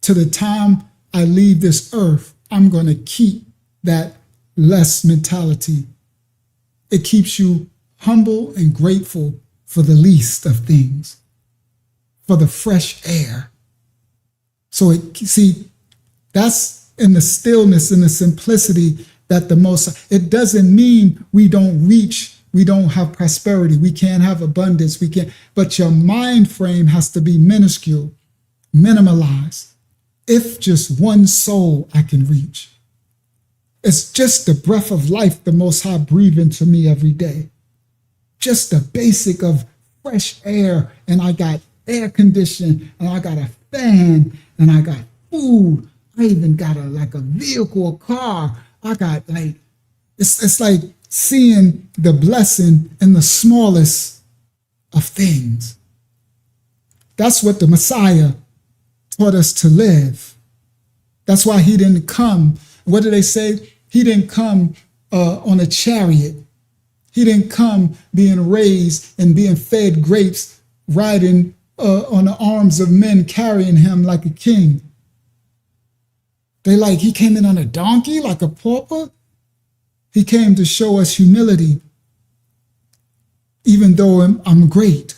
To the time I leave this earth, I'm going to keep that less mentality. It keeps you humble and grateful for the least of things, for the fresh air. So that's in the stillness and the simplicity that it doesn't mean we don't have prosperity, we can't have abundance, but your mind frame has to be minuscule, minimalized. If just one soul I can reach. It's just the breath of life the Most High breathe into me every day. Just the basic of fresh air, and I got air conditioning, and I got a fan, and I got food. I even got a vehicle, a car. I got it's like seeing the blessing in the smallest of things. That's what the Messiah taught us to live. That's why he didn't come. What do they say? He didn't come on a chariot. He didn't come being raised and being fed grapes, riding on the arms of men, carrying him like a king. He came in on a donkey like a pauper. He came to show us humility, even though I'm great.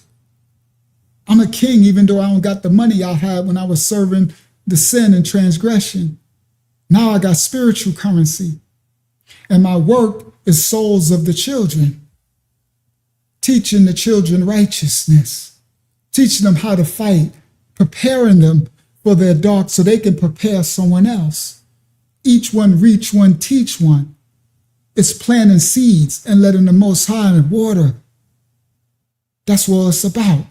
I'm a king, even though I don't got the money I had when I was serving the sin and transgression. Now I got spiritual currency. And my work is souls of the children, teaching the children righteousness, teaching them how to fight, preparing them for their dark so they can prepare someone else. Each one reach one, teach one. It's planting seeds and letting the Most High water. That's what it's about.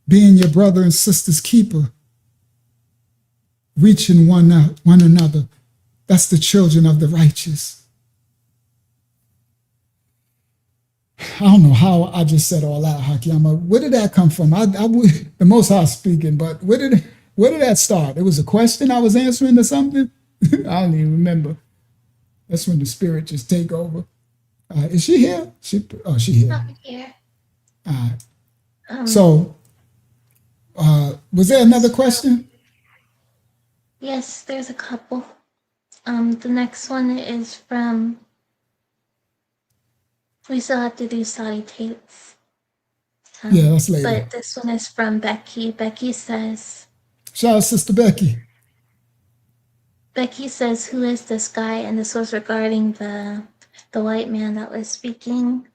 Being your brother and sister's keeper. Reaching one another. That's the children of the righteous. I don't know how I just said all that, Hakiyama. Where did that come from? The Most High speaking, but where did that start? It was a question I was answering or something? I don't even remember. That's when the spirit just take over. Is she here? She here. Not here. All right. So, was there another question? Yes, there's a couple. The next one is from. We still have to do Saudi tapes. Yeah, that's later. But this one is from Becky. Becky says. Shout out, Sister Becky. Becky says, "Who is this guy?" And this was regarding the white man that was speaking.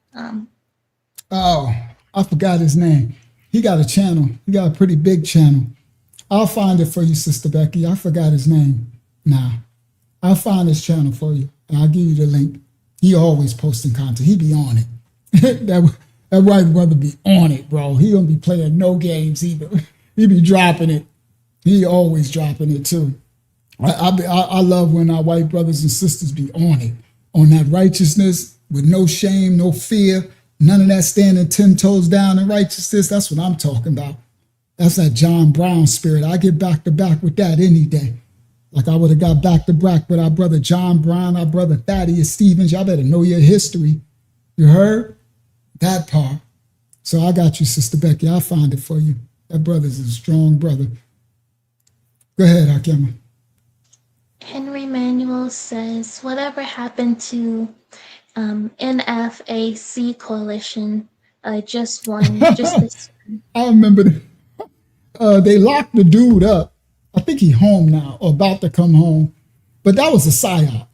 Oh, I forgot his name. He got a channel. He got a pretty big channel. I'll find it for you, Sister Becky. I forgot his name now. I'll find his channel for you, and I'll give you the link. He always posting content. He be on it. that white brother be on it, bro. He don't be playing no games either. He be dropping it. He always dropping it too. I love when our white brothers and sisters be on that righteousness with no shame, no fear, none of that standing 10 toes down in righteousness. That's what I'm talking about. That's that John Brown spirit. I get back to back with that any day. Like I would have got back to back with our brother John Brown, our brother Thaddeus Stevens. Y'all better know your history. You heard? That part. So I got you, Sister Becky. I'll find it for you. That brother's a strong brother. Go ahead, Akema. Henry Manuel says, whatever happened to NFAC coalition? Just one, just this one. I remember they locked the dude up. I think he home now or about to come home, but that was a psyop.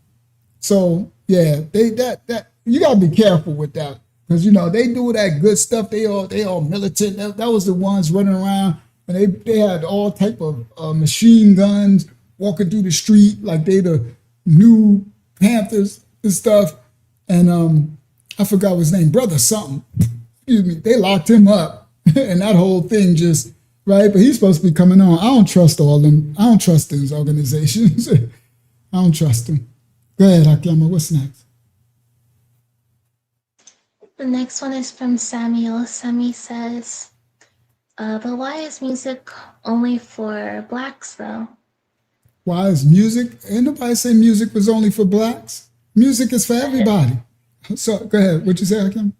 So yeah, that you gotta be careful with that because they do that good stuff. They all militant. That was the ones running around and they had all type of machine guns walking through the street like they the new Panthers and stuff. And I forgot his name, brother something. Excuse me. They locked him up, and that whole thing just. Right, but he's supposed to be coming on. I don't trust all them. I don't trust these organizations. I don't trust them. Go ahead, Akema. What's next? The next one is from Samuel. Sammy says, but why is music only for blacks, though? Why is music? Ain't nobody say music was only for blacks. Music is for everybody. So go ahead. What you say, Akema?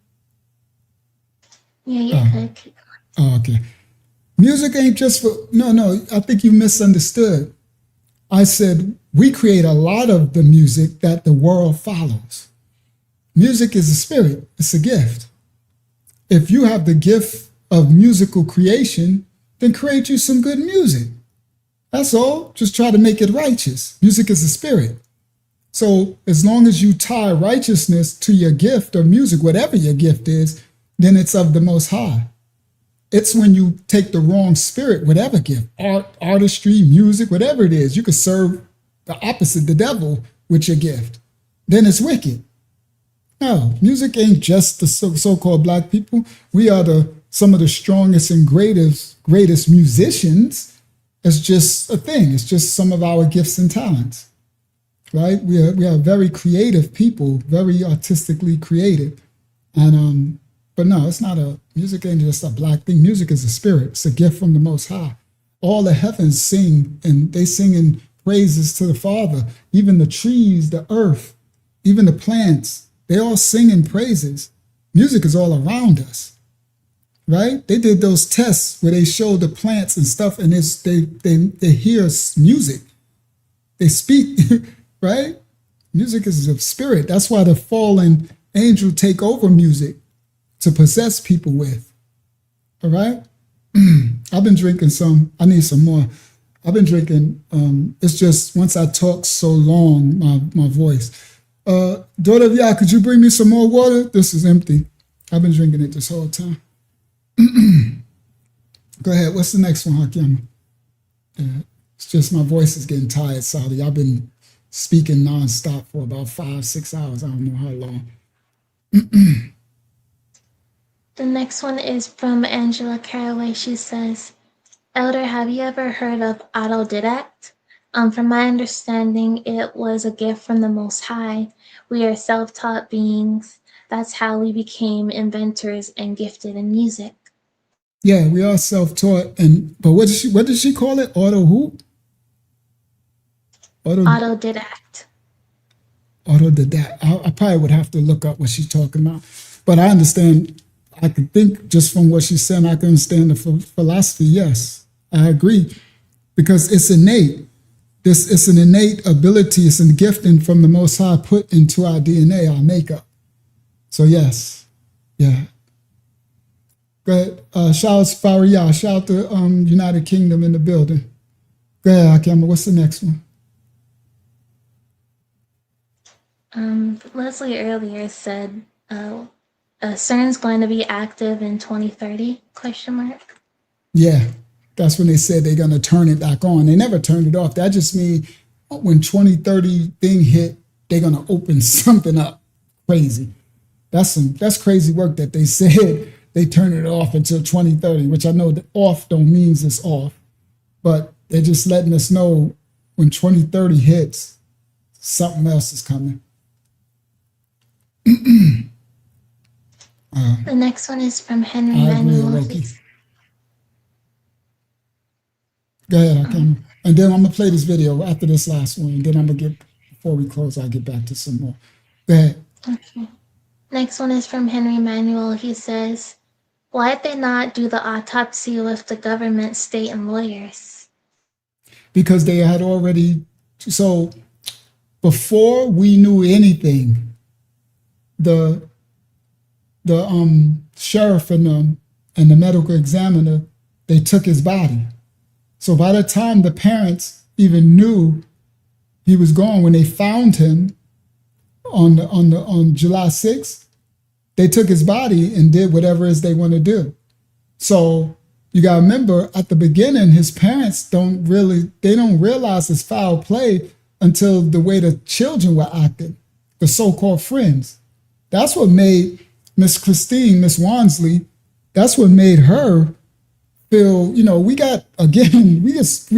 Yeah, you could keep going. Oh, okay. Music ain't just for, no, I think you misunderstood. I said, we create a lot of the music that the world follows. Music is a spirit, it's a gift. If you have the gift of musical creation, then create you some good music. That's all, just try to make it righteous. Music is a spirit. So as long as you tie righteousness to your gift of music, whatever your gift is, then it's of the Most High. It's when you take the wrong spirit, whatever gift, art, artistry, music, whatever it is, you could serve the opposite, the devil, with your gift. Then it's wicked. No, music ain't just the so-called black people. We are some of the strongest and greatest musicians. It's just a thing. It's just some of our gifts and talents, right? We are very creative people, very artistically creative. And but no, it's not music ain't just a black thing. Music is a spirit. It's a gift from the Most High. All the heavens sing, and they sing in praises to the Father. Even the trees, the earth, even the plants, they all sing in praises. Music is all around us, right? They did those tests where they showed the plants and stuff, and they hear music. They speak, right? Music is a spirit. That's why the fallen angel take over music to possess people with. All right? I've been drinking some. I need some more. I've been drinking. It's just once I talk so long, my voice. Daughter of Yah, could you bring me some more water? This is empty. I've been drinking it this whole time. Go ahead. What's the next one, Hakim? It's just my voice is getting tired, Saudi. I've been speaking nonstop for about 5-6 hours. I don't know how long. The next one is from Angela Caraway. She says, Elder, have you ever heard of autodidact? From my understanding, it was a gift from the Most High. We are self-taught beings. That's how we became inventors and gifted in music. Yeah, we are self-taught. But what did she call it? Autodidact. Autodidact. I probably would have to look up what she's talking about. But I understand. I can think just from what she said, I can understand the philosophy. Yes, I agree, because it's innate. It's an innate ability. It's a gifting from the Most High put into our DNA, our makeup. So yes, yeah. Go ahead. Shout out to Faria. Shout out to United Kingdom in the building. Go ahead, Akema. What's the next one? Leslie earlier said, CERN's going to be active in 2030? Question mark. Yeah, that's when they said they're going to turn it back on. They never turned it off. That just means when 2030 thing hit, they're going to open something up crazy. That's crazy work that they said they turn it off until 2030, which I know that off don't means it's off, but they're just letting us know when 2030 hits, something else is coming. The next one is from Henry I agree, Manuel. Loki. Go ahead, I can. And then I'm gonna play this video after this last one, and then I'm gonna before we close, I'll get back to some more. Go ahead. Okay. Next one is from Henry Manuel. He says, why did they not do the autopsy with the government, state, and lawyers? Because they had already, so before we knew anything, the sheriff and the medical examiner, they took his body. So by the time the parents even knew he was gone, when they found him on July 6th, they took his body and did whatever it is they want to do. So you got to remember, at the beginning, his parents don't realize it's foul play until the way the children were acting, the so-called friends. That's what made Miss Wansley, that's what made her feel, we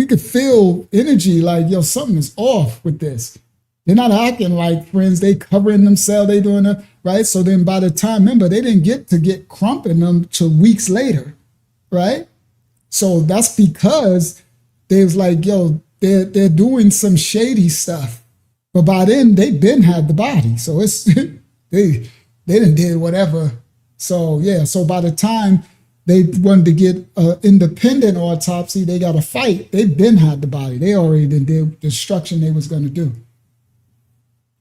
could feel energy like, yo, something is off with this. They're not acting like friends. They covering themselves. They doing it, right? So then by the time, remember, they didn't get Crump in them till weeks later, right? So that's because they was like, yo, they're doing some shady stuff. But by then, they been had the body. So it's, they done did whatever. So yeah, so by the time they wanted to get an independent autopsy, they got to fight. They been had the body. They already did the destruction they was going to do.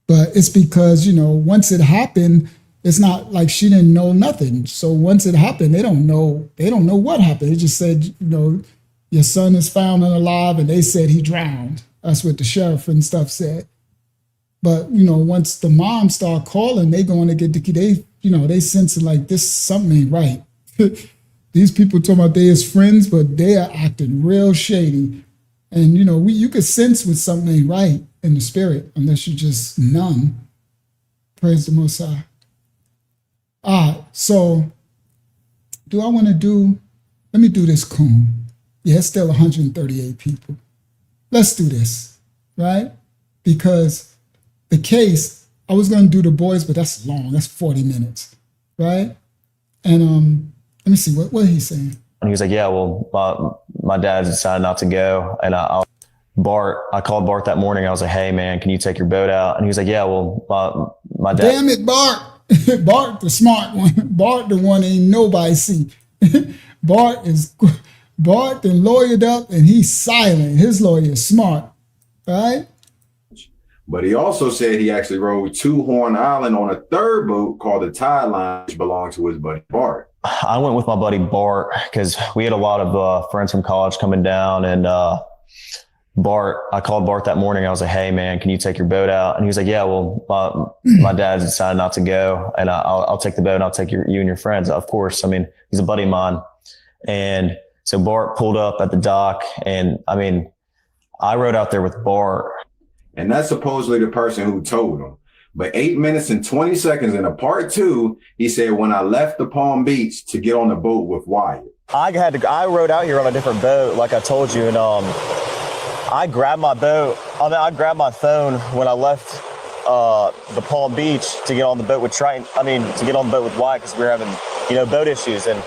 But it's because, once it happened, it's not like she didn't know nothing. So once it happened, they don't know what happened. They just said, your son is found alive, and they said he drowned. That's what the sheriff and stuff said. But, once the mom start calling, they going to get they sensing like this, something ain't right. These people talking about they is friends, but they are acting real shady. And, you could sense when something ain't right in the spirit, unless you're just numb. Praise the Most High. All right, so let me do this coon. Yeah, it's still 138 people. Let's do this, right? Because the case, I was going to do the boys, but that's long. That's 40 minutes, right? And let me see, what he's saying. And he was like, yeah, well, my dad decided not to go. And I called Bart that morning. I was like, hey, man, can you take your boat out? And he was like, yeah, well, my dad. Damn it, Bart. Bart, the smart one. Bart, the one ain't nobody see. Bart then lawyered up, and he's silent. His lawyer is smart, right? But he also said he actually rode to Horn Island on a third boat called the Tide Line, which belonged to his buddy Bart. I went with my buddy Bart because we had a lot of friends from college coming down, and I called Bart that morning. I was like, hey, man, can you take your boat out? And he was like, yeah, well, my dad decided not to go, and I'll take the boat, and I'll take you and your friends. Of course. I mean, he's a buddy of mine. And so Bart pulled up at the dock, and I rode out there with Bart. And that's supposedly the person who told him. But 8 minutes and 20 seconds in a part two, he said, when I left the Palm Beach to get on the boat with Wyatt. I rode out here on a different boat, like I told you, and I grabbed my boat. I grabbed my phone when I left the Palm Beach to get on the boat with to get on the boat with Wyatt, because we were having, boat issues. And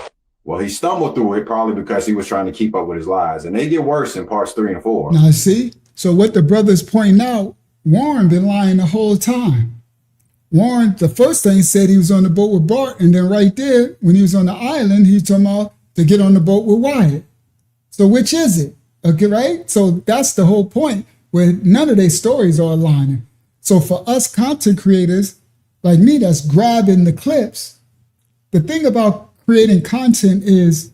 well, he stumbled through it probably because he was trying to keep up with his lies, and they get worse in parts 3 and 4. Now see, so what the brothers point out, Warren been lying the whole time. Warren, the first thing, said he was on the boat with Bart, and then right there, when he was on the island, he was talking about to get on the boat with Wyatt. So which is it? Okay, right? So that's the whole point, where none of their stories are aligning. So for us content creators, like me, that's grabbing the clips, the thing about creating content is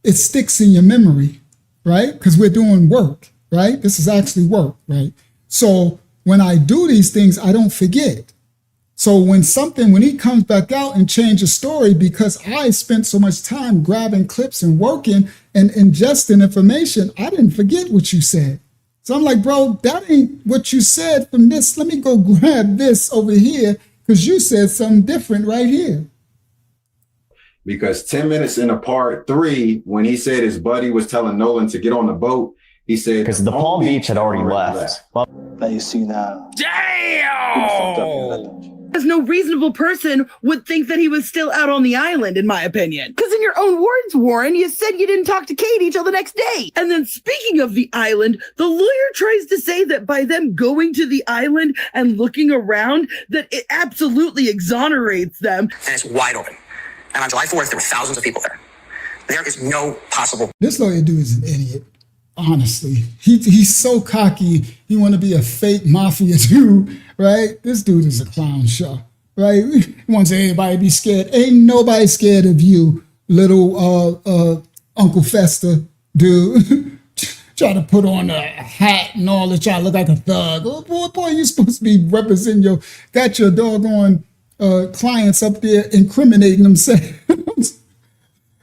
it sticks in your memory, right? Because we're doing work, right? This is actually work, right? So when I do these things, I don't forget. So when he comes back out and changes story, because I spent so much time grabbing clips and working and ingesting information, I didn't forget what you said. So I'm like, bro, that ain't what you said from this. Let me go grab this over here because you said something different right here. Because 10 minutes into part 3, when he said his buddy was telling Nolan to get on the boat, he said because the Palm Beach had already left. Now you see now. Damn! Because no reasonable person would think that he was still out on the island, in my opinion. Because in your own words, Warren, you said you didn't talk to Katie till the next day. And then speaking of the island, the lawyer tries to say that by them going to the island and looking around, that it absolutely exonerates them. And it's wide open. And on July 4th, there were thousands of people there. There is no possible. This lawyer dude is an idiot. Honestly, he's so cocky. He want to be a fake mafia dude, right? This dude is a clown show, right? He wants everybody to be scared. Ain't nobody scared of you, little Uncle Fester dude. Try to put on a hat and all that, try to look like a thug. Oh, boy, you supposed to be representing got your doggone clients up there incriminating themselves.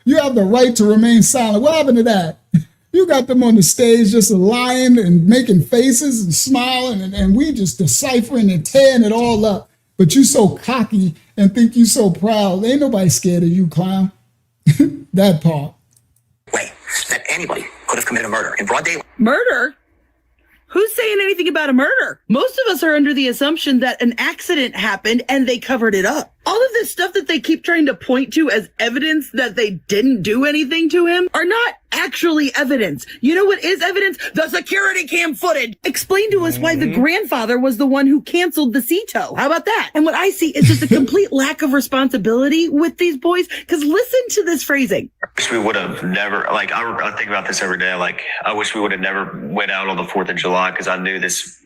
You have the right to remain silent. What happened to that? You got them on the stage just lying and making faces and smiling, and we just deciphering and tearing it all up. But you so cocky and think you so proud. Ain't nobody scared of you, clown. That part. Way that anybody could have committed a murder in broad daylight. Murder? Who's saying anything about a murder? Most of us are under the assumption that an accident happened and they covered it up. All of this stuff that they keep trying to point to as evidence that they didn't do anything to him are not actually evidence. You know what is evidence? The security cam footage. Explain to us why the grandfather was the one who canceled the CETO. How about that? And what I see is just a complete lack of responsibility with these boys. Because listen to this phrasing. I wish we would have never, I think about this every day. I wish we would have never went out on the 4th of July because I know this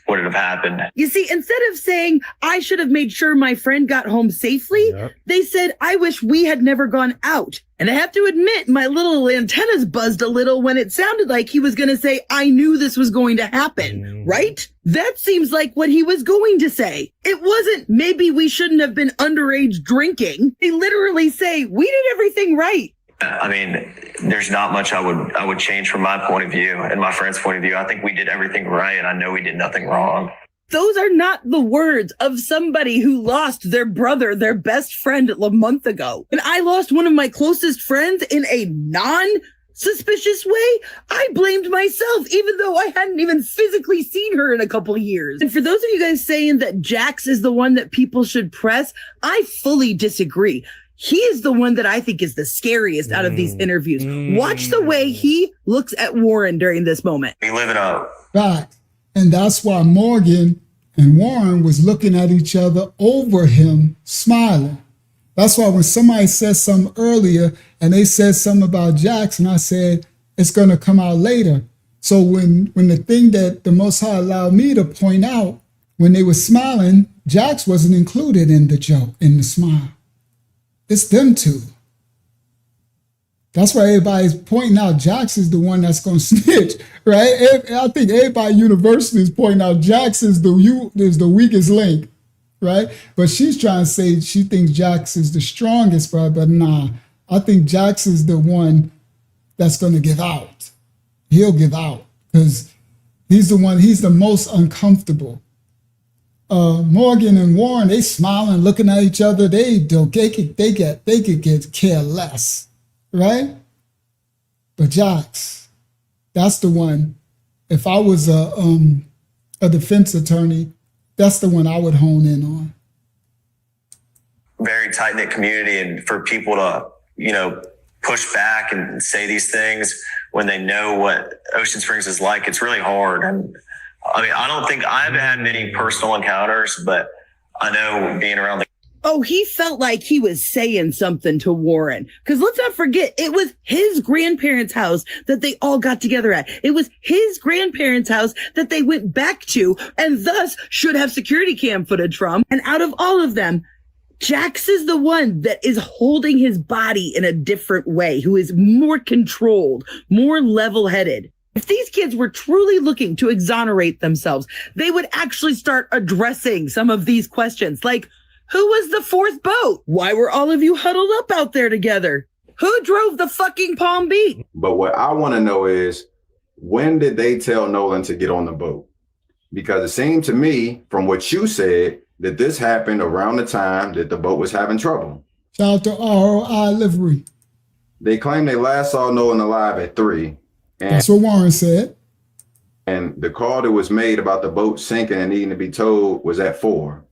wouldn't have happened. You see, instead of saying, I should have made sure my friend got home safely, they said, I wish we had never gone out. And I have to admit, my little antennas buzzed a little when it sounded like he was going to say, I knew this was going to happen, right? That seems like what he was going to say. It wasn't, maybe we shouldn't have been underage drinking. They literally say, we did everything right. I mean, there's not much I would change from my point of view and my friend's point of view. I think we did everything right, and I know we did nothing wrong. Those are not the words of somebody who lost their brother, their best friend a month ago. And I lost one of my closest friends in a non-suspicious way. I blamed myself, even though I hadn't even physically seen her in a couple of years. And for those of you guys saying that Jax is the one that people should press, I fully disagree. He is the one that I think is the scariest out of these interviews. Watch the way he looks at Warren during this moment. We live in a fact. And that's why Morgan and Warren was looking at each other over him, smiling. That's why when somebody said something earlier and they said something about Jax, and I said, it's going to come out later. So when the thing that the Most High allowed me to point out, when they were smiling, Jax wasn't included in the joke, in the smile. It's them two. That's why everybody's pointing out Jax is the one that's going to snitch, right? I think everybody at university is pointing out Jax is the weakest link, right? But she's trying to say she thinks Jax is the strongest, right? But nah, I think Jax is the one that's going to give out. He'll give out because he's the most uncomfortable. Morgan and Warren, they smiling, looking at each other. They could get care less, right? But Jax, that's the one. If I was a defense attorney, that's the one I would hone in on. Very tight-knit community, and for people to, push back and say these things when they know what Ocean Springs is like, it's really hard. And I mean, I don't think I haven't had many personal encounters, but I know being around he felt like he was saying something to Warren. Because let's not forget, it was his grandparents' house that they all got together at. It was his grandparents' house that they went back to and thus should have security cam footage from. And out of all of them, Jax is the one that is holding his body in a different way, who is more controlled, more level-headed. If these kids were truly looking to exonerate themselves, they would actually start addressing some of these questions. Like, who was the fourth boat? Why were all of you huddled up out there together? Who drove the fucking Palm Beach? But what I want to know is, when did they tell Nolan to get on the boat? Because it seemed to me, from what you said, that this happened around the time that the boat was having trouble. Shout out to ROI Livery. They claim they last saw Nolan alive at 3. And, That's what Warren said. And the call that was made about the boat sinking and needing to be towed was at 4.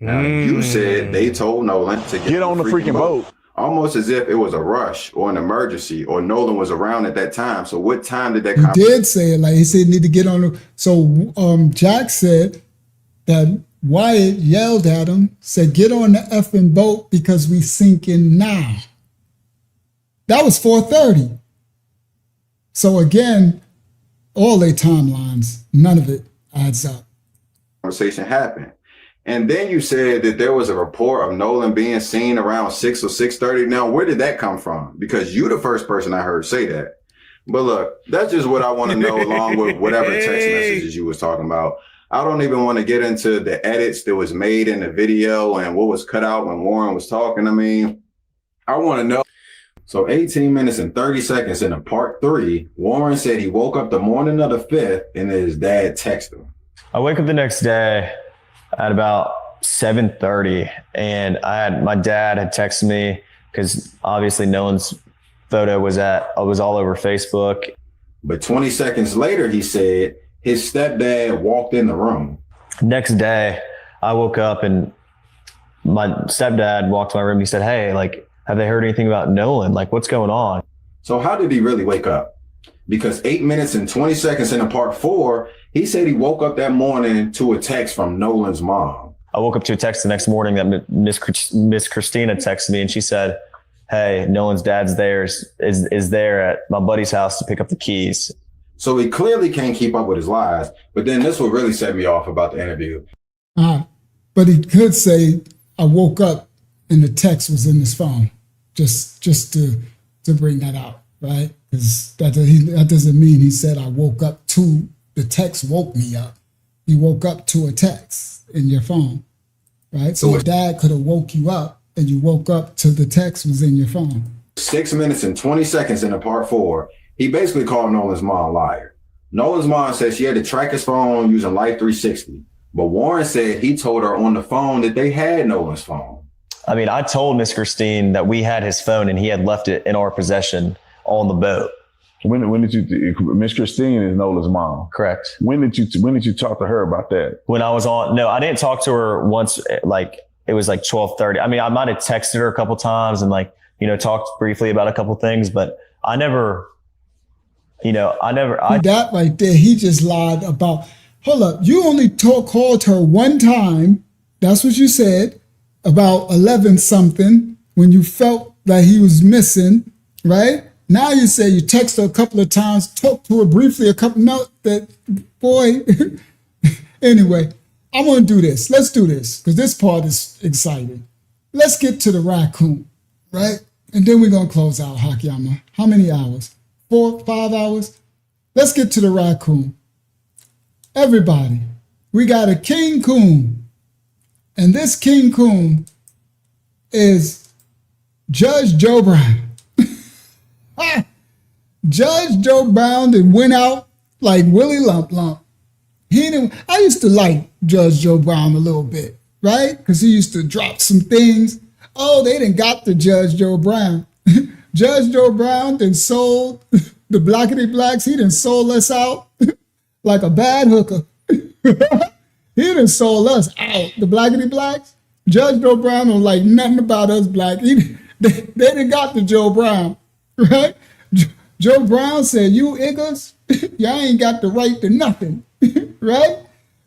Now, you said they told Nolan to get on the freaking boat. Almost as if it was a rush or an emergency, or Nolan was around at that time. So what time did that He did say it, like he said, need to get on the. So Jax said that Wyatt yelled at him, said, get on the effing boat because we sinking now. That was 4:30. So again, all their timelines, none of it adds up. Conversation happened. And then you said that there was a report of Nolan being seen around 6 or 6:30. Now, where did that come from? Because you the first person I heard say that. But look, that's just what I want to know, along with whatever text messages you was talking about. I don't even want to get into the edits that was made in the video and what was cut out when Warren was talking. I mean, I want to know. So 18 minutes and 30 seconds into part 3, Warren said he woke up the morning of the 5th and his dad texted him. I wake up the next day at about 7:30, and my dad had texted me because obviously Nolan's photo was all over Facebook. But 20 seconds later, he said his stepdad walked in the room. Next day, I woke up and my stepdad walked to my room. And he said, "Hey, like, have they heard anything about Nolan? Like, what's going on?" So how did he really wake up? Because 8 minutes and 20 seconds into part 4, he said he woke up that morning to a text from Nolan's mom. I woke up to a text the next morning that Miss Christina texted me, and she said, "Hey, Nolan's dad's there is there at my buddy's house to pick up the keys." So he clearly can't keep up with his lies. But then this will really set me off about the interview. But he could say, I woke up and the text was in his phone, just to bring that out, right? Because that doesn't mean he said I woke up to, the text woke me up. He woke up to a text in your phone, right? So your dad could have woke you up and you woke up to the text was in your phone. 6 minutes and 20 seconds into part 4, he basically called Nolan's mom a liar. Nolan's mom said she had to track his phone using Life 360. But Warren said he told her on the phone that they had Nolan's phone. I mean, I told Miss Christine that we had his phone and he had left it in our possession on the boat. When did you? Miss Christine is Nolan's mom. Correct. When did you talk to her about that? When I was on, no, I didn't talk to her once. Like it was like 12:30. I mean, I might have texted her a couple times and talked briefly about a couple things, but I never. That right there, he just lied about. Hold up, you only called her one time. That's what you said about 11 something when you felt that he was missing, right? Now you say you text her a couple of times, talked to her briefly boy. Anyway, I want to do this. Let's do this because this part is exciting. Let's get to the raccoon, right? And then we're going to close out Hakiyama. How many hours? 4, 5 hours? Let's get to the raccoon. Everybody, we got a King Coon. And this King Coon is Judge Joe Brown. Judge Joe Brown that went out like Willie Lump Lump. I used to like Judge Joe Brown a little bit, right? Because he used to drop some things. Oh, they done got the Judge Joe Brown. Judge Joe Brown then sold the Blackity Blacks. He done sold us out like a bad hooker. He done sold us out, the Blackity Blacks. Judge Joe Brown don't like nothing about us black. They done got the Joe Brown, right? Joe Brown said, you Iggers, y'all ain't got the right to nothing, right?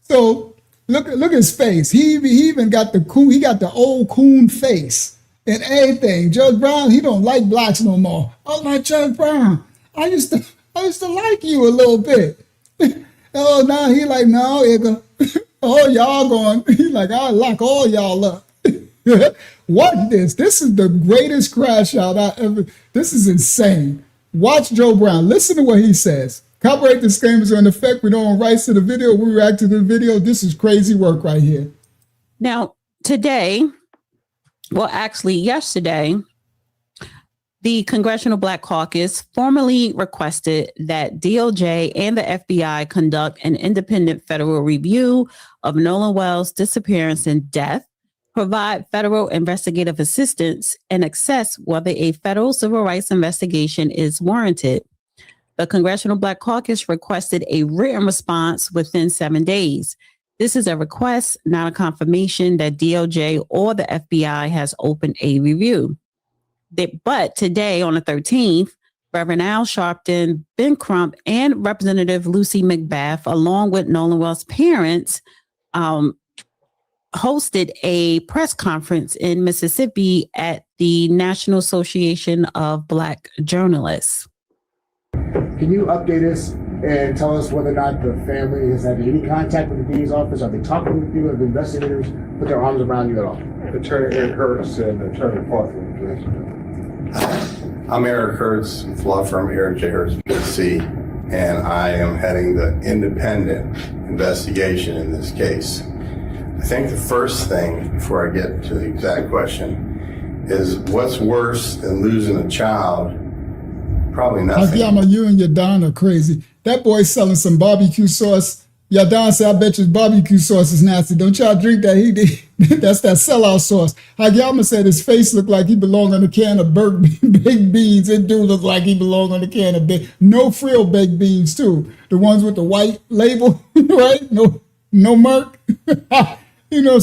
So look at his face. He even got the coon. He got the old coon face and everything. Judge Brown, he don't like blacks no more. I'm like, Judge Brown, I used to like you a little bit. Oh, now he like, no, Igger. Oh, y'all going. He like, I lock all y'all up. Watch this. This is the greatest crash out I ever. This is insane. Watch Joe Brown. Listen to what he says. Copyright disclaimers are in effect. We don't own rights to the video. We react to the video. This is crazy work right here. Now, today, well, actually yesterday, the Congressional Black Caucus formally requested that DOJ and the FBI conduct an independent federal review of Nolan Wells' disappearance and death, provide federal investigative assistance, and assess whether a federal civil rights investigation is warranted. The Congressional Black Caucus requested a written response within 7 days. This is a request, not a confirmation that DOJ or the FBI has opened a review. But today, on the 13th, Reverend Al Sharpton, Ben Crump, and Representative Lucy McBath, along with Nolan Wells' parents, hosted a press conference in Mississippi at the National Association of Black Journalists. Can you update us and tell us whether or not the family has had any contact with the DA's office? Are they talking with you? Have investigators put their arms around you at all? Attorney Eric Hurts and Attorney Parker. I'm Eric Hurts with law firm Eric J. Hurts, PC, and I am heading the independent investigation in this case. I think the first thing, before I get to the exact question, is what's worse than losing a child? Probably nothing. Yama, you and Yadon are crazy. That boy's selling some barbecue sauce. Yadon said, I bet you his barbecue sauce is nasty. Don't y'all drink that? He did. That's that sellout sauce. Hagiyama said his face looked like he belonged on a can of baked beans. It do look like he belonged on a can of no frill baked beans too. The ones with the white label, right? No Merc. You know,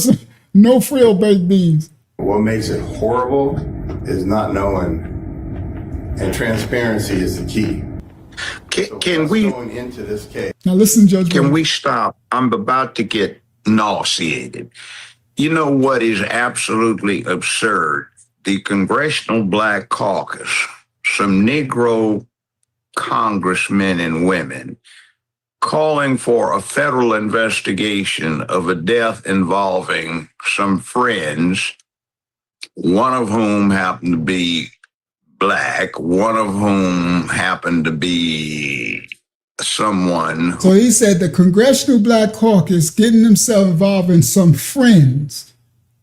no frill baked beans. What makes it horrible is not knowing, and transparency is the key. Can we going into this case? Now listen, Judge. Can we stop? I'm about to get nauseated. You know what is absolutely absurd? The Congressional Black Caucus, some Negro congressmen and women, calling for a federal investigation of a death involving some friends, one of whom happened to be Black, one of whom happened to be someone. So he said the Congressional Black Caucus getting himself involved in some friends.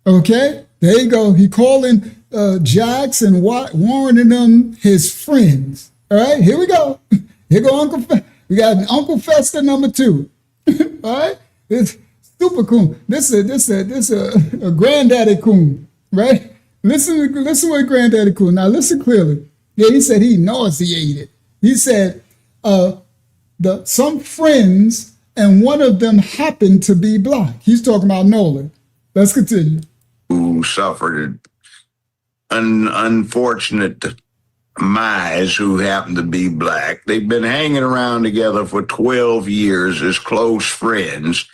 Okay, there you go. He calling Jax and Warren and them his friends. All right, here we go. Here go Uncle. We got Uncle Fester number 2. All right, it's super coon. This a granddaddy coon, right? Listen what granddaddy coon. Now listen clearly. Yeah, he said he nauseated. He said some friends and one of them happened to be Black. He's talking about Nolan. Let's continue. Who suffered an unfortunate demise, who happened to be Black. They've been hanging around together for 12 years as close friends.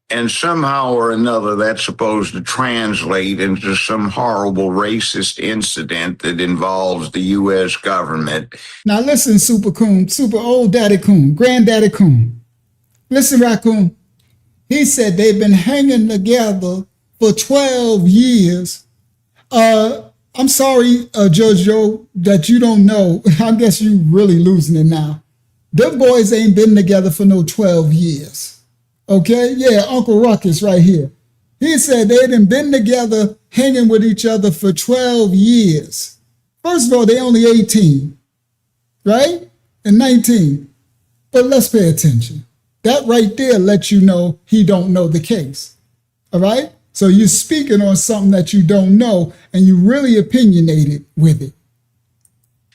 And somehow or another, that's supposed to translate into some horrible racist incident that involves the U.S. government. Now listen, Super Coon, Super Old Daddy Coon, Granddaddy Coon. Listen, Raccoon. He said they've been hanging together for 12 years. I'm sorry, Judge Joe, that you don't know. I guess you really losing it now. Them boys ain't been together for no 12 years. Okay, yeah, Uncle Ruckus right here. He said they done been together hanging with each other for 12 years. First of all, they only 18, right? And 19. But let's pay attention. That right there lets you know he don't know the case, all right? So you're speaking on something that you don't know, and you really opinionated with it.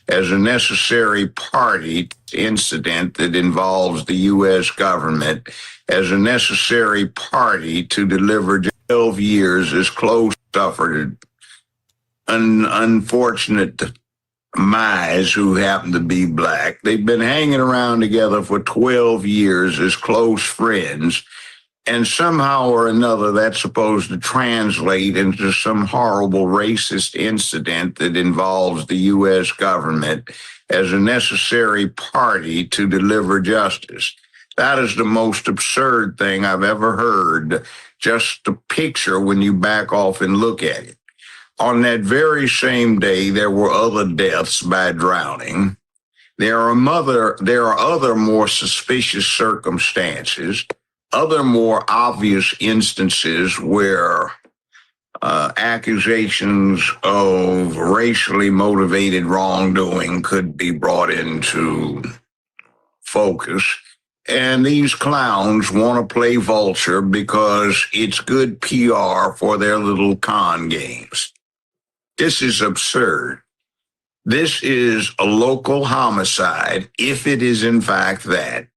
As a necessary party to incident that involves the U.S. government, as a necessary party to deliver 12 years as close suffered an unfortunate demise, who happened to be Black. They've been hanging around together for 12 years as close friends. And somehow or another, that's supposed to translate into some horrible racist incident that involves the U.S. government as a necessary party to deliver justice. That is the most absurd thing I've ever heard, just to picture when you back off and look at it. On that very same day, there were other deaths by drowning. There are other more suspicious circumstances, other more obvious instances where accusations of racially motivated wrongdoing could be brought into focus. And these clowns want to play vulture because it's good PR for their little con games. This is absurd. This is a local homicide, if it is in fact that.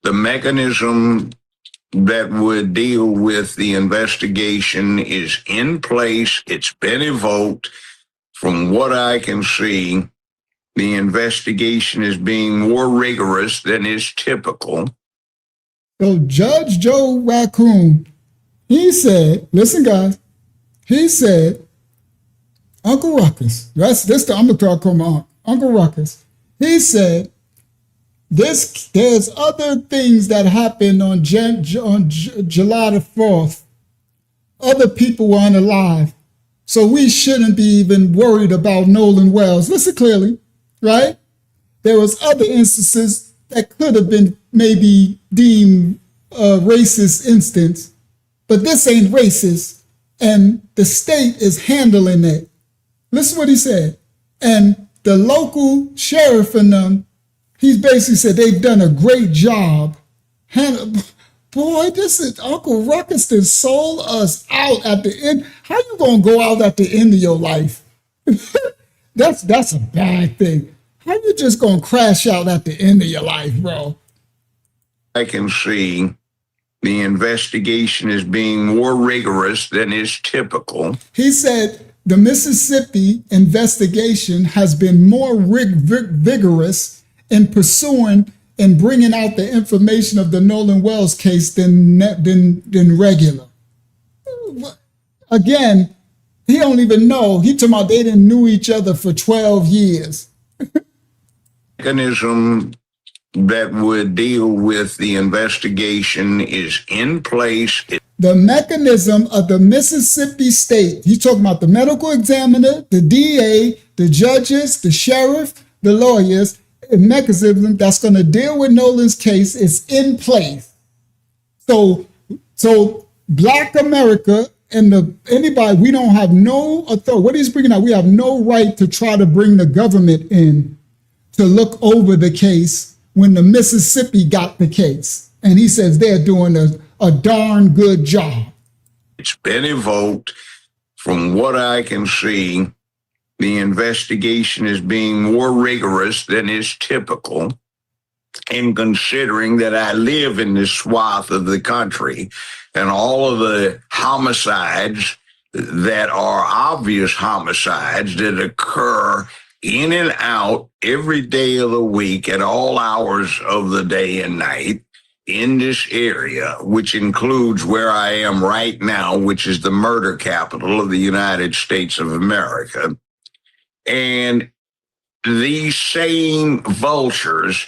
The mechanism that would deal with the investigation is in place. It's been evoked. From what I can see, the investigation is being more rigorous than is typical. So Judge Joe Raccoon, he said, listen guys, he said, Uncle Ruckus, I'm gonna call my Uncle Ruckus. He said, there's other things that happened on July the 4th. Other people were unalive. So we shouldn't be even worried about Nolan Wells. Listen clearly, right? There was other instances that could have been maybe deemed a racist instance, but this ain't racist, and the state is handling it. Listen what he said. And the local sheriff and them, he's basically said they've done a great job. Boy, this is Uncle Ruckus that sold us out at the end. How you gonna go out at the end of your life? That's a bad thing. How you just gonna crash out at the end of your life, bro? I can see the investigation is being more rigorous than is typical. He said the Mississippi investigation has been more vigorous in pursuing and bringing out the information of the Nolan Wells case than regular. Again, he don't even know. He talking about they didn't knew each other for 12 years. Mechanism that would deal with the investigation is in place. The mechanism of the Mississippi state, he's talking about the medical examiner, the DA, the judges, the sheriff, the lawyers, a mechanism that's going to deal with Nolan's case is in place. So Black America and anybody, we don't have no authority. What he's bringing out, we have no right to try to bring the government in to look over the case when the Mississippi got the case. And he says they're doing a darn good job. It's been evoked. From what I can see, the investigation is being more rigorous than is typical. And considering that I live in this swath of the country and all of the homicides that are obvious homicides that occur in and out every day of the week at all hours of the day and night in this area, which includes where I am right now, which is the murder capital of the United States of America. And these same vultures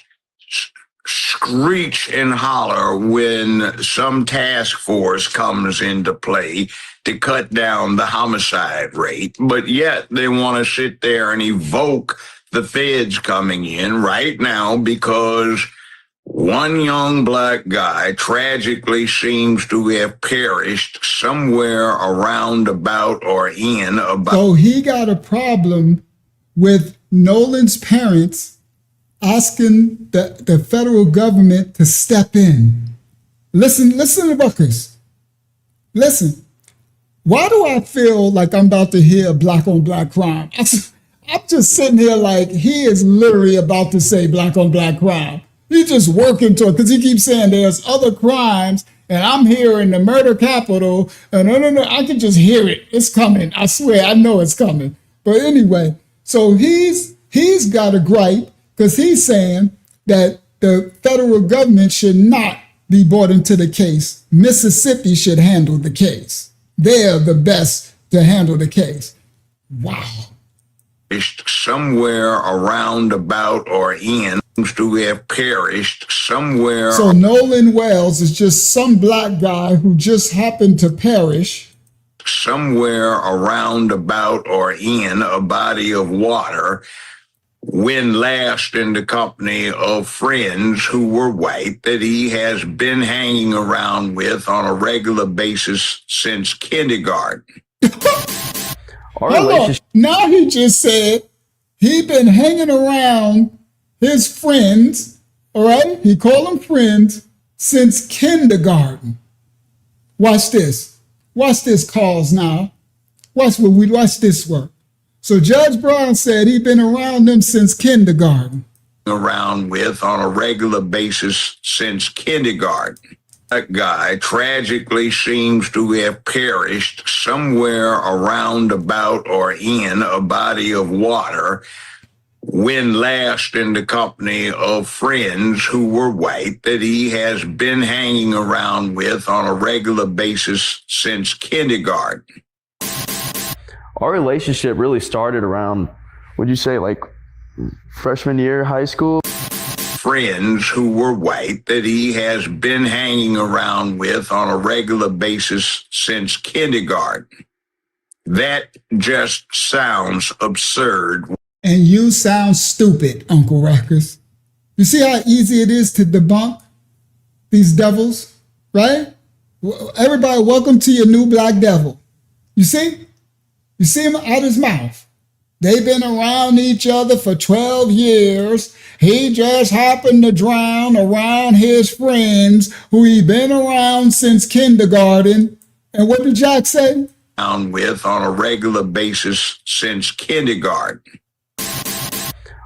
screech and holler when some task force comes into play to cut down the homicide rate, but yet they want to sit there and evoke the feds coming in right now because one young Black guy tragically seems to have perished somewhere around about or in about. So he got a problem with Nolan's parents asking the federal government to step in. Listen to Ruckus. Listen. Why do I feel like I'm about to hear black on black crime? I'm just sitting here like he is literally about to say black on black crime. He's just working to it because he keeps saying there's other crimes and I'm here in the murder capital and no, I can just hear it. It's coming. I swear, I know it's coming. But anyway, so he's got a gripe because he's saying that the federal government should not be brought into the case. Mississippi should handle the case. They're the best to handle the case. Wow. Somewhere around about or in to have perished somewhere. So Nolan Wells is just some Black guy who just happened to perish. Somewhere around about or in a body of water when last in the company of friends who were white that he has been hanging around with on a regular basis since kindergarten. Hold on. Now he just said he been hanging around his friends, all right? He called them friends since kindergarten. Watch this. Watch this, calls now. Watch this work. So Judge Brown said he'd been around them since kindergarten. Around with on a regular basis since kindergarten. That guy tragically seems to have perished somewhere around, about, or in a body of water when last in the company of friends who were white that he has been hanging around with on a regular basis since kindergarten. Our relationship really started around, would you say, like freshman year high school? Friends who were white that he has been hanging around with on a regular basis since kindergarten. That just sounds absurd. And you sound stupid, Uncle Ruckus. You see how easy it is to debunk these devils, right? Everybody, welcome to your new black devil. You see? You see him out his mouth. They've been around each other for 12 years. He just happened to drown around his friends who he been around since kindergarten. And what did Jax say? With on a regular basis since kindergarten.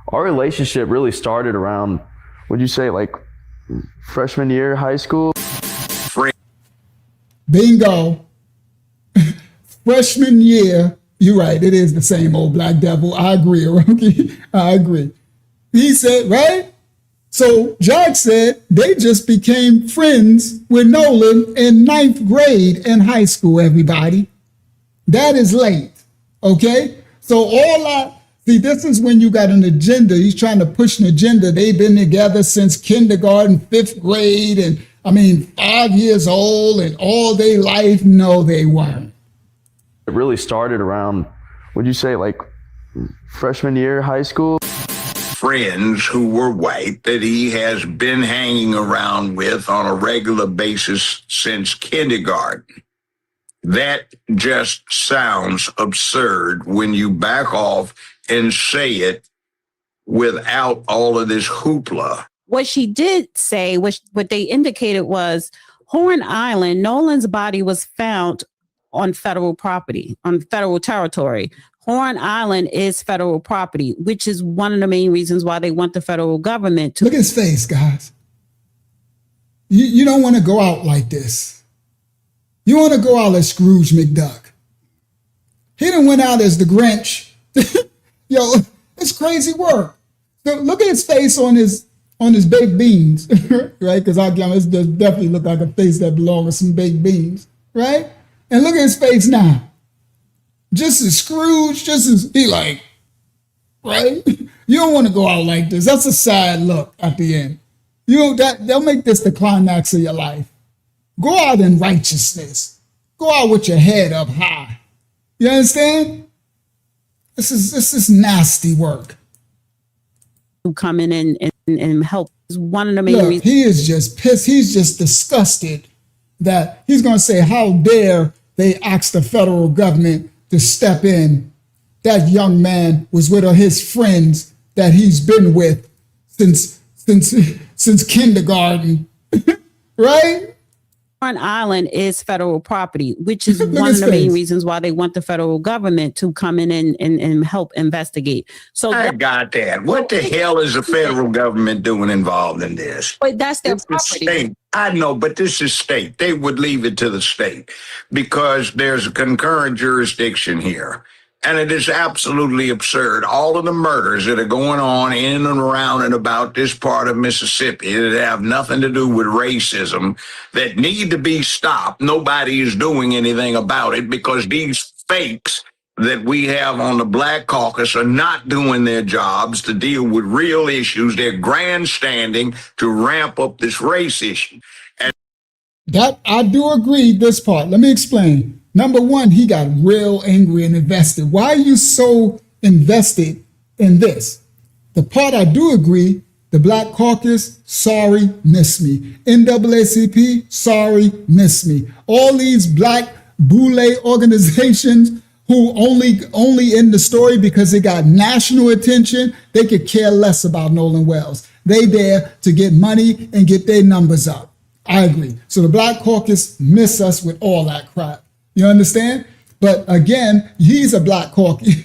Our relationship really started around, would you say, like freshman year high school? Bingo. Freshman year. You're right. It is the same old black devil. I agree, Rocky. I agree. He said, right? So Jack said they just became friends with Nolan in 9th grade in high school, everybody. That is late, okay? So this is when you got an agenda. He's trying to push an agenda. They've been together since kindergarten, 5th grade, and 5 years old and all their life. No, they weren't. It really started around, would you say, like freshman year high school? Friends who were white that he has been hanging around with on a regular basis since kindergarten. That just sounds absurd when you back off and say it without all of this hoopla. What she did say, what they indicated was Horn Island, Nolan's body was found on federal property, on federal territory. Horn Island is federal property, which is one of the main reasons why they want the federal government to... Look at his face, guys. You don't want to go out like this. You want to go out as Scrooge McDuck. He done went out as the Grinch. Yo, it's crazy work. So look at his face on his baked beans, right? Because it does definitely look like a face that belongs with some baked beans, right? And look at his face now. Just as Scrooge, he like, right? You don't want to go out like this. That's a sad look at the end. They'll make this the climax of your life. Go out in righteousness. Go out with your head up high. You understand? This is nasty work. Who come in and help is one of the main reasons. He is just pissed. He's just disgusted that he's going to say, how dare they ask the federal government to step in. That young man was with his friends that he's been with since kindergarten, right? Horn Island is federal property, which is one of the main reasons why they want the federal government to come in and help investigate. So I got that. What the hell is the federal government doing involved in this? But that's their property. State. I know, but this is state. They would leave it to the state because there's a concurrent jurisdiction here. And it is absolutely absurd. All of the murders that are going on in and around and about this part of Mississippi that have nothing to do with racism, that need to be stopped. Nobody is doing anything about it because these fakes that we have on the Black Caucus are not doing their jobs to deal with real issues. They're grandstanding to ramp up this race issue. And that I do agree this part. Let me explain. Number one, he got real angry and invested. Why are you so invested in this? the part I do agree, the Black Caucus, sorry, miss me. NAACP, sorry, miss me. All these black boule organizations who only in the story because they got national attention, they could care less about Nolan Wells. They there to get money and get their numbers up. I agree. So the Black Caucus miss us with all that crap. You understand? But again, he's a Black Caucus.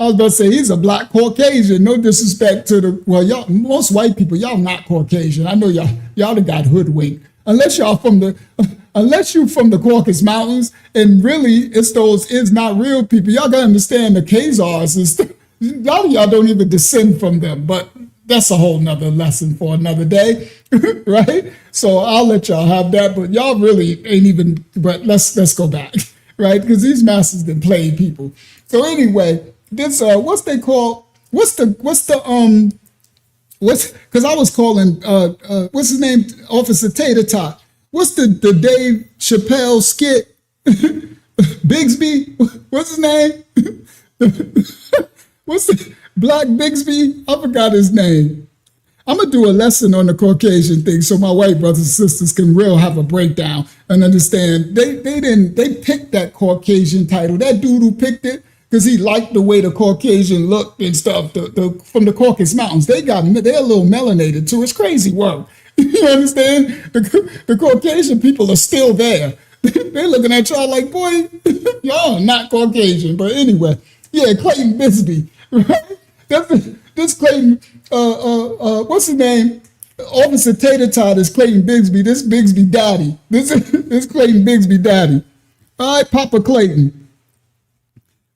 I was about to say he's a Black Caucasian. No disrespect to y'all, most white people, y'all not Caucasian. I know y'all done got hoodwinked. Unless you from the Caucasus Mountains, and really it's those is not real people. Y'all gotta understand the Khazars and stuff. A lot of y'all don't even descend from them, but that's a whole nother lesson for another day, right? So I'll let y'all have that, but y'all really ain't even, but let's go back, right? Because these masters didn't play people. So anyway, this, because I was calling, what's his name? Officer Tater Tot. What's the Dave Chappelle skit? Bigsby? What's his name? What's the Black Bigsby? I forgot his name. I'm gonna do a lesson on the Caucasian thing so my white brothers and sisters can real have a breakdown and understand. They picked that Caucasian title. That dude who picked it, because he liked the way the Caucasian looked and stuff, from the Caucasus Mountains. They're a little melanated too. It's crazy work. You understand? The Caucasian people are still there. They're looking at y'all like, boy, y'all are not Caucasian. But anyway, yeah, Clayton Bigsby, right? This Clayton, what's his name? Officer Tater Tot is Clayton Bigsby. This Bigsby daddy. This Clayton Bigsby daddy. All right, Papa Clayton.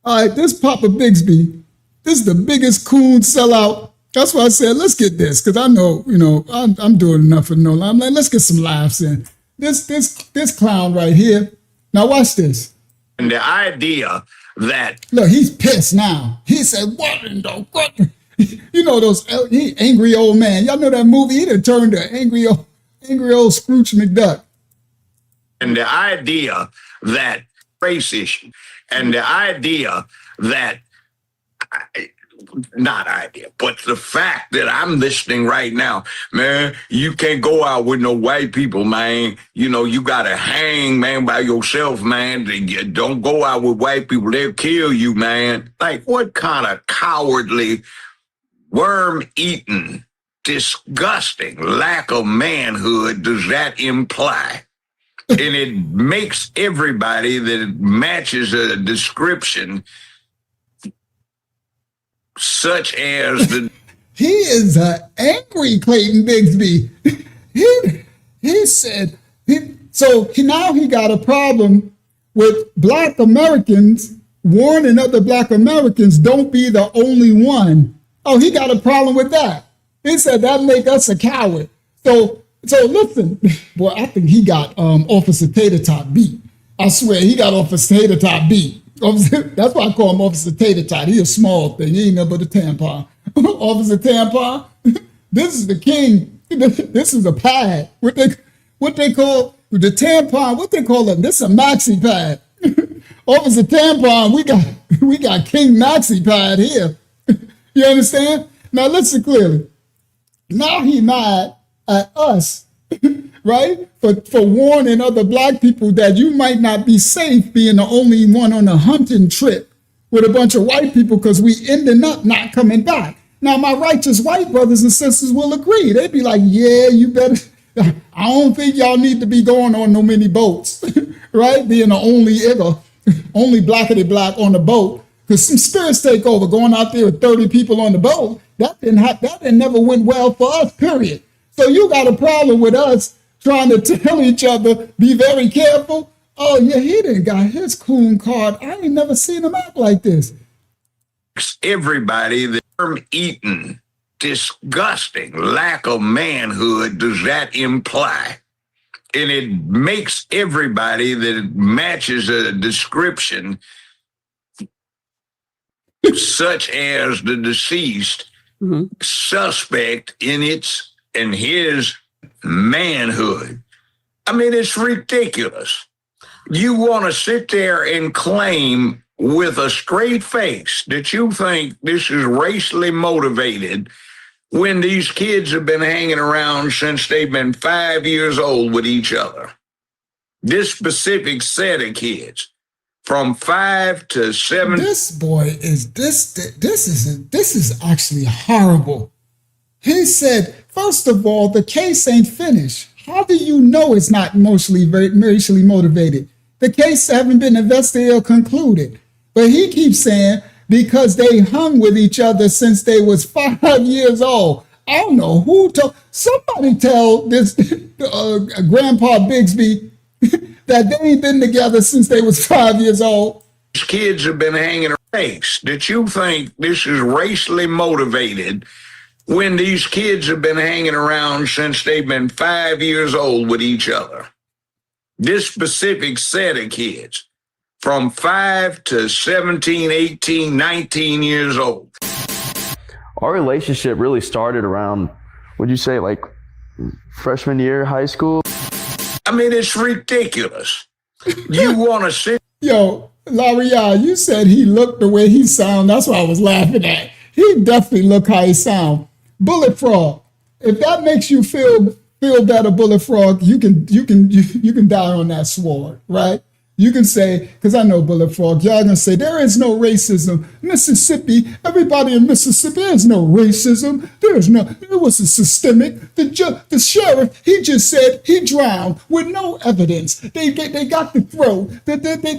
All right, this Papa Bigsby, this is the biggest coon sellout. That's why I said, let's get this, because I know, I'm doing enough for Nolan. I'm like, let's get some laughs in. This clown right here. Now watch this. And the idea that... Look, he's pissed now. He said, what in the... What? You know those angry old man. Y'all know that movie? He done turned to angry old Scrooge McDuck. And the idea that race issue, and the idea that, not idea, but the fact that I'm listening right now, man, you can't go out with no white people, man. You got to hang, man, by yourself, man. Don't go out with white people. They'll kill you, man. Like, what kind of cowardly, worm-eating, disgusting lack of manhood does that imply? And it makes everybody that matches a description such as the... He is an angry Clayton Bigsby. He said, now he got a problem with Black Americans, warning other Black Americans, don't be the only one. Oh, he got a problem with that. He said that make us a coward. So listen, boy, I think he got Officer Tater Tot beat. I swear, he got Officer Tater Tot beat. That's why I call him Officer Tater Tot. He a small thing. He ain't nothing but a tampon. Officer Tampon, this is the king. This is a pad. What they call the tampon? What they call it? This is a maxi pad. Officer Tampon, we got King Maxi Pad here. You understand? Now listen clearly. Now he mad at us, right? For warning other Black people that you might not be safe being the only one on a hunting trip with a bunch of white people because we ended up not coming back. Now, my righteous white brothers and sisters will agree. They'd be like, yeah, you better. I don't think y'all need to be going on no many boats, right? Being the only blackity black on the boat. Because some spirits take over, going out there with 30 people on the boat. That never went well for us, period. So you got a problem with us trying to tell each other, be very careful. Oh, yeah, he didn't got his coon card. I ain't never seen him act like this. Everybody, the worm-eaten, disgusting lack of manhood does that imply? And it makes everybody that matches a description such as the deceased suspect in his manhood. I mean, it's ridiculous. You want to sit there and claim with a straight face that you think this is racially motivated when these kids have been hanging around since they've been 5 years old with each other? This specific set of kids from 5 to 7. This boy is this is actually horrible. He said, first of all, the case ain't finished. How do you know it's not mostly racially motivated? The case haven't been investigated or concluded. But he keeps saying because they hung with each other since they was 5 years old. I don't know who told. Somebody tell this Grandpa Bigsby that they ain't been together since they was 5 years old. These kids have been hanging a race that you think this is racially motivated when these kids have been hanging around since they've been 5 years old with each other. This specific set of kids from 5 to 17, 18, 19 years old. Our relationship really started around, would you say, like freshman year of high school? I mean, it's ridiculous. You want to sit. Yo, L'Oreal, you said he looked the way he sound. That's what I was laughing at. He definitely look how he sound. Bullet Frog. If that makes you feel better, Bullet Frog, you can die on that sword, right? You can say, because I know Bullet Frog, y'all gonna say there is no racism. Mississippi, everybody in Mississippi, there's no racism. It was a systemic. The sheriff, he just said he drowned with no evidence. They got the throat. They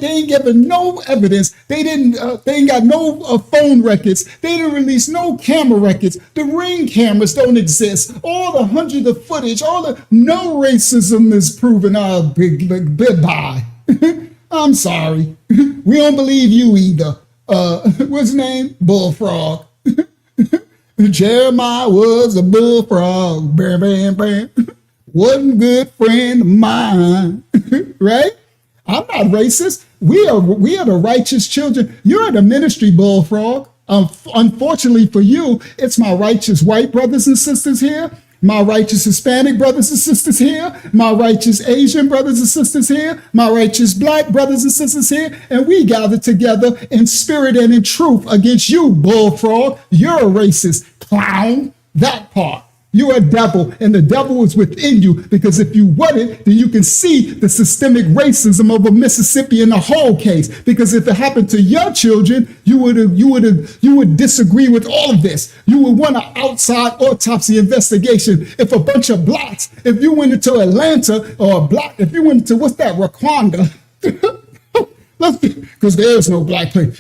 ain't given no evidence. They ain't got no phone records. They didn't release no camera records. The ring cameras don't exist. All the hundreds of footage, no racism is proven. Goodbye. I'm sorry. We don't believe you either. What's his name? Bullfrog. Jeremiah was a bullfrog. Bam, bam, bam. Wasn't good friend of mine. Right? I'm not racist. We are the righteous children. You're the ministry, Bullfrog. Unfortunately for you, it's my righteous white brothers and sisters here. My righteous Hispanic brothers and sisters here, my righteous Asian brothers and sisters here, my righteous black brothers and sisters here, and we gather together in spirit and in truth against you, Bullfrog. You're a racist clown. That part. You're a devil, and the devil is within you, because if you wouldn't, then you can see the systemic racism of a Mississippi in the whole case. Because if it happened to your children, you would disagree with all of this. You would want an outside autopsy investigation. If a bunch of blacks, if you went into Atlanta, or if you went to Rwanda, because there's no black place.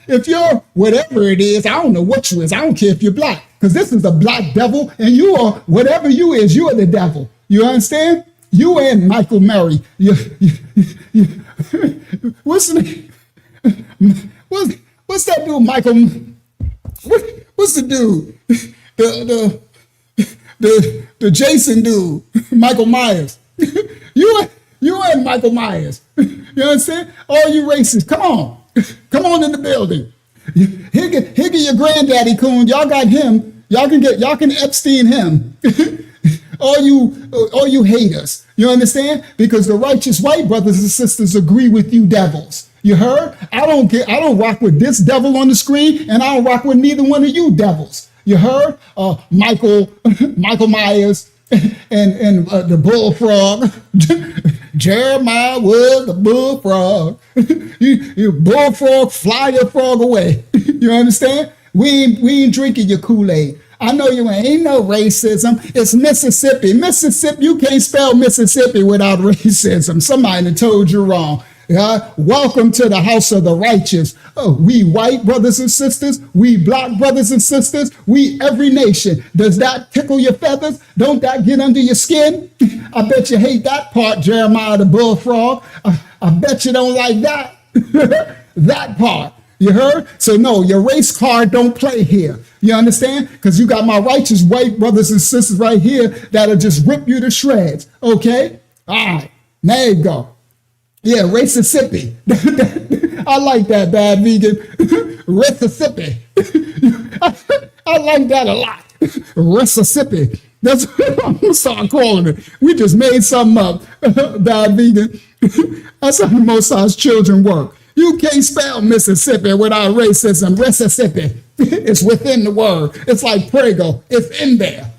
If you're whatever it is, I don't know what you is. I don't care if you're black, because this is a black devil, and you are whatever you is. You are the devil. You understand? You and Michael Murray. What's the name? What's that dude? Michael. What's the dude? The Jason dude. Michael Myers. You and Michael Myers. You understand? All you racists, come on. Come on in the building. Here get your granddaddy coon. Y'all got him. Y'all can Epstein him. all you haters. You understand? Because the righteous white brothers and sisters agree with you devils. You heard? I don't care. I don't rock with this devil on the screen, and I don't rock with neither one of you devils. You heard? Michael Myers and the bullfrog. Jeremiah was the bullfrog. You bullfrog, fly your frog away. You understand? We ain't drinking your Kool-Aid. I know you ain't no racism. It's Mississippi. Mississippi, you can't spell Mississippi without racism. Somebody done told you wrong. Welcome to the house of the righteous. We white brothers and sisters, we black brothers and sisters, we every nation. Does that tickle your feathers? Don't that get under your skin? I bet you hate that part, Jeremiah the bullfrog. I bet you don't like that. That part. You heard? So no, your race card don't play here. You understand? Because you got my righteous white brothers and sisters right here that'll just rip you to shreds. Okay? All right. There you go. Yeah, Mississippi. I like that, bad vegan. Mississippi. I like that a lot. Mississippi. That's what I'm gonna start calling it. We just made something up. Bad vegan. That's how Mosai's children work. You can't spell Mississippi without racism. Mississippi. It's within the word. It's like Prego. It's in there.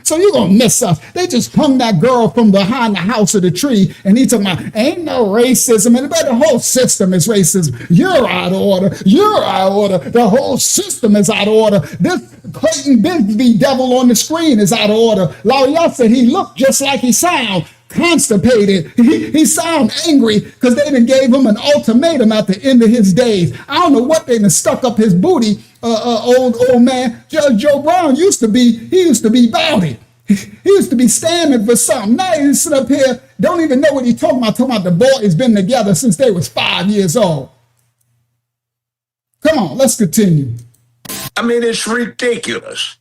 So you're going to miss us. They just hung that girl from behind the house of the tree, and he talking about, ain't no racism. And the whole system is racism. You're out of order. You're out of order. The whole system is out of order. This Clayton Bigsby devil on the screen is out of order. Lawyer said he looked just like he sound. Constipated. He sound angry because they done gave him an ultimatum at the end of his days. I don't know what they done stuck up his booty. Old man Judge Joe Brown used to be bowdy. He used to be standing for something. Now he's sitting up here, don't even know what he's talking about the boys been together since they was 5 years old. Come on, let's continue. I mean, it's ridiculous.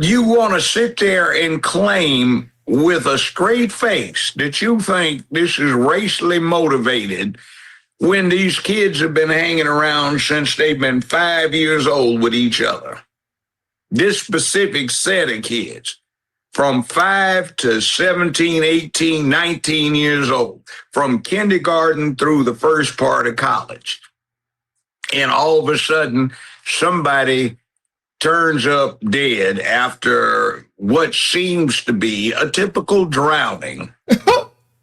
You want to sit there and claim with a straight face that you think this is racially motivated when these kids have been hanging around since they've been 5 years old with each other. This specific set of kids from 5 to 17, 18, 19 years old, from kindergarten through the first part of college. And all of a sudden, somebody turns up dead after what seems to be a typical drowning.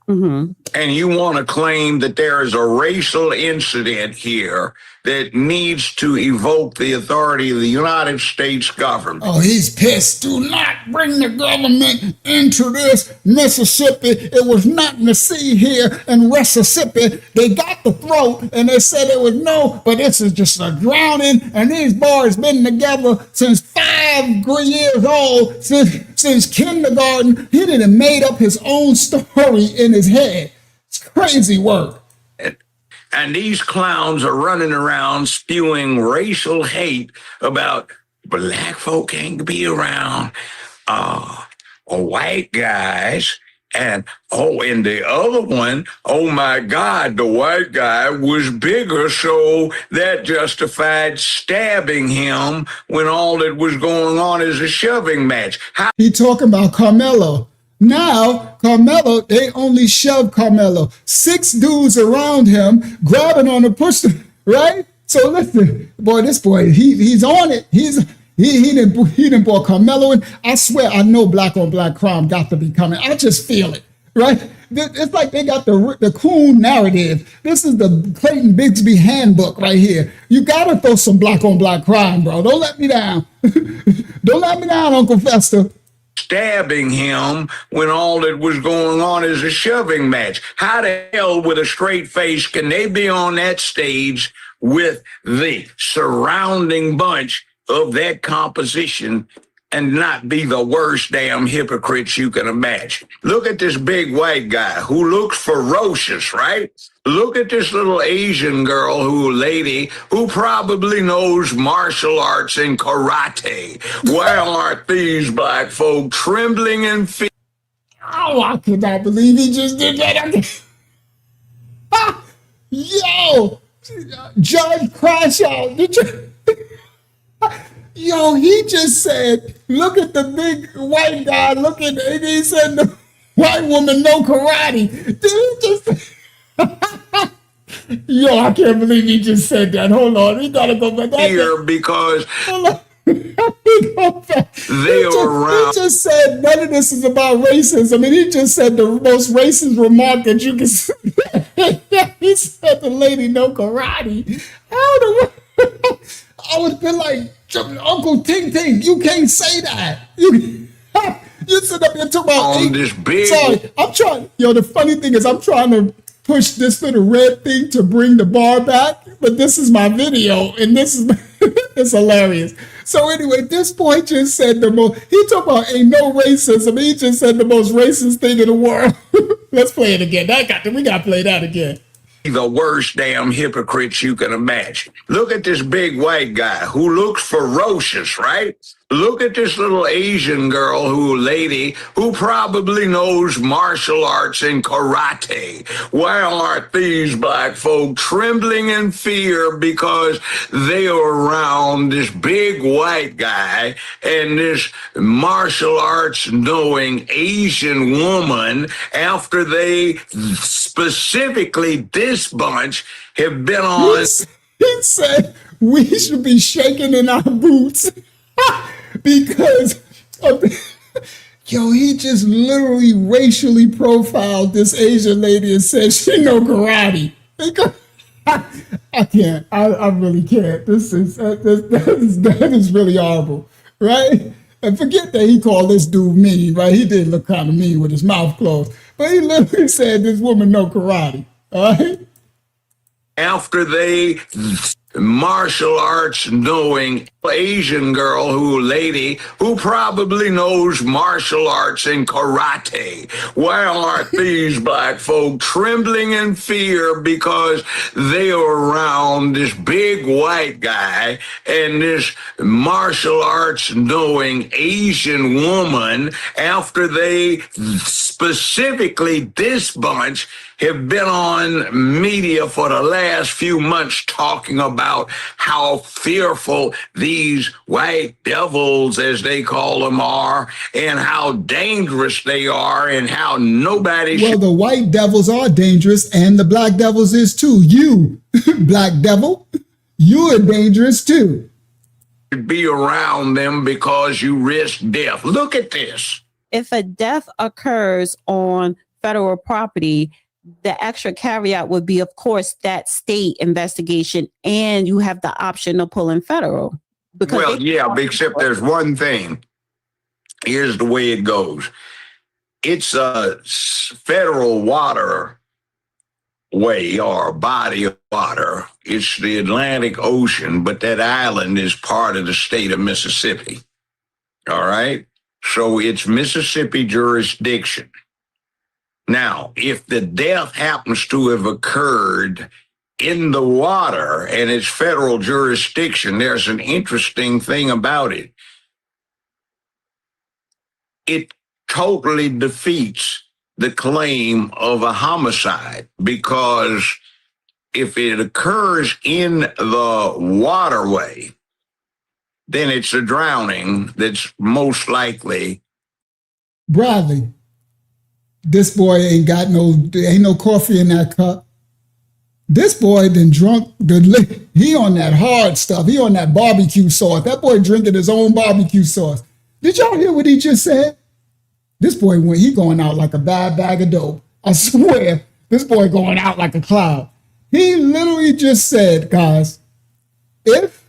Mm-hmm. And you want to claim that there is a racial incident here that needs to evoke the authority of the United States government. Oh, he's pissed. Do not bring the government into this. Mississippi, it was nothing to see here in Mississippi. They got the throat and they said it was no, but this is just a drowning. And these boys been together since 5 years old, since kindergarten. He done made up his own story in his head. It's crazy work. And these clowns are running around spewing racial hate about black folk can't be around white guys. And the other one, oh my God, the white guy was bigger, so that justified stabbing him when all that was going on is a shoving match. He talking about Carmelo. Now, Carmelo, they only shove Carmelo. 6 dudes around him grabbing on the push, right? So listen, boy, this boy, he's on it. He didn't brought Carmelo in. I swear, I know black on black crime got to be coming. I just feel it, right? It's like they got the cool narrative. This is the Clayton Bigsby handbook right here. You gotta throw some black on black crime, bro. Don't let me down. Don't let me down, Uncle Fester. Stabbing him when all that was going on is a shoving match. How the hell, with a straight face, can they be on that stage with the surrounding bunch of that composition and not be the worst damn hypocrites you can imagine? Look at this big white guy who looks ferocious, right? Look at this little Asian girl lady who probably knows martial arts and karate. Why aren't these black folk trembling in fear? Oh, I could not believe he just did that. Yo, Judge Crashaw, did you? Yo, he just said, look at the big white guy, and he said the white woman no karate. Did he just... Yo, I can't believe he just said that. Hold on, we gotta go back. Here, because they are around. He just said none of this is about racism. I mean, he just said the most racist remark that you can say. He said the lady no karate. How the I would feel like Uncle Ting Ting. You can't say that. You sit up here talking about on this big. Sorry, I'm trying. Yo, the funny thing is, I'm trying to push this little red thing to bring the bar back, but this is my video, and this is it's hilarious. So anyway, this boy just said the most. He talking about ain't no racism. He just said the most racist thing in the world. Let's play it again. We gotta play that again. The worst damn hypocrites you can imagine. Look at this big white guy who looks ferocious, right? Look at this little Asian lady who probably knows martial arts and karate. Why aren't these black folk trembling in fear because they are around this big white guy and this martial arts knowing Asian woman after they specifically, this bunch, have been on. He said we should be shaking in our boots because of yo, he just literally racially profiled this Asian lady and said she know karate. I can't. I really can't. That is really horrible, right? And forget that he called this dude mean, right? He did look kind of mean with his mouth closed, but he literally said this woman know karate. All right. After they martial arts knowing Asian lady who probably knows martial arts and karate. Why aren't these black folk trembling in fear because they are around this big white guy and this martial arts knowing Asian woman after they specifically, this bunch, have been on media for the last few months talking about how fearful these white devils, as they call them, are, and how dangerous they are, and how nobody Well, the white devils are dangerous, and the black devils is too. You, black devil, you are dangerous too. should be around them because you risk death. Look at this. If a death occurs on federal property, the extra caveat would be, of course, that state investigation, and you have the option of pulling federal. Well, yeah, except there's one thing. Here's the way it goes. It's a federal waterway or body of water. It's the Atlantic Ocean, but that island is part of the state of Mississippi. All right? So it's Mississippi jurisdiction. Now, if the death happens to have occurred in the water and it's federal jurisdiction, there's an interesting thing about it. It totally defeats the claim of a homicide, because if it occurs in the waterway, then it's a drowning that's most likely. Bradley, this boy ain't no coffee in that cup. This boy done drunk, he on that hard stuff. He on that barbecue sauce. That boy drinking his own barbecue sauce. Did y'all hear what he just said? This boy, he going out like a bad bag of dope. I swear, this boy going out like a cloud. He literally just said, guys, if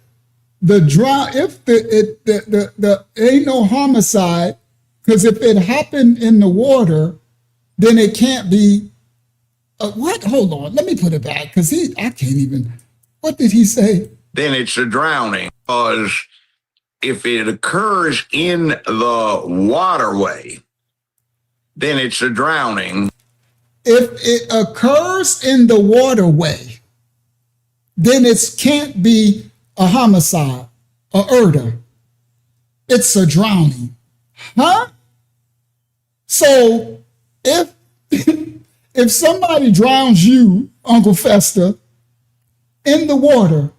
ain't no homicide, because if it happened in the water, then it can't be. What? Hold on. Let me put it back, because I can't even. What did he say? Then it's a drowning, because if it occurs in the waterway, then it's a drowning. If it occurs in the waterway, then it can't be a homicide, a murder. It's a drowning. Huh? So if if somebody drowns you, Uncle Fester, in the water,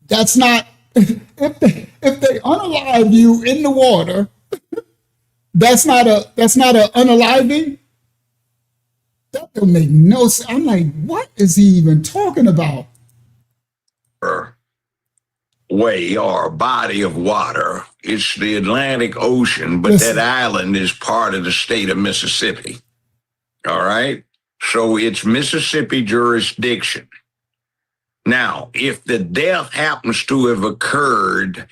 that's not, if they unalive you in the water, that's not a unaliving. That don't make no sense. I'm like, what is he even talking about? Way or body of water. It's the Atlantic Ocean, but that island is part of the state of Mississippi. All right? So it's Mississippi jurisdiction. Now, if the death happens to have occurred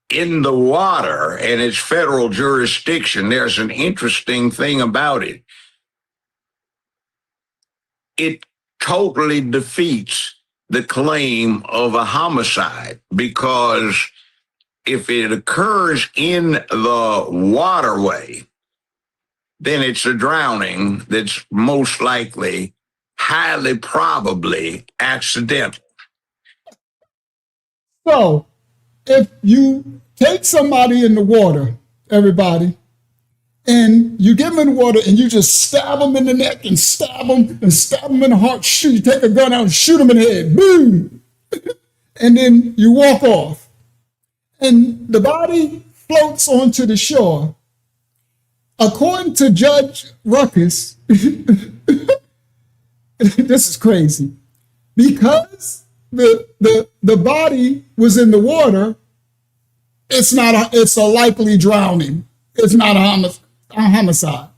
in the water and it's federal jurisdiction, there's an interesting thing about it. It totally defeats the claim of a homicide, because if it occurs in the waterway, then it's a drowning that's most likely, highly probably accidental. So if you take somebody in the water, everybody, and you get them in the water and you just stab them in the neck and stab them in the heart. Shoot, you take a gun out and shoot them in the head. Boom. And then you walk off. And the body floats onto the shore. According to Judge Ruckus, this is crazy. Because the body was in the water, it's a likely drowning. It's not a homicide.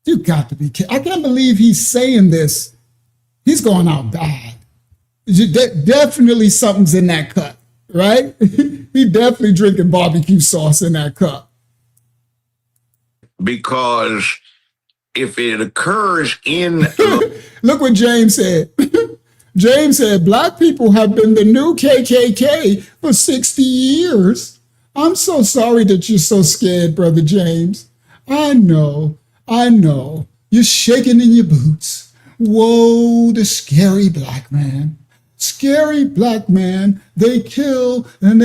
You got to be kidding. I can't believe he's saying this. He's going out bad. Definitely something's in that cup, right? He definitely drinking barbecue sauce in that cup. Because if it occurs in... Look what James said. James said, Black people have been the new KKK for 60 years. I'm so sorry that you're so scared, Brother James. I know. You're shaking in your boots. Whoa, the scary black man. Scary black man. They kill and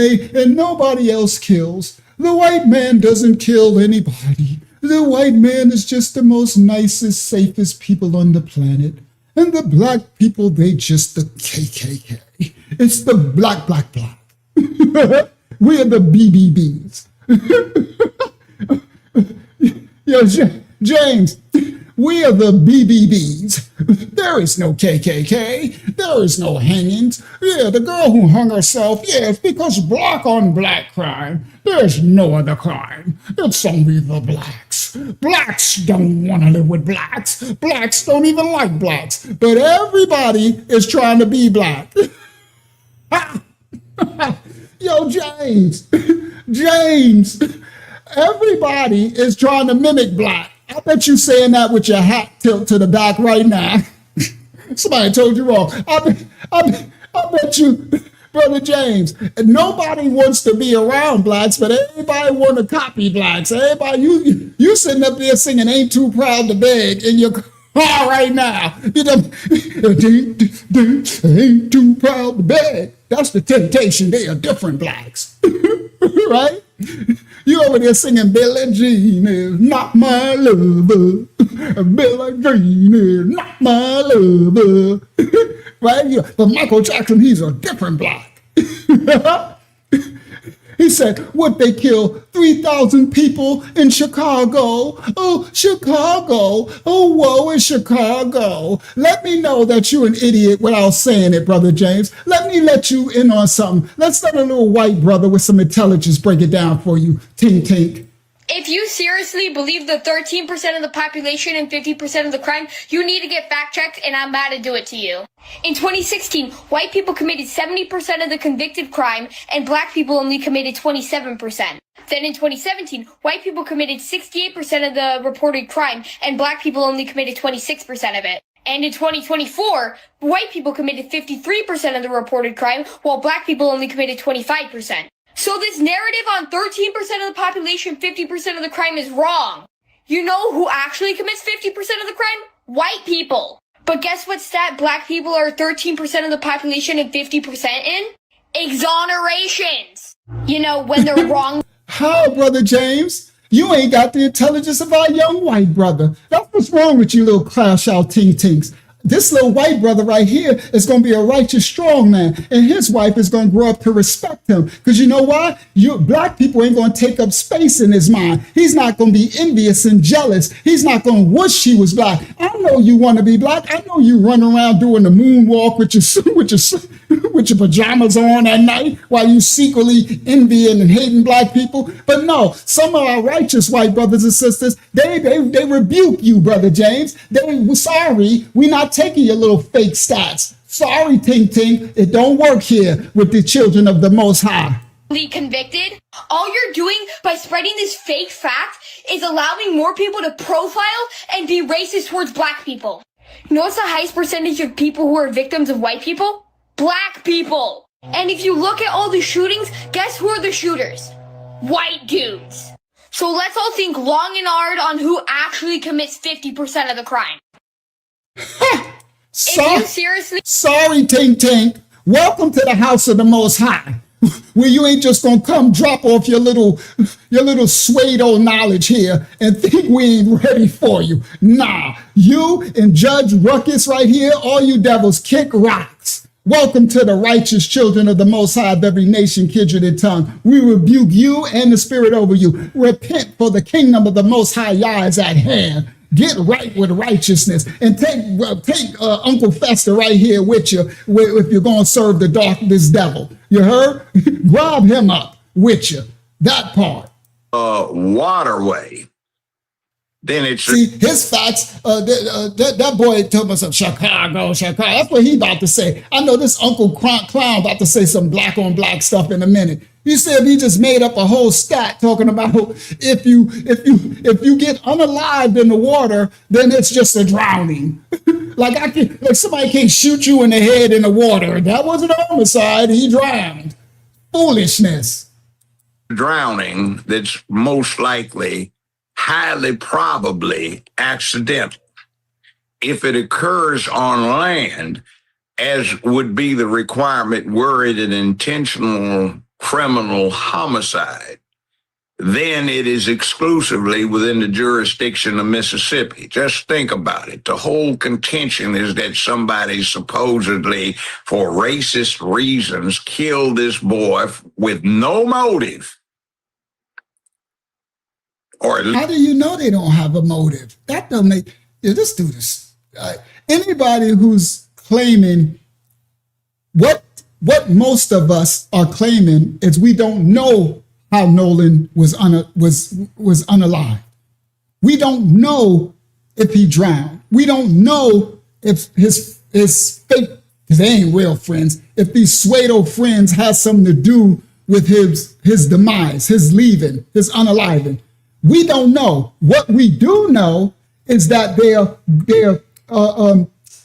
nobody else kills. The white man doesn't kill anybody. The white man is just the most nicest, safest people on the planet. And the black people, they just the KKK. It's the black. We are the BBBs. Yo, James, we are the BBBs. There is no KKK. There is no hangings. Yeah, the girl who hung herself, yeah, it's because black on black crime. There's no other crime. It's only the blacks. Blacks don't want to live with blacks. Blacks don't even like blacks. But everybody is trying to be black. Yo, James, everybody is trying to mimic black. I bet you saying that with your hat tilt to the back right now. Somebody told you wrong. I bet you, Brother James, nobody wants to be around blacks, but everybody want to copy blacks. Everybody, you sitting up there singing "Ain't Too Proud to Beg" in your car right now. You know, ain't too proud to beg. That's the Temptation. They are different blacks, right? You over there singing "Billie Jean is not my lover." Billie Jean is not my lover. Right? Yeah. But Michael Jackson, he's a different black. He said, would they kill 3,000 people in Chicago? Oh, Chicago. Oh, woe is Chicago. Let me know that you're an idiot without saying it, Brother James. Let me let you in on something. Let's let a little white brother with some intelligence break it down for you. Tink, tink. If you seriously believe the 13% of the population and 50% of the crime, you need to get fact checked, and I'm about to do it to you. In 2016, white people committed 70% of the convicted crime, and black people only committed 27%. Then in 2017, white people committed 68% of the reported crime, and black people only committed 26% of it. And in 2024, white people committed 53% of the reported crime, while black people only committed 25%. So this narrative on 13% of the population, 50% of the crime is wrong. You know who actually commits 50% of the crime? White people. But guess what stat black people are 13% of the population and 50% in? Exonerations. You know, when they're wrong. How, Brother James? You ain't got the intelligence of our young white brother. That's what's wrong with you little clash out ting-tings. This little white brother right here is going to be a righteous, strong man, and his wife is going to grow up to respect him. Because you know why? Black people ain't going to take up space in his mind. He's not going to be envious and jealous. He's not going to wish he was black. I know you want to be black. I know you run around doing the moonwalk with your pajamas on at night while you secretly envying and hating black people. But no, some of our righteous white brothers and sisters, they rebuke you, Brother James. Sorry, we not taking your little fake stats. Sorry, Tink Tink, it don't work here with the children of the Most High. Convicted, all you're doing by spreading this fake fact is allowing more people to profile and be racist towards black people. You know what's the highest percentage of people who are victims of white people? Black people. And if you look at all the shootings, guess who are the shooters? White dudes. So let's all think long and hard on who actually commits 50% of the crime. Sorry, Tink Tink. Welcome to the house of the Most High. where you ain't just gonna come drop off your little pseudo knowledge here and think we ain't ready for you. Nah, you and Judge Ruckus right here, all you devils, kick rocks. Welcome to the righteous children of the Most High of every nation, kindred, and tongue. We rebuke you and the spirit over you. Repent, for the kingdom of the Most High Yah is at hand. Get right with righteousness and take Uncle Fester right here with you if you're going to serve this devil. You heard? Grab him up with you. That part. Waterway. Then it's see his facts. That boy told us of Chicago. That's what he about to say. I know this Uncle Clown about to say some black on black stuff in a minute. He said he just made up a whole stat talking about if you get unalived in the water, then it's just a drowning. like somebody can't shoot you in the head in the water. That wasn't a homicide. He drowned. Foolishness. Drowning that's most likely, highly probably accidental. If it occurs on land, as would be the requirement were it an intentional criminal homicide, then it is exclusively within the jurisdiction of Mississippi. Just think about it. The whole contention is that somebody supposedly, for racist reasons, killed this boy with no motive. Or how do you know they don't have a motive? That don't make this dude is anybody who's claiming what most of us are claiming is we don't know how Nolan was unalive. We don't know if he drowned. We don't know if his fake, because they ain't real friends, if these pseudo friends has something to do with his demise, his leaving, his unaliving. We don't know. What we do know is that they're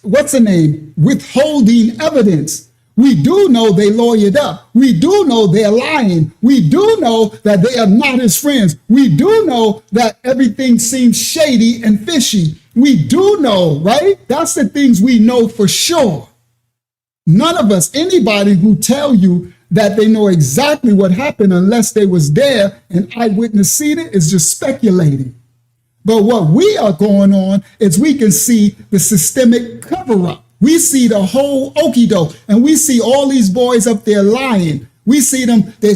what's the name? Withholding evidence. We do know they lawyered up. We do know they're lying. We do know that they are not his friends. We do know that everything seems shady and fishy. We do know, right? That's the things we know for sure. None of us, anybody who tell you that they know exactly what happened unless they was there and eyewitness seen it is just speculating. But what we are going on is we can see the systemic cover-up. We see the whole okie doke, and we see all these boys up there lying. We see them, their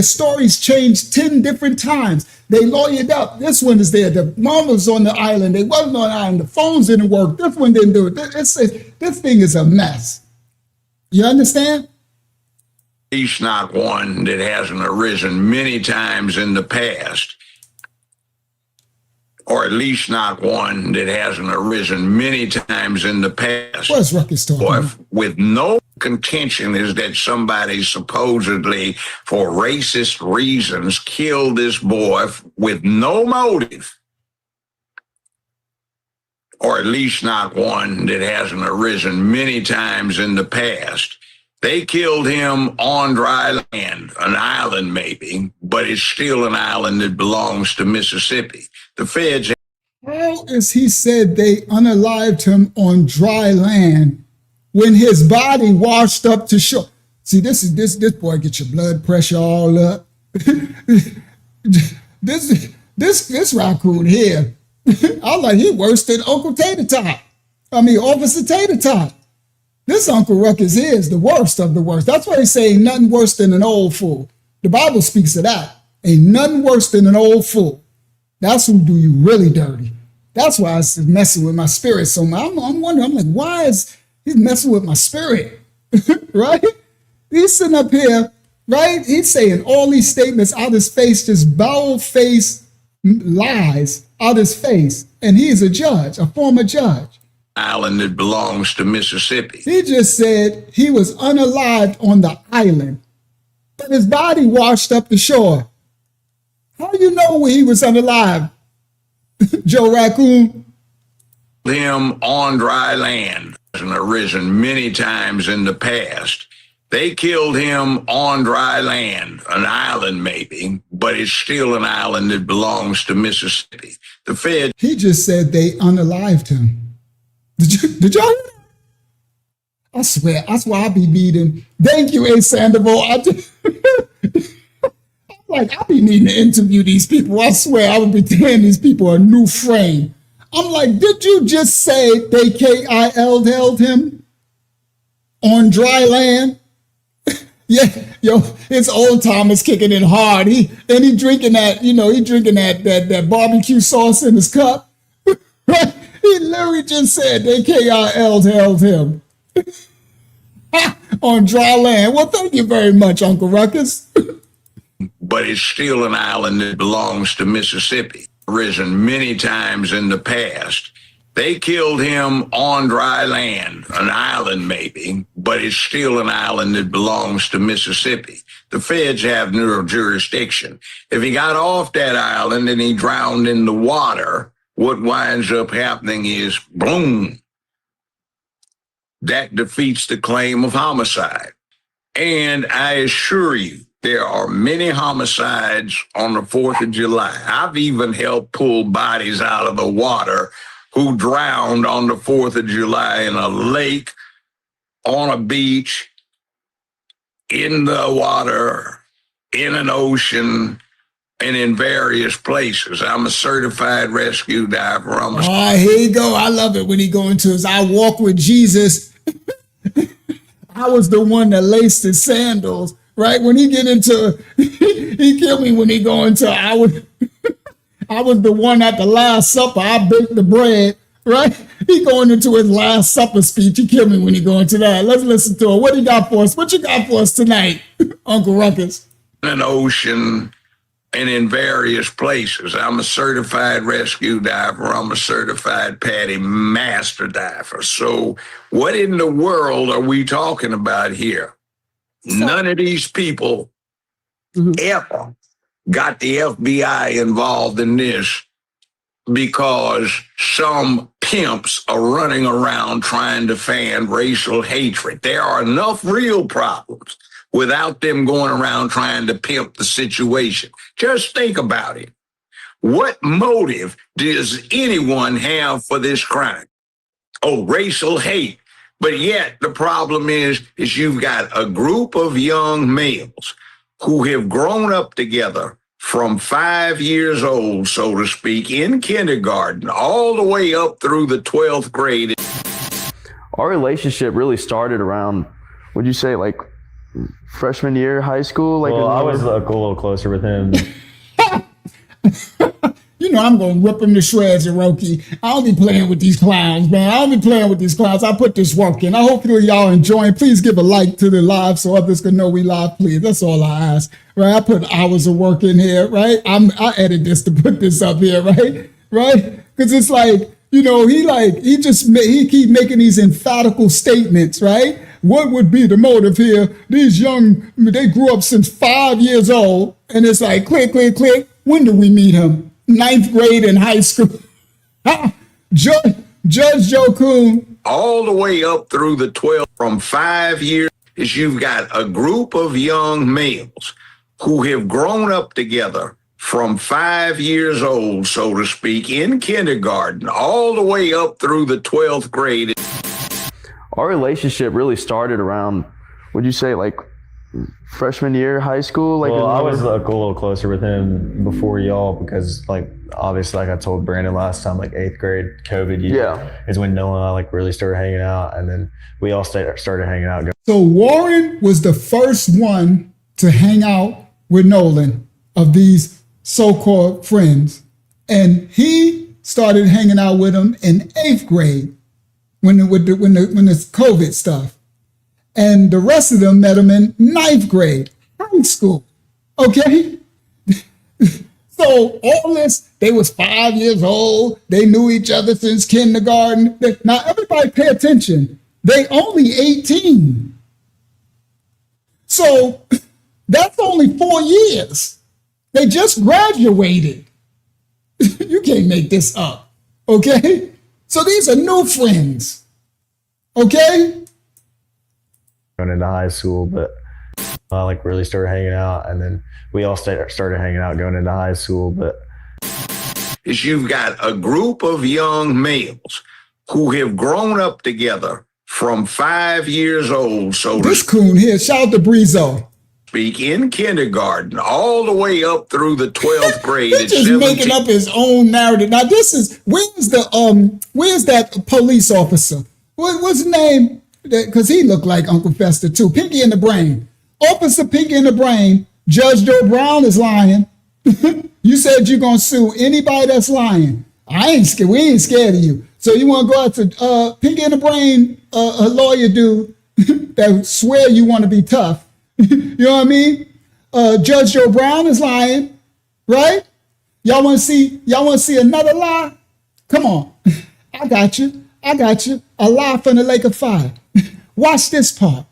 stories changed 10 different times. They lawyered up. This one is there. The mom was on the island. They wasn't on the island. The phones didn't work. This one didn't do it. This thing is a mess. You understand? At least not one that hasn't arisen many times in the past. Or at least not one that hasn't arisen many times in the past. What's Ruckus talking about? With no contention is that somebody supposedly, for racist reasons, killed this boy with no motive. Or at least not one that hasn't arisen many times in the past. They killed him on dry land, an island maybe, but it's still an island that belongs to Mississippi. The feds. How is he said they unalived him on dry land when his body washed up to shore? See, this boy get your blood pressure all up. this raccoon here, I like he worse than Uncle Tater Tot. Officer Tater Tot. This Uncle Ruckus is the worst of the worst. That's why they say ain't nothing worse than an old fool. The Bible speaks of that. Ain't nothing worse than an old fool. That's who do you really dirty. That's why it's messing with my spirit so much. I'm wondering, I'm like, why is he messing with my spirit? Right? He's sitting up here, right? He's saying all these statements out his face, just bold-faced lies out his face. And he's a judge, a former judge. Island that belongs to Mississippi. He just said he was unalived on the island, but his body washed up the shore. How do you know when he was unalive, Joe Raccoon? Him on dry land hasn't arisen many times in the past. They killed him on dry land, an island maybe, but it's still an island that belongs to Mississippi. The Fed. He just said they unalived him. Did y'all hear that? I swear I be needing. Thank you, A. Sandoval. I be needing to interview these people. I swear I would be telling these people a new frame. I'm like, did you just say they KIL'd him on dry land? Yeah, yo, his old time is kicking in hard. He drinking that, he drinking that barbecue sauce in his cup. Right? He literally just said they KIL'd him on dry land. Well, thank you very much, Uncle Ruckus. But it's still an island that belongs to Mississippi. Risen many times in the past. They killed him on dry land, an island maybe, but it's still an island that belongs to Mississippi. The feds have no jurisdiction. If he got off that island and he drowned in the water, what winds up happening is, boom, that defeats the claim of homicide. And I assure you, there are many homicides on the 4th of July. I've even helped pull bodies out of the water who drowned on the 4th of July in a lake, on a beach, in the water, in an ocean, and in various places. I'm a certified rescue diver. Here you go. I love it when he go into his I walk with Jesus. I was the one that laced his sandals. Right? When he get into, he killed me when he go into, I was the one at the Last Supper. I baked the bread, right? He going into his Last Supper speech. He killed me when he go into that. Let's listen to it. What he got for us? What you got for us tonight, Uncle Ruckus? In an ocean and in various places. I'm a certified rescue diver. I'm a certified PADI master diver. So what in the world are we talking about here? None of these people ever got the FBI involved in this because some pimps are running around trying to fan racial hatred. There are enough real problems without them going around trying to pimp the situation. Just think about it. What motive does anyone have for this crime? Oh, racial hate. But yet the problem is you've got a group of young males who have grown up together from 5 years old, so to speak, in kindergarten, all the way up through the 12th grade. Our relationship really started around, would you say, like freshman year of high school? Like, well, I was a little closer with him. I'm going to rip him to shreds, Hiroki. I'll be playing with these clowns, man. I'll be playing with these clowns. I put this work in. I hope y'all enjoying. Please give a like to the live so others can know we live, please. That's all I ask, right? I put hours of work in here, right? I edit this to put this up here, right? Right? Because it's like, he keep making these emphatical statements, right? What would be the motive here? These they grew up since 5 years old, and it's like, click, click, click. When do we meet him? 9th grade in high school. Judge Joe Coon. All the way up through the 12th, from 5 years, you've got a group of young males who have grown up together from 5 years old, so to speak, in kindergarten, all the way up through the 12th grade. Our relationship really started around, would you say, like freshman year of high school? Like, well, I was a little closer with him before y'all because, obviously, like I told Brandon last time, 8th grade COVID year is when Nolan and I really started hanging out, and then we all started hanging out. So Warren was the first one to hang out with Nolan of these so-called friends, and he started hanging out with him in 8th grade when the COVID stuff. And the rest of them met him in 9th grade, high school. Okay? So all this, they was 5 years old. They knew each other since kindergarten. Now, everybody pay attention. They only 18. So that's only 4 years. They just graduated. You can't make this up. Okay? So these are new friends. Okay? Going into high school, but I really started hanging out, and then we all started hanging out going into high school. But you've got a group of young males who have grown up together from 5 years old, so This coon here, shout out to Breezo. speak, in kindergarten, all the way up through the 12th grade. He's just making up his own narrative. Now this is, where's that police officer? What's his name? Because he looked like Uncle Fester too. Pinky in the Brain. Officer Pinky in the Brain. Judge Joe Brown is lying. You said you're going to sue anybody that's lying. I ain't scared. We ain't scared of you. So you want to go out to Pinky in the Brain, a lawyer dude that swear you want to be tough. You know what I mean? Judge Joe Brown is lying, right? Y'all want to see another lie? Come on. I got you. A lie from the lake of fire. Watch this part.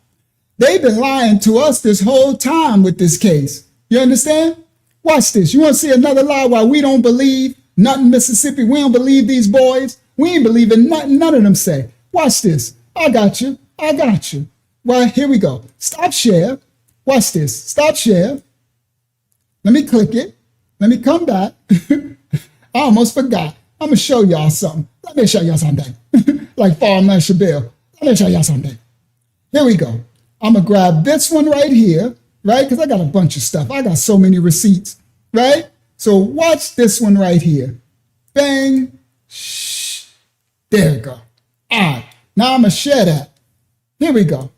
They've been lying to us this whole time with this case. You understand? Watch this. You want to see another lie why we don't believe nothing Mississippi? We don't believe these boys. We ain't believing nothing none of them say. Watch this. I got you. Well, here we go. Stop share. Watch this. Stop share. Let me click it. Let me come back. I almost forgot. I'm going to show y'all something. Let me show y'all something. Like Farmland Shabelle. Let me show y'all something. Here we go. I'm going to grab this one right here, right? Because I got a bunch of stuff. I got so many receipts, right? So watch this one right here. Bang. Shh. There we go. All right. Now I'm going to share that. Here we go.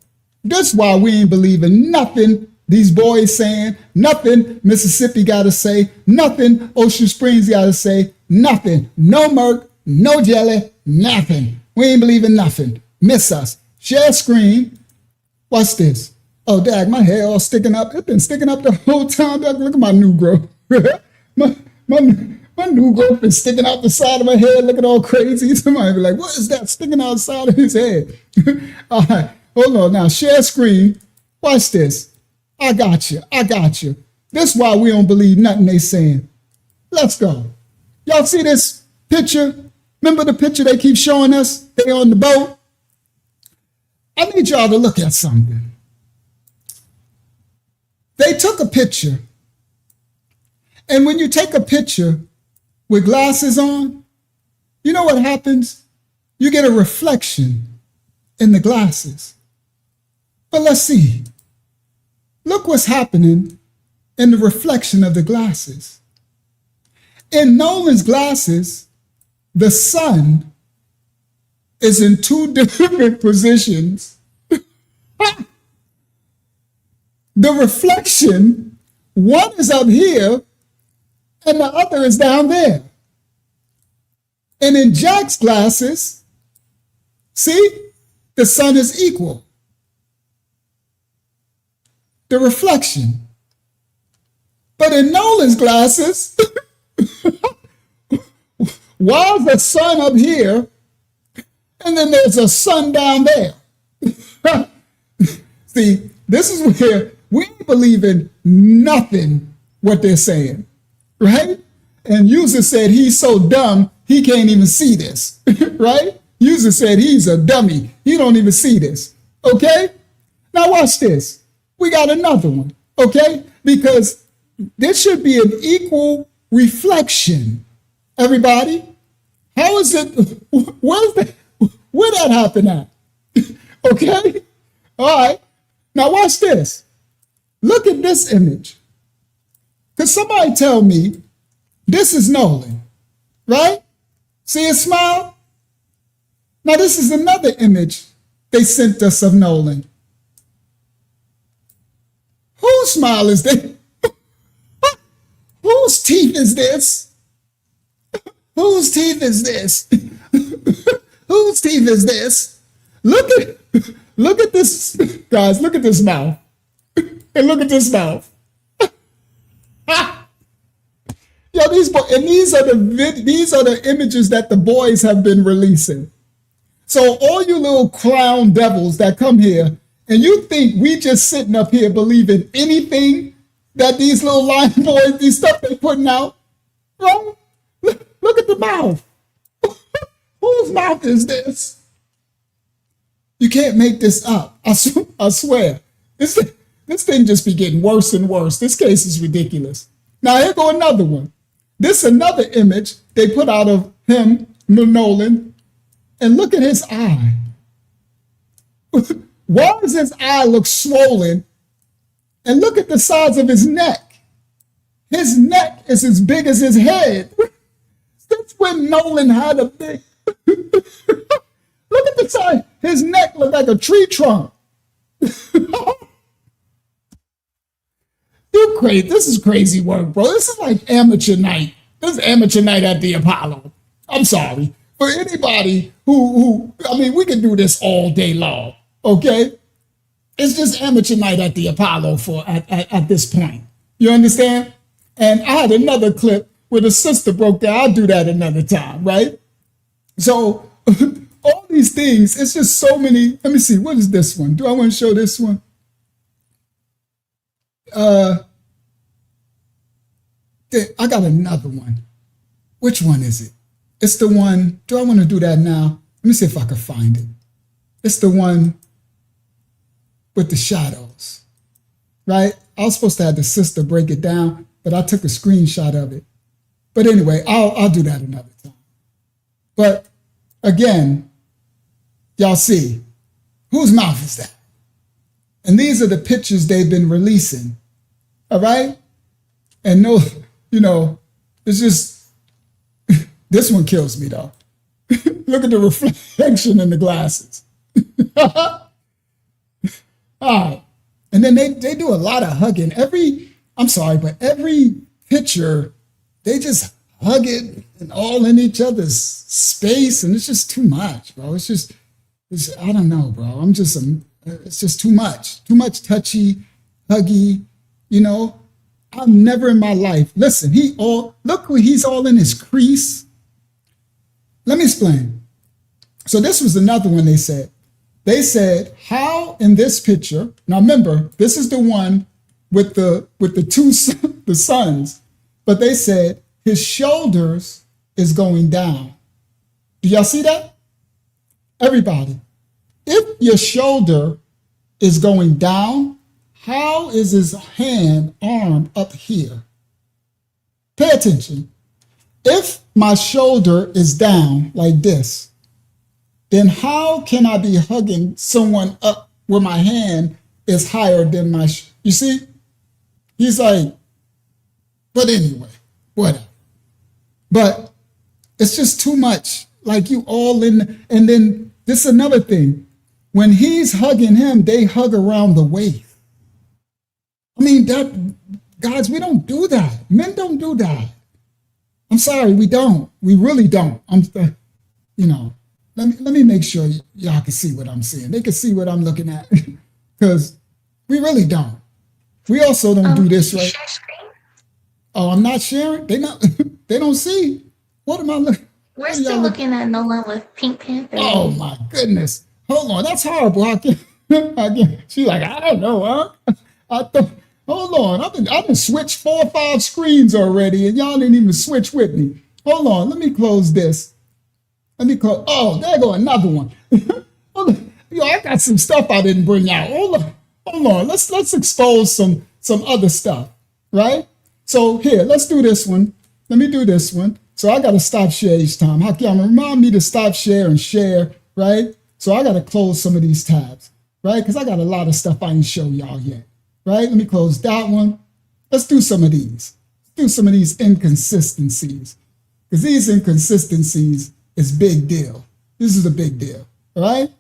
That's why we ain't believing nothing these boys saying, nothing Mississippi got to say, nothing Ocean Springs got to say, nothing. No Merc, no jelly, nothing. We ain't believing nothing. Miss us. Share screen. Watch this. Oh, dag, my hair all sticking up. It's been sticking up the whole time. Dag, look at my new growth. my new growth been sticking out the side of my head, looking all crazy. Somebody be like, what is that sticking out the side of his head? All right, hold on now. Share screen. Watch this. I got you. This is why we don't believe nothing they saying. Let's go. Y'all see this picture? Remember the picture they keep showing us? They on the boat. I need y'all to look at something. They took a picture. And when you take a picture with glasses on, you know what happens? You get a reflection in the glasses. But let's see. Look what's happening in the reflection of the glasses. In Nolan's glasses, the sun is in two different positions. The reflection, one is up here and the other is down there. And in Jack's glasses, see, the sun is equal. The reflection. But in Nolan's glasses, why is the sun up here and then there's a sun down there? See, this is where we believe in nothing what they're saying, right? And user said he's so dumb he can't even see this, right? User said he's a dummy. He don't even see this, okay? Now watch this. We got another one, okay? Because this should be an equal reflection. Everybody, how is it? Where that happen at? Okay, all right. Now watch this. Look at this image. Could somebody tell me this is Nolan, right? See his smile? Now this is another image they sent us of Nolan. Whose smile is this? Whose teeth is this? Whose teeth is this? Whose teeth is this? Look at this, guys, look at this mouth. And look at this mouth. Yo, these are the images that the boys have been releasing. So all you little clown devils that come here and you think we just sitting up here believing anything that these little lying boys, these stuff they putting out, right? Look at the mouth. Whose mouth is this? You can't make this up. I swear. This thing just be getting worse and worse. This case is ridiculous. Now here go another one. This another image they put out of him, Nolan, and look at his eye. Why does his eye look swollen? And look at the size of his neck. His neck is as big as his head. That's when Nolan had a big. Look at the size. His neck looked like a tree trunk. You crazy. This is crazy work, bro. This is like amateur night. This is amateur night at the Apollo. I'm sorry. For anybody who I mean, we can do this all day long, okay? It's just amateur night at the Apollo at this point. You understand? And I had another clip where the sister broke down. I'll do that another time, right? So all these things, it's just so many. Let me see. What is this one? Do I want to show this one? I got another one. Which one is it? It's the one. Do I want to do that now? Let me see if I can find it. It's the one with the shadows, right? I was supposed to have the sister break it down, but I took a screenshot of it. But anyway, I'll do that another time. But again, y'all see, whose mouth is that? And these are the pictures they've been releasing, all right? And no, you know, it's just, this one kills me though. Look at the reflection in the glasses. All right. And then they do a lot of hugging. Every picture, they just hug it and all in each other's space. And it's just too much, bro. I don't know, bro. It's just too much touchy, huggy, you know. I've never in my life, listen, look where he's all in his crease. Let me explain. So this was another one they said. They said, how in this picture, now remember, this is the one with the the sons, but they said his shoulders is going down. Do y'all see that? Everybody, if your shoulder is going down, how is his arm up here? Pay attention. If my shoulder is down like this, then how can I be hugging someone up where my hand is higher than you see? He's like, but anyway, whatever. But it's just too much. Like you all in, and then this is another thing. When he's hugging him, they hug around the waist. I mean, guys, we don't do that. Men don't do that. I'm sorry, we don't. We really don't. Let me make sure y'all can see what I'm seeing. They can see what I'm looking at, because we really don't. We also don't do this, right? Share screen. Oh, I'm not sharing. They don't see. What am I looking? We're still looking at Nolan with Pink Panther. Oh my goodness! Hold on, that's horrible. She's like, I don't know, huh? Hold on, I've been switched 4 or 5 screens already, and y'all didn't even switch with me. Hold on, let me close this. Oh, there go another one. Hold on. Yo, I got some stuff I didn't bring out. Hold on. Let's expose some other stuff, right? So here, let's do this one. Let me do this one. So I got to stop share each time. Hakiama, remind me to stop share and share, right? So I got to close some of these tabs, right? Because I got a lot of stuff I didn't show y'all yet, right? Let me close that one. Let's do some of these. Let's do some of these inconsistencies, because these inconsistencies is big deal. This is a big deal, all right?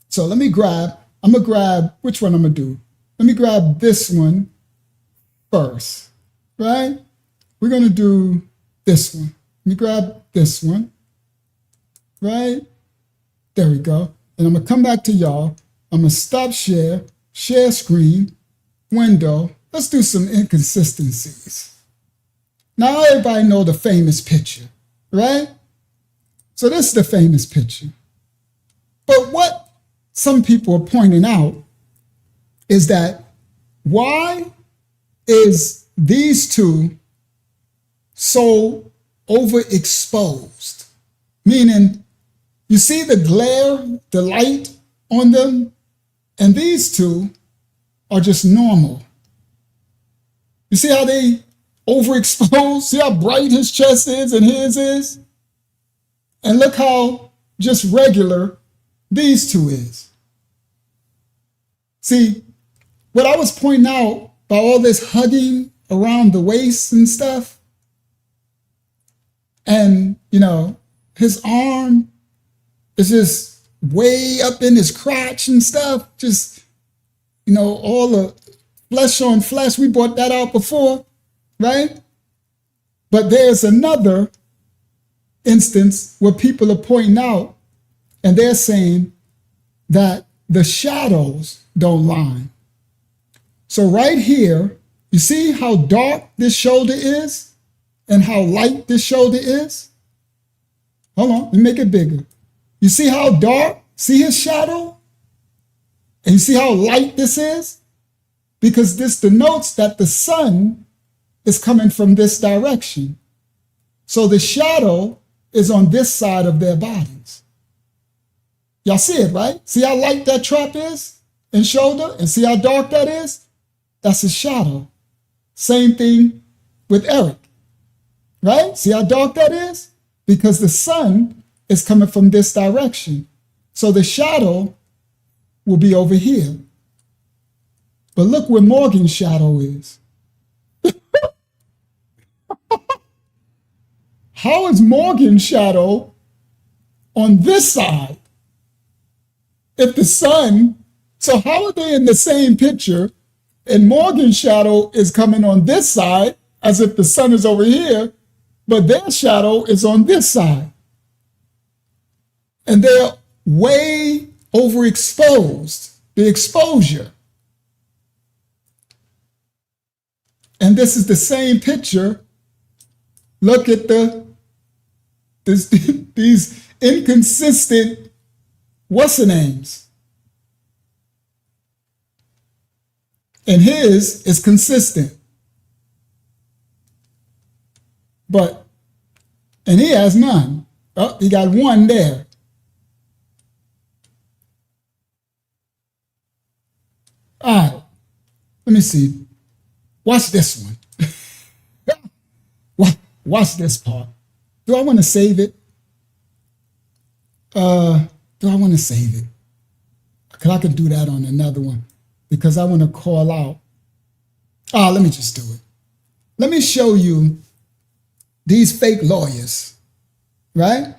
So I'm gonna grab, which one I'm gonna do? Let me grab this one first, right? We're gonna do this one. Let me grab this one, right? There we go. And I'm gonna come back to y'all. I'm gonna stop share screen, window. Let's do some inconsistencies. Now everybody know the famous picture, right? So this is the famous picture. But what some people are pointing out is that why is these two so overexposed? Meaning, you see the glare, the light on them, and these two are just normal. You see how they overexposed? See how bright his chest is and his is? And look how just regular these two is. See, what I was pointing out by all this hugging around the waist and stuff, and, you know, his arm is just way up in his crotch and stuff, just, you know, all the flesh on flesh. We brought that out before, right? But there's another instance where people are pointing out and they're saying that the shadows don't line. So right here, you see how dark this shoulder is and how light this shoulder is? Hold on, let me make it bigger. You see how dark? See his shadow? And you see how light this is? Because this denotes that the sun is coming from this direction. So the shadow is on this side of their bodies. Y'all see it, right? See how light that trap is and shoulder? And see how dark that is? That's a shadow. Same thing with Eric, right? See how dark that is? Because the sun is coming from this direction. So the shadow will be over here. But look where Morgan's shadow is. How is Morgan's shadow on this side? If the sun, so how are they in the same picture and Morgan's shadow is coming on this side as if the sun is over here, but their shadow is on this side? And they're way overexposed, the exposure. And this is the same picture. Look at these inconsistent, what's the names? And his is consistent. And he has none. Oh, he got one there. All right, let me see. Watch this one. Watch this part. Do I want to save it? Do I want to save it? Because I can do that on another one. Because I want to call out. Let me just do it. Let me show you these fake lawyers, right?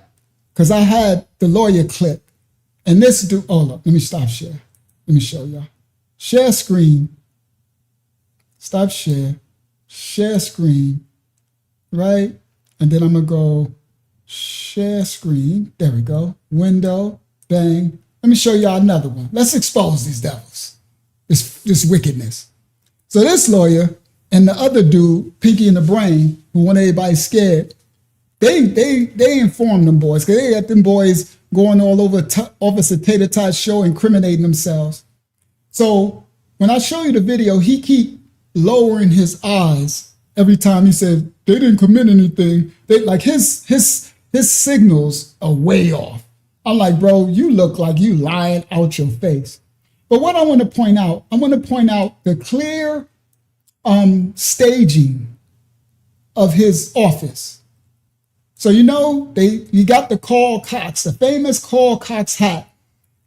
Because I had the lawyer clip. And this dude, look, let me stop share. Let me show y'all. Share screen. Stop share. Share screen. Right? And then I'm going to go share screen. There we go. Window. Bang. Let me show y'all another one. Let's expose these devils. This wickedness. So this lawyer and the other dude, Pinky in the Brain, who wanted everybody scared, they informed them boys because they had them boys going all over Officer Tater Tot's show incriminating themselves. So when I show you the video, he keep lowering his eyes every time he said they didn't commit anything. They like his signals are way off. I'm like, bro, you look like you lying out your face. But what I want to point out, the clear staging of his office. So you got the Carl Cox, the famous Carl Cox hat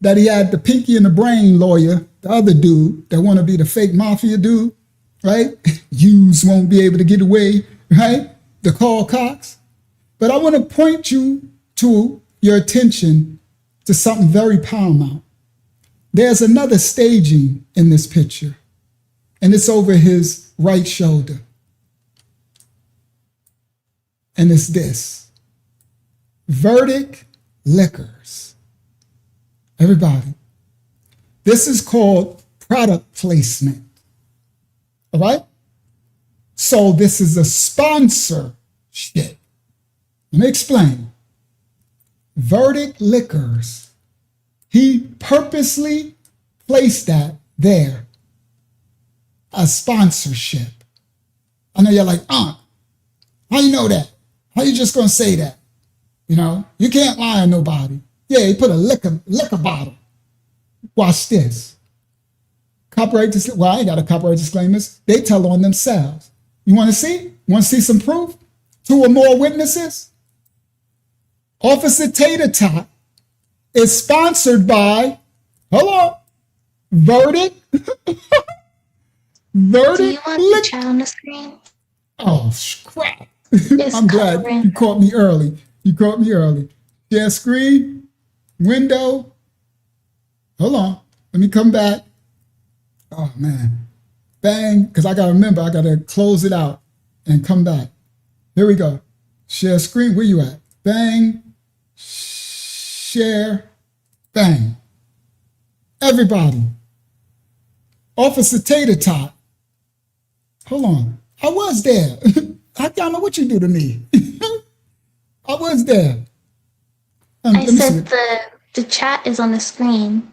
that he had the Pinky in the Brain lawyer, the other dude that want to be the fake mafia dude, right? Yous won't be able to get away, right? The Carl Cox. But I want to point you to your attention to something very paramount. There's another staging in this picture, and it's over his right shoulder. And it's this. Verdict Liquors. Everybody, this is called product placement. All right? So this is a sponsorship. Let me explain. Verdict Liquors. He purposely placed that there as sponsorship. I know you're like, how you know that? How you just gonna say that? You know, you can't lie on nobody. Yeah, he put a liquor bottle. Watch this. Copyright disclaimer. Well, I ain't got a copyright disclaimers. They tell on themselves. You want to see? Want to see some proof? 2 or more witnesses? Officer Tater Tot is sponsored by, Verdict. Verdict. Do you want the chat on the screen? Oh, crap. I'm glad you caught me early. Share screen, window. Hold on. Let me come back. Oh, man. Bang. Because I got to remember, I got to close it out and come back. Here we go. Share screen. Where you at? Bang. Share. Bang. Everybody. Officer Tater Tot. Hold on. I was there. I don't know what you do to me. I was there. I said the chat is on the screen.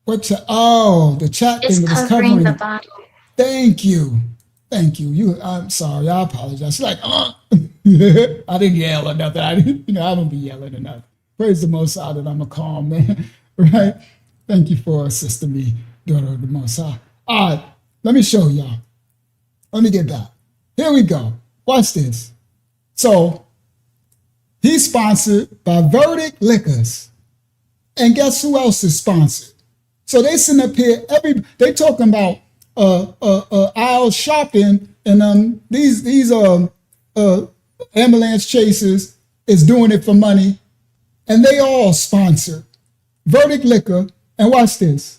What chat? Oh, the chat It's thing that was covering covering the it. bottom. Thank you. I'm sorry. I apologize. She's like, I didn't yell or nothing. I don't be yelling enough. Praise the Most High that I'm a calm man, right? Thank you for assisting me, daughter of the Most High. All right, let me show y'all. Let me get back. Here we go. Watch this. So he's sponsored by Verdict Liquors. And guess who else is sponsored? So they sitting up here, they talking about aisle shopping, and these ambulance chasers is doing it for money, and they all sponsor Verdict Liquor. And watch this.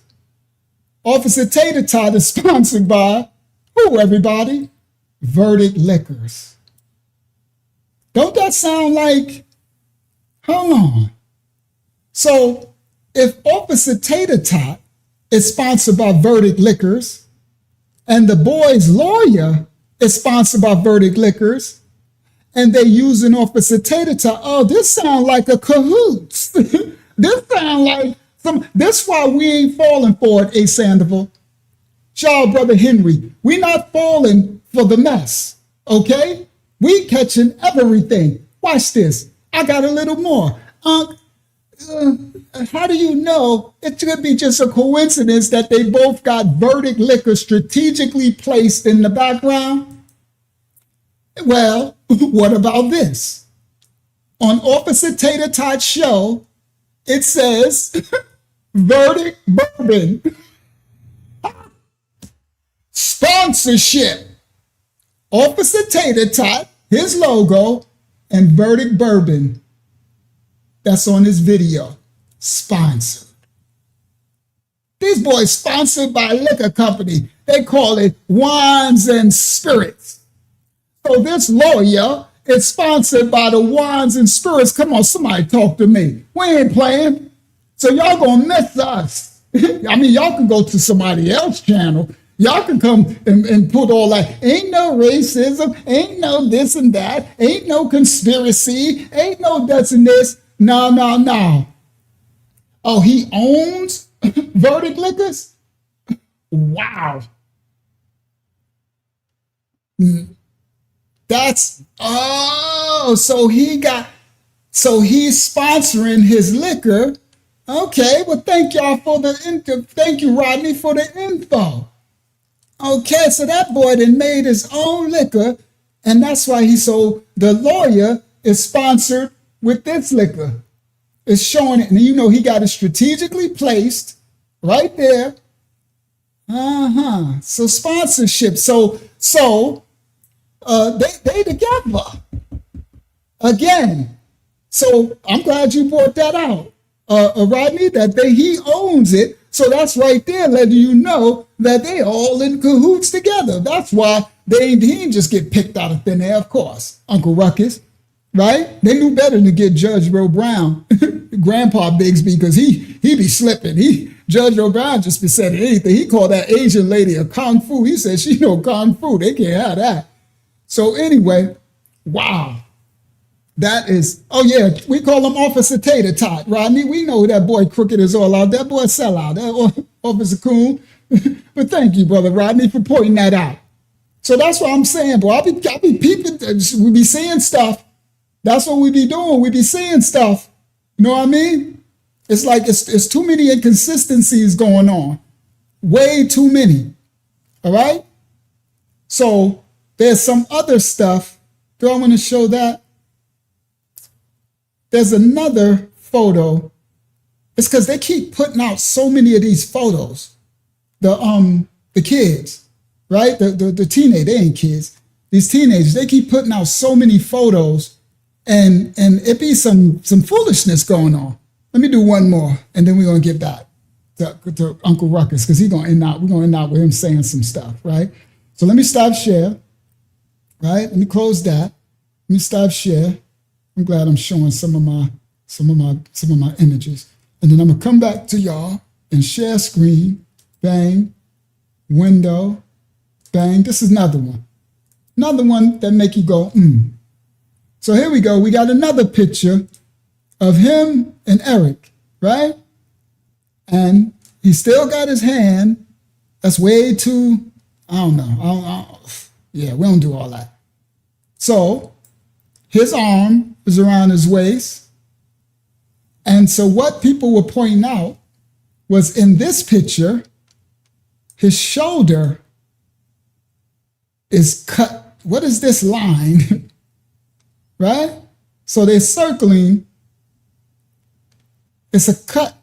Officer Tater Tot is sponsored by who, everybody? Verdict Liquors. Don't that sound like, hold on. So if Officer Tater Tot is sponsored by Verdict Liquors, and the boy's lawyer is sponsored by Verdict Liquors, and they using Officer Tater Tot, oh, this sound like a cahoots. This sound like this why we ain't falling for it, A. Sandoval. Child Brother Henry, we not falling for the mess, okay? We catching everything. Watch this. I got a little more. How do you know? It could be just a coincidence that they both got Verdict Liquor strategically placed in the background. Well, what about this? On Officer Tater Tot's show, it says Verdict Bourbon. Sponsorship. Officer Tater Tot, his logo, and Verdict Bourbon. That's on his video. Sponsored. These boys sponsored by a liquor company. They call it Wines and Spirits. So this lawyer is sponsored by the Wines and Spirits. Come on, somebody talk to me. We ain't playing. So y'all gonna miss us. I mean, y'all can go to somebody else's channel. Y'all can come and put all that. Ain't no racism. Ain't no this and that. Ain't no conspiracy. Ain't no this and this. No. Oh, he owns Verdict Liquors? Wow. So he's sponsoring his liquor. Okay, well, thank y'all for thank you, Rodney, for the info. Okay, so that boy then made his own liquor, and that's why the lawyer is sponsored with this liquor. It's showing it, and he got it strategically placed right there. So sponsorship. So they together again. So I'm glad you brought that out, Rodney. He owns it. So that's right there letting you know that they all in cahoots together. That's why he didn't just get picked out of thin air, of course. Uncle Ruckus, right? They knew better than to get Judge Roe Brown, Grandpa Bigsby, because he be slipping. Judge Roe Brown just be saying anything. He called that Asian lady a kung fu. He said she know kung fu. They can't have that. So anyway, wow. That is, oh yeah, we call him Officer Tater Tot, Rodney. We know that boy crooked is all out. That boy sell out. That Officer Coon. But thank you, Brother Rodney, for pointing that out. So that's what I'm saying, boy. I'll be peeping. We be seeing stuff. That's what we be doing. We be seeing stuff. You know what I mean? It's like it's too many inconsistencies going on. Way too many. All right? So there's some other stuff. Do I want to show that? There's another photo It's because they keep putting out so many of these photos. The kids, right? The teenage, they ain't kids. These teenagers, they keep putting out so many photos, and it be some foolishness going on. Let me do one more, and then we're gonna get back to Uncle Ruckus, because we're gonna end out with him saying some stuff, right? So let me stop share, right? Let me close that. Let me stop share. I'm glad I'm showing some of my images. And then I'm gonna come back to y'all and share screen, bang, window, bang. This is another one that make you go, So here we go. We got another picture of him and Eric, right? And he still got his hand. That's way too, I don't know. Yeah, we don't do all that. So his arm is around his waist. And so what people were pointing out was in this picture, his shoulder is cut. What is this line? Right? So they're circling. It's a cut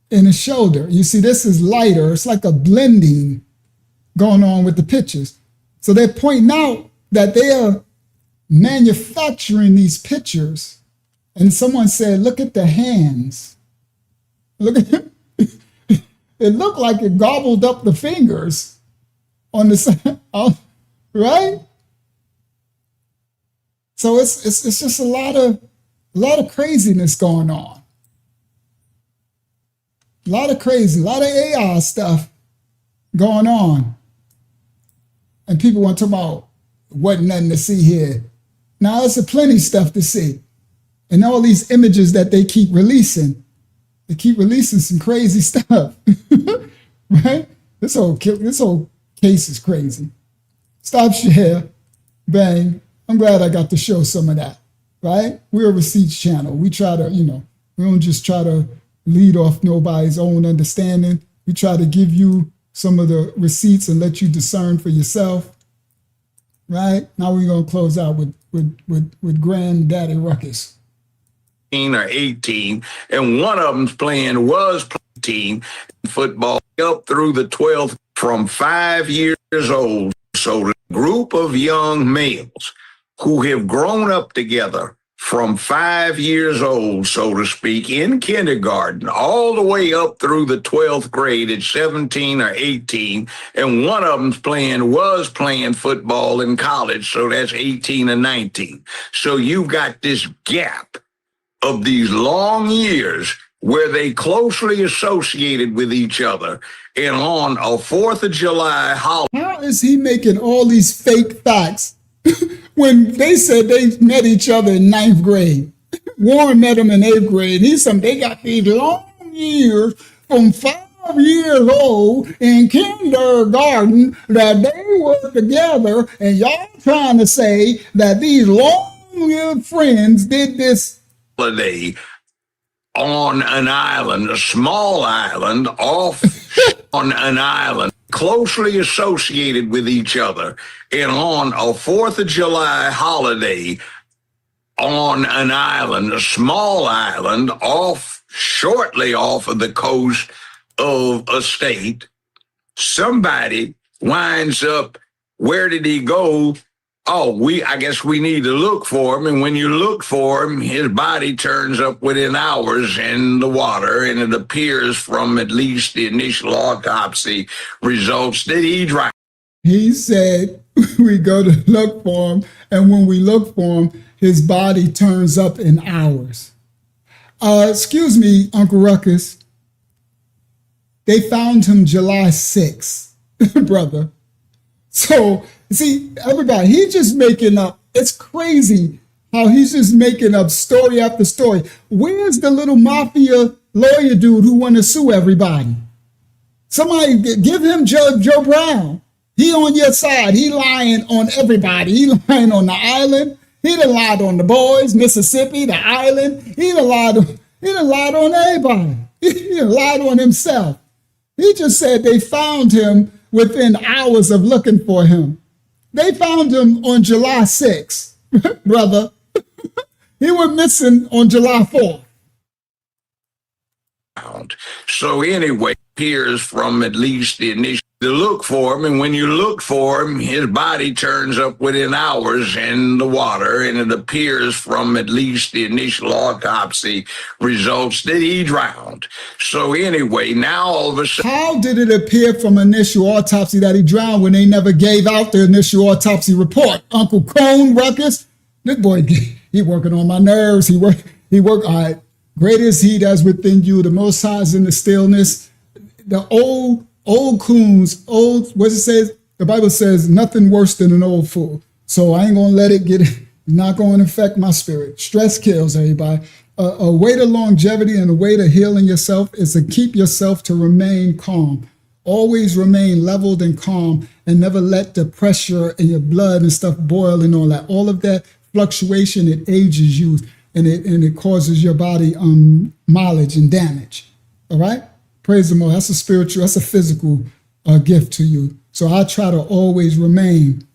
in his shoulder. You see, this is lighter. It's like a blending going on with the pictures. So they're pointing out that they are manufacturing these pictures. And someone said, look at the hands. Look at it. It looked like it gobbled up the fingers on the side, right? So it's just a lot of craziness going on. A lot of crazy, a lot of AI stuff going on. And people want to talk about wasn't nothing to see here. Now there's plenty stuff to see. And all these images that they keep releasing. They keep releasing some crazy stuff, right? This whole case is crazy. Stop share, bang. I'm glad I got to show some of that, right? We're a receipts channel. We try to, we don't just try to lead off nobody's own understanding. We try to give you some of the receipts and let you discern for yourself, right? Now we're gonna close out with Granddaddy Ruckus. Or 18, and one of them's was playing football up through the 12th from 5 years old. So the group of young males who have grown up together from 5 years old, so to speak, in kindergarten, all the way up through the 12th grade at 17 or 18, and one of them's was playing football in college, so that's 18 or 19. So you've got this gap of these long years where they closely associated with each other, and on a 4th of July holiday. How is he making all these fake facts when they said they met each other in 9th grade? Warren met him in 8th grade. They got these long years from 5 years old in kindergarten that they were together, and y'all trying to say that these long-lived friends did this holiday on an island, a small island off on an island, closely associated with each other, and on a 4th of July holiday on an island, a small island shortly off of the coast of a state, somebody winds up, where did he go? I guess we need to look for him. And when you look for him, his body turns up within hours in the water. And it appears from at least the initial autopsy results that he drowned. He said we go to look for him. And when we look for him, his body turns up in hours. Excuse me, Uncle Ruckus. They found him July 6th, brother. So, see, everybody, he's just making up. It's crazy how he's just making up story after story. Where's the little mafia lawyer dude who want to sue everybody? Somebody give him Joe Brown. He on your side. He lying on everybody. He lying on the island. He done lied on the boys, Mississippi, the island. He done lied on everybody. He done lied on himself. He just said they found him within hours of looking for him. They found him on July 6th, brother. He went missing on July 4th. drowned. So anyway, appears from at least the initial to look for him, and when you look for him, his body turns up within hours in the water, and it appears from at least the initial autopsy results that he drowned. So anyway, now all of a sudden, how did it appear from initial autopsy that he drowned when they never gave out the initial autopsy report? Uncle Cone Ruckus, this boy, he working on my nerves. He work. All right. Great is he that's within you. The Most High is in the stillness. The old coons, what it says, the Bible says nothing worse than an old fool. So I ain't gonna let it not gonna affect my spirit. Stress kills, everybody. A way to longevity and a way to healing yourself is to keep yourself to remain calm. Always remain leveled and calm and never let the pressure in your blood and stuff boil and all that. All of that fluctuation, it ages you and it causes your body mileage and damage. All right? Praise the Lord. That's a spiritual, that's a physical gift to you. So I try to always remain.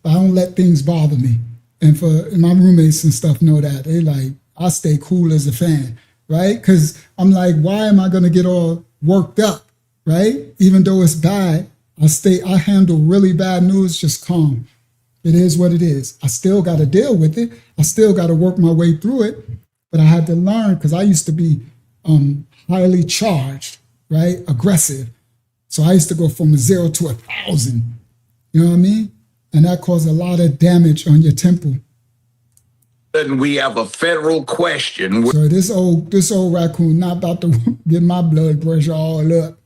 I don't let things bother me. And for my roommates and stuff know that. They like, I stay cool as a fan, right? Because I'm like, why am I going to get all worked up, right? Even though it's bad, I handle really bad news just calm. It is what it is. I still got to deal with it. I still got to work my way through it. But I had to learn because I used to be highly charged, right? Aggressive. So I used to go from 0 to 1,000. You know what I mean? And that caused a lot of damage on your temple. then we have a federal question. So this old raccoon not about to get my blood pressure all up.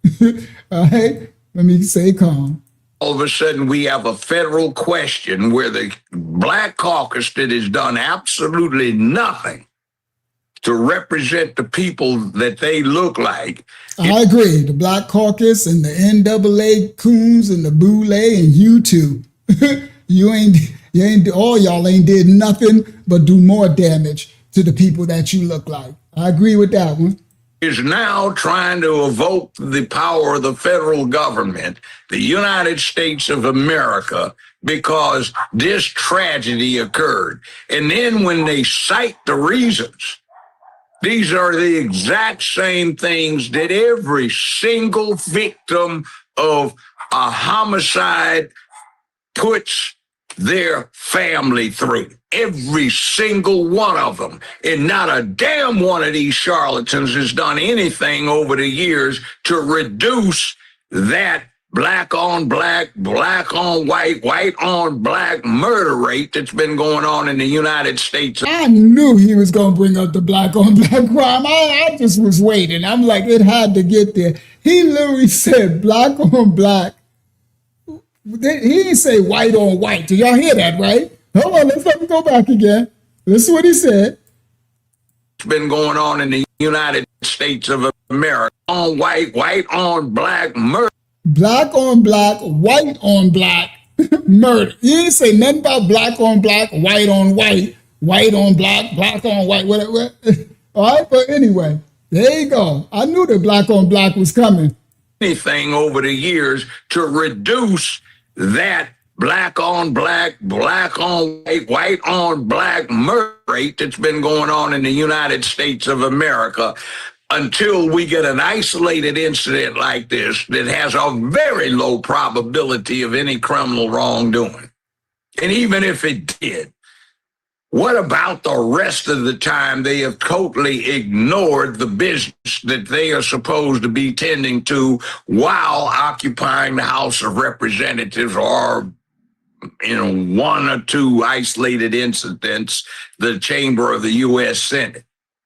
All right? Let me stay calm. All of a sudden, we have a federal question where the Black Caucus that has done absolutely nothing to represent the people that they look like. I agree. The Black Caucus and the NAA coons and the Boule and you too. All y'all ain't did nothing but do more damage to the people that you look like. I agree with that one. Is now trying to evoke the power of the federal government, the United States of America, because this tragedy occurred. And then when they cite the reasons, these are the exact same things that every single victim of a homicide puts their family through. Every single one of them. And not a damn one of these charlatans has done anything over the years to reduce that black on black, black on white, white on black murder rate that's been going on in the United States. I knew he was going to bring up the black on black crime. I just was waiting. I'm like, it had to get there. He literally said black on black. He didn't say white on white. Do y'all hear that, right? Hold on, let me go back again. This is what he said. It's been going on in the United States of America. On white, white on black murder. Black on black, white on black murder. He didn't say nothing about black on black, white on white, white on black, black on white, whatever. All right, but anyway, there you go. I knew that black on black was coming. Anything over the years to reduce that black on black, black on white, white on black murder rate that's been going on in the United States of America until we get an isolated incident like this that has a very low probability of any criminal wrongdoing. And even if it did, what about the rest of the time they have totally ignored the business that they are supposed to be tending to while occupying the House of Representatives or, one or two isolated incidents, the chamber of the U.S. Senate?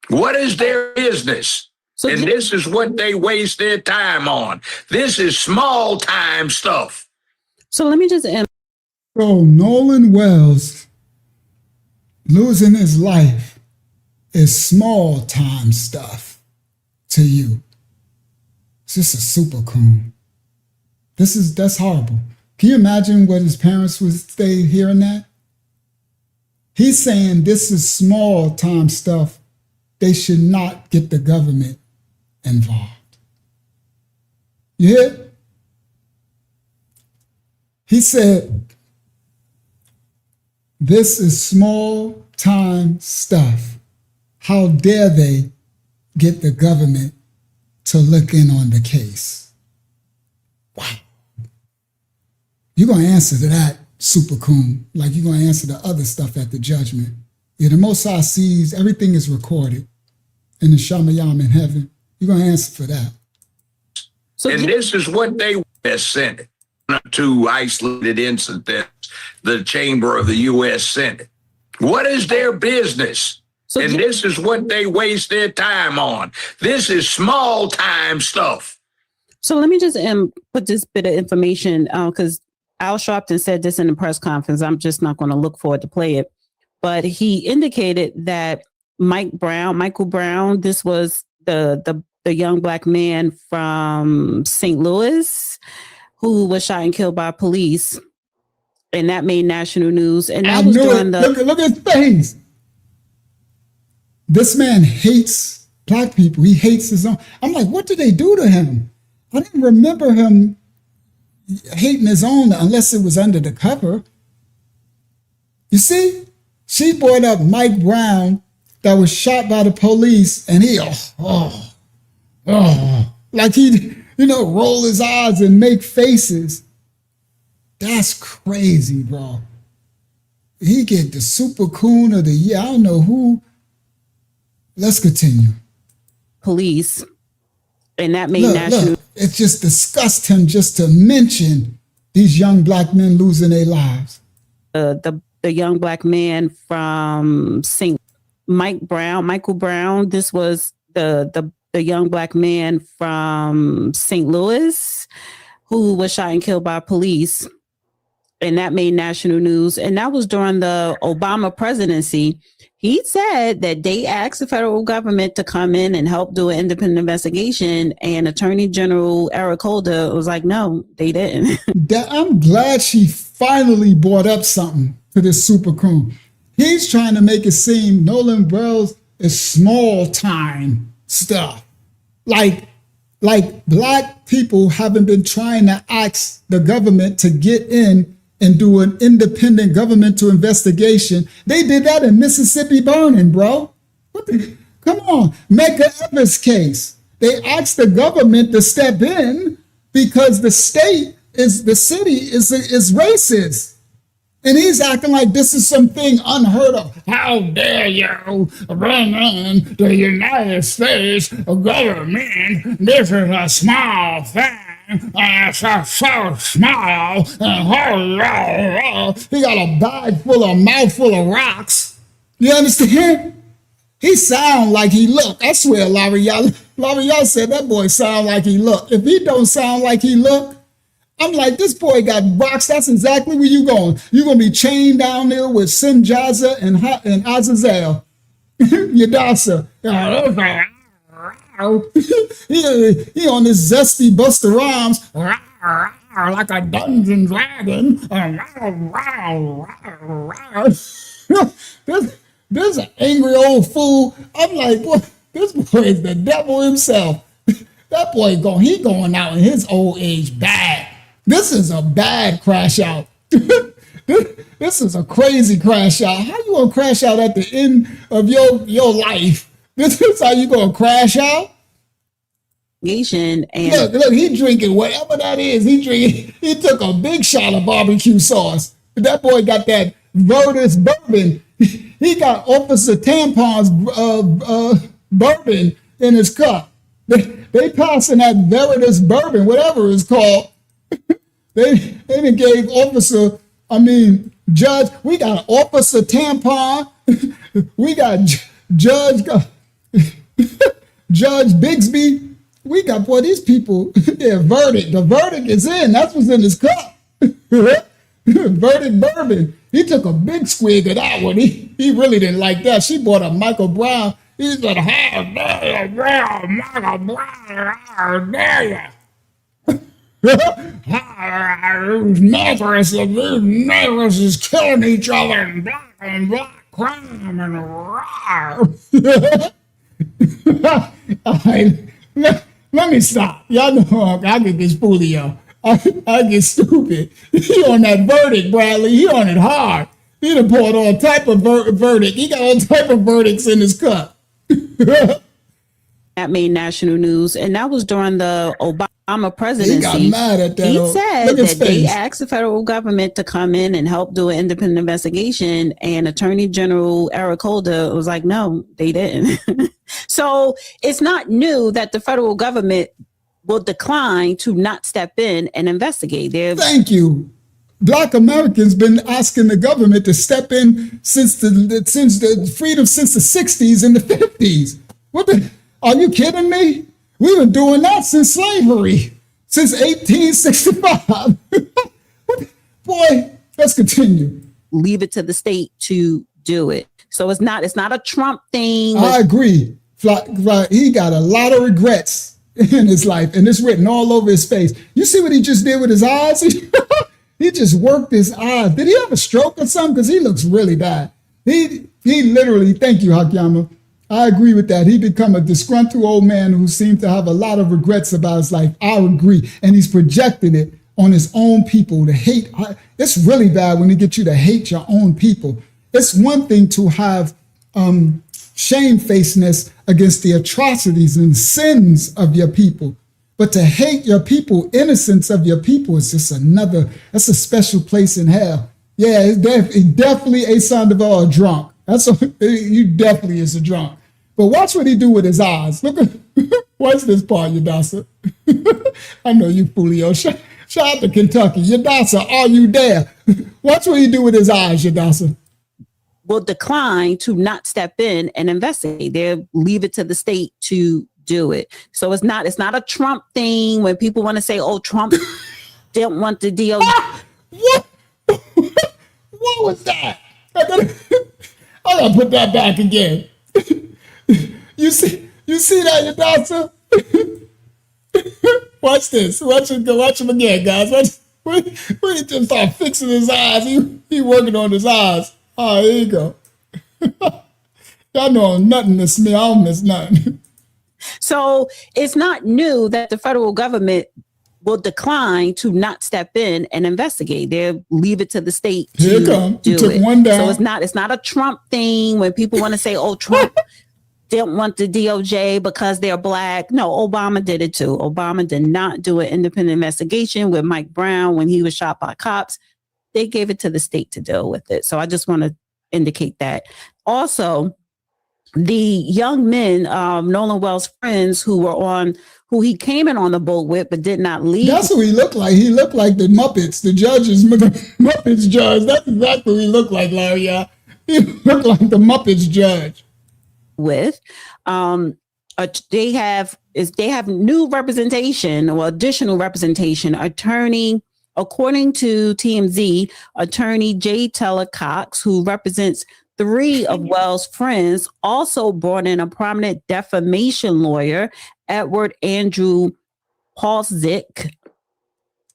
What is their business? And this is what they waste their time on. This is small time stuff. So let me just end. So Nolan Wells losing his life is small time stuff to you. It's just a super coon. That's horrible. Can you imagine what his parents would say hearing that? He's saying this is small time stuff. They should not get the government involved. You hear? He said, this is small time stuff. How dare they get the government to look in on the case. Wow. You're going to answer to that, Super Coon, like you're going to answer to other stuff at the judgment. Yeah, the Most High sees, everything is recorded in the Shamayam in heaven. You're going to answer for that. And this is what they sent to isolated incidents, the chamber of the U.S. Senate. What is their business? And this is what they waste their time on. This is small time stuff. So let me just put this bit of information because Al Sharpton said this in the press conference. I'm just not going to look forward to play it. But he indicated that Michael Brown, this was the young black man from St. Louis who was shot and killed by police. And that made national news. And that was during Look at his face. This man hates black people. He hates his own. I'm like, what did they do to him? I didn't remember him hating his own unless it was under the cover. You see, she brought up Mike Brown that was shot by the police, and he, like he, roll his eyes and make faces. That's crazy, bro. He get the Super Coon of the year. I don't know who. Let's continue. Police. And that made national. Look, it just disgusts him just to mention these young black men losing their lives. The young black man from Michael Brown. This was the young black man from St. Louis who was shot and killed by police. And that made national news. And that was during the Obama presidency. He said that they asked the federal government to come in and help do an independent investigation. And Attorney General Eric Holder was like, no, they didn't. I'm glad she finally brought up something to this Super Coon. He's trying to make it seem Nolan Wells is small time stuff. Like black people haven't been trying to ask the government to get in and do an independent governmental investigation. They did that in Mississippi burning, bro. Come on, Medgar Evers case. They asked the government to step in because the city is racist. And he's acting like this is something unheard of. How dare you bring in the United States government? This is a small thing. It's so small. He got a mouthful of rocks. You understand? He sound like he look. I swear, Y'all said that boy sound like he look. If he don't sound like he look, I'm like, this boy got rocks. That's exactly where you going. You're going to be chained down there with Simjaza and Azazel. Yadasa. He on this zesty Busta Rhymes like a dungeon dragon. This an angry old fool. I'm like, what? This boy is the devil himself. That boy going out in his old age bad. This is a bad crash out. This is a crazy crash out. How you gonna crash out at the end of your life? This is how you gonna crash out? And look, he drinking whatever that is. He took a big shot of barbecue sauce. That boy got that Virtus bourbon. He got Officer Tampon's bourbon in his cup. They passing that Veritas bourbon, whatever it's called. They done gave Judge, we got Officer Tampon, we got Judge Bigsby, we got, boy, these people, their verdict, the verdict is in, that's what's in his cup. Verdict bourbon. He took a big swig of that one. He really didn't like that. She bought a Michael Brown. He said, how dare you, Michael Brown, how dare you? These niggers is killing each other and black crime and let me stop. Y'all know I get this folio. I get stupid. He on that verdict, Bradley. He on it hard. He done poured all type of verdict. He got all type of verdicts in his cup. that made national news, and that was during the Obama presidency. He got mad at that. He Look said at his that they face. asked the federal government to come in and help do an independent investigation, and Attorney General Eric Holder was like, no, they didn't. So it's not new that the federal government will decline to not step in and investigate. Thank you. Black Americans been asking the government to step in since the freedom, since the 60s and the 50s. Are you kidding me? We've been doing that since slavery, since 1865. Boy, let's continue. Leave it to the state to do it. So it's not a Trump thing. I agree. He got a lot of regrets in his life, and it's written all over his face. You see what he just did with his eyes? He just worked his eyes. Did he have a stroke or something? Because he looks really bad. He literally, thank you, Hakyama. I agree with that. He become a disgruntled old man who seemed to have a lot of regrets about his life. I agree. And he's projecting it on his own people to hate. It's really bad when they get you to hate your own people. It's one thing to have shamefacedness against the atrocities and sins of your people. But to hate your people, innocence of your people, is just that's a special place in hell. Yeah, it's definitely a Sandoval a drunk. He definitely is a drunk. But watch what he do with his eyes. Watch this part, Yadasa. I know you, Fulio. Shout out to Kentucky. Yadasa, are you there? Watch what he do with his eyes, Yadasa. Will decline to not step in and investigate. They'll leave it to the state to do it. So it's not a Trump thing when people want to say, oh, Trump didn't want the deal. What was that? I gotta put that back again. You see that, Yadasa? Watch this. Watch him again, guys. When he just start fixing his eyes, he working on his eyes. Oh, here you go. Y'all know nothing miss me. I don't miss nothing. So it's not new that the federal government will decline to not step in and investigate. They'll leave it to the state to do it. One down. So it's not a Trump thing when people want to say, oh, Trump didn't want the DOJ because they're black. No, Obama did it too. Obama did not do an independent investigation with Mike Brown when he was shot by cops. They gave it to the state to deal with it. So I just want to indicate that. Also, the young men, Nolan Wells' friends who he came in on the boat with but did not leave. That's who he looked like. He looked like the Muppets, the judges, Muppets judge. That's exactly what he looked like, Larry. He looked like the Muppets judge. With they have new representation or additional representation. According to TMZ, attorney J. Teller Cox, who represents 3 of Wells' friends, also brought in a prominent defamation lawyer, Edward Andrew Paulzik,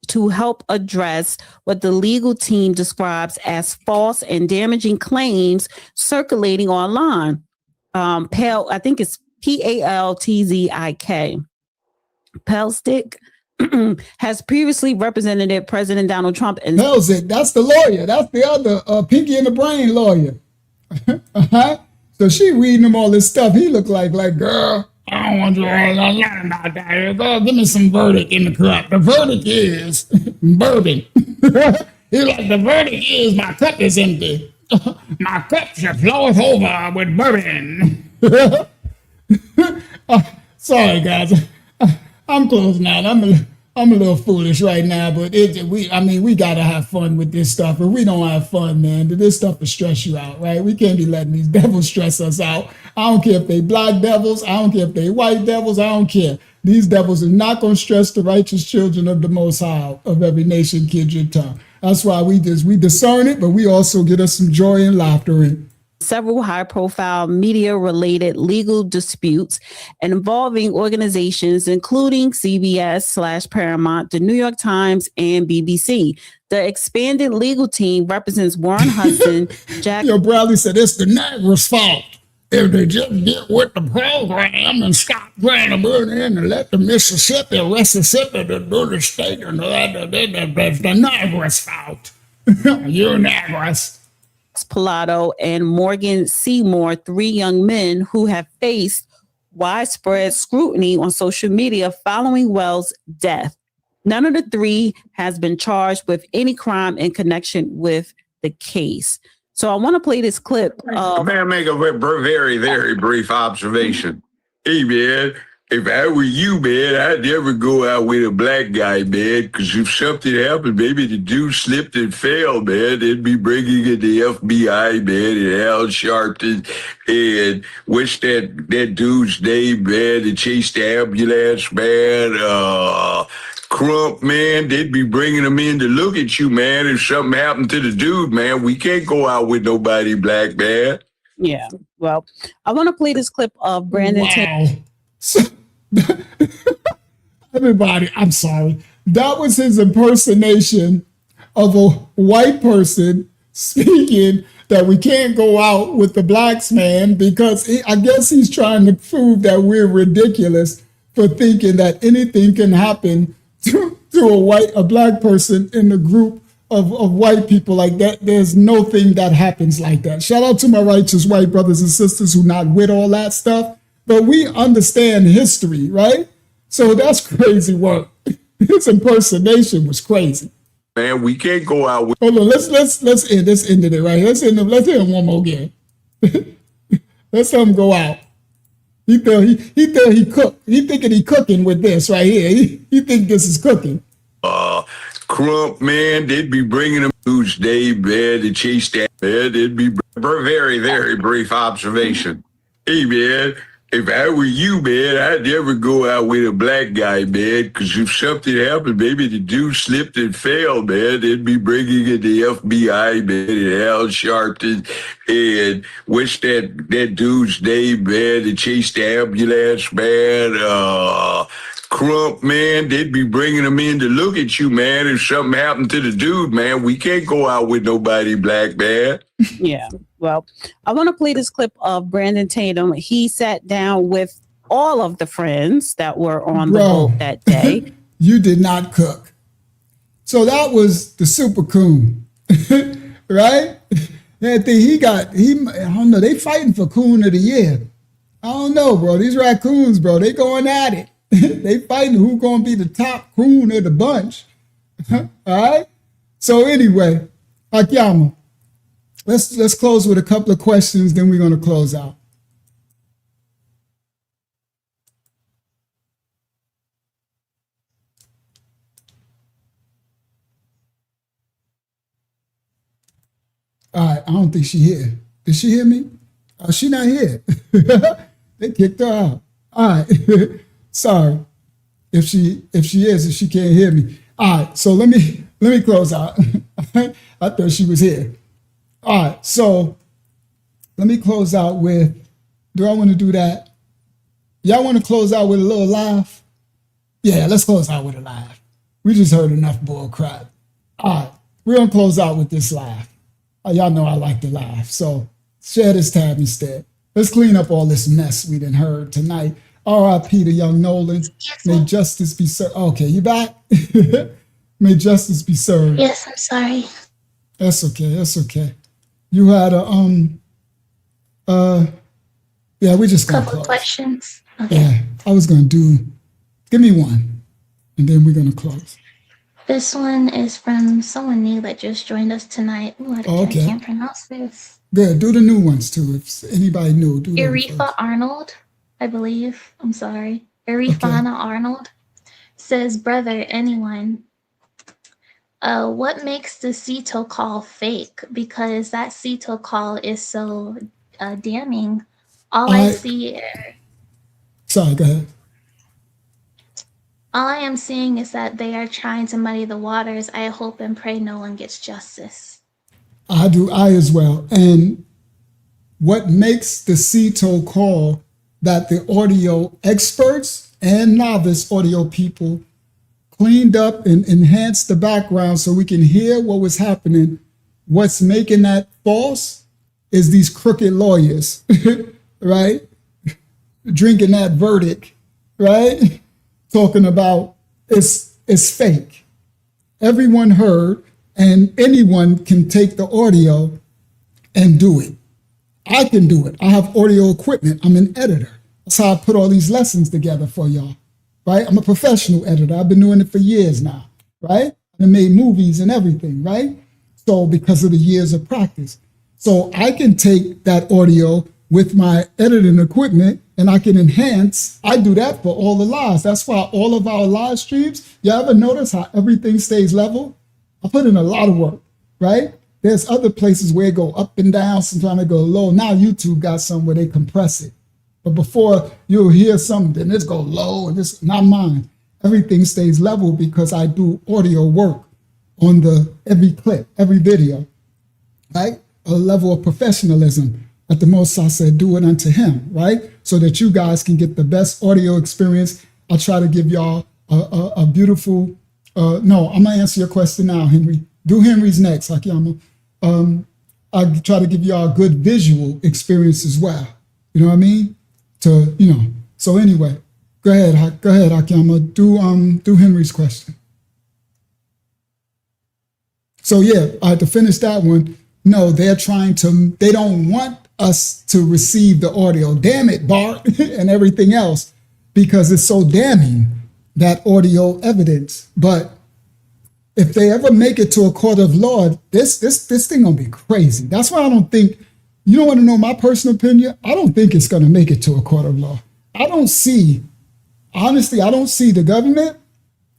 to help address what the legal team describes as false and damaging claims circulating online. I think it's Paltzik. Pelstick has previously represented President Donald Trump. And Pelzik, that's the lawyer. That's the other Pinky in the Brain lawyer. So she reading him all this stuff. He looked like girl, I don't want you all learn about that. Girl, give me some verdict in the cup. The verdict is bourbon. He's like, the verdict is my cup is empty. My cup should floweth over with bourbon. Sorry, guys. I'm closing out. I'm a little foolish right now, but we gotta have fun with this stuff. If we don't have fun, man, this stuff will stress you out, right? We can't be letting these devils stress us out. I don't care if they black devils. I don't care if they white devils. I don't care. These devils are not gonna stress the righteous children of the Most High of every nation, kid your tongue. That's why we discern it, but we also get us some joy and laughter in. Several high-profile media-related legal disputes involving organizations including CBS/Paramount, the New York Times, and BBC. The expanded legal team represents Warren Hudson, Jax. Bradley said it's the Niagara's fault. If they just get with the program and stop trying to put in and let the Mississippi do the state, and that's the Niagara's fault. You're Niagara's. Pitalo and Morgan Seymour, 3 young men who have faced widespread scrutiny on social media following Wells' death. None of the three has been charged with any crime in connection with the case. So I want to play this clip. May I make a very, very brief observation? Hey, man, if I were you, man, I'd never go out with a black guy, man, because if something happened, maybe the dude slipped and fell, man, they'd be bringing in the FBI, man, and Al Sharpton, and what's that dude's name, man, that chased the ambulance, man, Crump, man, they'd be bringing them in to look at you, man, if something happened to the dude, man. We can't go out with nobody black, man. Yeah, well, I want to play this clip of Brandon Tatum. Everybody, I'm sorry. That was his impersonation of a white person speaking that we can't go out with the blacks, man, because I guess he's trying to prove that we're ridiculous for thinking that anything can happen to a black person in a group of white people like that. There's no thing that happens like that. Shout out to my righteous white brothers and sisters who not with all that stuff, but we understand history, right? So that's crazy work. His impersonation was crazy. Man, we can't go out with. Hold on, let's end it right here. Let's hear him one more again. Let's let him go out. He thought he cooked. He thinking he cooking with this right here. He think this is cooking. Crump, man, they'd be bringing them Tuesday, man, to chase that, man. They'd be very, very brief observation. Hey, man, if I were you, man, I'd never go out with a black guy, man, because if something happened, maybe the dude slipped and fell, man, they'd be bringing in the FBI, man, and Al Sharpton, and what's that dude's name, man, that chased the ambulance, man, Crump, man, they'd be bringing them in to look at you, man, if something happened to the dude, man. We can't go out with nobody black, man. Yeah, well, I want to play this clip of Brandon Tatum. He sat down with all of the friends that were on the boat that day. You did not cook. So that was the super coon, right? I don't know, they fighting for coon of the year. I don't know, bro. These raccoons, bro, they going at it. They fighting who's gonna be the top coon of the bunch. All right. So anyway, Akiyama, let's close with a couple of questions, then we're gonna close out. All right, I don't think she here. Did she hear me? Oh, she not here. They kicked her out. All right. Sorry if she can't hear me. All right, so let me close out. I thought she was here. All right, so let me close out with, do I want to do that? Y'all want to close out with a little laugh? Yeah, let's close out with a laugh. We just heard enough bull crap. All right, we're going to close out with this laugh. Y'all know I like to laugh, so share this tab instead. Let's clean up all this mess we done heard tonight. R.I.P. to young Nolan. May justice be served. Okay, you back? May justice be served. Yes, I'm sorry. That's okay. That's okay. You had yeah, we just gonna couple close. Questions. Okay. Yeah, I was gonna give me one, and then we're gonna close. This one is from someone new that just joined us tonight. Ooh, I can't pronounce this. Good. Do the new ones too. If anybody new, do them Arifa first. Arnold, I believe. I'm sorry. Arifana Arnold says, brother, anyone, what makes the CETO call fake? Because that CETO call is so damning. All I see, sorry, go ahead. all I am seeing is that they are trying to muddy the waters. I hope and pray no one gets justice. I as well. And what makes the CETO call that the audio experts and novice audio people cleaned up and enhanced the background so we can hear what was happening. What's making that false is these crooked lawyers, right? Drinking that verdict, right? Talking about it's fake. Everyone heard, and anyone can take the audio and do it. I can do it. I have audio equipment. I'm an editor. That's how I put all these lessons together for y'all, right? I'm a professional editor. I've been doing it for years now, right? I made movies and everything, right? So because of the years of practice. So I can take that audio with my editing equipment and I can enhance. I do that for all the lives. That's why all of our live streams, you ever notice how everything stays level? I put in a lot of work, right? There's other places where it go up and down, sometimes it go low. Now YouTube got some where they compress it. But before you'll hear something, it's go low and it's not mine. Everything stays level because I do audio work on every clip, every video, right? A level of professionalism. At the most I said, do it unto him, right? So that you guys can get the best audio experience. I'll try to give y'all a beautiful, no, I'm gonna answer your question now, Henry. Do Henry's next, Akiyama. I'll try to give y'all a good visual experience as well. You know what I mean? So anyway, go ahead, Akiyama. Do Henry's question. So yeah, to finish that one, no, they don't want us to receive the audio. Damn it, Bart, and everything else, because it's so damning, that audio evidence. But if they ever make it to a court of law, this thing gonna be crazy. That's why I don't think, you don't want to know my personal opinion? I don't think it's gonna make it to a court of law. Honestly, I don't see the government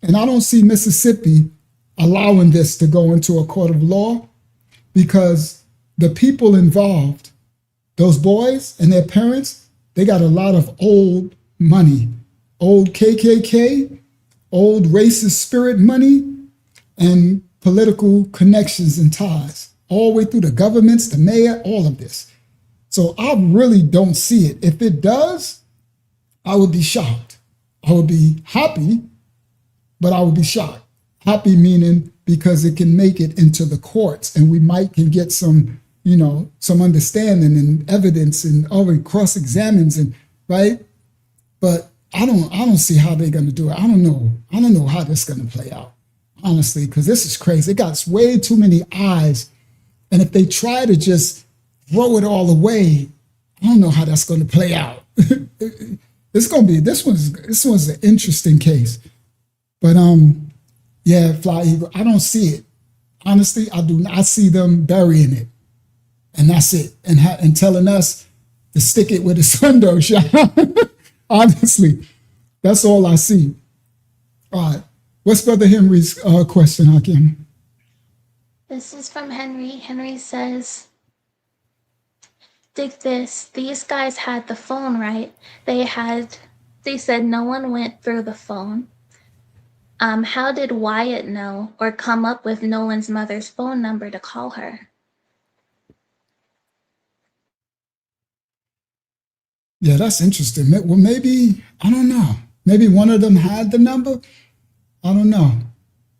and I don't see Mississippi allowing this to go into a court of law, because the people involved, those boys and their parents, they got a lot of old money, old KKK, old racist spirit money, and political connections and ties, all the way through the governments, the mayor, all of this. So I really don't see it. If it does, I would be shocked. I would be happy, but I would be shocked. Happy meaning because it can make it into the courts and we can get some, some understanding and evidence and already cross-examines and right. But I don't see how they're going to do it. I don't know how this is going to play out, honestly, because this is crazy. It got way too many eyes. And if they try to just throw it all away, I don't know how that's going to play out. This one's an interesting case. But yeah, Fly Eagle, I don't see it. Honestly, I do not see them burying it. And that's it. And telling us to stick it where the sun don't shine. Honestly, that's all I see. All right. What's Brother Henry's question, Hakim? This is from Henry. Henry says, dig this. These guys had the phone, right? They said no one went through the phone. How did Wyatt know or come up with Nolan's mother's phone number to call her? Yeah, that's interesting. Well, maybe, I don't know. Maybe one of them had the number. I don't know.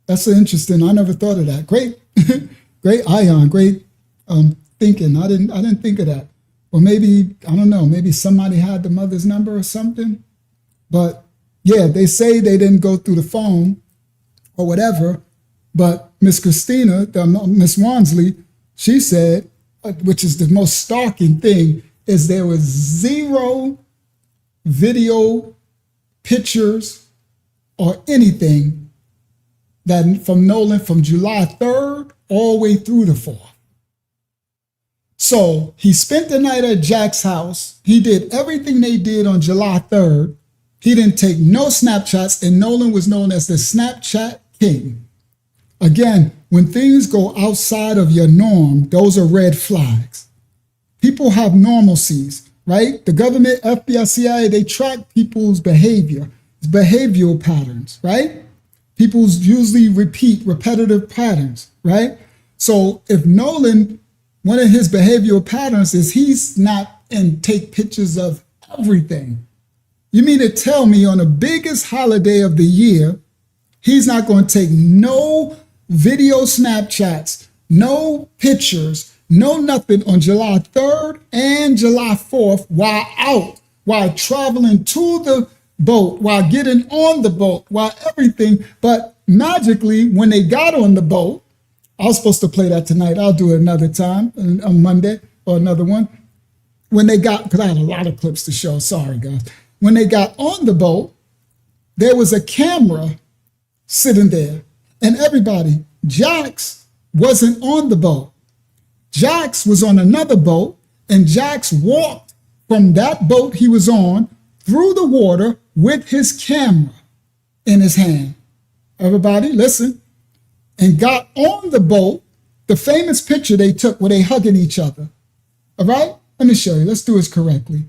That's interesting. I never thought of that. Great, great Ion, great thinking. I didn't think of that. Or maybe, I don't know, maybe somebody had the mother's number or something. But yeah, they say they didn't go through the phone or whatever, but Miss Christina, Miss Wansley, she said, which is the most stalking thing, is there was 0 video, pictures, or anything that from Nolan from July 3rd all the way through the 4th. So he spent the night at Jack's house. He did everything they did on July 3rd. He didn't take no Snapchats, and Nolan was known as the Snapchat king. Again, when things go outside of your norm, those are red flags. People have normalcies, right? The government, FBI, CIA, they track people's behavior, behavioral patterns, right? People's usually repeat repetitive patterns, right? So if Nolan, one of his behavioral patterns is he's not and take pictures of everything. You mean to tell me on the biggest holiday of the year, he's not going to take no video Snapchats, no pictures, no nothing on July 3rd and July 4th while out, while traveling to the boat, while getting on the boat, while everything. But magically, when they got on the boat, I was supposed to play that tonight. I'll do it another time on Monday or another one. when they got, because I had a lot of clips to show, sorry guys. When they got on the boat, there was a camera sitting there. And everybody, Jax wasn't on the boat. Jax was on another boat, and Jax walked from that boat he was on through the water with his camera in his hand. Everybody, listen. And got on the boat, the famous picture they took where they hugging each other. All right? Let me show you. Let's do this correctly.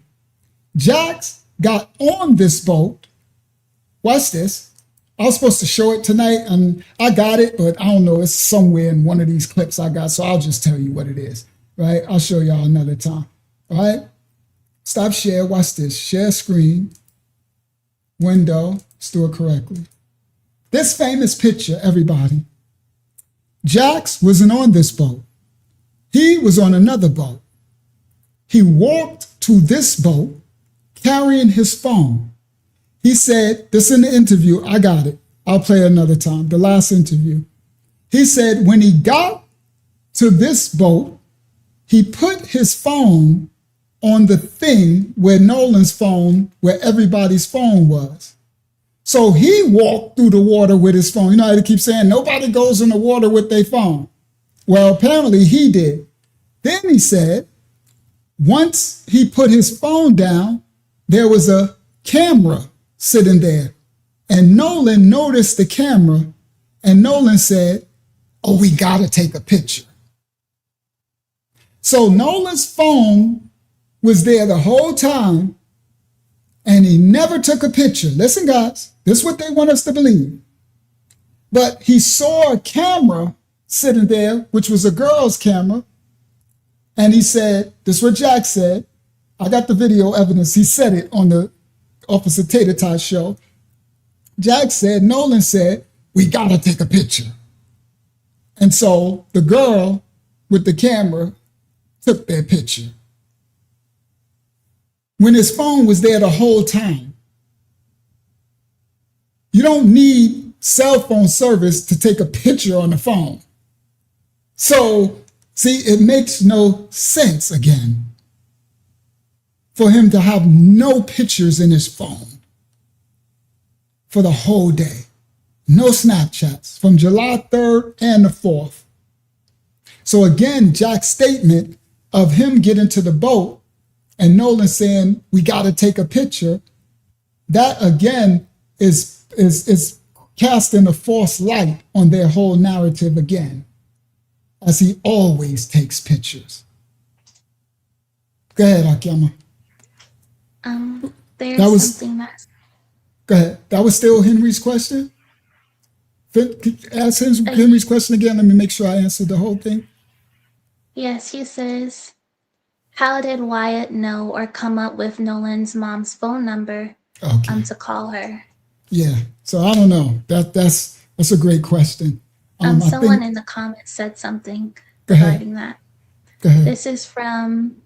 Jax got on this boat. Watch this. I was supposed to show it tonight, and I got it, but I don't know. It's somewhere in one of these clips I got, so I'll just tell you what it is, right? I'll show y'all another time, all right? Stop share. Watch this. Share screen. Window. Let's do it correctly. This famous picture, everybody. Jax wasn't on this boat. He was on another boat. He walked to this boat carrying his phone. He said, this in the interview, I got it. I'll play it another time, the last interview. He said when he got to this boat, he put his phone on the thing where Nolan's phone, where everybody's phone was. So he walked through the water with his phone. You know how they keep saying nobody goes in the water with their phone. Well, apparently he did. Then he said, once he put his phone down, there was a camera sitting there. And Nolan noticed the camera, and Nolan said, oh, we gotta take a picture. So Nolan's phone was there the whole time, and he never took a picture. Listen, guys, this is what they want us to believe. But he saw a camera sitting there, which was a girl's camera, and he said, this is what Jax said. I got the video evidence. He said it on the Officer Tater Tot show. Jax said, Nolan said, we gotta take a picture. And so the girl with the camera took their picture. When his phone was there the whole time. You don't need cell phone service to take a picture on the phone. So, see, it makes no sense again for him to have no pictures in his phone for the whole day. No Snapchats from July 3rd and the 4th. So again, Jack's statement of him getting to the boat and Nolan saying, we got to take a picture, that again is casting a false light on their whole narrative again, as he always takes pictures. Go ahead, Akiama. There's something that's... Go ahead. That was still Henry's question? Ask Henry's question again. Let me make sure I answered the whole thing. Yes, he says, how did Wyatt know or come up with Nolan's mom's phone number to call her? Yeah, so I don't know. That's a great question. Someone in the comments said something Go ahead. regarding that. Go ahead. This is from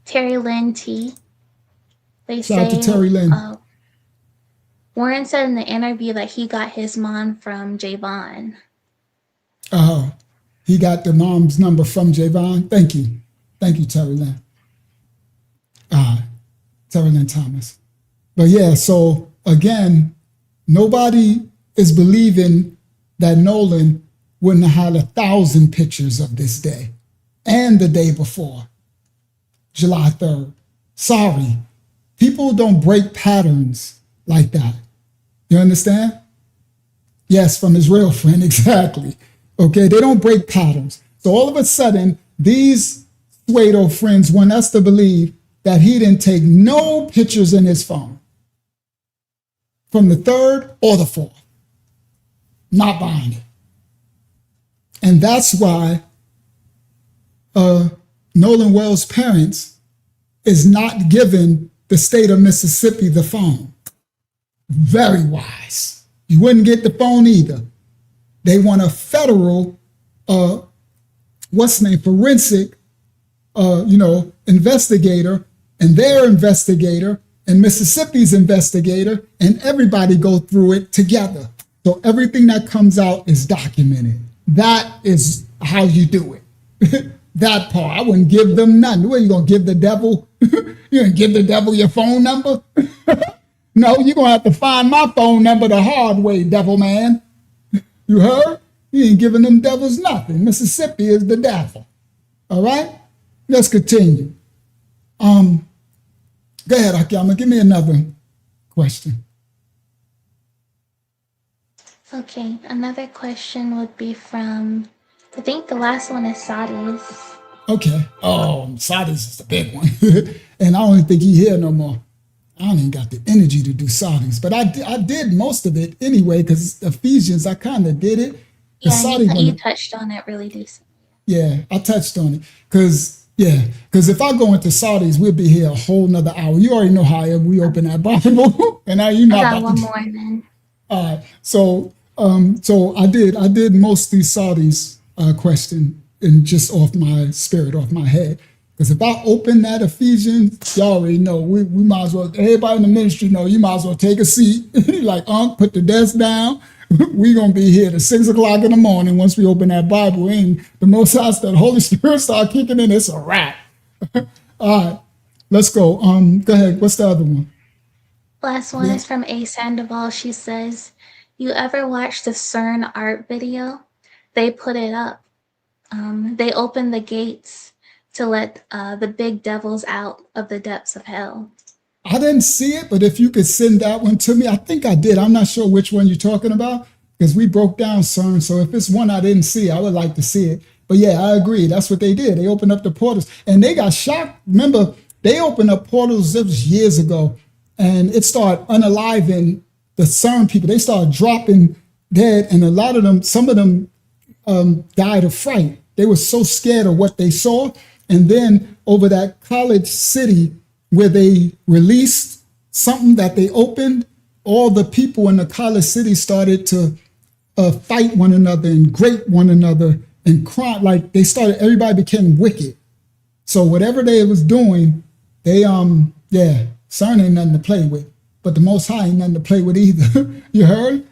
Terry Lynn T. They Shout out say, to Terry Lynn. Warren said in the interview that he got his mom from Javon. Oh, he got the mom's number from Javon. Thank you. Thank you, Terry Lynn. Terry Lynn Thomas. But yeah, so again, nobody is believing that Nolan wouldn't have had 1,000 pictures of this day and the day before, July 3rd. Sorry, people don't break patterns like that. You understand? Yes, from his real friend, exactly. Okay, they don't break patterns. So all of a sudden, these Suedo friends want us to believe that he didn't take no pictures in his phone from the 3rd or the 4th. Not buying it. And that's why Nolan Wells' parents is not giving the state of Mississippi the phone. Very wise. You wouldn't get the phone either. They want a federal, forensic, investigator, and their investigator, and Mississippi's investigator, and everybody go through it together. So everything that comes out is documented. That is how you do it. That part. I wouldn't give them nothing. What, you going to give the devil? You going to give the devil your phone number? No, you're going to have to find my phone number the hard way, devil man. You heard? You ain't giving them devils nothing. Mississippi is the devil. All right? Let's continue. Go ahead, Akiyama. Give me another question. Okay, another question would be from, I think the last one is Saudis. Okay. Oh, Saudis is the big one. And I don't even think he here no more. I don't even got the energy to do Saudis. But I did most of it anyway, because Ephesians, I kind of did it. Yeah, you touched on it really decent. Yeah, I touched on it. Because if I go into Saudis, we'll be here a whole nother hour. You already know how I am. We open that Bible. And now you know I got one more then. All right. So I did most of these Saudis question and just off my spirit, off my head. Because if I open that Ephesians, y'all already know, we might as well, everybody in the ministry know, you might as well take a seat, like, put the desk down. We're going to be here at 6 o'clock in the morning once we open that Bible. And the Most High, the Holy Spirit start kicking in, it's a wrap. All right, let's go. Go ahead. What's the other one? Last one is from A. Sandoval. She says, you ever watch the CERN art video? They put it up. They opened the gates to let the big devils out of the depths of hell. I didn't see it, but if you could send that one to me, I think I did. I'm not sure which one you're talking about because we broke down CERN. So if it's one I didn't see, I would like to see it. But yeah, I agree. That's what they did. They opened up the portals and they got shocked. Remember, they opened up portals, that was years ago, and it started unaliving the CERN people. They started dropping dead, and a lot of them, some of them died of fright. They were so scared of what they saw. And then over that college city where they released something that they opened, all the people in the college city started to fight one another and grate one another and cry. Like everybody became wicked. So whatever they was doing, they, CERN ain't nothing to play with, but the Most High ain't nothing to play with either. You heard?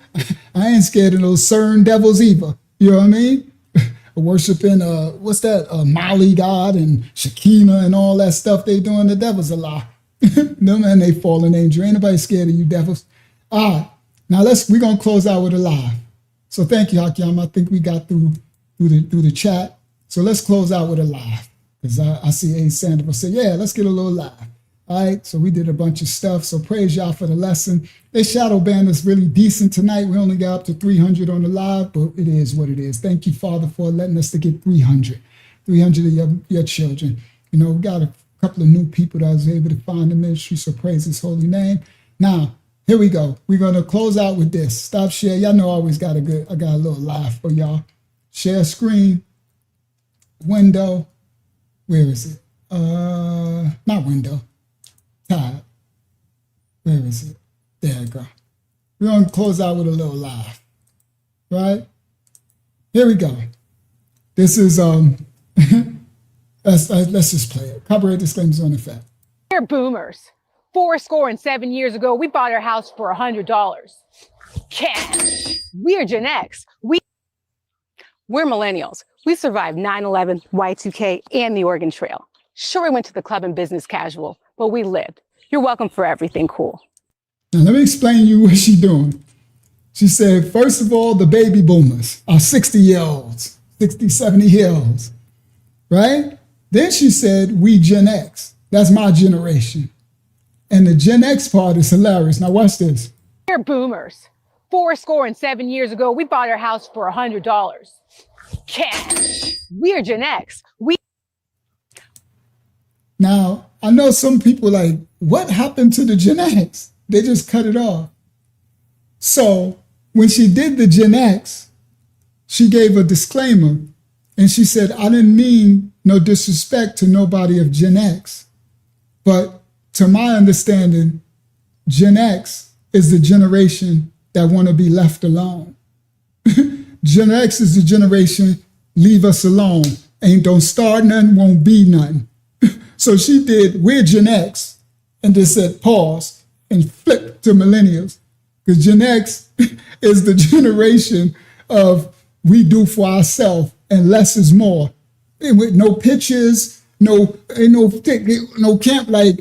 I ain't scared of those CERN devils either. You know what I mean? Worshiping, what's that, Molly God and Shekinah and all that stuff they doing, the devil's a lie. Them and they fallen angel. Ain't nobody scared of you devils. All right, now we're going to close out with a live. So thank you, Hakim. I think we got through the chat. So let's close out with a live. Because I see A. Sandoval say, yeah, let's get a little live. All right, so we did a bunch of stuff. So praise y'all for the lesson. They shadow banned us really decent tonight. We only got up to 300 on the live, but it is what it is. Thank you, Father, for letting us to get 300 of your children. You know, we got a couple of new people that I was able to find the ministry, so praise his holy name. Now, here we go. We're going to close out with this. Stop share. Y'all know I always got I got a little live for y'all. Share screen, window. Where is it? Not window. Tab. Where is it? There we go. We're going to close out with a little live. Right? Here we go. This is, let's just play it. Copyright disclaimers on effect. We're boomers. 7 years ago, we bought our house for $100. Cash. We're Gen X. We're millennials. We survived 9/11, Y2K, and the Oregon Trail. Sure, we went to the club and business casual, but we lived. You're welcome for everything cool. Now, let me explain to you what she's doing. She said, first of all, the baby boomers are 60-year-olds, 60, 70-year-olds, right? Then she said, we Gen X. That's my generation. And the Gen X part is hilarious. Now, watch this. We're boomers. 7 years ago, we bought our house for $100. Cash. We're Gen X. Now, I know some people like, what happened to the Gen X? They just cut it off. So when she did the Gen X, she gave a disclaimer and she said, I didn't mean no disrespect to nobody of Gen X, but to my understanding, Gen X is the generation that want to be left alone. Gen X is the generation, leave us alone. Don't start nothing, won't be nothing. So she did, we're Gen X, and just said pause and flip to millennials. Because Gen X is the generation of we do for ourselves and less is more. with no pictures, no camp, like,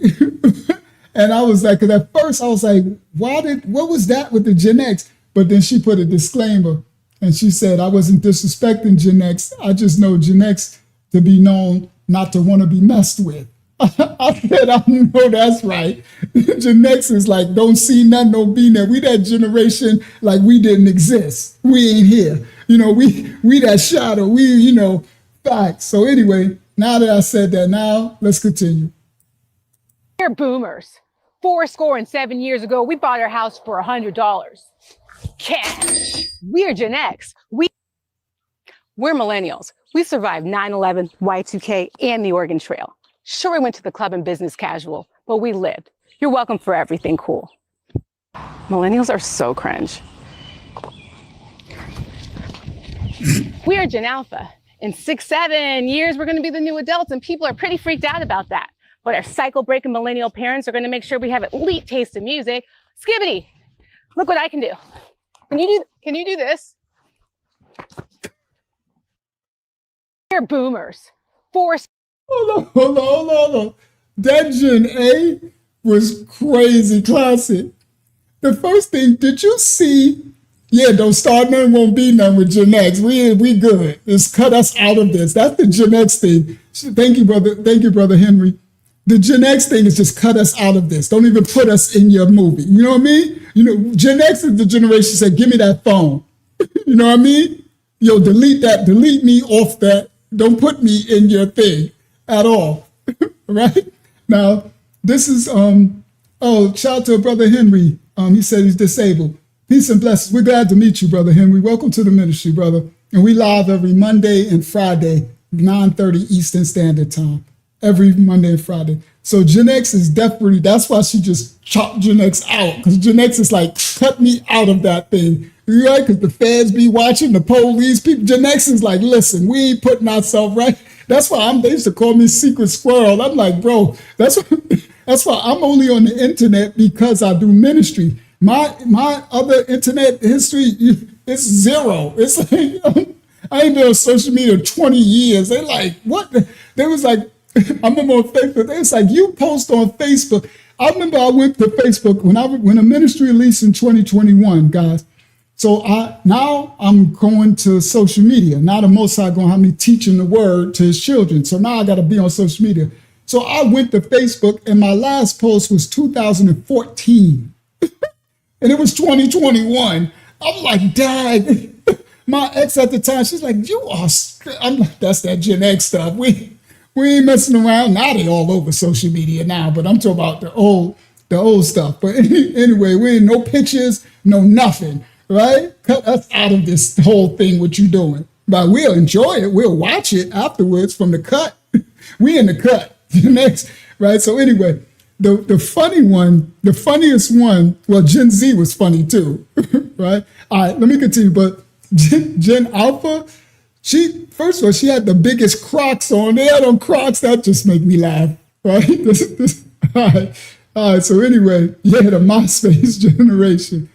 and I was like, because at first I was like, what was that with the Gen X? But then she put a disclaimer and she said, I wasn't disrespecting Gen X. I just know Gen X to be known not to want to be messed with. I said, I know that's right. Gen X is like, don't see nothing, don't be there. We that generation, like we didn't exist. We ain't here. You know, we that shadow, we, you know, facts. So anyway, now that I said that, now let's continue. We're boomers. 7 years ago, we bought our house for $100. Cash. We're Gen X. We're millennials. We survived 9/11, Y2K, and the Oregon Trail. Sure, we went to the club and business casual, but we lived. You're welcome for everything cool. Millennials are so cringe. We are Gen Alpha. In 6-7 years, we're going to be the new adults, and people are pretty freaked out about that. But our cycle-breaking millennial parents are going to make sure we have elite taste in music. Skibbity, look what I can do. Can you do this? We're boomers. Hold on. That Gen A was crazy classic. The first thing, did you see? Yeah, don't start nothing, won't be nothing with Gen X. We good. Just cut us out of this. That's the Gen X thing. Thank you, brother. Thank you, Brother Henry. The Gen X thing is just cut us out of this. Don't even put us in your movie. You know what I mean? You know, Gen X is the generation that said, give me that phone. You know what I mean? Yo, delete that. Delete me off that. Don't put me in your thing at all. Right? Now, this is, shout out to Brother Henry. He said he's disabled. Peace and blessings. We're glad to meet you, Brother Henry. Welcome to the ministry, brother. And we live every Monday and Friday, 9:30 Eastern Standard Time. Every Monday and Friday. So Gen X is definitely, that's why she just chopped Gen X out. Because Gen X is like, cut me out of that thing. Right? Because the feds be watching, the police, people. Gen X is like, listen, we ain't putting ourselves right. That's why they used to call me Secret Squirrel. I'm like, bro, that's why I'm only on the internet because I do ministry. My other internet history is zero. It's like, I ain't been on social media 20 years. They like, what? They was like, I remember on Facebook, it's like you post on Facebook. I remember I went to Facebook when the ministry released in 2021, guys. So now I'm going to social media. Now the Most High gonna have me teaching the word to his children. So now I gotta be on social media. So I went to Facebook and my last post was 2014. And it was 2021. I'm like, dang. My ex at the time, she's like, I'm like, that's that Gen X stuff. We ain't messing around. Now they all over social media now, but I'm talking about the old stuff. But anyway, we ain't no pictures, no nothing, right? Cut us out of this whole thing, what you doing. But we'll enjoy it. We'll watch it afterwards from the cut. We in the cut, next, right? So anyway, the funniest one, well, Gen Z was funny too, right? All right, let me continue. But Gen Alpha, first of all, she had the biggest Crocs on. They had on Crocs. That just make me laugh, right? All right. So anyway, yeah, the MySpace generation.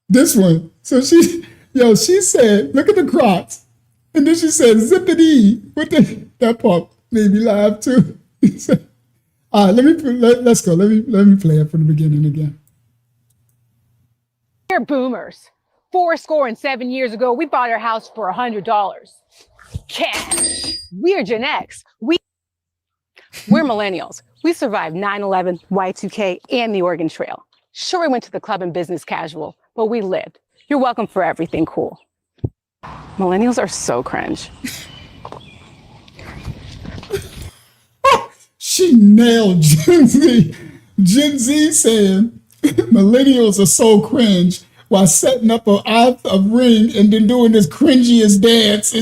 This one. So she said, look at the Crocs. And then she said, zippity. That part made me laugh too. All right, let's go. Let me play it from the beginning again. We're boomers. 7 years ago, we bought our house for $100. Cash. We're Gen X. We're millennials. We survived 9/11, Y2K, and the Oregon Trail. Sure, we went to the club and business casual, but we lived. You're welcome for everything cool. Millennials are so cringe. She nailed Gen Z. Gen Z saying millennials are so cringe while setting up a ring and then doing this cringiest dance.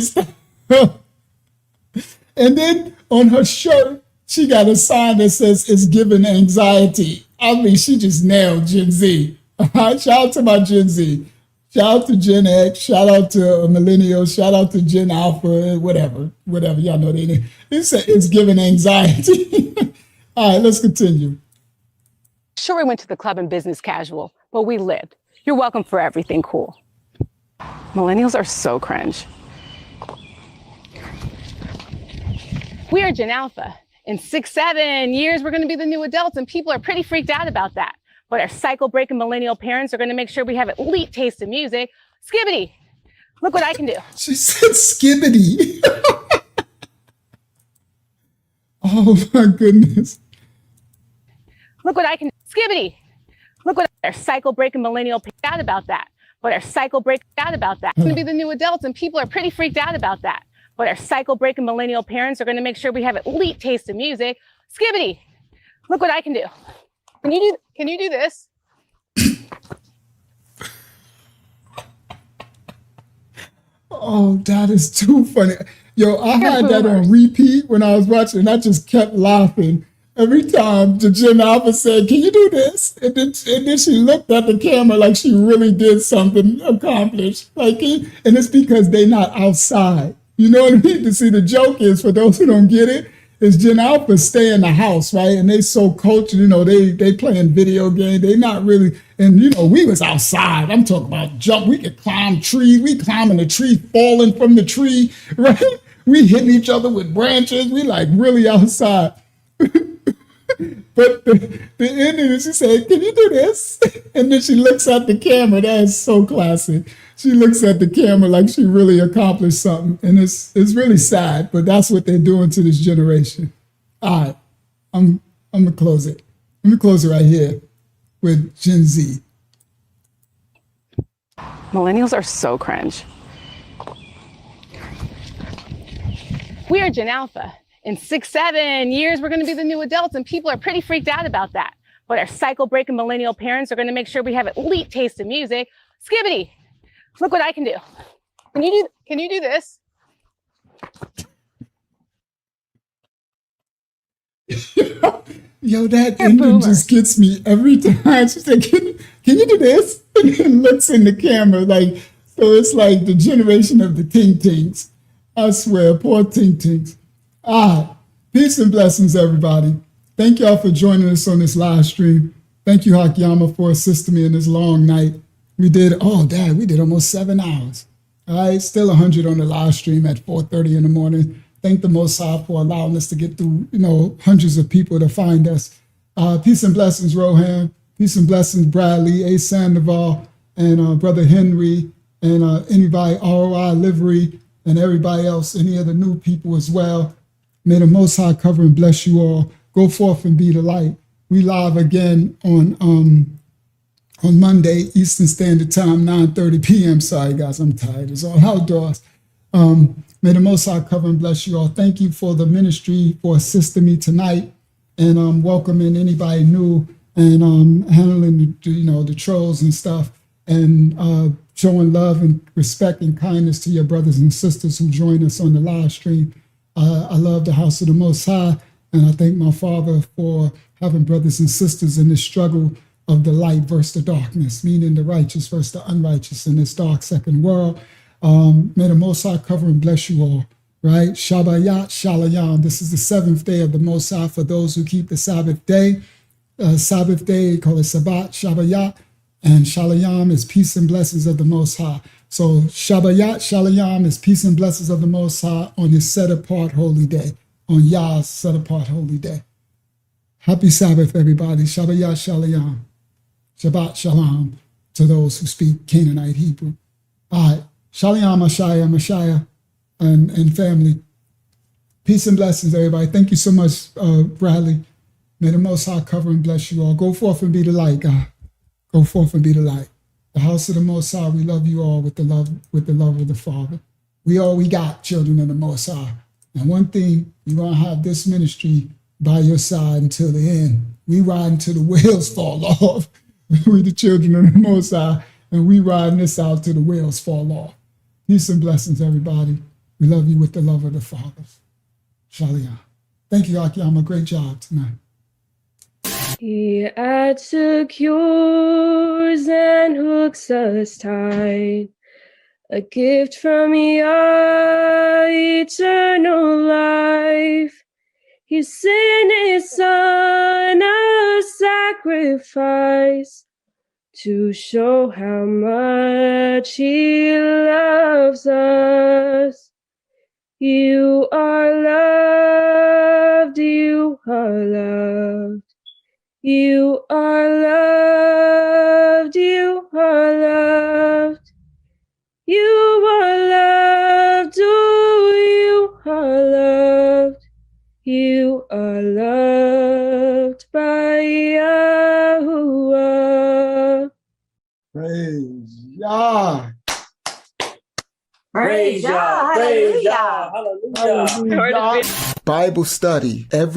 And then on her shirt, she got a sign that says it's giving anxiety. I mean, she just nailed Gen Z. Shout out to my Gen Z. Shout out to Gen X. Shout out to millennials. Shout out to Gen Alpha. Whatever. Y'all know they name. It's giving anxiety. All right, let's continue. Sure, we went to the club and business casual, but we lived. You're welcome for everything cool. Millennials are so cringe. We are Gen Alpha. In 6-7 years, we're going to be the new adults, and people are pretty freaked out about that. But our cycle-breaking millennial parents are going to make sure we have elite taste in music. Skibbity, look what I can do. She said skibbity. Oh my goodness. Look what I can do. Skibbity, look what our cycle-breaking millennial parents out about that. But our cycle-breaking out about that. We're going to be the new adults, and people are pretty freaked out about that. But our cycle-breaking millennial parents are going to make sure we have elite taste in music. Skibbity, look what I can do. Can you do this? Oh, that is too funny. Yo, I had that on repeat when I was watching, and I just kept laughing. Every time the Gen Alpha said, can you do this? And then she looked at the camera like she really did something accomplished. Like, and it's because they're not outside. You know what I mean? To see, the joke is, for those who don't get it, is Gen Alpha stay in the house, right? And they so cultured, you know, they playing video games. They not really, and you know, we was outside. I'm talking about jump. We could climb trees. We climbing the tree, falling from the tree, right? We hitting each other with branches. We like really outside. But the ending is, she said, can you do this? And then she looks at the camera. That is so classic. She looks at the camera like she really accomplished something. And it's really sad, but that's what they're doing to this generation. All right, I'm gonna close it. Let me close it right here with Gen Z. Millennials are so cringe. We are Gen Alpha. In 6-7 years, we're going to be the new adults, and people are pretty freaked out about that. But our cycle-breaking millennial parents are going to make sure we have elite taste in music. Skibbity, look what I can do. Can you do this? Yo, that ending just gets me every time. She said, can you do this? And then looks in the camera like, so it's like the generation of the Ting Tings. I swear, poor Ting Tings. Peace and blessings, everybody. Thank y'all for joining us on this live stream. Thank you, Hakiyama, for assisting me in this long night. We did almost 7 hours. All right, still 100 on the live stream at 4:30 in the morning. Thank the Most High for allowing us to get through, you know, hundreds of people to find us. Peace and blessings, Rohan. Peace and blessings, Bradley, A. Sandoval, and Brother Henry, and anybody, ROI Livery, and everybody else, any other new people as well. May the Most High cover and bless you all. Go forth and be the light. We live again on Monday, Eastern Standard Time, 9:30 p.m. Sorry, guys, I'm tired. It's all outdoors. May the Most High cover and bless you all. Thank you for the ministry for assisting me tonight, and welcoming anybody new, and handling the trolls and stuff, and showing love and respect and kindness to your brothers and sisters who join us on the live stream. I love the house of the Most High, and I thank my Father for having brothers and sisters in this struggle of the light versus the darkness, meaning the righteous versus the unrighteous in this dark second world. May the Most High cover and bless you all, right? Shabbayat Shalayam. This is the 7th day of the Most High for those who keep the Sabbath day. Sabbath day, call it Sabbat, Shabbayat, and Shalayam is peace and blessings of the Most High. So Shabbayat Shalayam is peace and blessings of the Most High on his set-apart holy day, on Yah's set-apart holy day. Happy Sabbath, everybody. Shabbayat Shalayam. Shabbat Shalom to those who speak Canaanite Hebrew. All right. Shalom, Mashaya, and family. Peace and blessings, everybody. Thank you so much, Bradley. May the Most High cover and bless you all. Go forth and be the light, God. Go forth and be the light. The house of the Most High, we love you all with the love of the Father. We all we got, children of the Most High. And one thing, you're going to have this ministry by your side until the end. We ride until the wheels fall off. We the children of the Most High, and we riding this out till the wheels fall off. Peace and blessings, everybody. We love you with the love of the Father. Shalom. Thank you, Akiyama. Great job tonight. He adds secures and hooks us tight. A gift from Yah, eternal life. He sent his son a sacrifice to show how much he loves us. You are loved. you are loved. You are loved. You are loved. You are loved. Oh, you are loved. You are loved by Yahuwah. Praise Yah. Praise Yah. Praise Yah. Hallelujah. Bible study every